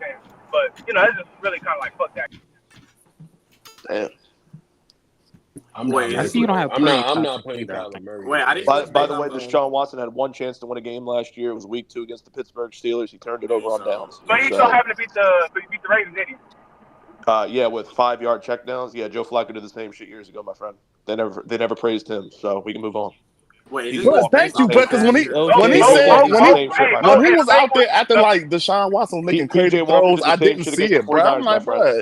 But it's just really kind of like fuck that. Damn. I'm not playing Kyler Murray. By the way, Deshaun Watson had one chance to win a game last year. It was week 2 against the Pittsburgh Steelers. He turned it over on downs. But he still happened to beat the Ravens, did he? Yeah, with 5-yard checkdowns. Yeah, Joe Flacco did the same shit years ago, my friend. They never praised him, so we can move on. Well, thank you, because when he was out there acting like Deshaun Watson was making crazy throws, I didn't see it, bro. I'm like, bro,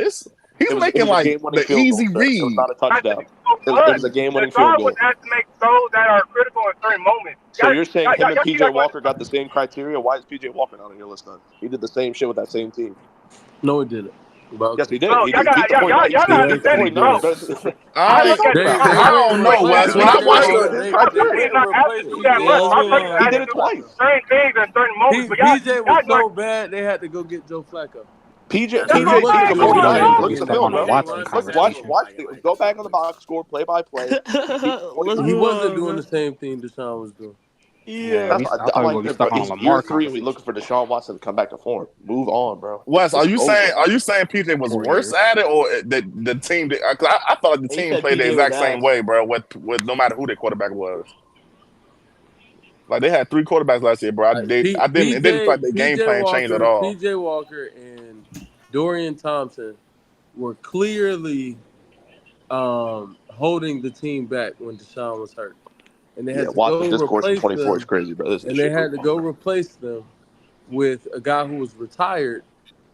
he's making like the easy read. It was not a touchdown. It was a game-winning field goal. Deshaun has to make throws that are critical in certain moments. So you're saying him and P.J. Walker got the same criteria? Why is P.J. Walker not on your list then? He did the same shit with that same team. No, he didn't. Yes, he did. Bro, He beat the 49ers. I don't know, Wes. When I watched he did it twice. Certain things and certain moments. PJ was so bad they had to go get Joe Flacco. PJ beat the 49ers. Look at the film, bro. Watch. Go back on the box score, play by play. He wasn't doing the same thing Deshaun was doing. Yeah, I'm like, it's year 3 and we looking for Deshaun Watson to come back to form. Move on, bro. Wes, are you saying PJ was worse at it, or the team? I thought the team played the exact same way, bro. With no matter who their quarterback was. Like they had 3 quarterbacks last year, bro. It didn't feel like their game plan changed at all. PJ Walker and Dorian Thompson were clearly holding the team back when Deshaun was hurt, and they had to Watson's go discourse in replace 24 is them, crazy, bro. This and they shit had to go replace them with a guy who was retired,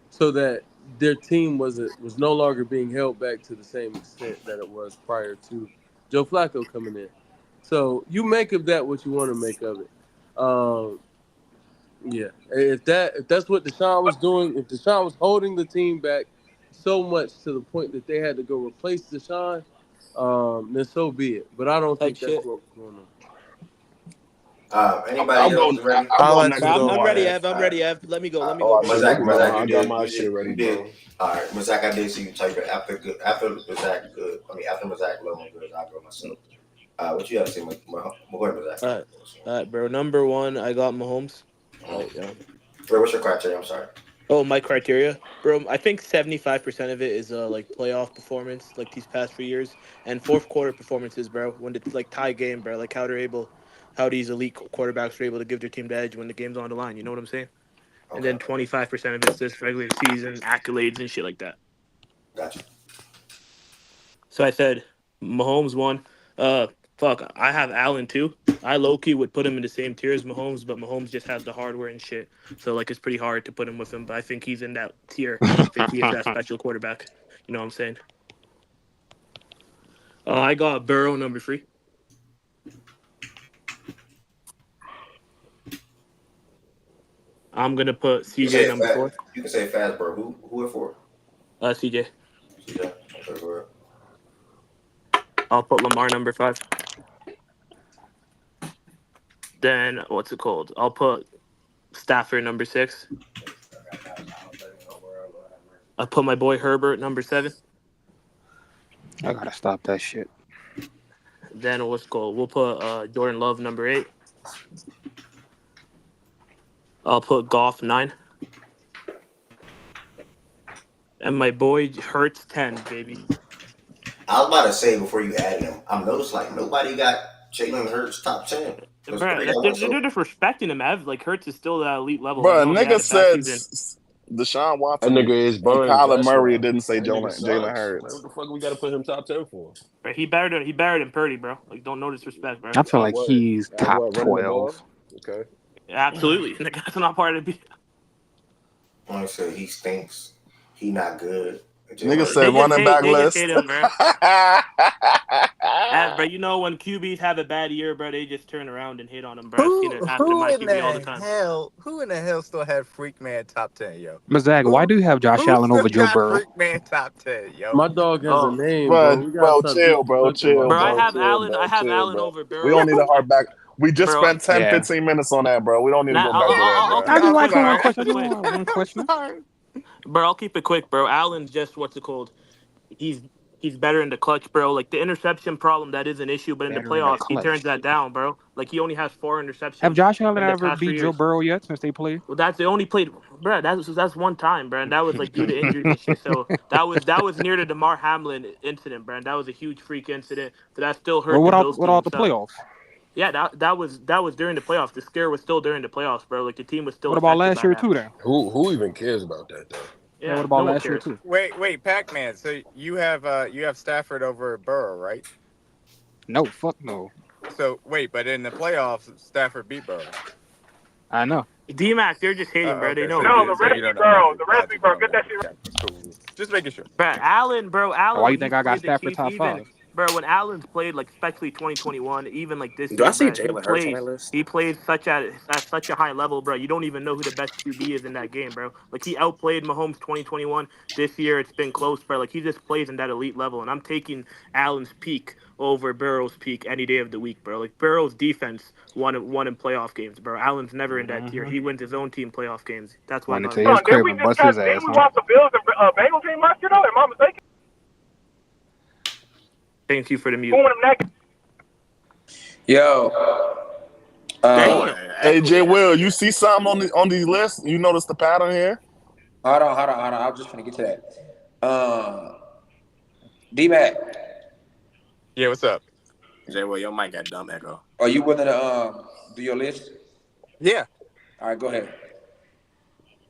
so that their team was no longer being held back to the same extent that it was prior to Joe Flacco coming in. So you make of that what you want to make of it. Yeah, if that's what Deshaun was doing, if Deshaun was holding the team back so much to the point that they had to go replace Deshaun, then so be it. But I don't think that's what's going on. Anybody else ready? I'll let you go. I'm ready, Ev. I'm ready, Ev. Let me go. Let me go. Mazak, I you got did. my You shit did. ready, You did. bro. All right, Mazak, I did see you type it after Mazak good. After Mazak low and good, I'll go myself. What you have to say, Mazak? All right, bro. Number one, I got Mahomes. Right. Wait, what's your criteria? I'm sorry. Oh, my criteria, bro. I think 75% of it is like playoff performance, like these past few years, and fourth quarter performances, bro. When it's like tie game, bro. Like how these elite quarterbacks are able to give their team the edge when the game's on the line. You know what I'm saying? Okay. And then 25% of it's just regular season accolades and shit like that. Gotcha. So I said Mahomes one. Fuck, I have Allen too. I low-key would put him in the same tier as Mahomes, but Mahomes just has the hardware and shit. So, like, it's pretty hard to put him with him, but I think he's in that tier. I think he is that special quarterback. You know what I'm saying? I got Burrow number 3. I'm going to put CJ number 4. You can say it fast, bro. Who at 4? CJ. CJ. Okay, go ahead. I'll put Lamar number 5. Then, what's it called? I'll put Stafford number 6. I put my boy Herbert number 7. I gotta stop that shit. Then what's it called? We'll put Jordan Love number 8. I'll put Goff 9. And my boy Hurts 10, baby. I was about to say before you added him, I've noticed like nobody got Jalen Hurts top 10. Bro, they're just respecting him, Ev. Like, Hurts is still that elite level. Bro, nigga said Deshaun Watson That nigga is and Burns. Kyler Murray didn't say Jalen Hurts. What the fuck we got to put him top 10 for? Bro, he better than Purdy, bro. Like, don't no disrespect, bro. I feel like he's top 12. Okay. Absolutely. That's not part of the beat. I said he stinks. He not good. Nigga said running back list. Him, bro. Bro, you know when QBs have a bad year, bro, they just turn around and hit on them, bro. I've seen it happen to my QB all the time. Who in the hell still had Freak Man top 10, yo? Mazak, why do you have Josh Allen over Joe Burrow? Freak Man top 10, yo. My dog has a name, bro. Chill, bro. I have Allen over Burrow. We don't need a hard back. We just spent 10, 15 minutes on that, bro. We don't need to go back to that, bro. I just like one question. Bro, I'll keep it quick, bro. Allen's just what's it called? He's better in the clutch, bro. Like the interception problem, that is an issue, but in the playoffs, he turns that down, bro. Like he only has 4 interceptions. Have Josh Allen ever beat Joe Burrow yet since they played? Well, they only played, bro. That's one time, bro, and that was like due to injuries and shit. So that was near the DeMar Hamlin incident, bro. And that was a huge freak incident. But that still hurt. What all the playoffs? Yeah, that was during the playoffs. The scare was still during the playoffs, bro. Like the team was still. What about last year too, then? Who even cares about that though? Yeah, what about last year too? Wait, Pac-Man. So you have Stafford over Burrow, right? No, fuck no. So wait, but in the playoffs, Stafford beat Burrow. I know. D-Mac, they're just hating, bro. They know. No, the rest beat Burrow. The rest beat Burrow. Get that shit right. Just making sure. Bro, Allen. Why you think I got Stafford top 5? Bro, when Allen's played, like especially 2021, even like this Do year, I see Jalen Hurts on that list? He plays at such a high level, bro. You don't even know who the best QB is in that game, bro. Like he outplayed Mahomes 2021. This year it's been close, bro. Like he just plays in that elite level, and I'm taking Allen's peak over Burrow's peak any day of the week, bro. Like Burrow's defense won in playoff games, bro. Allen's never in that tier. He wins his own team playoff games. That's why. Didn't we watch the Bills and Bengals game last year, though? Am I mistaken? Thank you for the mute. Yo. Hey, J. Will, you see something on these lists? You notice the pattern here? Hold on. I was just trying to get to that. D-Mac. Yeah, what's up? J. Will, your mic got dumb echo. Are you willing to do your list? Yeah. All right, go ahead.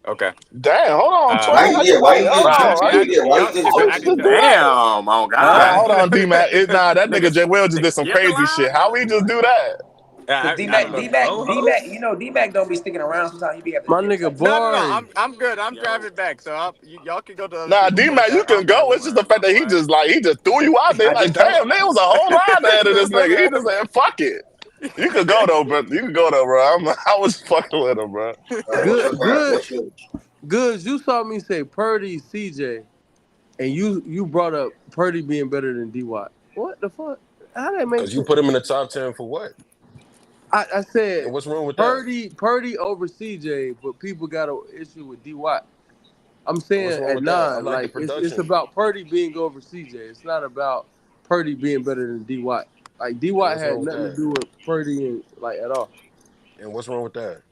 Okay. Damn, hold on, Twin. Why How you you why wait? you Hold just on. jump? How Yeah, you yeah, why you just just jump? do that? Damn, oh Nah, God. hold on, D-Mac. That nigga J. Will just did some Skip the crazy line? shit. How we just do that? Cause I don't know. D-Mac, you know, D-Mac don't be sticking around. Sometimes he be having My to dip nigga something. No. boring. I'm good. I'm driving back, so y'all can go to other Nah, people. But D-Mac, you can I'm go. driving It's just back. the fact that he just threw you out there. I Like, just told. damn, there was a whole line ahead of this nigga. He just said, fuck it. You could go though, bro. You could go though, bro. I was fucking with him, bro. Good. You saw me say Purdy, CJ, and you brought up Purdy being better than D Watt. What the fuck? How that make Because you sense? put him in the top 10 for what? I said And what's wrong with that? Purdy over CJ, but people got an issue with D Watt. I'm What's saying wrong at with that? I 9, like the like it's production. about Purdy being over CJ. It's not about Purdy being better than D Watt. Like D And Watt what's wrong had with nothing to that? do with Purdy and like at all. And what's wrong with that?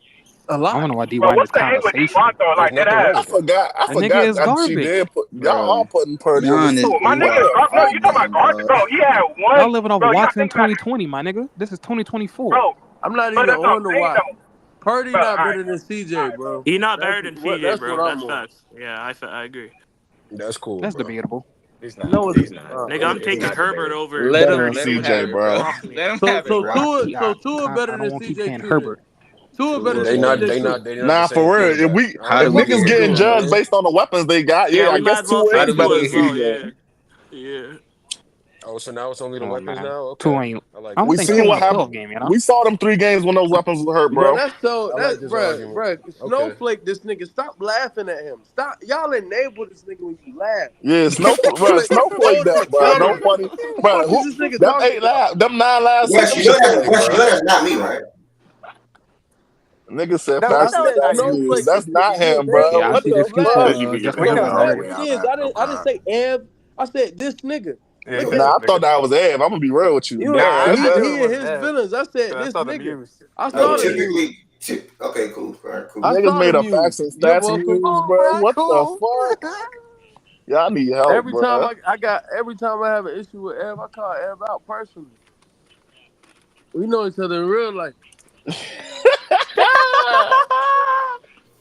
A I lot. don't know why D Bro, Watt in what's this the hate with conversation. D-Watt though? There's Like, that nothing wrong ass. I with that. forgot The nigga is that she garbage. did put y'all all putting Purdy over. Giannis Oh, my D nigga, Watt no, you talking about fine, Gardner, dog. bro? He had Y'all one, living off bro. You gotta Watson think about it, 2020, my nigga. This is 2024. bro. I'm not But even that's what I'm on the saying Watt. though, Purdy bro. All not right, better than CJ, bro. He's not better than CJ, That's bro. what I'm That's on. facts. Yeah, I agree. That's cool, That's bro. debatable. He's not. No, He's not. Nigga, I'm It's taking not Herbert debatable. over let him Better than 32 CJ, years. bro. Off me. Let him So have it, bro. Tua I better don't than want to keep CJ saying too then. Herbert. Tua better than They not CJ too. the Nah, same for real. If quarterback. I don't They if think fucking niggas Tua is getting is, though. judged bro. based on the weapons they got, Yeah, yeah, I we might guess as well Tua say is Gotta be better Tua than as well. CJ. CJ. Yeah. Oh, so now it's only the Oh weapons man, now? Tua Okay. ain't. I like I don't We that. think seen Tua in what the happened. playoff game, you know. We saw them 3 games when those weapons were hurt, Bro, bro. that's so I like that's this argument. bro. Okay. Snowflake, this nigga. Stop laughing at him. Stop. Y'all enable this nigga when you laugh. Yeah, Snowflake Hold that, on, bro. No fellas. funny, What the bro. fuck is this nigga Them talking about? them 9 last Wes, seasons you know that. Snowflake, Wes, you bro. know that's not me, right? Nigga said I facts and said stats Hey, news. Snowflake, this That's not nigga. You him, bro. Yeah, I enable What see when the this you few laugh. fuck? just We No, can regular what all Ev. agree it on is. that. No I didn't problem. say Ev. I said this nigga. Yeah, Because Nah, I thought nigga. that was Ev. I'm gonna be real with you. you know Nah, Damn, I knew it he in wasn't his that. feelings. I said I this saw the nigga. news. I No, saw the news. okay, cool. All right, cool. I niggas saw the made a news. facts and You're stats welcome. news, Oh, bro. man, What the cool. fuck? Y'all need help, Every time bro. every time I have an issue with Ev, I call Ev out personally. We know each other in real life.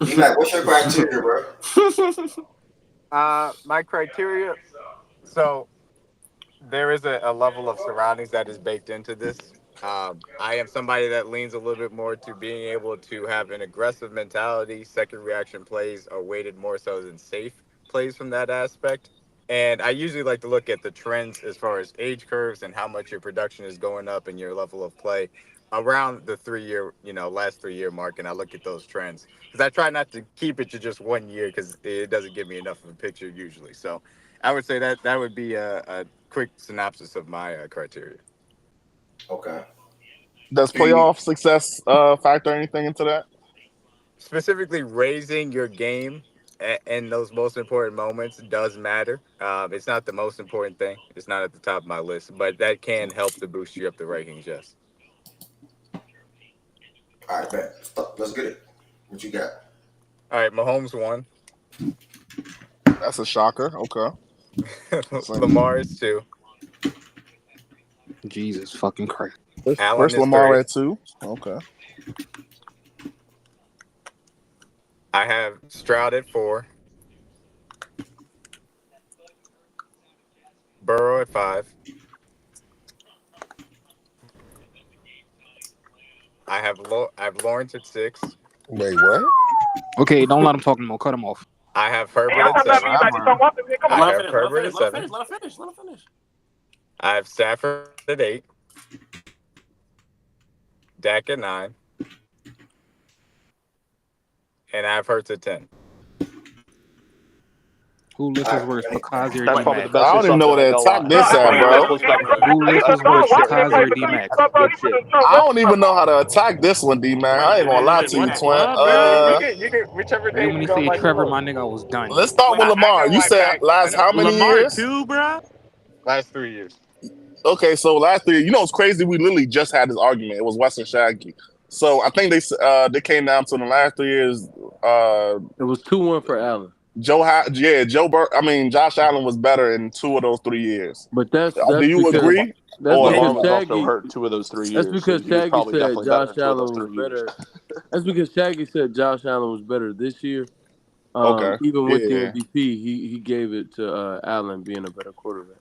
D-Mac, what's your criteria, bro? My criteria. So there is a level of surroundings that is baked into this. I am somebody that leans a little bit more to being able to have an aggressive mentality. Second reaction plays are weighted more so than safe plays from that aspect. And I usually like to look at the trends as far as age curves and how much your production is going up and your level of play around the 3 year, last 3 year mark. And I look at those trends because I try not to keep it to just 1 year because it doesn't give me enough of a picture usually. So I would say that would be a quick synopsis of my criteria. Okay. Does playoff success factor anything into that? Specifically, raising your game in those most important moments does matter. It's not the most important thing. It's not at the top of my list, but that can help to boost you up the rankings, yes. All right, bet. Let's get it. What you got? All right, Mahomes 1. That's a shocker. Okay. Lamar is 2. Jesus fucking Christ. Allen First is Lamar 3. at 2. Okay. I have Stroud at 4. Burrow at 5. I have Lawrence at 6. Wait, what? Okay, don't let him talk anymore. Cut him off. I have Hey, Herbert y'all at talking about 7. me like this on Watson? Come I on. have Herbert at 7. Let her finish. I have Stafford at 8. Dak at 9. And I have Hurts at 10. Who listens worse, Pakazi or That's probably the D-Mac? best I don't even know reception. where to attack No, this at, bro. Who listens worse, Pakazi or D-Mac? Good shit. I don't even know how to attack this one, D man. I ain't gonna lie to you, twin. You can whichever Right name when you he don't say like the Trevor, most. my nigga, I was done. Let's start with Lamar. I know You why said Pack. I last know how many Lamar years? 2, bro. last 3 years. Okay, so last 3 years. You know what's crazy? We literally just had this argument. It was Wes and Shaggy. So I think they came down to the last 3 years. It was 2-1 for Allen. Josh Allen was better in 2 of those 3 years. But that's Do you because agree? that's Or Lamar because was also Shaggy. hurt 2 of those 3 That's years, so because he was Shaggy probably said definitely better in Josh 2 of those Allen was 3 years. better. That's because Shaggy said Josh Allen was better this year. Okay. Even with the Yeah. MVP, he gave it to Allen being a better quarterback.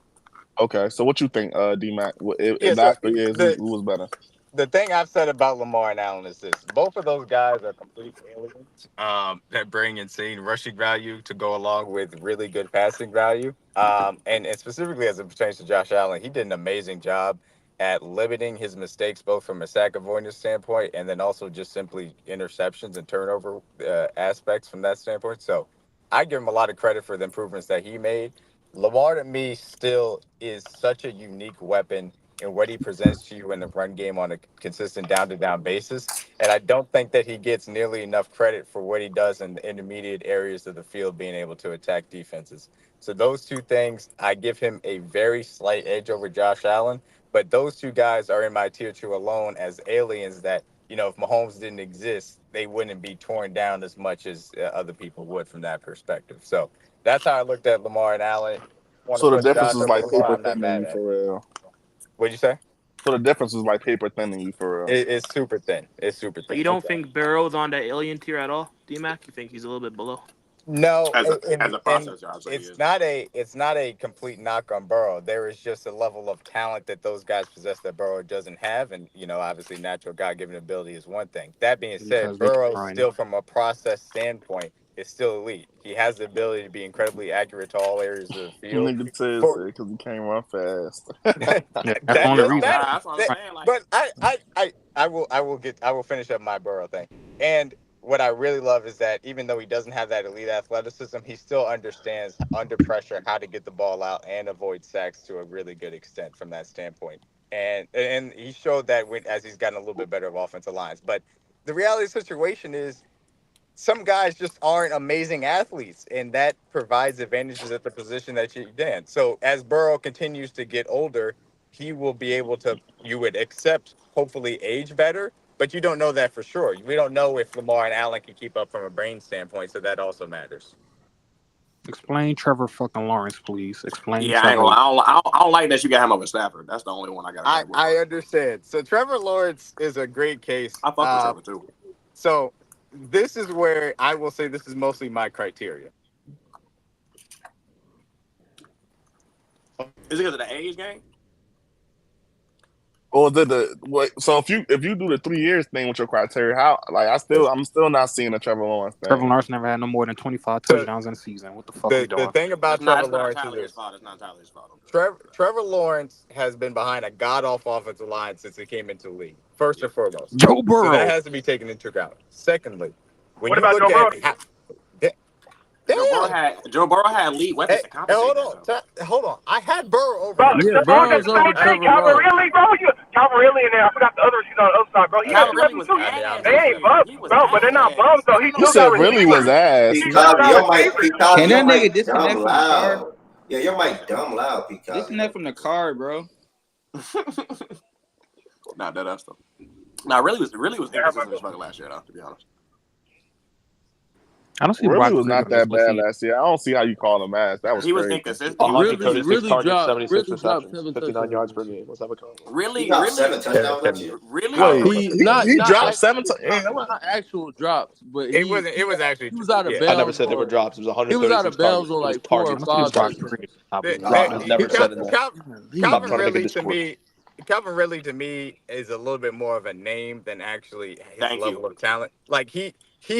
Okay. So what you think, D-Mac? Yeah, If so that's the years, who was better? the thing I've said about Lamar and Allen is this: both of those guys are complete aliens that bring insane rushing value to go along with really good passing value. And specifically as it pertains to Josh Allen, he did an amazing job at limiting his mistakes, both from a sack avoidance standpoint and then also just simply interceptions and turnover aspects from that standpoint. So I give him a lot of credit for the improvements that he made. Lamar to me still is such a unique weapon in what he presents to you in the run game on a consistent down-to-down basis. And I don't think that he gets nearly enough credit for what he does in the intermediate areas of the field, being able to attack defenses. So those two things, I give him a very slight edge over Josh Allen. But those two guys are in my tier 2 alone as aliens that, if Mahomes didn't exist, they wouldn't be torn down as much as other people would from that perspective. So that's how I looked at Lamar and Allen. Want to So the put difference Josh is over like Lamar, paper I'm not thinning mad you at it. for real. What'd you say? So the difference is like paper thinning you for real. It's super thin. It's super But thin. you don't think Burrow's on the alien tier at all, D-Mac? You think he's a little bit below? No, As a and processor, I'd say he is. it's not a complete knock on Burrow. There is just a level of talent that those guys possess that Burrow doesn't have, and obviously natural God-given ability is one thing. That being said, Because they keep Burrow running. still from a process standpoint is still elite. He has the ability to be incredibly accurate to all areas of the field. Nigga said because he can't run fast. Yeah, that's the only reason. That's what I'm saying. Like, But I will finish up my Burrow thing. And what I really love is that even though he doesn't have that elite athleticism, he still understands under pressure how to get the ball out and avoid sacks to a really good extent from that standpoint. And he showed that as he's gotten a little bit better of offensive lines. But the reality of the situation is some guys just aren't amazing athletes, and that provides advantages at the position that you're in. So as Burrow continues to get older, he will be able to, you would accept, hopefully age better, but you don't know that for sure. We don't know if Lamar and Allen can keep up from a brain standpoint, so that also matters. Explain Trevor fucking Lawrence, please. Explain yeah, Trevor. I don't like that you got him over Stafford. That's the only one I got. I understand. So Trevor Lawrence is a great case. I fuck with Trevor too. So this is where I will say this is mostly my criteria. Is it because of the age game? Or so if you do the 3 years thing with your criteria, how I'm still not seeing a Trevor Lawrence thing. Trevor Lawrence never had no more than 25 touchdowns in a season. What the fuck we doing? The thing about Trevor Lawrence is it's not entirely his fault. Trevor Lawrence has been behind a god-awful offensive line since he came into the league. First and foremost, Joe Burrow. So that has to be taken into account. Secondly, when What you about look Joe at Joe Burrow had elite weapons to compensate. Hold on. I had Burrow over. Bro, him. Burrow's over Trevor Calvin Ridley, bro. Calvin Ridley in there. I forgot the other receiver on the other side, bro. He had Calvin Ridley was ass. They ain't bums, bro, but they're not bums, though. He You said Ridley was ass. Can that nigga disconnect from the card? Yeah, your mic dumb loud, Peacock. Disconnect from the card, bro. Nah, that's stuff. Nah, really was inconsistent as fuck last year, though. To be honest. I don't see Ridley Brock was not that Purdy. bad last year. I don't see how you call him ass. That was He was crazy. inconsistent. 136 targets, dropped 76 receptions, 7 59 touchdowns. yards per game. Let's have a call. Really? Got 7 touchdowns last year. Really? He dropped 7 Not actual drops, but It was actually. he was out of bounds. I never said there were drops. It was 136 He was out of bounds targets. on It was like 4 or targets. 5. I've never said that. Calvin trying to make a Ridley to discourse. me. Calvin Ridley to me is a little bit more of a name than actually his level of talent. Like he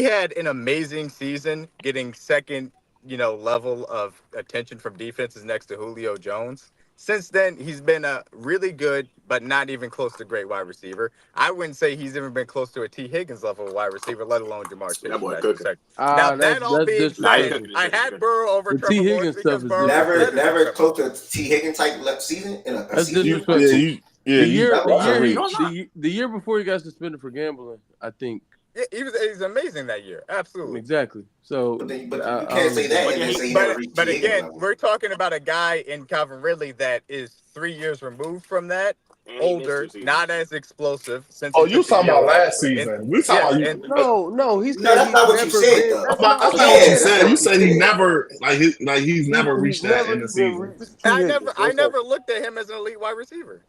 had an amazing season, getting second, level of attention from defenses next to Julio Jones. Since then, he's been a really good, but not even close to great wide receiver. I wouldn't say he's even been close to a T. Higgins level wide receiver, let alone Jamar Chase. That boy Now, cooking. that all being said, I had Burrow over The Trevor T. Lawrence Higgins because stuff is Burrow Never close to T. Higgins type season in a That's season. disrespectful. The The year before he got suspended for gambling, I think. Yeah, he's amazing that year. Absolutely. Exactly. So, but you can't say that and then say he never reached But T. Higgins again, level. we're talking about a guy in Calvin Ridley that is 3 years removed from that, older, not as explosive. Since Oh, you talking about last season? We talking about No, he said that's not what you said, though. That's not what you said. You said he never he's never reached that in the season. I never looked at him as an elite wide receiver.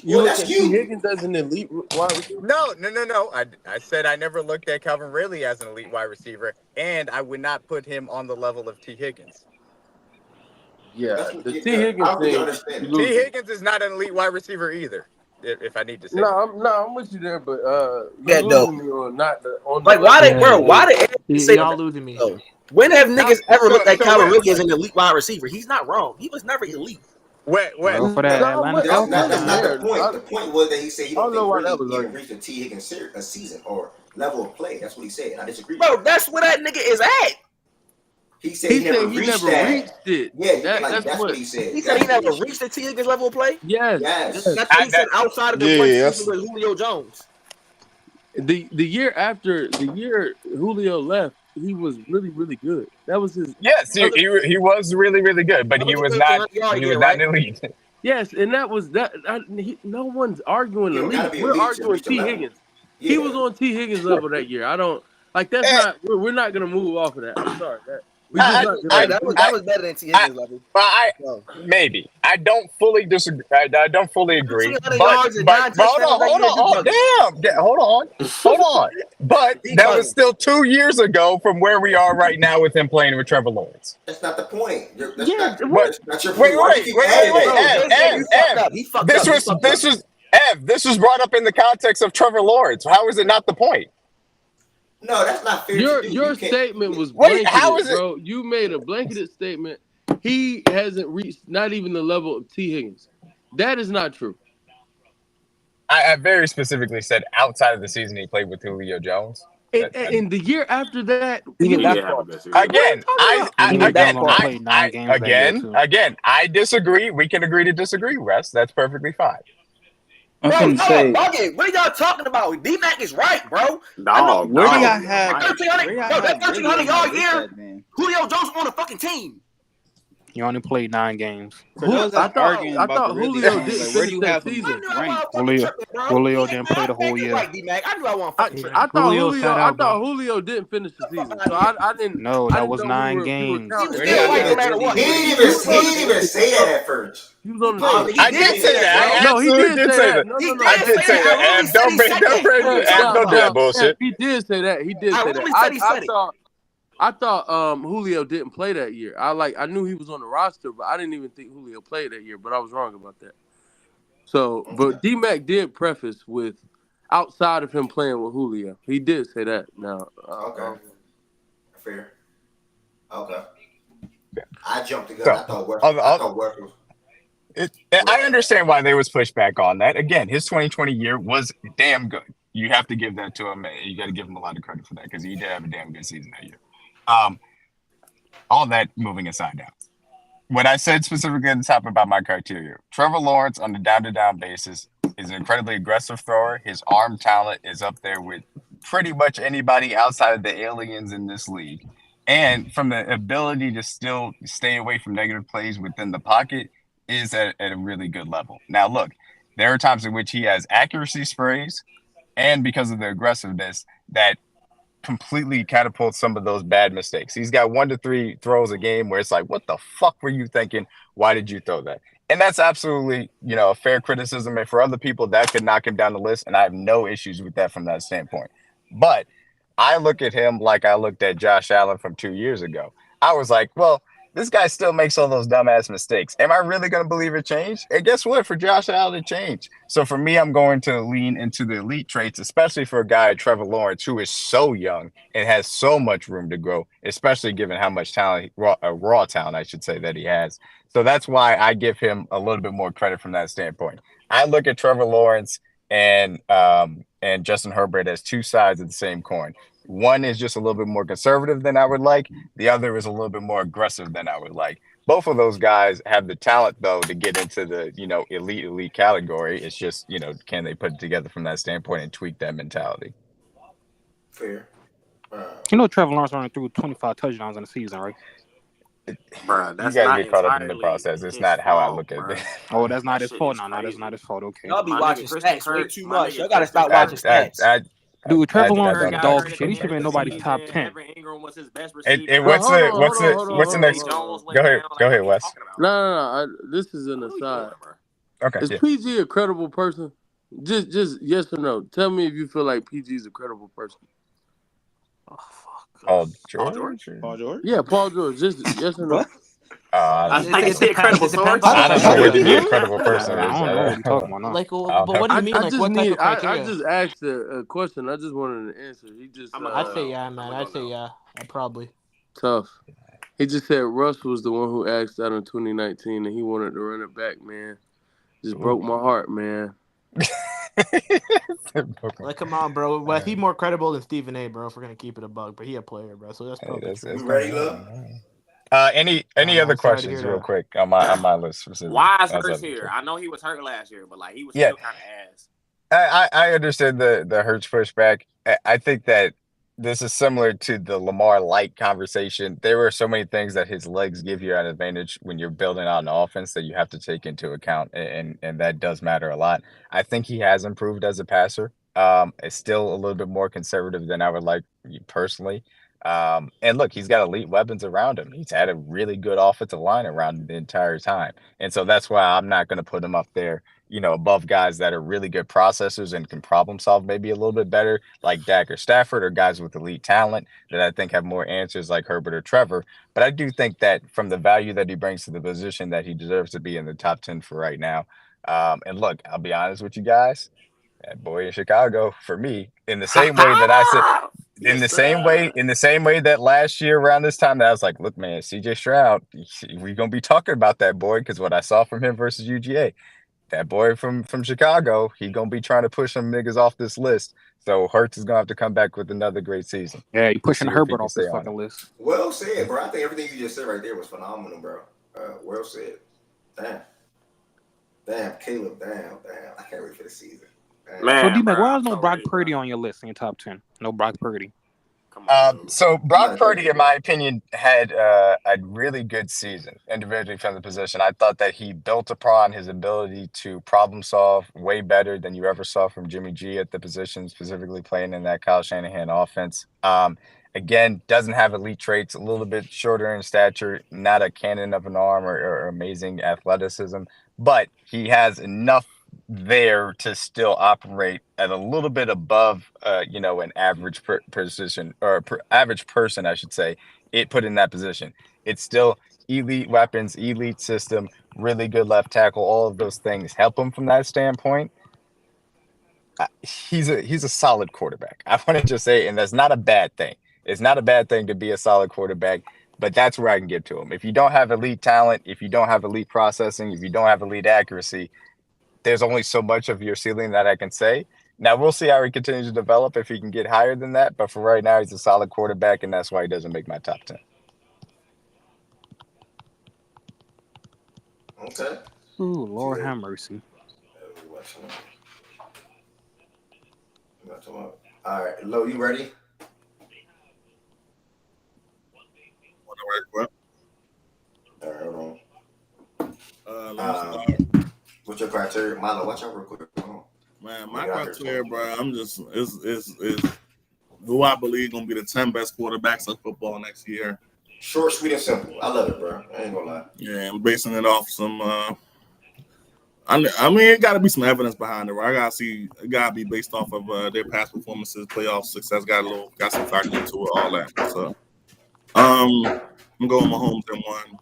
You Well, look that's at T. you. Higgins as an elite wide receiver? No. I said I never looked at Calvin Ridley as an elite wide receiver, and I would not put him on the level of T. Higgins. Yeah, That's the what T. Higgins I don't think you thing. understand. T. Higgins is not an elite wide receiver either, if I need to say. No, I'm with you there, but Yeah, you're though. losing me on not the on the Like, why level. they, bro? Why did everybody say Y'all that? losing me. Though? When have niggas ever looked at Calvin when? Ridley as an elite wide receiver? He's not wrong. He was never elite. When? Bro, for that Atlanta That's Falcons not game. the point. The point was that he said he I don't don't know think why that Ridley was even argued. reached a T. Higgins a season or level of play. That's what he said. I disagree. Bro, that's where that nigga is at. He said he never reached it. Yeah, that's what he said. He said he never reached the T. Higgins level of play. Yes. That's what he said outside of the one season with Julio Jones. The year Julio left, he was really, really good. That was his. Yes, he was really, really good, but he was not elite. Yes, and that was that. No one's arguing elite. We're elite arguing T. Higgins. Yeah. He was on T. Higgins level that year. I don't like. That's not. We're not gonna move off of that. I'm sorry. That was better than T. Higgins level. Maybe I don't fully disagree. I don't fully agree. But hold on. But that was still 2 years ago from where we are right now with him playing with Trevor Lawrence. That's not the point. That's Wait. This was brought up in the context of Trevor Lawrence. How is it not the point? No, that's not fair. Your statement was blanketed, how is it, bro? You made a blanketed statement. He hasn't reached not even the level of T. Higgins. That is not true. I very specifically said outside of the season he played with Julio Jones. And the year after that, again, I disagree. We can agree to disagree, Russ. That's perfectly fine. Bro, what are y'all talking about? D-Mac is right, bro. No, where do y'all have? That 1,300 yard year, Julio Jones on the fucking team. You only played 9 games. I thought Julio didn't finish that season. Julio didn't play the whole year. I thought Julio didn't finish the season. So I didn't. No, that was 9 games. He didn't even say that at first. He was on the I did say that. No, he did say that. I did say that. Don't do that bullshit. He did say that. He did say that. I thought Julio didn't play that year. I knew he was on the roster, but I didn't even think Julio played that year. But I was wrong about that. So, but D-Mac did preface with outside of him playing with Julio. He did say that. Now, okay, fair. Okay, I jumped the gun. I thought Work was. I understand why there was pushback on that. Again, his 2020 year was damn good. You have to give that to him. You got to give him a lot of credit for that because he did have a damn good season that year. All that moving aside now. What I said specifically at the top about my criteria, Trevor Lawrence on the down-to-down basis is an incredibly aggressive thrower. His arm talent is up there with pretty much anybody outside of the aliens in this league. And from the ability to still stay away from negative plays within the pocket is at a really good level. Now, look, there are times in which he has accuracy sprays, and because of the aggressiveness, that completely catapults some of those bad mistakes. He's got 1 to 3 throws a game where it's like, what the fuck were you thinking? Why did you throw that? And that's absolutely, a fair criticism. And for other people, that could knock him down the list. And I have no issues with that from that standpoint. But I look at him like I looked at Josh Allen from 2 years ago. I was like, well, this guy still makes all those dumbass mistakes. Am I really going to believe it changed? And guess what? For Josh Allen, it changed. So for me, I'm going to lean into the elite traits, especially for a guy, Trevor Lawrence, who is so young and has so much room to grow, especially given how much talent, raw talent, I should say, that he has. So that's why I give him a little bit more credit from that standpoint. I look at Trevor Lawrence and Justin Herbert as two sides of the same coin. One is just a little bit more conservative than I would like. The other is a little bit more aggressive than I would like. Both of those guys have the talent, though, to get into the, elite category. It's just, can they put it together from that standpoint and tweak that mentality? Fair. Trevor Lawrence only threw 25 touchdowns in the season, right? Bruh, that's you guys not get caught up in the process. It's not how I look at it. Oh, that's not his fault. No, that's not his fault. Okay. Y'all be watching stats way too much. Y'all gotta stop watching stats. Dude, Trevor Lawrence is dog shit. He should be in nobody's top 10. What's the next? Go ahead, Wes. No. This is an aside. Okay. Is Yeah. PG a credible person? Just yes or no. Tell me if you feel like PG is a credible person. Paul Paul George. George. Paul George. Yeah, Paul George. Just yes or no. Is he a credible source? I don't know what to be a Huh? credible person is. I don't know what you're talking about now. Like, I but don't know. what do you mean? I Like, just what type need. of I criteria? just asked a question. I just wanted an answer. He just I'd say yeah, man. I'd say yeah. Probably. tough. He just said Russ was the one who asked out in 2019, and he wanted to run it back. Man, just broke my heart, man. Like, come on, bro. Well, he more credible than Stephen A, bro. If we're gonna keep it a bug, but he a player, bro. So that's probably true. You ready, look? Any other I'm sorry to hear questions, real that. quick, on my list specifically? Why is outside Hurts of the here? trade? I know he was hurt last year, but like he was Yeah. still kind of ass. I understand the Hurts pushback. I think that this is similar to the Lamar light conversation. There were so many things that his legs give you an advantage when you're building out an offense that you have to take into account, and that does matter a lot. I think he has improved as a passer. It's still a little bit more conservative than I would like personally. And look, he's got elite weapons around him. He's had a really good offensive line around him the entire time. And so that's why I'm not going to put him up there, above guys that are really good processors and can problem solve maybe a little bit better, like Dak or Stafford, or guys with elite talent that I think have more answers like Herbert or Trevor. But I do think that from the value that he brings to the position, that he deserves to be in the top 10 for right now. And look, I'll be honest with you guys. That boy in Chicago, for me, in the same way that I said, in the same way that last year around this time that I was like, look, man, CJ Stroud, we're gonna be talking about that boy, because what I saw from him versus UGA, that boy from Chicago, he gonna be trying to push some niggas off this list. So Hurts is gonna have to come back with another great season. Yeah, you pushing See if he Herbert can off this stay on fucking it. list. Well said, bro. I think everything you just said right there was phenomenal, bro. Well said. Damn, Caleb. Damn. I can't wait for the season. Damn. So, Man, D-Mac, bro, why I'm is no so Brock ready, Purdy bro. on your list in your top 10? No Brock Purdy. Come on. So Brock Purdy, in my opinion, had a really good season individually from the position. I thought that he built upon his ability to problem solve way better than you ever saw from Jimmy G at the position, specifically playing in that Kyle Shanahan offense. Again, doesn't have elite traits, a little bit shorter in stature, not a cannon of an arm or amazing athleticism, but he has enough there to still operate at a little bit above, an average position, or average person, I should say, it put in that position. It's still elite weapons, elite system, really good left tackle. All of those things help him from that standpoint. He's a solid quarterback. I want to just say, and that's not a bad thing. It's not a bad thing to be a solid quarterback, but that's where I can get to him. If you don't have elite talent, if you don't have elite processing, if you don't have elite accuracy, there's only so much of your ceiling that I can say. Now, we'll see how he continues to develop, if he can get higher than that. But for right now, he's a solid quarterback, and that's why he doesn't make my top 10. Okay. Ooh, Lord have mercy. All right, Lo, you ready? What? All right, hold on. Let me start. What's your criteria, Milo? Watch out real quick. Man, my criteria, bro, I'm just is who I believe gonna be the 10 best quarterbacks of football next year. Short, sweet, and simple. I love it, bro. I ain't gonna lie. Yeah, I'm basing it off some. I mean, it got to be some evidence behind it. Right? I gotta see. It gotta be based off of their past performances, playoff success. Got some factor into it, all that. So, I'm going Mahomes in one.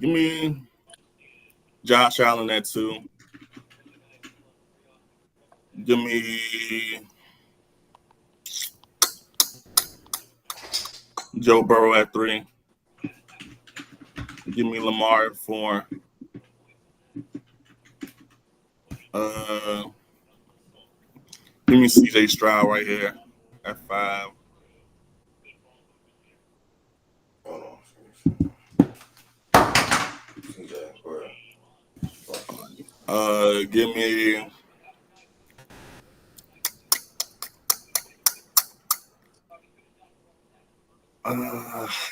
Give me Josh Allen at 2. Give me Joe Burrow at 3. Give me Lamar at 4. Give me CJ Stroud right here at 5. Hold on. CJ,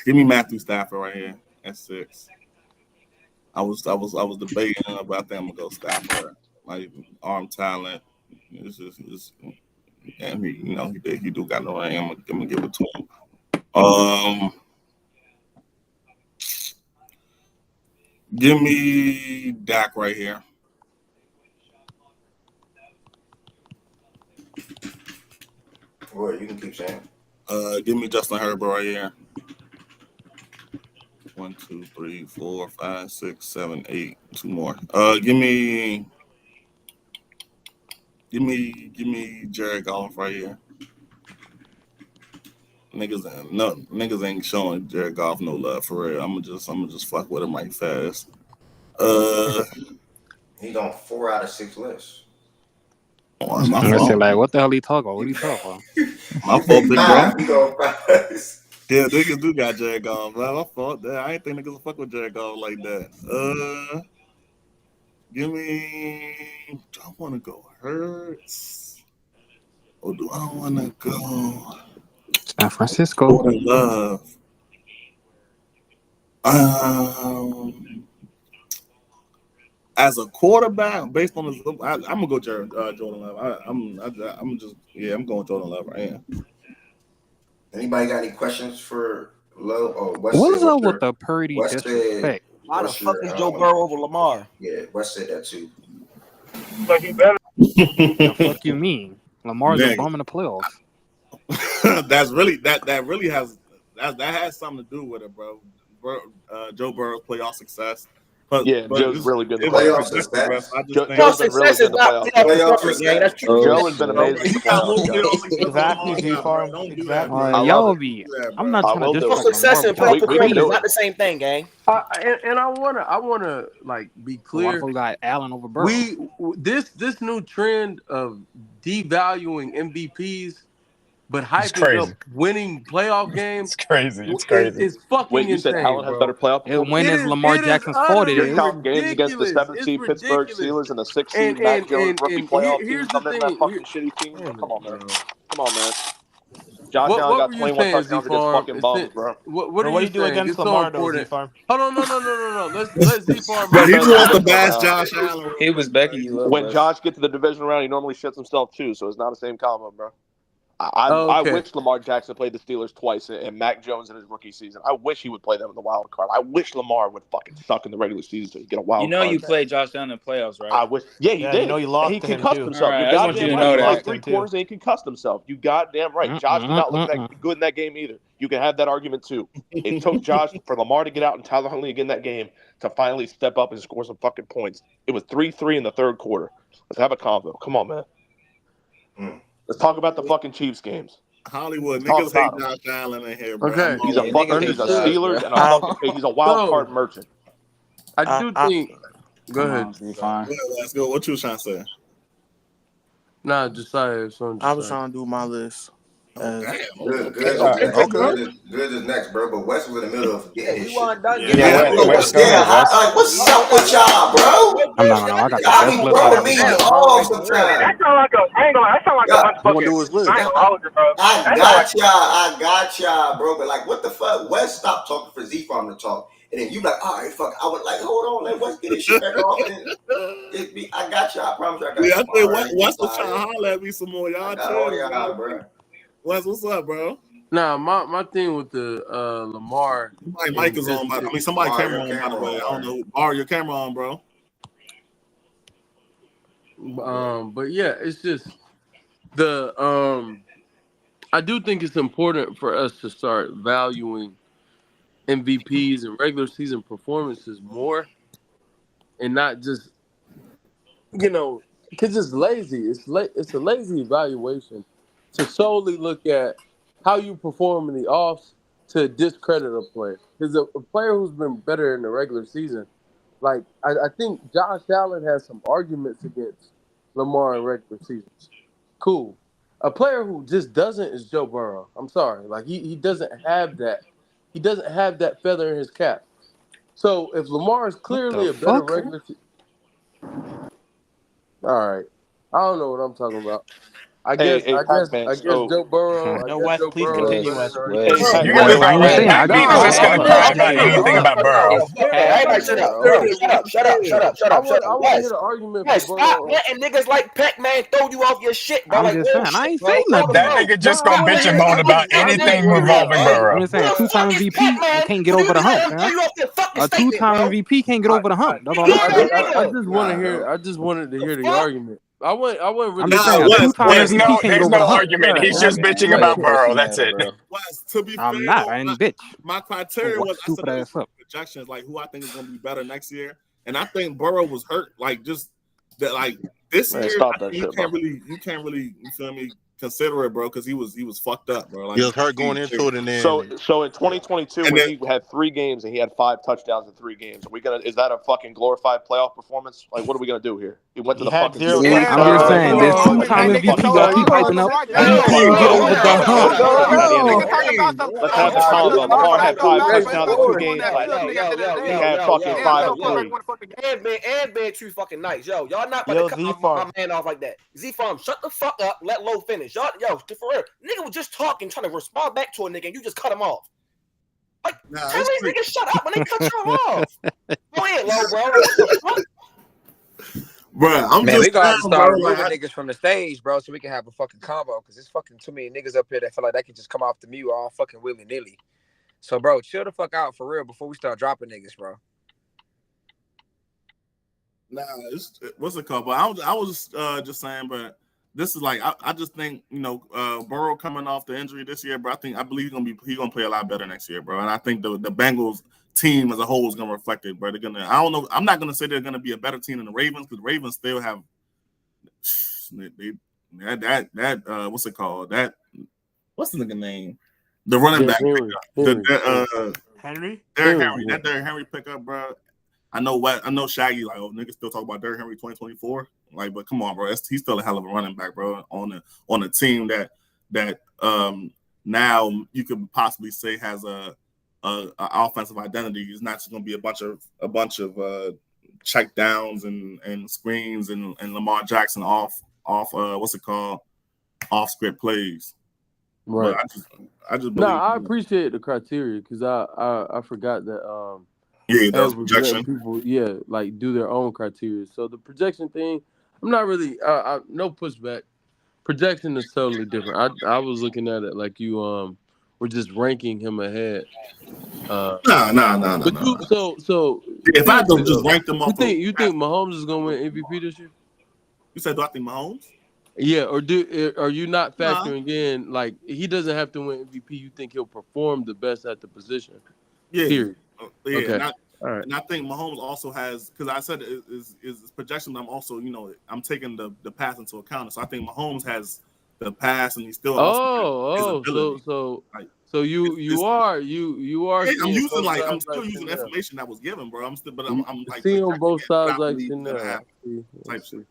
Give me Matthew Stafford right here at 6. I was debating, but I think I'm gonna go Stafford. Like, arm talent, and he do got no ring. I'm gonna give it to him. Give me Dak right here. Well, you can keep saying. Give me Justin Herbert right here. 1, 2, 3, 4, 5, 6, 7, 8. Two more. Give me Jared Goff right here. Niggas ain't showing Jared Goff no love for real. I'm gonna just fuck with him right fast. He's on 4 out of 6 lists. Oh, my I'm gonna say fault. like, what the hell he talking about? What he talking about? My fault, big bro. He go first. Yeah, niggas do got Jared Goff, man. My fault. I ain't think niggas will fuck with Jared Goff like that. Give me. Do I want to go Hurts? Or do I want to go San Francisco. Jordan Love? As a quarterback, based on his, I'm gonna go Jordan Love. I'm going Jordan Love right here. Anybody got any questions for Love? Oh, What is up with the Purdy disrespect? Why the fuck is Joe Burrow over Lamar? Yeah, West said that too. But he better. The fuck you mean? Lamar's a Nigga. bum in the playoffs. That's really that really has that has something to do with it, bro. Joe Burrow's playoff success. But Joe's really good in the playoff playoffs. success. Joe's been really good in the playoffs. Success. Joe has been amazing in the playoffs. Exactly, G-Farm. Exactly. Y'all be. I'm not trying to disrespect Success and Lamar. playoff performance not the same thing, gang. And I wanna like be clear. We got Allen over Burrow. This new trend of devaluing MVPs, but hyping up winning playoff games. It's crazy. It's crazy. It's fucking Wait, you insane, said Allen has better playoff performance? When is Lamar Jackson's fault? It You're is. counting games against the 7th seed Pittsburgh Steelers and the 6th seed Mac Jones rookie playoff team coming in that fucking shitty team. Come on, man. Come on, man. Josh Allen got 21 touchdowns against fucking bums, bro. What do you do against Lamar, though, Z-Farm? Hold on, no. Let's Z-Farm. But he wants the bash Josh Allen. He was backing you up. When bro. Josh gets to the division round, he normally shits himself too, so it's not the same combo, bro. I wish Lamar Jackson played the Steelers twice and Mac Jones in his rookie season. I wish he would play them in the wild card. I wish Lamar would fucking suck in the regular season so he get a wild card. You played Josh Allen in the playoffs, right? I wish. Yeah, he did. You know you lost he to him, concussed too. himself. All right, You I want you goddamn to right. know He that. lost 3 quarters and he concussed himself. You goddamn right. Josh did not look that good in that game either. You can have that argument too. It took Josh for Lamar to get out and Tyler Huntley again that game to finally step up and score some fucking points. It was 3-3 in the third quarter. Let's have a convo. Come on, man. Let's talk about the fucking Chiefs games. Hollywood niggas hate Josh Allen in here, bro. Okay. He's a fucker. He's a Steelers and a fucking. He's a wild card merchant. I do think. Go ahead. Let's go. What you trying to say? Nah, Josiah. I was trying to do my list. Good is next, bro. But West was in the middle of getting his shit. What's up with y'all, bro? I'm not gonna. I got the Y'all best be list. throwing me off sometimes. That sound like I ain't gonna lie, that sound like a bunch of fucking. I ain't gonna hold you, bro. I got y'all, bro. But like, what the fuck? West stopped talking for Z-Farm to talk. And then you like, all right, fuck. I was like, hold on, let West get his shit back off. I got y'all. I promise you, I got y'all. Yeah, I think West was trying to holler at me some more. Y'all chill, bro. Wes, what's up, bro? Nah, my thing with the Lamar. Mike is on. Somebody camera on, by the way. I don't know. Bar, your camera on, bro. But yeah, it's just the I do think it's important for us to start valuing MVPs and regular season performances more, and not just because it's lazy. It's a lazy evaluation to solely look at how you perform in the offs to discredit a player. Because a player who's been better in the regular season, like I think Josh Allen has some arguments against Lamar in regular seasons. Cool. A player who just doesn't is Joe Burrow. I'm sorry. Like he doesn't have that. He doesn't have that feather in his cap. So if Lamar is clearly a better regular season. All right. I don't know what I'm talking about. I guess So, Joe Burrow. No, Wes, please continue, Wes. You guys are right. Pat Beat is just gonna cry about anything about Burrow. Everybody shut up, bro. Shut up. I want to hear the argument for Stop Burrow. letting niggas like Pac-Man throw you off your shit, bro. I'm Like just real saying, I shit, ain't bro. saying nothing. That nigga just gonna bitch and moan about anything revolving Burrow. I'm just saying, a two-time MVP can't get over the hump, man. A two-time MVP can't get over the hump. That's all I'm saying. I just want to hear. I just wanted to hear the argument. I want really. I'm just saying, a two-time There's MVP no, can't get there's over the no hump. argument. He's just bitching about Burrow. That's it. Wes, to be I'm fair, not. though, I ain't bitch. my criteria was I said Stupid ass up. projections, like who I think is going to be better next year, and I think Burrow was hurt. Like just that, like this year, stop that you shit, can't bro. really, you feel me? Consider it, bro, because he was fucked up, bro. Like He was hurt going into it, and then So in 2022, when he had 3 games and he had 5 touchdowns in 3 games, is that a fucking glorified playoff performance? Like, what are we gonna do here? He went to the fucking. I'm just saying, this two-time MVP y'all keep hyping up, he can't get over the hump. Let's have the combo. Lamar had 5 touchdowns in 2 games last year. He had fucking 5 and 3. And been too fucking nice. Yo, y'all not about to cut my man off like that. Z-Farm, shut the fuck up. Let Low finish. Y'all, for real. Nigga was just talking, trying to respond back to a nigga, and you just cut him off. Like, tell these niggas shut up when they cut you off. Go ahead, Low, bro. What the fuck? Bro, I'm Man, just we gotta saying, start bro, removing like, niggas from the stage, bro, so we can have a fucking combo. Because there's fucking too many niggas up here that feel like they can just come off the mute all fucking willy nilly. So, bro, chill the fuck out for real before we start dropping niggas, bro. nah, what's it called? But I was just saying, but this is like I just think Burrow coming off the injury this year, bro. I believe he's gonna play a lot better next year, bro. And I think the Bengals team as a whole is gonna reflect it, bro. They're gonna. I don't know. I'm not gonna say they're gonna be a better team than the Ravens because the Ravens still have that what's it called? What's the nigga name? The running back pickup. Henry. Derrick Henry. That Derrick Henry pickup, bro. I know Shaggy, like, niggas still talk about Derrick Henry 2024. Like, but come on, bro. He's still a hell of a running back, bro, on a team that now you could possibly say has a offensive identity. It's not just gonna be a bunch of check downs and screens and Lamar Jackson off script plays. Right. I just believe. I appreciate the criteria because I forgot that those projection people like do their own criteria. So the projection thing, I'm not really no pushback. Projection is totally different. I was looking at it like you were just ranking him ahead. No. So if I don't just rank them off, you think Mahomes is gonna win MVP this year? You said, do I think Mahomes? Yeah, or are you not factoring in like he doesn't have to win MVP? You think he'll perform the best at the position? Yeah. Period. Yeah. Okay. All right. And I think Mahomes also has, because I said is projection. I'm also I'm taking the pass into account. So I think Mahomes has the pass, and he's still. So you are. Yeah, I'm still using information that was given, bro. I'm like seeing on both sides like type shit.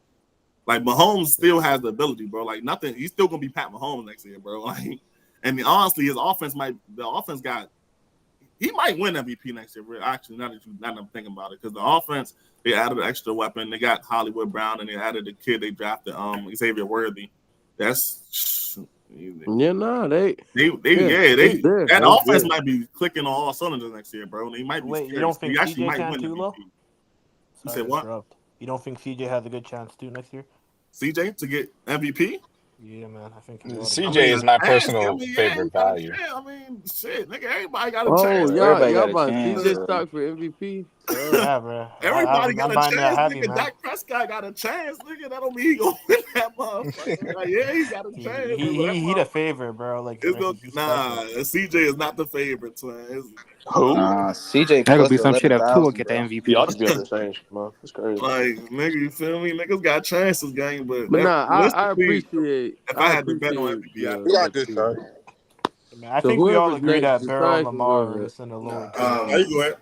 Like Mahomes still has the ability, bro. Like nothing. He's still gonna be Pat Mahomes next year, bro. Like, and honestly, his offense he might win MVP next year. Actually, now that I'm thinking about it, because the offense, they added an extra weapon. They got Hollywood Brown, and they added the kid they drafted, Xavier Worthy. That's that offense might be clicking on all cylinders next year, bro. They might be. Wait, you don't think CJ can too, Lo? You said what? You don't think CJ has a good chance too next year? CJ to get MVP? Yeah, man. I think CJ is my personal favorite value. I mean, shit, nigga, everybody got a Oh, chance. y'all buying CJ stock for MVP? Yeah, bro. Everybody got a chance, nigga. Man. Dak Prescott got a chance, nigga. That don't mean he gonna win that motherfucker. Like, yeah, he got a chance. He the favorite, bro. Like, CJ is not the favorite, twin. Who? CJ. That could be some shit if Tua get the MVP. Y'all just be on the change, man. It's crazy. Like, nigga, you feel me? Niggas got chances, gang, but I appreciate. If I had to bet on MVP, we got good, sir. I think we all agree that Burrow and Lamar is in the lower. How you going?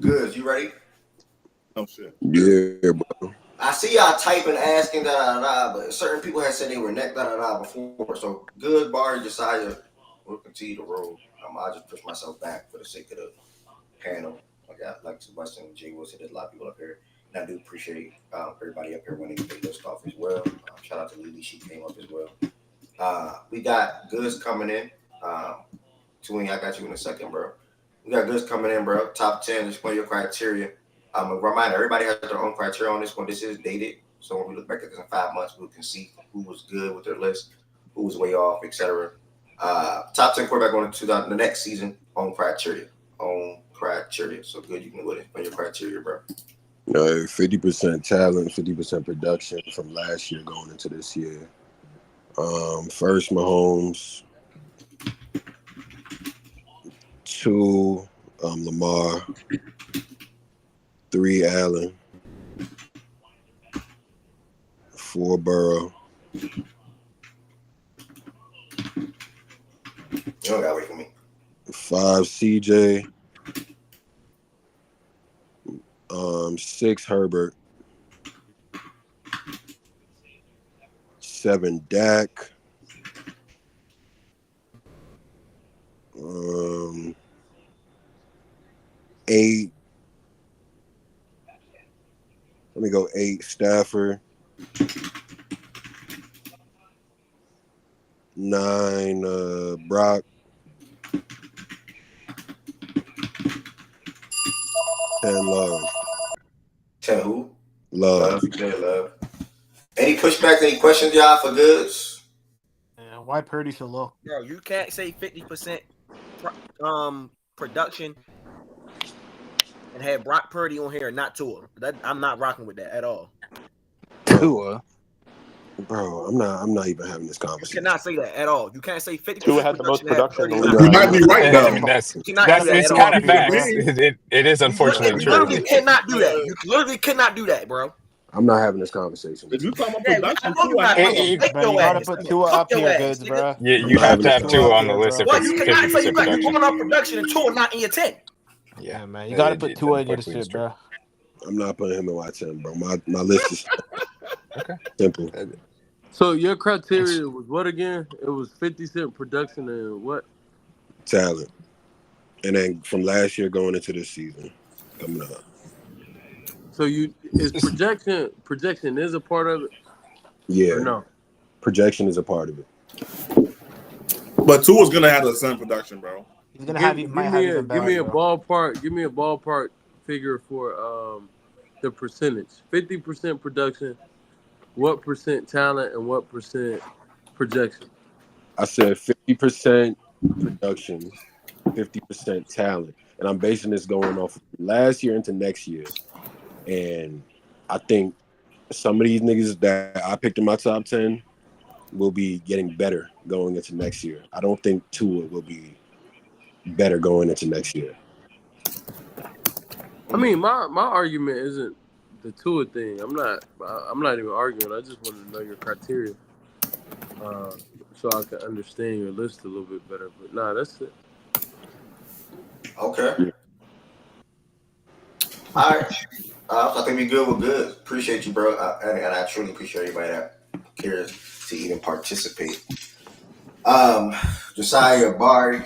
Good. You ready? Oh shit. Yeah, bro. I see y'all typing, asking but certain people have said they were neck before. So good, Bar Josiah will continue to roll. I just push myself back for the sake of the panel. I got like Sebastian and Jay Will said, there's a lot of people up here. I do appreciate everybody up here when they list off as well. Shout out to Lily, she came up as well. We got goods coming in. Twin, I got you in a second, bro. We got goods coming in, bro. Top 10, just play your criteria. A reminder, everybody has their own criteria on this one. This is dated. So when we look back at this in 5 months, we can see who was good with their list, who was way off, etc. Top 10 quarterback going into the next season, own criteria. Own criteria. So good, you can go ahead and play your criteria, bro. 50% talent, 50% production from last year going into this year. First, Mahomes. 2, Lamar. 3, Allen. 4, Burrow. You don't gotta wait for me. 5, CJ. 6, Herbert. 7, Dak. 8. Let me go 8, Stafford. 9, Brock. 10, Love. 10 who? Love. Love. Any pushbacks, any questions, y'all, for goods? Yeah, why Purdy so low? Bro, you can't say 50% production and have Brock Purdy on here and not Tua. I'm not rocking with that at all. Tua. Bro, I'm not even having this You conversation. cannot say that at all. You can't say 50% Tua had the most production in the league. You might be right, I mean, that's You cannot do that it's at kind all. of facts. It is unfortunately You literally true. cannot do that. You literally cannot do that, bro. I'm not having this conversation. If you talking about Yeah, production, I know you're not. It- Take Bro, your you gotta ass. put Tua Fuck up your here, ass, goods, nigga. bro. You have to have Tua 2 up on the here, list bro. if Well, it's you cannot say you 50% got you production. going off production and Tua not in your 10. Yeah, man. You gotta put Tua in your unfortunately, shit, bro. I'm not putting him in my 10, bro. My list is simple. So your criteria was what again? It was 50% production and what? Talent. And then from last year going into this season, coming up. So is projection is a part of it? Yeah. Or no? Projection is a part of it. But Tua's gonna have the same production, bro. He's gonna have Give me a ballpark figure for the percentage. 50% production, what percent talent and what percent projection? I said 50% production, 50% talent. And I'm basing this going off last year into next year. And I think some of these niggas that I picked in my top 10 will be getting better going into next year. I don't think Tua will be better going into next year. I mean, my argument isn't the Tua thing. I'm not even arguing. I just want to know your criteria, so I can understand your list a little bit better. But nah, that's it. Okay. All right. I think we good. We're good. Appreciate you, bro. And I truly appreciate everybody that cares to even participate. Josiah, Bari,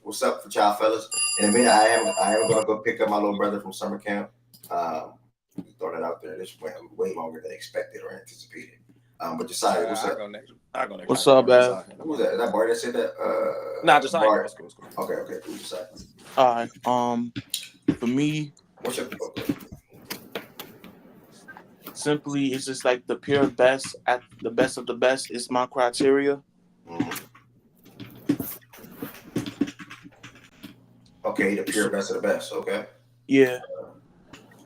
what's up for y'all fellas? In a minute, I am gonna go pick up my little brother from summer camp. Throw that out there. This went way longer than expected or anticipated. But Josiah, what's up? I'll go next. What's up, man? Who was that? Is that Bari that said that? Nah, Josiah. Bari. Cool. Okay. Who's Josiah? All right. For me, What's your simply, it's just like the pure best at the best of the best is my criteria. Okay, the pure best of the best. Okay. Yeah.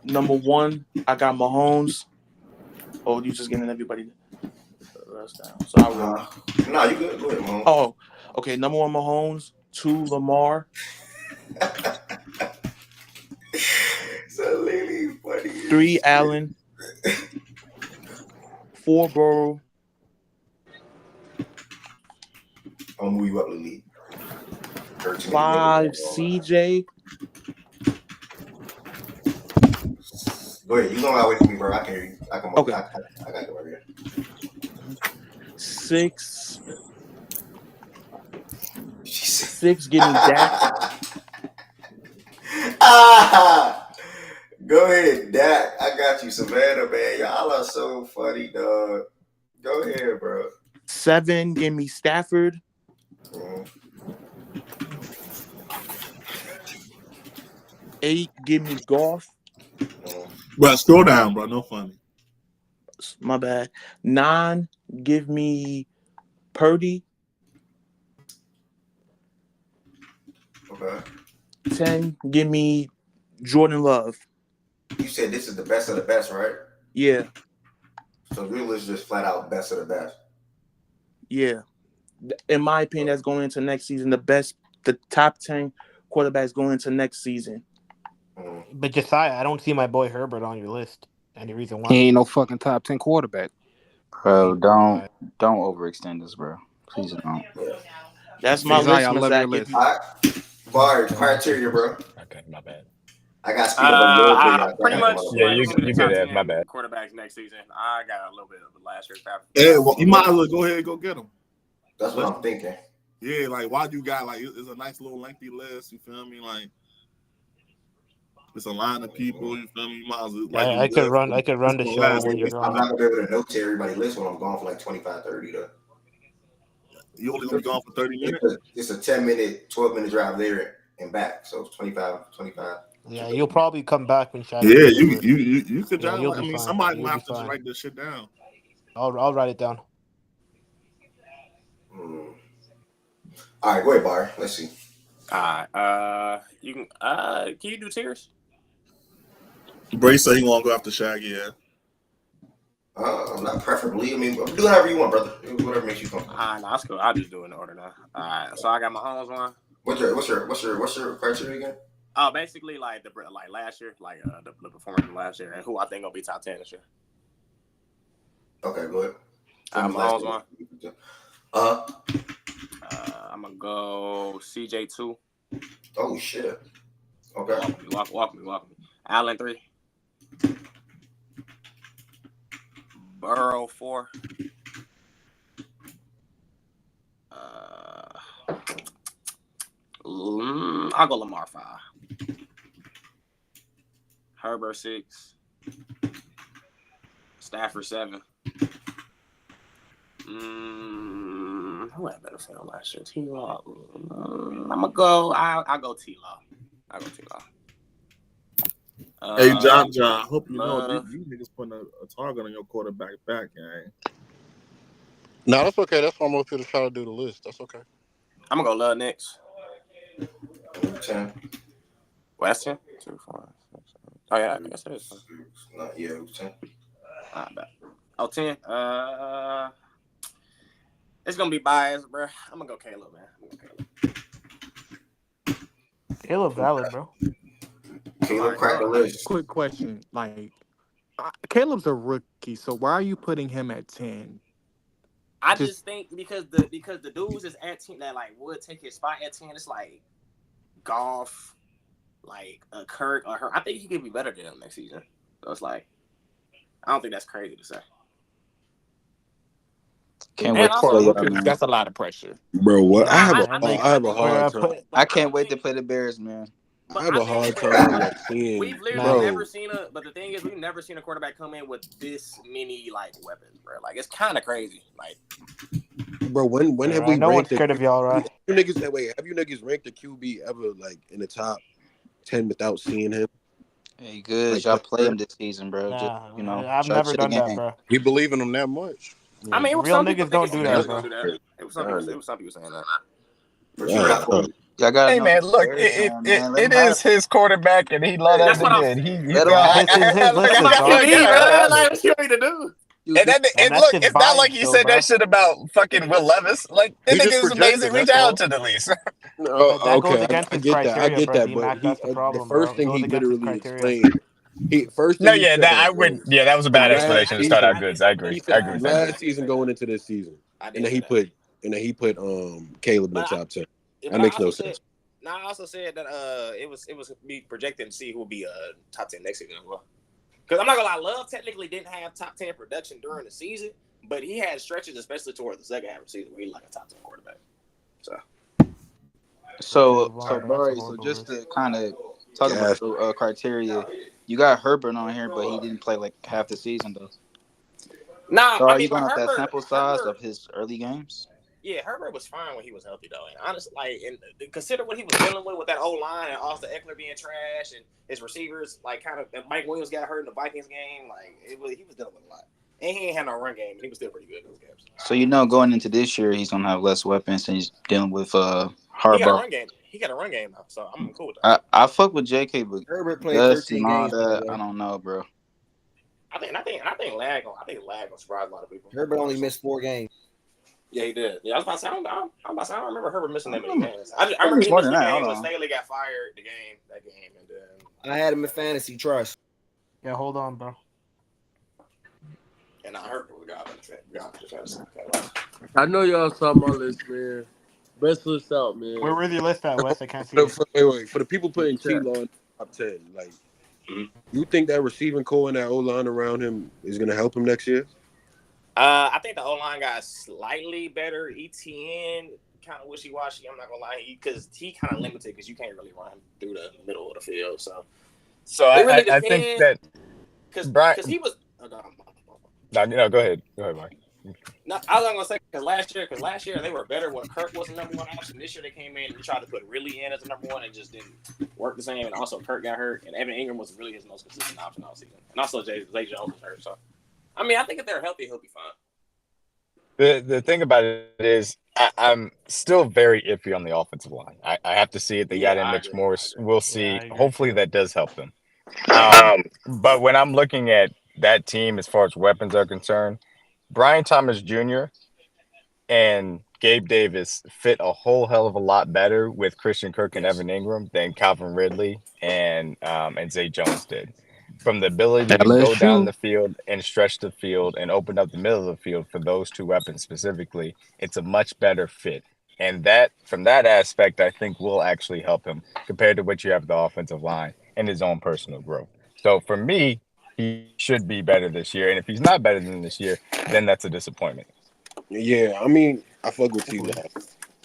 Number 1, I got Mahomes. Oh, you just getting everybody rest down. Sorry. No, you good. Go ahead, Mahomes. Oh, okay. Number 1, Mahomes. 2, Lamar. So Lily, funny. 3, Allen. 4, Burrow. I'll move you up, Lily. 5, CJ. Go ahead. You know how to wait for me, bro. I can hear you. I can. Okay. I got it right here. 6. 6 getting Dak. Go ahead, Dak. I got you, Savannah, man. Y'all are so funny, dog. Go ahead, bro. 7, give me Stafford. 8, give me Goff. Bro, scroll down, bro. No funny. My bad. 9, give me Purdy. Okay. 10, give me Jordan Love. You said this is the best of the best, right? Yeah. So your list just flat out best of the best. Yeah. In my opinion, that's going into next season. The top 10 quarterbacks going into next season. But Josiah, I don't see my boy Herbert on your list. Any reason why? He ain't no fucking top 10 quarterback. Bro, don't overextend this, bro. Please don't. That's my Josiah, list, I love Zach. your list. Bar criteria, bro. Okay, my bad. I got to speed up a little bit. I pretty much Yeah, like you some of the good top ass. My 10 bad. quarterbacks next season. I got a little bit of the last year's draft. Yeah, well, you might as well go ahead and go get them. That's what I'm thinking. Yeah, like why you got like it's a nice little lengthy list. You feel me? Like it's a line of people. You feel me? You might as well, like I could run the show when you're I'm gone. not gonna be able to note to everybody list when I'm gone for like 25, 30 though. You only gonna be gone for 30 minutes? It's a 10-minute, 12-minute drive there and back. So it's 25. Yeah, you'll probably come back when Shaq. Yeah, you could Yeah, drive. you'll I be mean, fine. somebody You'll will be have to fine. write this shit down. I'll write it down. All right, go ahead, Bar. Let's see. All right. You can you do tiers? Brace said he won't go after Shaggy. Yeah. Not preferably. I mean, do whatever you want, brother. Whatever makes you comfortable. No, that's cool. I'll just do it in order now. All right. So I got my Mahomes one. What's your criteria again? Oh, basically like last year, like the performance from last year, and who I think gonna be top 10 this year. Okay, go ahead. Mahomes one. I'm gonna go CJ 2. Oh shit. Okay. Walk me. Allen 3. Burrow 4. I'll go Lamar 5. Herbert 6. Stafford 7. Who had better film last year? T-Law. I'll go T-Law. Hey, John, I hope you know these niggas putting a target on your quarterback back, gang. No, that's okay. That's why I'm up here to try to do the list. That's okay. I'm gonna go Love next. 10. West 10? 2, 4, 6, 7. Oh yeah, I guess it is. 10. Oh, 10. It's gonna be biased, bro. I'm gonna go Caleb, man. Caleb valid, bro. Caleb cracked the list. Quick question. Like, Caleb's a rookie, so why are you putting him at 10? I just think because the dudes is at 10 that like would take his spot at 10. It's like Goff, like Kirk or her. I think he could be better than him next season. So it's like I don't think that's crazy to say. Can't wait to play y'all, man. That's a lot of pressure, bro. What Nah, I have a hard time. I can't wait to play the Bears, man. I have a hard time like seeing. We've literally never seen but the thing is, we've never seen a quarterback come in with this many like weapons, bro. Like it's kind of crazy. Like, bro, when have we no one's ranked scared of y'all, right? Have you niggas ranked the QB ever like in the top 10 without seeing him? Hey, good. Like, y'all play him this season, bro. Nah, Just, I've never done that, bro. You believe in him that much? I mean, it was Real some niggas people don't do that, bro. It was some people saying that. Y'all gotta Hey know man, look, it is his quarterback, and he love that nigga. And he let him have his list, dog. Like, what you want me to do? And look, it's not like he said that shit about fucking Will Levis. Like, that He just nigga is projected, amazingly that's all. talented, at least. Oh, goes okay, against I his get that. I criteria, get bro, that. D-Mac, But that's the problem, the first bro. thing Goes he against his literally criteria. explained. First No, thing he yeah, said that was that was a bad last explanation to season- start out good. I agree. He I said agree with last that. season going into this season, and then he put Caleb in the top 10. That makes no sense. No, I also said that it was me projecting to see who will be top 10 next season as well. Because I'm not gonna lie, Love technically didn't have top 10 production during the season, but he had stretches, especially towards the second half of the season, where he like a top 10 quarterback. So Barry, so just to kind of talk about the criteria, You got Herbert on here, but he didn't play like half the season though. Nah, So I are mean, you but going off that Herbert, sample size of his early games? yeah, Herbert was fine when he was healthy though. And honestly, like, and consider what he was dealing with that O line and Austin Eckler being trash and his receivers, like, kind of. And Mike Williams got hurt in the Vikings game. Like, he was dealing with a lot, and he ain't had no run game, and he was still pretty good in those games. So going into this year, he's gonna have less weapons, and he's dealing with He got a Harbaugh. run game. He got a run game now, so I'm cool with that. I fuck with JK, but Herbert played Gus 13 and all games. that, I don't know, bro. I think Lag gonna surprise a lot of people. Herbert only missed 4 games. Yeah, he did. Yeah, I was about to say, I don't remember Herbert missing that many games. I remember he missed the game when Staley got fired. That game, and then I had him in fantasy trust. Yeah, hold on, bro. And I heard we got the fantasy. I know y'all saw my list, man. Best list out, man. Where's your list at, Wes? I can't see it. Wait. For the people putting T-Law in top 10, like, you think that receiving core and that O-line around him is going to help him next year? I think the O-line got slightly better. ETN kind of wishy-washy. I'm not gonna lie, because he kind of limited because you can't really run through the middle of the field. So I think that because he was. No, go ahead, Mike. No, I was gonna say because last year they were better when Kirk was the number one option. This year they came in and tried to put Ridley in as the number one and just didn't work the same. And also Kirk got hurt, and Evan Ingram was really his most consistent option all season. And also Zay Jones was hurt. So I mean, I think if they're healthy, he'll be fine. The thing about it is, I'm still very iffy on the offensive line. I have to see it. They got in Mitch Morse. We'll see. Hopefully that does help them. But when I'm looking at that team as far as weapons are concerned, Brian Thomas Jr. and Gabe Davis fit a whole hell of a lot better with Christian Kirk and Evan Ingram than Calvin Ridley and Zay Jones did. From the ability to go down the field and stretch the field and open up the middle of the field for those two weapons specifically, it's a much better fit. And that, from that aspect, I think will actually help him compared to what you have with the offensive line and his own personal growth. So for me, he should be better this year. And if he's not better than this year, then that's a disappointment. Yeah, I mean, I fuck with T-Law.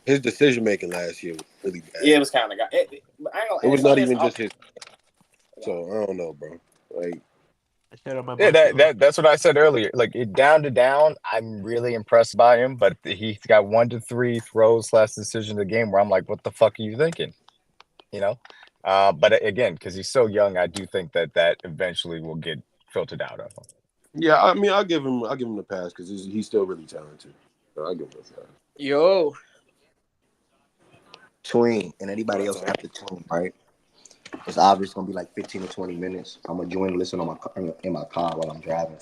His decision making last year was really bad. Yeah, it was kind of it was not even just his. So I don't know, bro. Like, yeah, that's what I said earlier. Like, down to down, I'm really impressed by him. But he's got 1 to 3 throws / decisions of the game where I'm like, what the fuck are you thinking? You know. But again, because he's so young, I do think that eventually will get filtered out of him. Yeah, I mean, I'll give him the pass because he's still really talented. So I'll give him a pass. Yo, Tween and anybody else after Tween, right? It's obviously gonna be like 15 to 20 minutes. I'm gonna join and listen on in my car while I'm driving.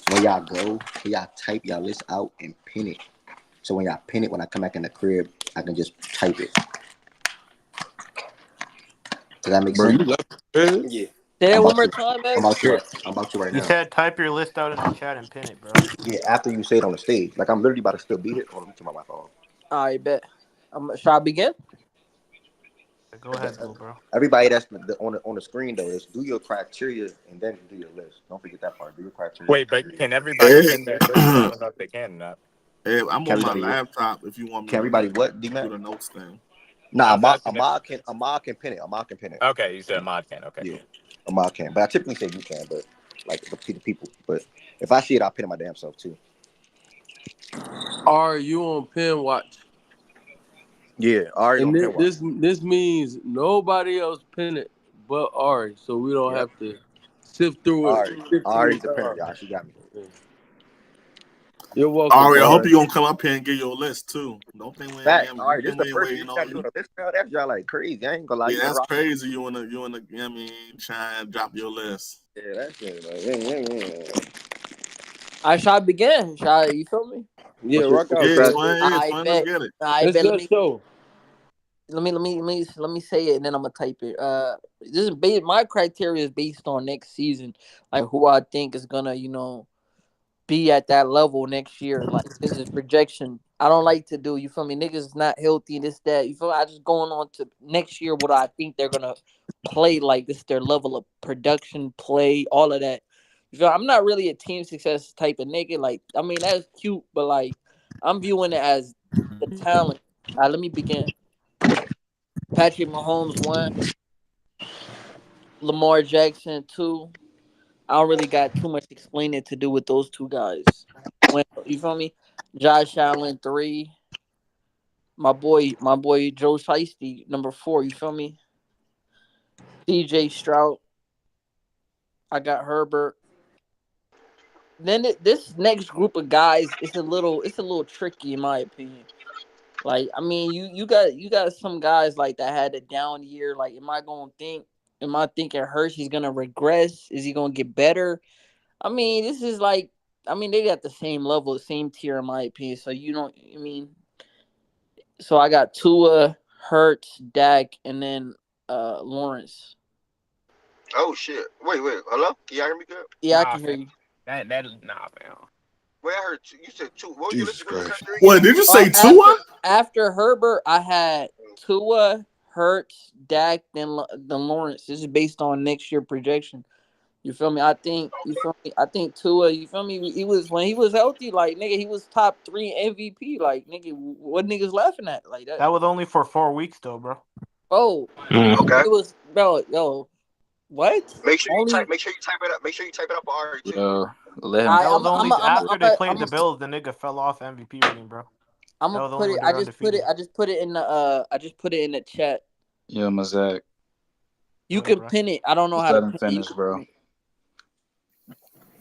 When y'all go, can y'all type y'all list out and pin it? So when y'all pin it, when I come back in the crib, I can just type it. Does that make sense? yeah. Say that one more time, man. I'm about to right now. You said type your list out in the chat and pin it, bro. Yeah, after you say it on the stage. Like, I'm literally about to still beat it. Hold on, let me turn my mic off. I bet. Shall I begin? Go ahead, bro. Everybody that's on the screen though is do your criteria and then do your list. Don't forget that part. Do your criteria. Wait, but can everybody pin their list? I don't know if they can or not. Hey, I'm on my laptop. If you want me, can everybody what? Do the notes thing. Nah, Ahmad can pin it. Ahmad can pin it. Okay, you said Ahmad can. Okay. Yeah, Ahmad can. But I typically say you can. But like it's up to the people. But if I see it, I'll pin it my damn self too. Are you on pin watch? Yeah, Ari. And this means nobody else pin it but Ari, so we don't have to sift through it. Ari's the pinner, y'all. She got me. You're welcome. Ari, I hope you gonna come up here and get your list too. Don't think we ain't. All right, this is the first thing you got to do the list now. That's y'all like crazy. I ain't gonna lie. Yeah, that's crazy. You wanna, I mean, try and drop your list. Yeah, that's it. Like, I shall begin. You feel me? Yeah, rock out. I bet. Get it. I bet. Let me say it and then I'm gonna type it. This is my criteria is based on next season, like who I think is gonna, be at that level next year. Like this is projection. I don't like to do, you feel me? Niggas is not healthy, this, that. You feel me? I just going on to next year what I think they're gonna play like. This is their level of production, play, all of that. You feel? I'm not really a team success type of nigga. Like, I mean, that's cute, but like I'm viewing it as the talent. All right, let me begin. Patrick Mahomes 1. Lamar Jackson 2. I don't really got too much explaining to do with those two guys. You feel me? Josh Allen 3. My boy Joe Shiesty, number 4. You feel me? CJ Stroud. I got Herbert. Then this next group of guys, it's a little tricky in my opinion. Like, I mean, you got some guys like that had a down year. Like, am I thinking Hershey's gonna regress? Is he gonna get better? I mean, this is like, I mean, they got the same level, the same tier in my opinion. So you don't, I mean, so I got Tua, Hurts, Dak, and then Lawrence. Oh shit! Wait, hello? Can y'all hear me good? Yeah, I can hear you. Nah, man. Wait, I heard you said two. What was your Jesus list? Christ. What did you say? Tua? After Herbert, I had Tua, Hurts, Dak, then Lawrence. This is based on next year projection. You feel me? I think Tua. You feel me? He was when he was healthy, like nigga, he was top 3 MVP. Like nigga, what niggas laughing at like that? That was only for 4 weeks though, bro. Oh, Okay. it was yo. What? Make sure you Only type. Make sure you type it up. Make sure you type it up for Ari too. Yo, let him. That was only after they played the Bills. The nigga fell off MVP rating, bro. I'm gonna put it. I just put it in the chat. Yo, Mazak. You can pin it. I don't know Just how let to him pin finish, bro.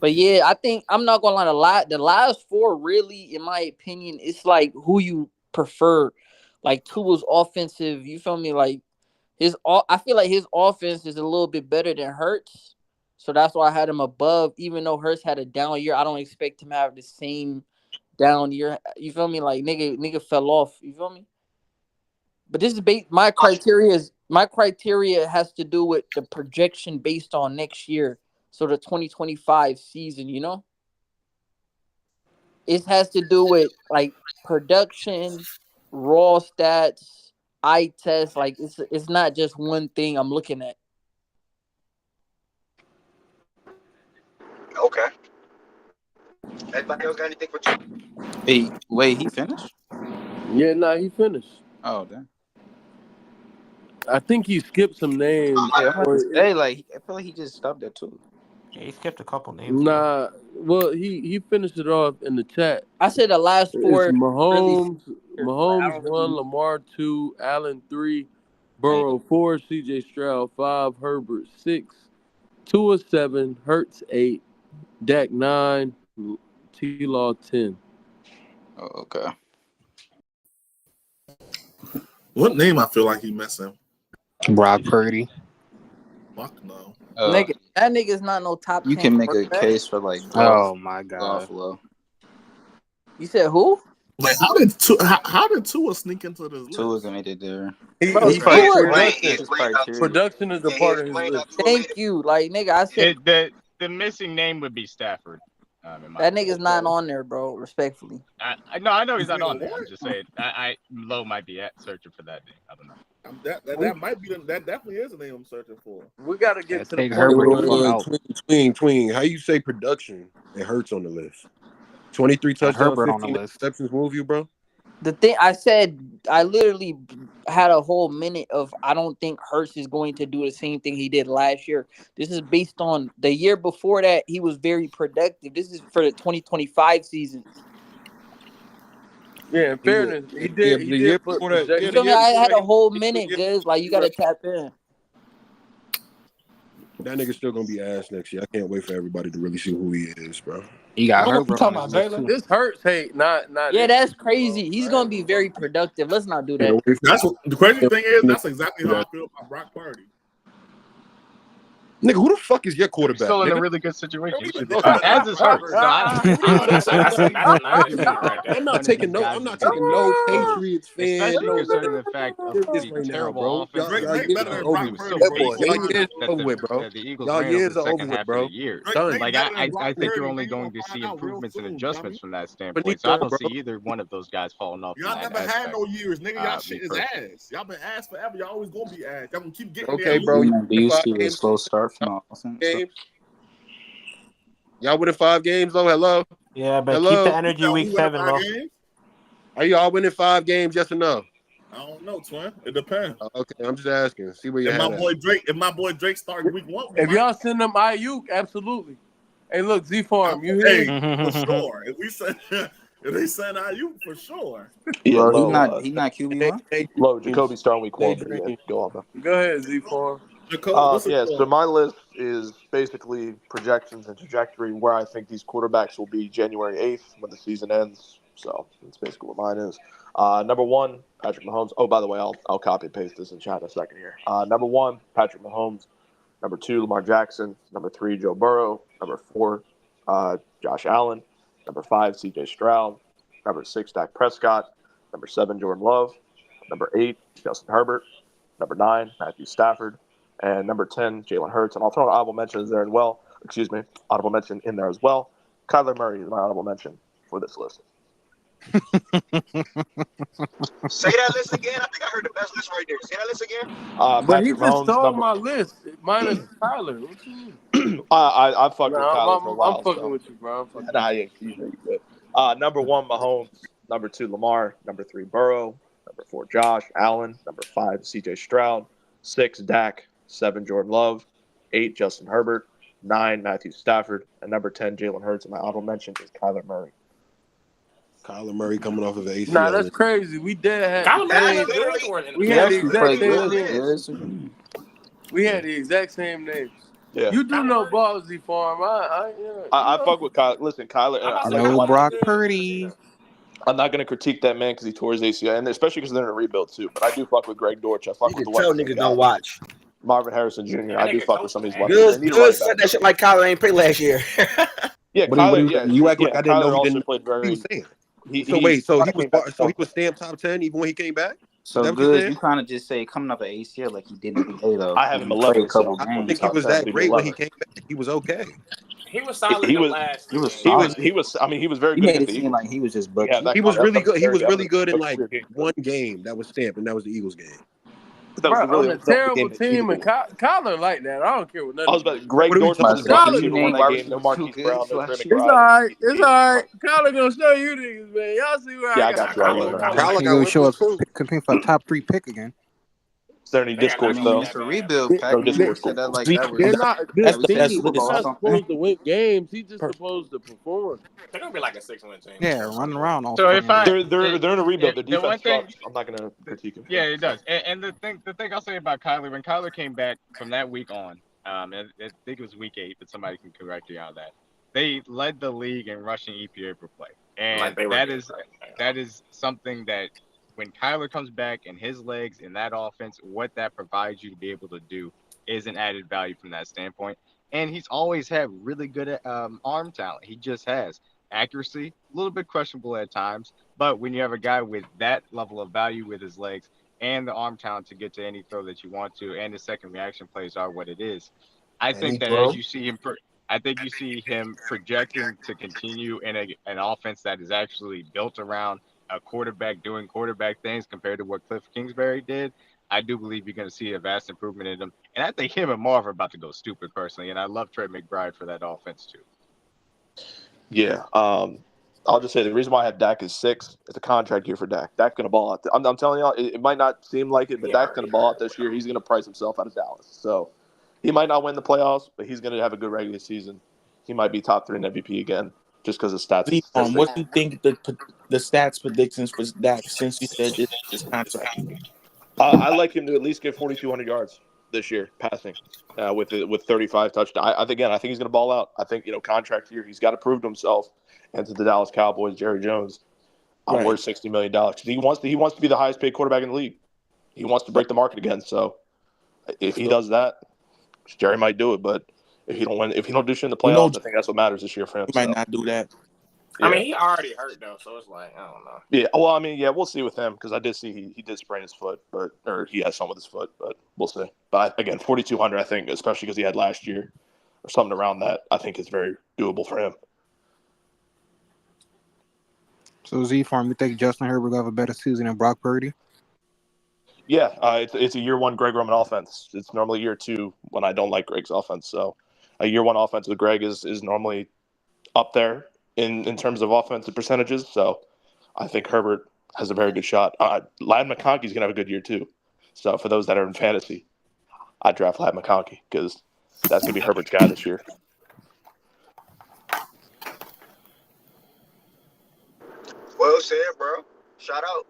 But yeah, I think I'm not gonna lie. The last 4, really, in my opinion, it's like who you prefer. Like Tua's offensive, you feel me? Like I feel like his offense is a little bit better than Hurts, so that's why I had him above. Even though Hurts had a down year, I don't expect him to have the same down year. You feel me? Like nigga fell off. You feel me? But this is my criteria has to do with the projection based on next year. So the 2025 season, you know? It has to do with like production, raw stats, eye test. Like it's not just one thing I'm looking at. Okay. Anybody else got anything for two? Hey, wait, he finished? Yeah, nah, he finished. Oh, damn. I think he skipped some names. Yeah, I'm about to say, like, I feel like he just stopped there too. Yeah, he skipped a couple names. Nah, well, he finished it off in the chat. I said the last 4. It's Mahomes, really, Mahomes 1, Lamar 2, Allen 3, Burrow 4, CJ Stroud 5, Herbert 6, Tua 7, Hurts 8, Dak 9, T-Law 10. Oh, okay. What name I feel like he missing? Brock Purdy. Fuck no. Nigga, that nigga's not no top 10. You can make a case for like. Oh my god. Buffalo. You said who? Like how did Tua sneak into this list? Tua's made it there. Production is a part of his list. Thank you. Like nigga, I said The missing name would be Stafford. that nigga's not on there, bro. Respectfully. I know he's not on there. I'm just saying. Low might be searching for that name. I don't know. That might be that definitely is the name I'm searching for. We gotta get to the point. Tween. How you say production? It hurts on the list. 23 touchdowns, 15 interceptions. Move you, bro. The thing I said, I literally had a whole minute of I don't think Hurts is going to do the same thing he did last year. This is based on the year before that he was very productive. This is for the 2025 season. Yeah, in fairness, he did. He did put projection. I had a whole minute, guys. Like you got to tap in. That nigga's still gonna be ass next year. I can't wait for everybody to really see who he is, bro. You got Herbert. This Hurts hate, not. Yeah, that's crazy. He's gonna be very productive. Let's not do that. That's what the crazy thing is. That's exactly how I feel about Brock Purdy. Nigga, who the fuck is your quarterback? Still in a really good situation. As is Hurts. I'm not taking no Patriots fan. Especially considering the fact of the terrible offense. Over with, bro. The Eagles Y'all ran years over are the over second with, half bro. of the year. Done. Like I think you're only going to see improvements and adjustments from that standpoint. So I don't see either one of those guys falling off. Y'all never had no years, nigga. Y'all shit is ass. Y'all been ass forever. Y'all always gonna be ass. Y'all gonna keep getting okay, there. Bro. Do you see a slow start from offense? Y'all winning 5 games though? Hello. Yeah, but keep the energy week 7, bro. Are y'all winning 5 games? Yes or no? I don't know, twin. It depends. Okay, I'm just asking. See where you If had my boy Drake starts week 1, If y'all send them Ayuk, absolutely. Hey, look, Z Farm, you hear me? Hey, for sure. If they send Ayuk, for sure. Yeah, Bro, low. he not QB1. Low. Jacoby starting week 1. But yeah, go on, man. Go ahead, Z Farm. So my list is basically projections and trajectory where I think these quarterbacks will be January 8th when the season ends. So that's basically what mine is. Number 1, Patrick Mahomes. Oh, by the way, I'll copy and paste this in chat in a second here. Number 1, Patrick Mahomes. Number 2, Lamar Jackson. Number 3, Joe Burrow. Number 4, Josh Allen. Number 5, C.J. Stroud. Number 6, Dak Prescott. Number 7, Jordan Love. Number 8, Justin Herbert. Number 9, Matthew Stafford. And number 10, Jalen Hurts. And I'll throw an honorable mention in there as well. Honorable mention in there as well. Kyler Murray is my honorable mention for this list. Say that list again. I think I heard the best list right there. Say that list again. But he Patrick just Mahomes, stole my list. Minus Tyler. What you mean? I fucked with Kyler for a while. I'm fucking with you, bro. Number 1, Mahomes. Number 2, Lamar. Number 3, Burrow. Number 4, Josh Allen. Number 5, C.J. Stroud. 6, Dak. 7, Jordan Love. 8, Justin Herbert. 9, Matthew Stafford. And number 10, Jalen Hurts. And my honorable mention is Kyler Murray. Kyler Murray coming off of an ACL. Nah, that's crazy. We did have Kyler Murray the looked good for it. we had the exact same names. We had the exact same names. Yeah. You do know Ballsy Farm. I fuck with Kyler. Listen, Kyler. No Brock Purdy. I'm not going to critique that man because he tore his ACL, and especially because they're in a rebuild too. But I do fuck with Greg Dortch. I fuck with the tell weapons they niggas got. don't watch. Marvin Harrison Jr. I do fuck with some of these weapons. Good said that shit like Kyler ain't played last year. Yeah, But Kyler. you act like I didn't Kyler know he also didn't. played very. He was saying. He was stamped top 10 even when he came back. So good. You kind of just say coming up at ACL like he didn't play though. I haven't He played a couple I don't games. think he was that great when he came back. He was okay. He was solid. He was. solid. He was. I mean, he was very He good made against it the seem Eagles. like he was just bucky. He was really good. He was really good in like one game that was stamped, and that was the Eagles game. That was on a terrible team, and Kyler like that. I don't care what nothing. I was about Greg Dortch was the shooter won that game. No Marquise Brown, no Trey It's McBride. all right. It's all right. Kyler gonna show you niggas, man. Y'all see where Yeah, I I got you. Kyler gonna show up competing for a top 3 pick again. Is there any discourse though? It's a rebuild pack. No discourse. Said that like that was. They're not. That's This the best team look is at not something. supposed to win games. He's just supposed to perform. They're gonna be like a 6-win team. Yeah, running around all. So if They're in a rebuild. Their the one defense thing, sucks. I'm not gonna critique him. yeah, it does. And the thing I'll say about Kyler, when Kyler came back from that week on, I think it was week 8, but somebody can correct me on that. They led the league in rushing EPA per play, and that is something that when Kyler comes back and his legs in that offense, what that provides you to be able to do is an added value from that standpoint. And he's always had really good arm talent. He just has accuracy, a little bit questionable at times, but when you have a guy with that level of value with his legs and the arm talent to get to any throw that you want to, and the second reaction plays are what it is, I think that as you see him, I think you see him projecting to continue in an offense that is actually built around a quarterback doing quarterback things compared to what Cliff Kingsbury did. I do believe you're going to see a vast improvement in him. And I think him and Marv are about to go stupid personally. And I love Trey McBride for that offense too. Yeah. I'll just say the reason why I have Dak is 6. It's a contract year for Dak. Dak's going to ball out. I'm telling y'all, it might not seem like it, but Dak's going to ball out this year. He's going to price himself out of Dallas. So he might not win the playoffs, but he's going to have a good regular season. He might be top 3 in MVP again just because of stats. What do you think the stats predictions for Dak since you said this contract? I like him to at least get 4,200 yards this year passing with 35 touchdowns. I think he's going to ball out. I think, contract year, he's got to prove to himself and to the Dallas Cowboys, Jerry Jones, I'm worth $60 million. He wants to be the highest paid quarterback in the league. He wants to break the market again. So if he does that, Jerry might do it. But if he don't do shit in the playoffs, I think that's what matters this year for him. He might not do that. I mean, he already hurt though, so it's like I don't know. Yeah, well, I mean, we'll see with him because I did see he did sprain his foot, or he has some with his foot, but we'll see. But again, 4,200, I think, especially because he had last year or something around that, I think is very doable for him. So Z-Farm, you think Justin Herbert will have a better season than Brock Purdy? Yeah, it's a year 1 Greg Roman offense. It's normally year 2 when I don't like Greg's offense. So a year 1 offense with Greg is normally up there in terms of offensive percentages. So I think Herbert has a very good shot. Ladd McConkey's gonna have a good year too. So for those that are in fantasy, I draft Ladd McConkey because that's gonna be Herbert's guy this year. Well said, bro. Shout out.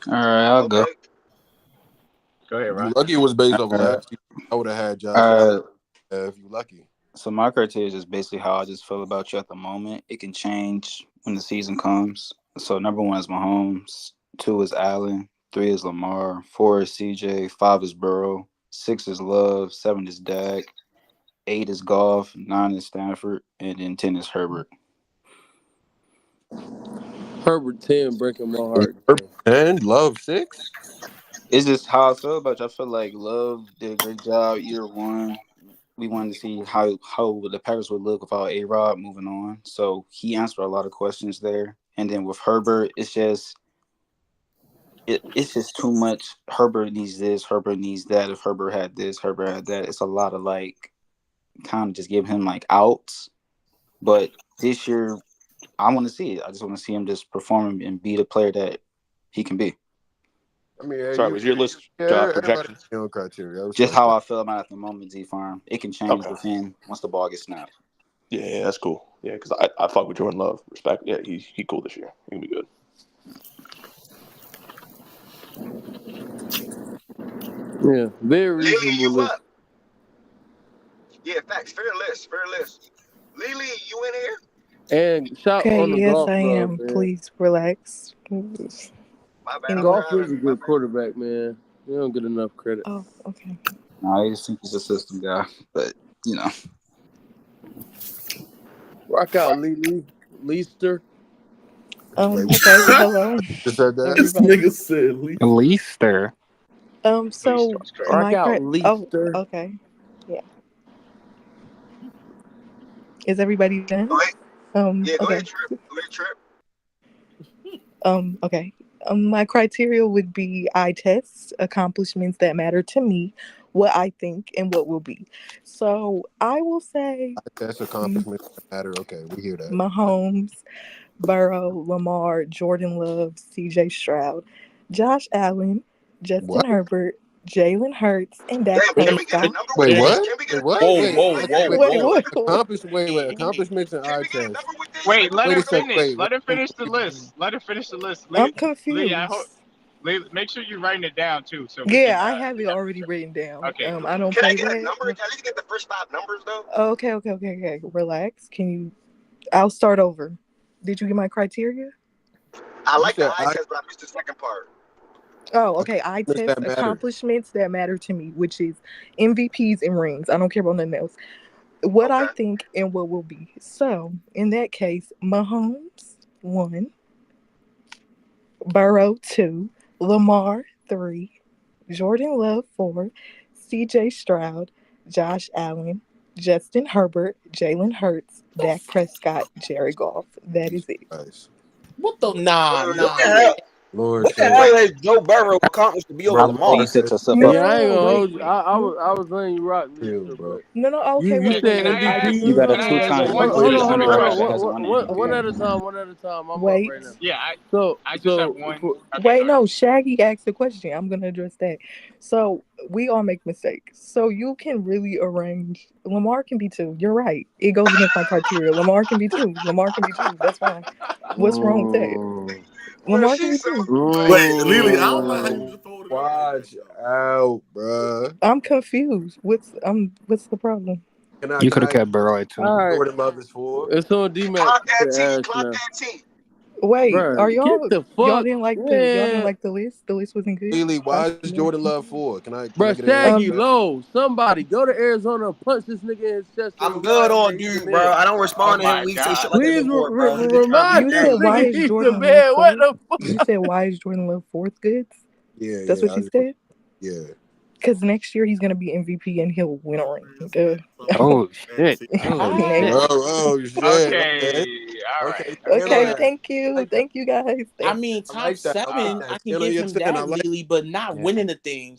All right, I'll go. Go ahead, If you Ron. lucky it was based off last season, I would have had Josh Allen. If you lucky. So my criteria is just basically how I just feel about you at the moment. It can change when the season comes. So number 1 is Mahomes, 2 is Allen, 3 is Lamar, 4 is CJ, 5 is Burrow, 6 is Love, 7 is Dak, 8 is Goff, 9 is Stanford, and then 10 is Herbert. Herbert 10 breaking my heart. And Love 6. It's just how I feel about you. I feel like Love did a great job year 1. We wanted to see how the Packers would look without A-Rod moving on. So he answered a lot of questions there. And then with Herbert, it's just too much. Herbert needs this, Herbert needs that. If Herbert had this, Herbert had that. It's a lot of kind of just giving him outs. But this year, I want to see it. I just want to see him just perform and be the player that he can be. I mean, sorry, was your list projections? Criteria. Just how I feel about it at the moment, Z-Farm. It can change within once the ball gets snapped. Yeah, that's cool. Yeah, because I fuck with Jordan Love. Respect. Yeah, he cool this year. He can be good. Yeah, very Lily, reasonable you list. up? Yeah, facts. Fair list. Lily, you in here? And shout Okay, on the yes, golf I club, am. man. Please relax. My bad. I'm Golf driving. is a good quarterback, man. You don't get enough credit. Oh, okay. I just think he's a system guy, but Rock out, Leicester. Okay, hello, Just said that. This everybody. nigga said Lee. Leicester. So Rock out, Leicester. Okay, yeah. Is everybody done? Go Okay. ahead, Trip. Okay. My criteria would be I test accomplishments that matter to me, what I think, and what will be. So I will say That's accomplishments that matter. Okay, we hear that. Mahomes, Burrow, Lamar, Jordan Love, CJ Stroud, Josh Allen, Justin Herbert, Jalen Hurts, and Dak Prescott. Wait, what? Wait. Accomplishments and eye test. Wait, let Wait her a sec, finish. wait. Let her finish the list. I'm confused. Make sure you're writing it down too. So Yeah, I have it already written down. Okay. I don't Can I play get a that. number? Can I at least get the first 5 numbers though? Okay. Relax. I'll start over. Did you get my criteria? I like the eye test, but I missed the second part. Oh, okay. I test accomplishments that matter to me, which is MVPs and rings. I don't care about nothing else. What I think and what will be. So, in that case, Mahomes, 1. Burrow, 2. Lamar, 3. Jordan Love, 4. CJ Stroud, Josh Allen, Justin Herbert, Jalen Hurts, Dak Prescott, Jared Goff. That is it. Nice. What the nah? What the hell? Lord, what the hell has Joe Burrow accomplished to be over Lamar? I ain't gonna hold you. I was letting you rock, bro. No. Okay, You said MVP. You got a 2-time greatest underdog that hasn't won anything. One at a time. I'm Wait. up right now. Yeah, I just have one. Wait, no. Shaggy asked the question. I'm gonna address that. So we all make mistakes. So you can really arrange. Lamar can be 2. You're right. It goes against my criteria. Lamar can be 2. That's fine. What's wrong with that? Lamar can be 2. Wait, Lily, I don't know how you just told it. Watch out, bruh. I'm confused. What's the problem? You could have kept Burrow at 2. All right. Jordan Love is 4. It's on D-Mac. Clock that T. Wait, Bruh, are y'all? get the fuck, y'all didn't like the man. y'all didn't like the list. The list wasn't good. Lily, why is Jordan Love 4? Can I Bruh, get Shaggy, an low. Somebody go to Arizona and punch this nigga in his chest. I'm good on dude, bro. I don't respond to him. We say shit like that Please before, bro. remind You this said why nigga is he's Jordan the man. What Love the fuck? You said why is Jordan Love 4th good? Yeah, That's what you said. Yeah. Because next year he's gonna be MVP and he'll win a ring. Oh shit! Oh shit! Okay, all right. Okay, thank you guys. I mean, top 7, I can give him that, Lily, but not winning the thing.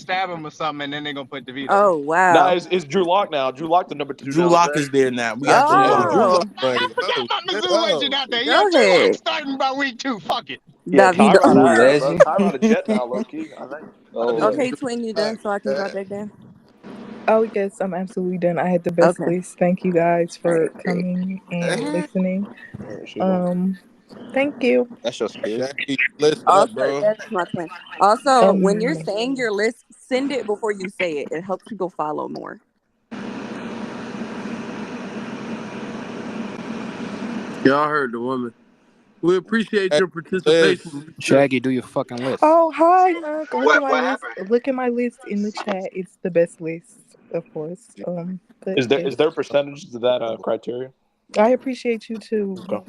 stab him or something, and then they're gonna put DeVito. Oh wow. Nah, it's Drew Lock now. Drew Lock, the number 2. Drew Lock is there now. We got Oh. Drew Lock. I forgot about Mizzou legend out there. Go Drew Lock ahead. starting by week 2. Fuck it. Yeah, Davido. Tyrod Ooh, out there, bro. legend. Tyrod a Jet now, low key. I think. Oh, Okay, twin, you done so I can drop back down? Oh yes, I'm absolutely done. I had the best Okay. list. Thank you guys All for right, great. coming and listening. Shit on. Thank you. that's your spirit. Shaggy, list up, Also, bro. that's my twin. Also, when you're Um, saying your list, send it before you say it. It helps people follow more. Y'all heard the woman. We appreciate your participation. List. Shaggy, do your fucking list. oh hi, Unc. Look at What my list. happened? Look at my list in the chat. It's the best list, of course. But Is there yes, percentages to that criteria? I appreciate you too. Okay.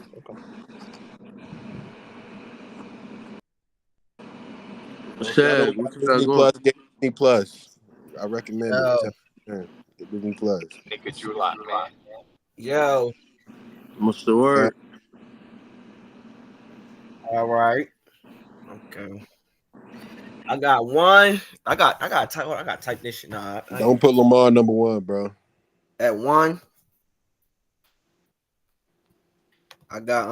Shadow Shag, what you got Disney going? Plus, get Disney Plus. I recommend it. Yo, 10%. Get Disney Plus. Nigga, you lot, man. yo. What's the word? All right. Okay. I got one. I got to type this shit. Nah, Don't put Lamar number one, bro. at one. I got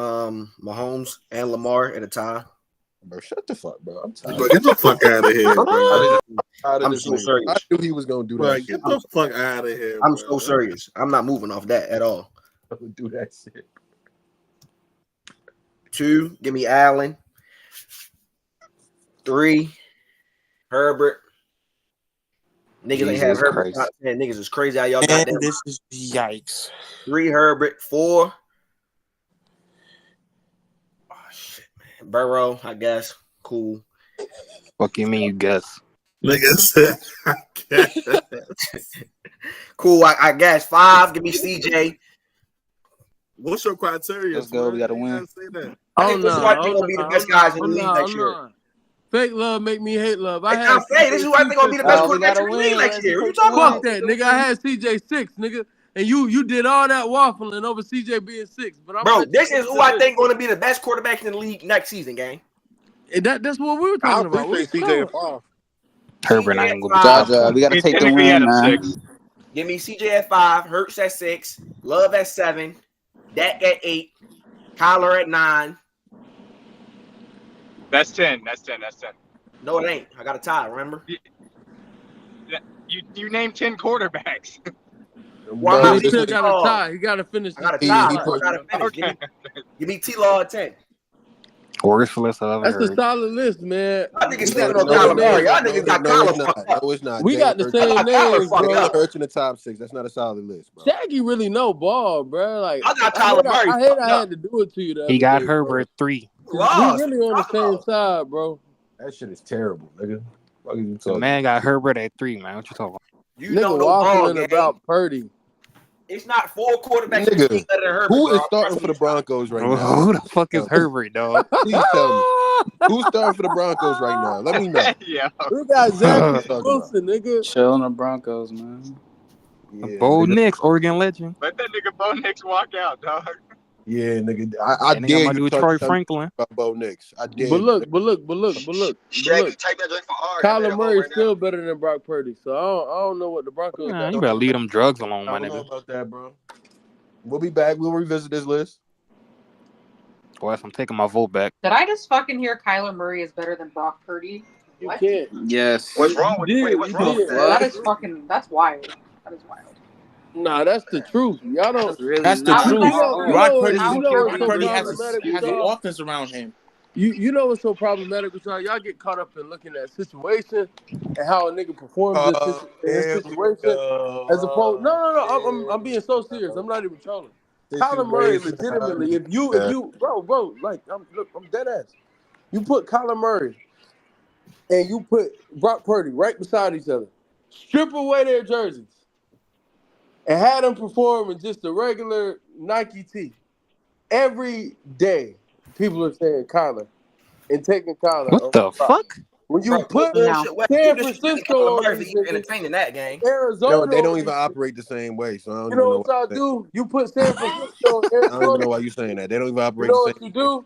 Mahomes and Lamar at a tie. Bro, shut the fuck, bro. I'm tired. Bro, get the fuck out of here, bro. I'm so serious. I knew he was gonna do Bro, that. get the fuck out of here, I'm bro. so serious. I'm not moving off that at all. Do that shit. 2, give me Allen. 3, Herbert. Niggas ain't have Jesus Herbert. Christ. Man, niggas is crazy how y'all got And that. this is yikes. 3, Herbert. 4. Oh shit, man. Burrow, I guess. Cool. Fuck you mean you guess? Nigga said, I can't. Cool. I guess 5. Give me CJ. What's your criteria? Let's go. We gotta You win. gotta say that. I think this is who I think gonna be the best guys in the league next year. Fake love make me hate love. It's not fake. This is who I think gonna be the best quarterback in the league next year. What you talking Fuck about? that, nigga. I had CJ 6, nigga. And you did all that waffling over CJ being 6. But Bro, this is who I think going to be the best quarterback in the league next season, gang. That's what we were talking about. I appreciate CJ at 5. Herbert not even gonna be Five. top 5. We gotta take the Technically, win, Adam man. 6. Give me CJ at 5, Hurts at 6, Love at 7, Dak at 8, Kyler at 9. That's 10. That's 10. That's 10. No, it ain't. I got a tie, remember? You named 10 quarterbacks. Well, But I'm he still not got a tie. He got to finish. I got a this tie. season. I got to finish. Okay. Give me T-Law at 10. Worst list I've ever That's a heard. solid list, man. Y'all niggas We sleeping got on the Kyler same Murray. names. Y'all niggas got No, Kyler it's not. fucked up. No, it's not. We got the Jalen same I got Kyler names, fucked bro. up. Hurts in the top 6. That's not a solid list, bro. Shaggy really know ball, bro. Like I got Kyler Murray I hate fucked I up. had to do it to you. He got Herbert 3. We Lost. really on the same side, bro. That shit is terrible, nigga. What are you The talking? man got Herbert at 3, man. What you talking about? You Nigga don't know ball, waffling gang. about Purdy. It's not 4 quarterbacks in the Nigga, league better than Herbert, who bro. is starting for the Broncos right now? Who the fuck is Herbert, dog? Please tell me. Who's starting for the Broncos right now? Let me know. Yeah. We got Zach What you talking Wilson, nigga. Chill on the Broncos, man. Yeah, Bo nigga. Nix, Oregon legend. Let that nigga Bo Nix walk out, dog. Yeah, nigga. I And they got dare my you dude to Troy tell me Franklin. about Bo Nix. I dare But you. look. Shaggy, type that joint for R. That made Kyler a hole Murray's right now. still better than Brock Purdy. So I don't know what the Broncos Man, got you on better them. leave them drugs alone, I my don't know nigga. about that, bro. We'll be back. We'll revisit this list. Boy, I'm taking my vote back. Did I just fucking hear Kyler Murray is better than Brock Purdy? You What? can't. Yes. What's wrong with You wait? did. What's You wrong with did. that? That is fucking. That's wild. That is wild. Nah, that's the truth. Y'all don't. That's really That's the not. truth. Brock Purdy, You know what's Brock so Purdy has problematic with an y'all? offense around him. You know what's so problematic with y'all? Y'all get caught up in looking at situation and how a nigga performs in his Here we situation, go. as opposed. No. I'm being so serious. I'm not even trolling. Kyler Murray, legitimately, if you, bro, like, I'm dead ass. You put Kyler Murray and you put Brock Purdy right beside each other, strip away their jerseys, and had them perform in just a regular Nike tee every day. People are saying Kyler and taking Kyler. What the fuck? When you put No. San Francisco on these niggas, entertaining that game. Arizona, No, they don't on even these operate the same way. So I don't You even know know what why y'all you say do? You put San Francisco, I don't even Arizona. know why you saying that. They don't even You operate know the what same you do?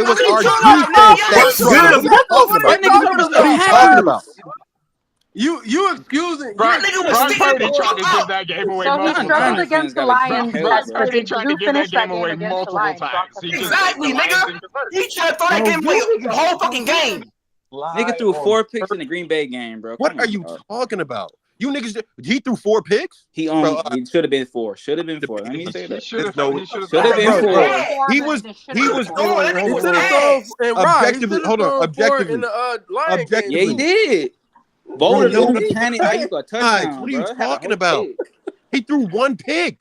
It was What our are you talking about, defense nigga? that Yes. struggled. What are you talking about? That nigga was What are you talking about? You excusing? That nigga was Brock sticking Purdy the tried fuck to give out. that game away So he multiple struggled times. against the Lions. Brock But Purdy did tried you to give that finish game that game away against the multiple Lions? Brock times. He just Exactly, the Lions nigga. didn't convert. He tried to throw that Bro, game away the whole fucking game. Nigga threw 4 picks in the Green Bay game, bro. What Come are on, you dog. talking about? You niggas, he threw 4 picks. He Bro, He should have been 4. Should have been 4. Let me say He that. should have. no, He should have. Should have been bro, 4. he was Oh, that He nigga should have was thrown and objectively. He should have Hold on, thrown 4 in objectively, the Lion game Yeah, he too. did. Bro, Voters no, in the panic. How you got a touchdown, what are you bro? Had a talking whole about? pick. He threw 1 pick.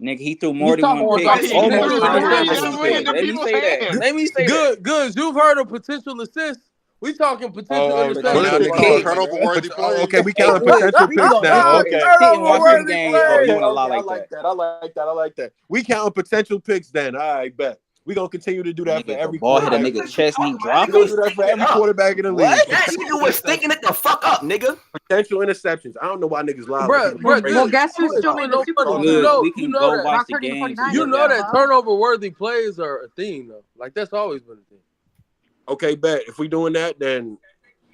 Nigga, he threw more than talking 1 about pick. he Almost threw tied the the pick. game That's with what 1 hit pick. the Let me people's say that. hands. Let me say that. Good. You've heard of potential assists. We talking potential Potential interceptions. kicks. Turnover-worthy plays. Okay, we Hey, counting Woods, potential we picks gonna now. go Okay. sit and watch them Turnover-worthy games, bro. plays. You want to lie I like like that? that. I like that. We counting potential picks then. All right, bet. We gonna continue to do that for Nigga, the every ball hit a quarterback. nigga chest and he We dropped We're it. gonna do that for every Up. quarterback in the league. What? That nigga was stinking it the fuck up, nigga. Potential interceptions. I don't know why niggas lie. Well, guess who still made the Super Bowl? Good. We You can know go that. watch Brock the Purdy and games. 49ers. You and know look at that it. turnover worthy plays are a theme though. Like that's always been a thing. Okay, bet. If we doing that, then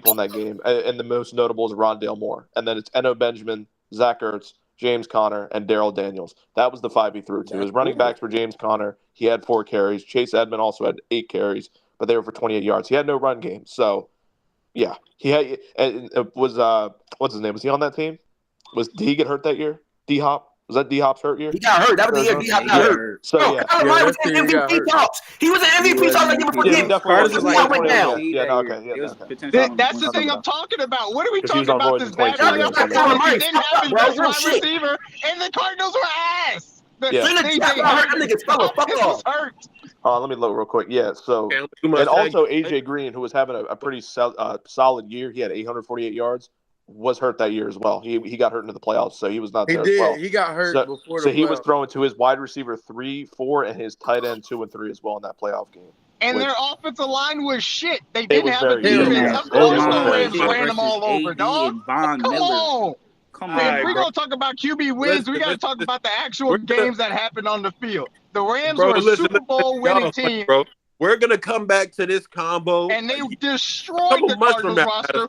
people in that game, and the most notable is Rondale Moore. And then it's Eno Benjamin, Zach Ertz, James Conner, and Darrell Daniels. That was the 5 he threw to. His running backs were James Conner. He had 4 carries. Chase Edmond also had 8 carries, but they were for 28 yards. He had no run game. So, yeah. He had was what's his name? Was he on that team? Did he get hurt that year? D-Hop? Was that D-Hop's hurt year? He got hurt. That was the year D-Hop got hurt. So, Bro, yeah. Kyler Murray was an MVP talks. He was an MVP talks like before Yeah, went down. That's the thing I'm talking about. What are we talking on about? roids This in bad 2020. guy. He didn't have his best wide receiver, and the Cardinals were ass. Let me look real quick. Yeah, so and also AJ Green, who was having a pretty solid year. He had 848 yards. Was hurt that year as well. He got hurt into the playoffs, so he was not there as well. He got hurt before the So he was throwing to his wide receiver 3, 4, and his tight end 2 and 3 as well in that playoff game. And their offensive line was shit. They didn't have a very defense. Of course, the Rams ran them all over, dog. Come on. Come Man, on, if we're bro. going to talk about QB wins, we got to talk about the actual games that happened on the field. The Rams Bro, were a listen, Super Bowl winning team. Bro. We're gonna come back to this combo, and they destroyed the Cardinals roster.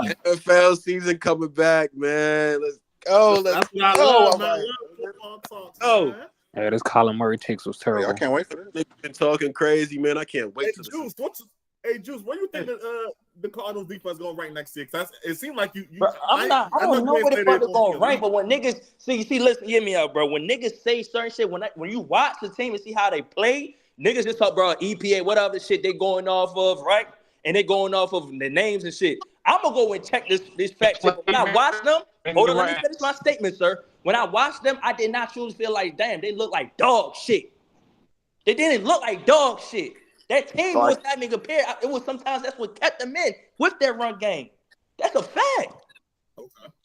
NFL season coming back, man. Let's go. Let's That's what I go. love, I'm man. I like, love football talks, oh. man. Yeah, this Colin Murray takes was terrible. I can't wait for this. Niggas been talking crazy, man. I can't wait Hey, to Juice, what do you think the Cardinals defense going to rank next year? It seemed like you. Bro, I don't know what the fuck is going to rank, but when niggas see, listen, hear me out, bro. When niggas say certain shit, when you watch the team and see how they play, niggas just talk, bro, EPA, whatever shit they going off of, right? And they going off of the names and shit. I'm gonna go and check this fact check. When I watch them, hold on, let me finish my statement, sir. When I watched them, I did not truly feel like, damn, they look like dog shit. They didn't look like dog shit. That team was having compared. It was sometimes that's what kept them in with their run game. That's a fact.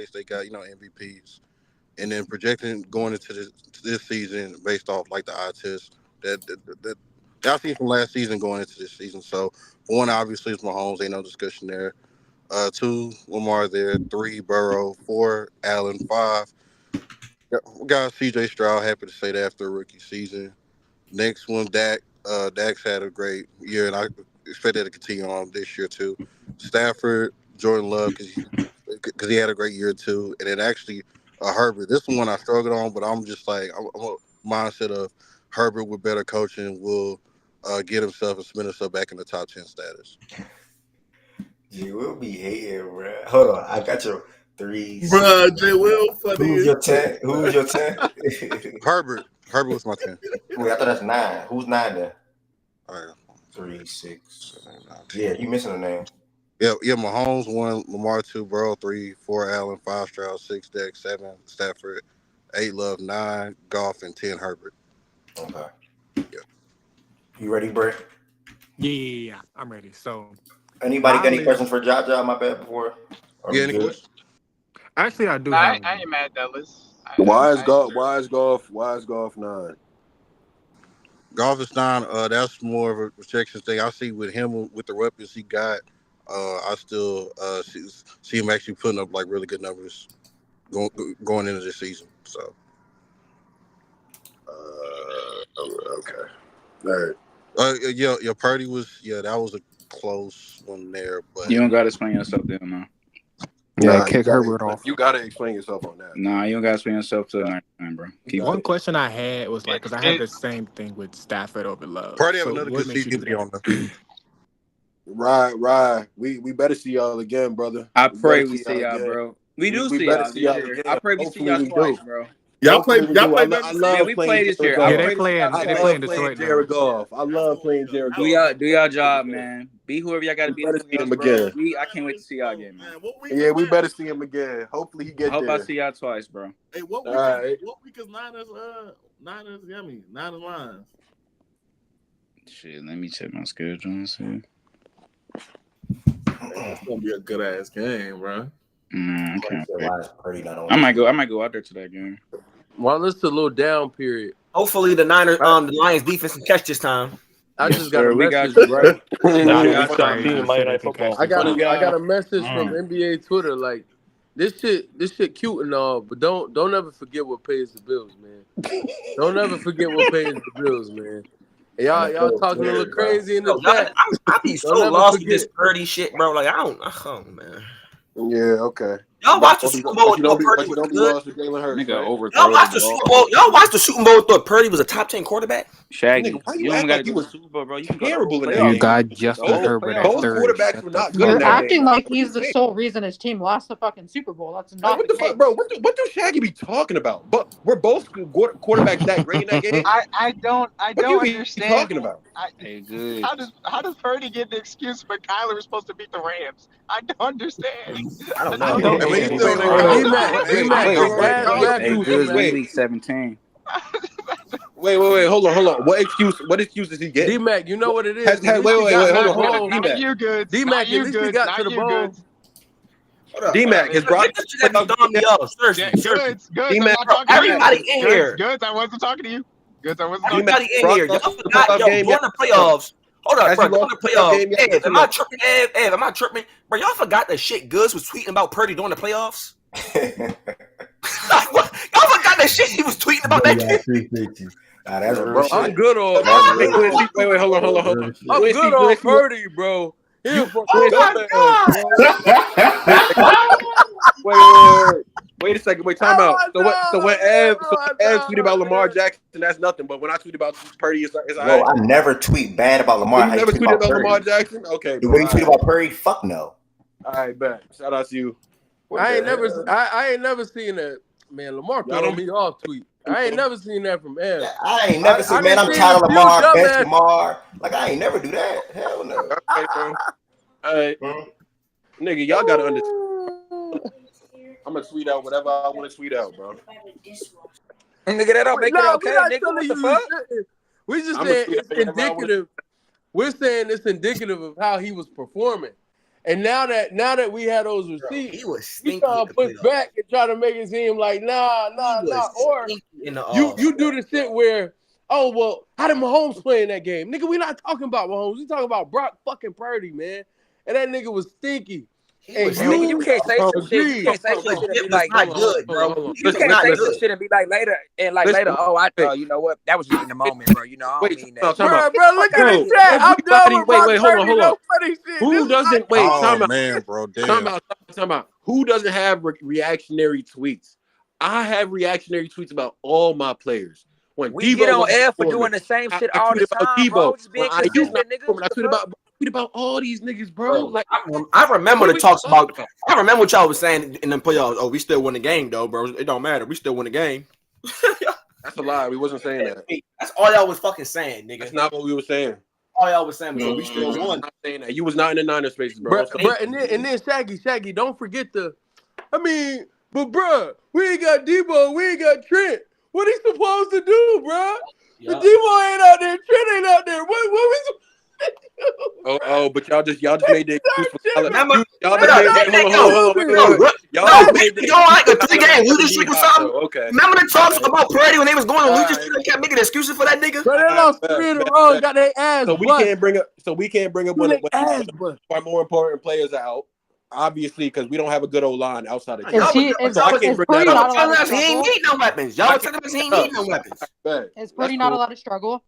place. They got MVPs, and then projecting going into this season based off like the eye test that I've seen from last season going into this season. So one, obviously, is Mahomes. Ain't no discussion there. 2, Lamar there. 3, Burrow. 4, Allen. 5, we got C.J. Stroud. Happy to say that after a rookie season. Next one, Dak. Dak's had a great year, and I expect that to continue on this year too. Stafford, Jordan Love, because because he had a great year too. And then actually, Herbert. This one I struggled on, but I'm just like I'm a mindset of Herbert with better coaching will get himself and submit himself back in the top 10 status. J Will be hating, bro. Hold on, I got your 3. Bro, J Will funny. Who's your 10? Who's your 10? Herbert. Herbert was my 10. Wait, I thought that's 9. Who's 9 then? All right. 3, 6, 7, 9. Yeah, you missing a name. Yeah. Mahomes 1, Lamar 2, Burrow 3, 4, Allen 5, Stroud 6, Dak 7, Stafford 8, Love 9, Goff and 10, Herbert. Okay. Yeah. You ready, Bray? Yeah, I'm ready. So, anybody got any questions for Jaja? My bad before. Yeah, any questions? Actually, I do. I ain't mad, Dallas. Why is golf 9? Golf is 9. That's more of a projection thing. I see with him with the weapons he got. I still see him actually putting up like really good numbers going into this season. So. Okay. All right. Yeah, Purdy was that was a close one there, but You don't gotta explain yourself there, man. Yeah, kick Herbert off. You gotta explain yourself on that. Nah, you don't gotta explain yourself to 99, bro. Keep One question I had was like, because I had the same thing with Stafford over Love. Purdy have So another what good makes you season do on that? them. Right. We better see y'all again, brother. I pray better we see y'all, again. bro. We do We see better y'all see this y'all year. again. I pray we see Hopefully y'all we twice, do. bro. Y'all play Hopefully we do. better. I Man, love we playing play this Jared year. I Yeah, Goff. they pray we see y'all playing. I They twice. playing love playing Detroit now. Jared Goff. I love playing Jared Do Goff. y'all job, man. Be whoever y'all gotta We be in better the see him playoffs, bro. again. I can't wait to see y'all again, man. Yeah, we better see him again. Hopefully he I get hope I there. see y'all twice, bro. Hey, what All week? right. What week is Niners? Yummy. Niners Lions. Shit, let me check my schedule and see. It's gonna be a good ass game, bro. I can't wait. Purdy not on I might go out there to that game. While it's a little down period. Hopefully the Lions defense can catch this time. I Yes, just got a sir. We got message, you. right? Nah, Yeah, that's funny crazy. guy. You said they can catch I this got time. a message from NBA Twitter like this shit cute and all, but don't ever forget what pays the bills, man. Don't ever forget what pays the bills, man. And y'all talking a little crazy in the chat. I be so Don't ever lost with forget. this Purdy shit, bro. Like I don't. Oh man. Yeah, okay. Y'all watch the Super Bowl and thought Purdy But you was don't be good. lost with Jalen Hurts, Nigga right? Y'all watch overthrow the the Super ball. Bowl. Y'all watch the Super Bowl and thought Purdy was a top 10 quarterback. Shaggy, Nigga, why you you don't act gotta like go you to the was Super Bowl, bro. You can go to the whole terrible in that playoff. You game? got The Justin whole Herbert at playoff. Both third. quarterbacks Shut were the not good fuck in You're that up. acting game. like he's the sole reason his team lost the fucking Super Bowl. That's Like, not what the the fuck, case. bro? What do Shaggy be talking about? But we're both quarterbacks that great in that game. I don't What do you be understand. talking about? Hey, good. How does Purdy get the excuse when Kyler was supposed to beat the Rams? I don't understand. I don't I know. don't And when you understand say either. D-Mac, ask Hey, Matthews, good. man. We week 17. Wait, hold on. What excuse does he get? D-Mac, you know what it is. Wait, At least he got to the hold on. bowl. D-Mac. You goods. D-Mac, You at least he goods. got to the You bowl. goods. D-Mac, is Brock This shit that be throwing me off. Seriously. Goods. I'm D-Mac, not talking to Everybody you. in here. Goods. I wasn't talking to you. Goods. I wasn't talking to Everybody in Brock here. lost Y'all the forgot, playoff game during the playoffs. Hold up, Has bro. he During lost the the playoff game playoffs. yet? Ev, am I tripping? Ev, am I tripping? Bro, y'all forgot that shit Goods was tweeting about Purdy during the playoffs? Y'all forgot that shit he was tweeting about that game? appreciate you. That's real Bro, shit. I'm good on. That's Wait, real shit. hold on. I'm Wait, good on Purdy, bro. He a fucking dumbass, bro. Wait a second. Wait, time out. So when Ev tweeted about Lamar Jackson, that's nothing. But when I tweet about Purdy, it's all Bro, right. I never tweet bad about Lamar. You never tweeted about Lamar Jackson? Okay, The bro. way you tweet about Purdy, fuck no. All right, bet. Shout out to you. I ain't never seen that. Man, Lamar throwing me off tweet. I ain't never seen that from Ev. I ain't never seen, man, I'm tired of Lamar, best Lamar. Like, I ain't never do that. Hell no. Okay, bro. All right. Nigga, y'all got to understand. I'm going to tweet out whatever I want to tweet out, bro. Nigga, that don't make it okay, nigga. What the fuck? We just saying it's indicative. We're saying it's indicative of how he was performing. And now that we had those receipts, he was we trying to push back and try to make it seem like nah. Or you do the shit where, oh well, how did Mahomes play in that game? Nigga, we not talking about Mahomes. We talking about Brock fucking Purdy, man. And that nigga was stinky. Nigga, you can't say some shit. You can't say some shit and be like, not good, bro. You can't say some shit and be like later, you know what? That was just in the moment, bro. You know, I don't mean that. Bro, look at the chat. I'm done with wait, hold on. no funny shit. Who doesn't Oh man, bro, damn. Time out. Who doesn't have reactionary tweets? I have reactionary tweets about all my players. When We get on air for doing the same shit all the time, bro. Just being consistent, nigga. I tweet about all these niggas, bro. Like I remember the talks about. I remember what y'all was saying in the playoffs. Oh, we still win the game, though, bro. It don't matter. We still win the game. That's a lie. We wasn't saying that. That's all y'all was fucking saying, nigga. That's not what we were saying. All y'all was saying was we still won. Not saying that. You was not in the Niners spaces, bro. And then Shaggy, don't forget but bruh, we ain't got Debo, we ain't got Trent. What he supposed to do, bruh? The Debo ain't out there, Trent ain't out there. What we but y'all just made the excuse for y'all just made the 3 game losing streak or something. Okay. Remember the talks about Purdy when they was going to losing streak and kept making excuses for that nigga? But they lost 3 in a row and got their ass. So we can't bring up when our more important players are out. Obviously, because we don't have a good old line outside of Is Purdy not allowed to struggle? He ain't need no weapons. Y'all telling us he ain't need no weapons. Is Purdy not allowed to struggle?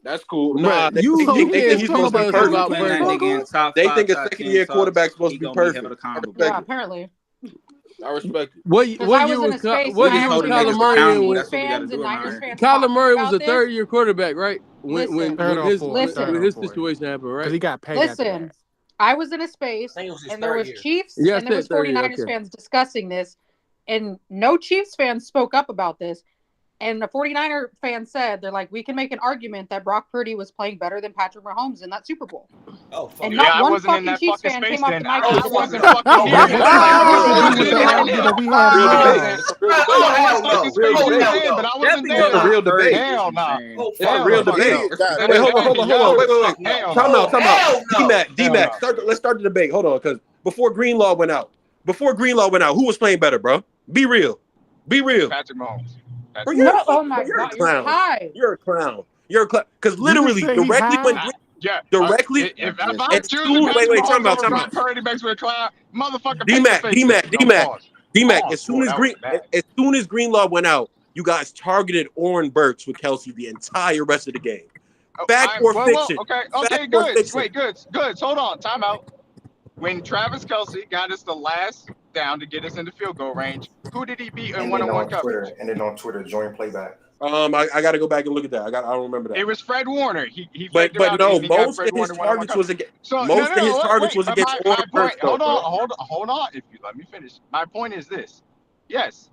That's cool. Nah, they think he's supposed to be perfect. They think a second-year quarterback's supposed to be perfect. Yeah, apparently. I respect it. What year was Kyler Murray in? Kyler Murray was a third-year quarterback, right? When his situation happened, right? Because he got paid. Listen, I was in a space and there was Chiefs and there was 49ers fans discussing this, and no Chiefs fans spoke up about this. And the 49er fan said, they're like, we can make an argument that Brock Purdy was playing better than Patrick Mahomes in that Super Bowl. Oh, fuck. And not one fucking Chiefs fan came off the mic. I wasn't there. It's a real debate. Hell no. It's a real debate. Wait, hold on. Wait. Time out. D-Mac. Let's start the debate. Hold on, because before Greenlaw went out, who was playing better, bro? Be real. Patrick Mahomes. Oh my God, you're high. You're a clown. Because literally, directly when if I'm choosing wait, time out. Purdy makes me a clown, motherfucker. D-Mac. As soon as Greenlaw went out, you guys targeted Oren Burks with Kelsey the entire rest of the game. Fact or fiction? Okay, good. Wait, good. Hold on, time out. When Travis Kelsey got us the last down to get us in the field goal range, who did he beat in one-on-one coverage? And then on Twitter, join playback. I got to go back and look at that. I don't remember that. It was Fred Warner. But no, most of his targets was against Oren Burks. Hold on. If you let me finish, my point is this: yes,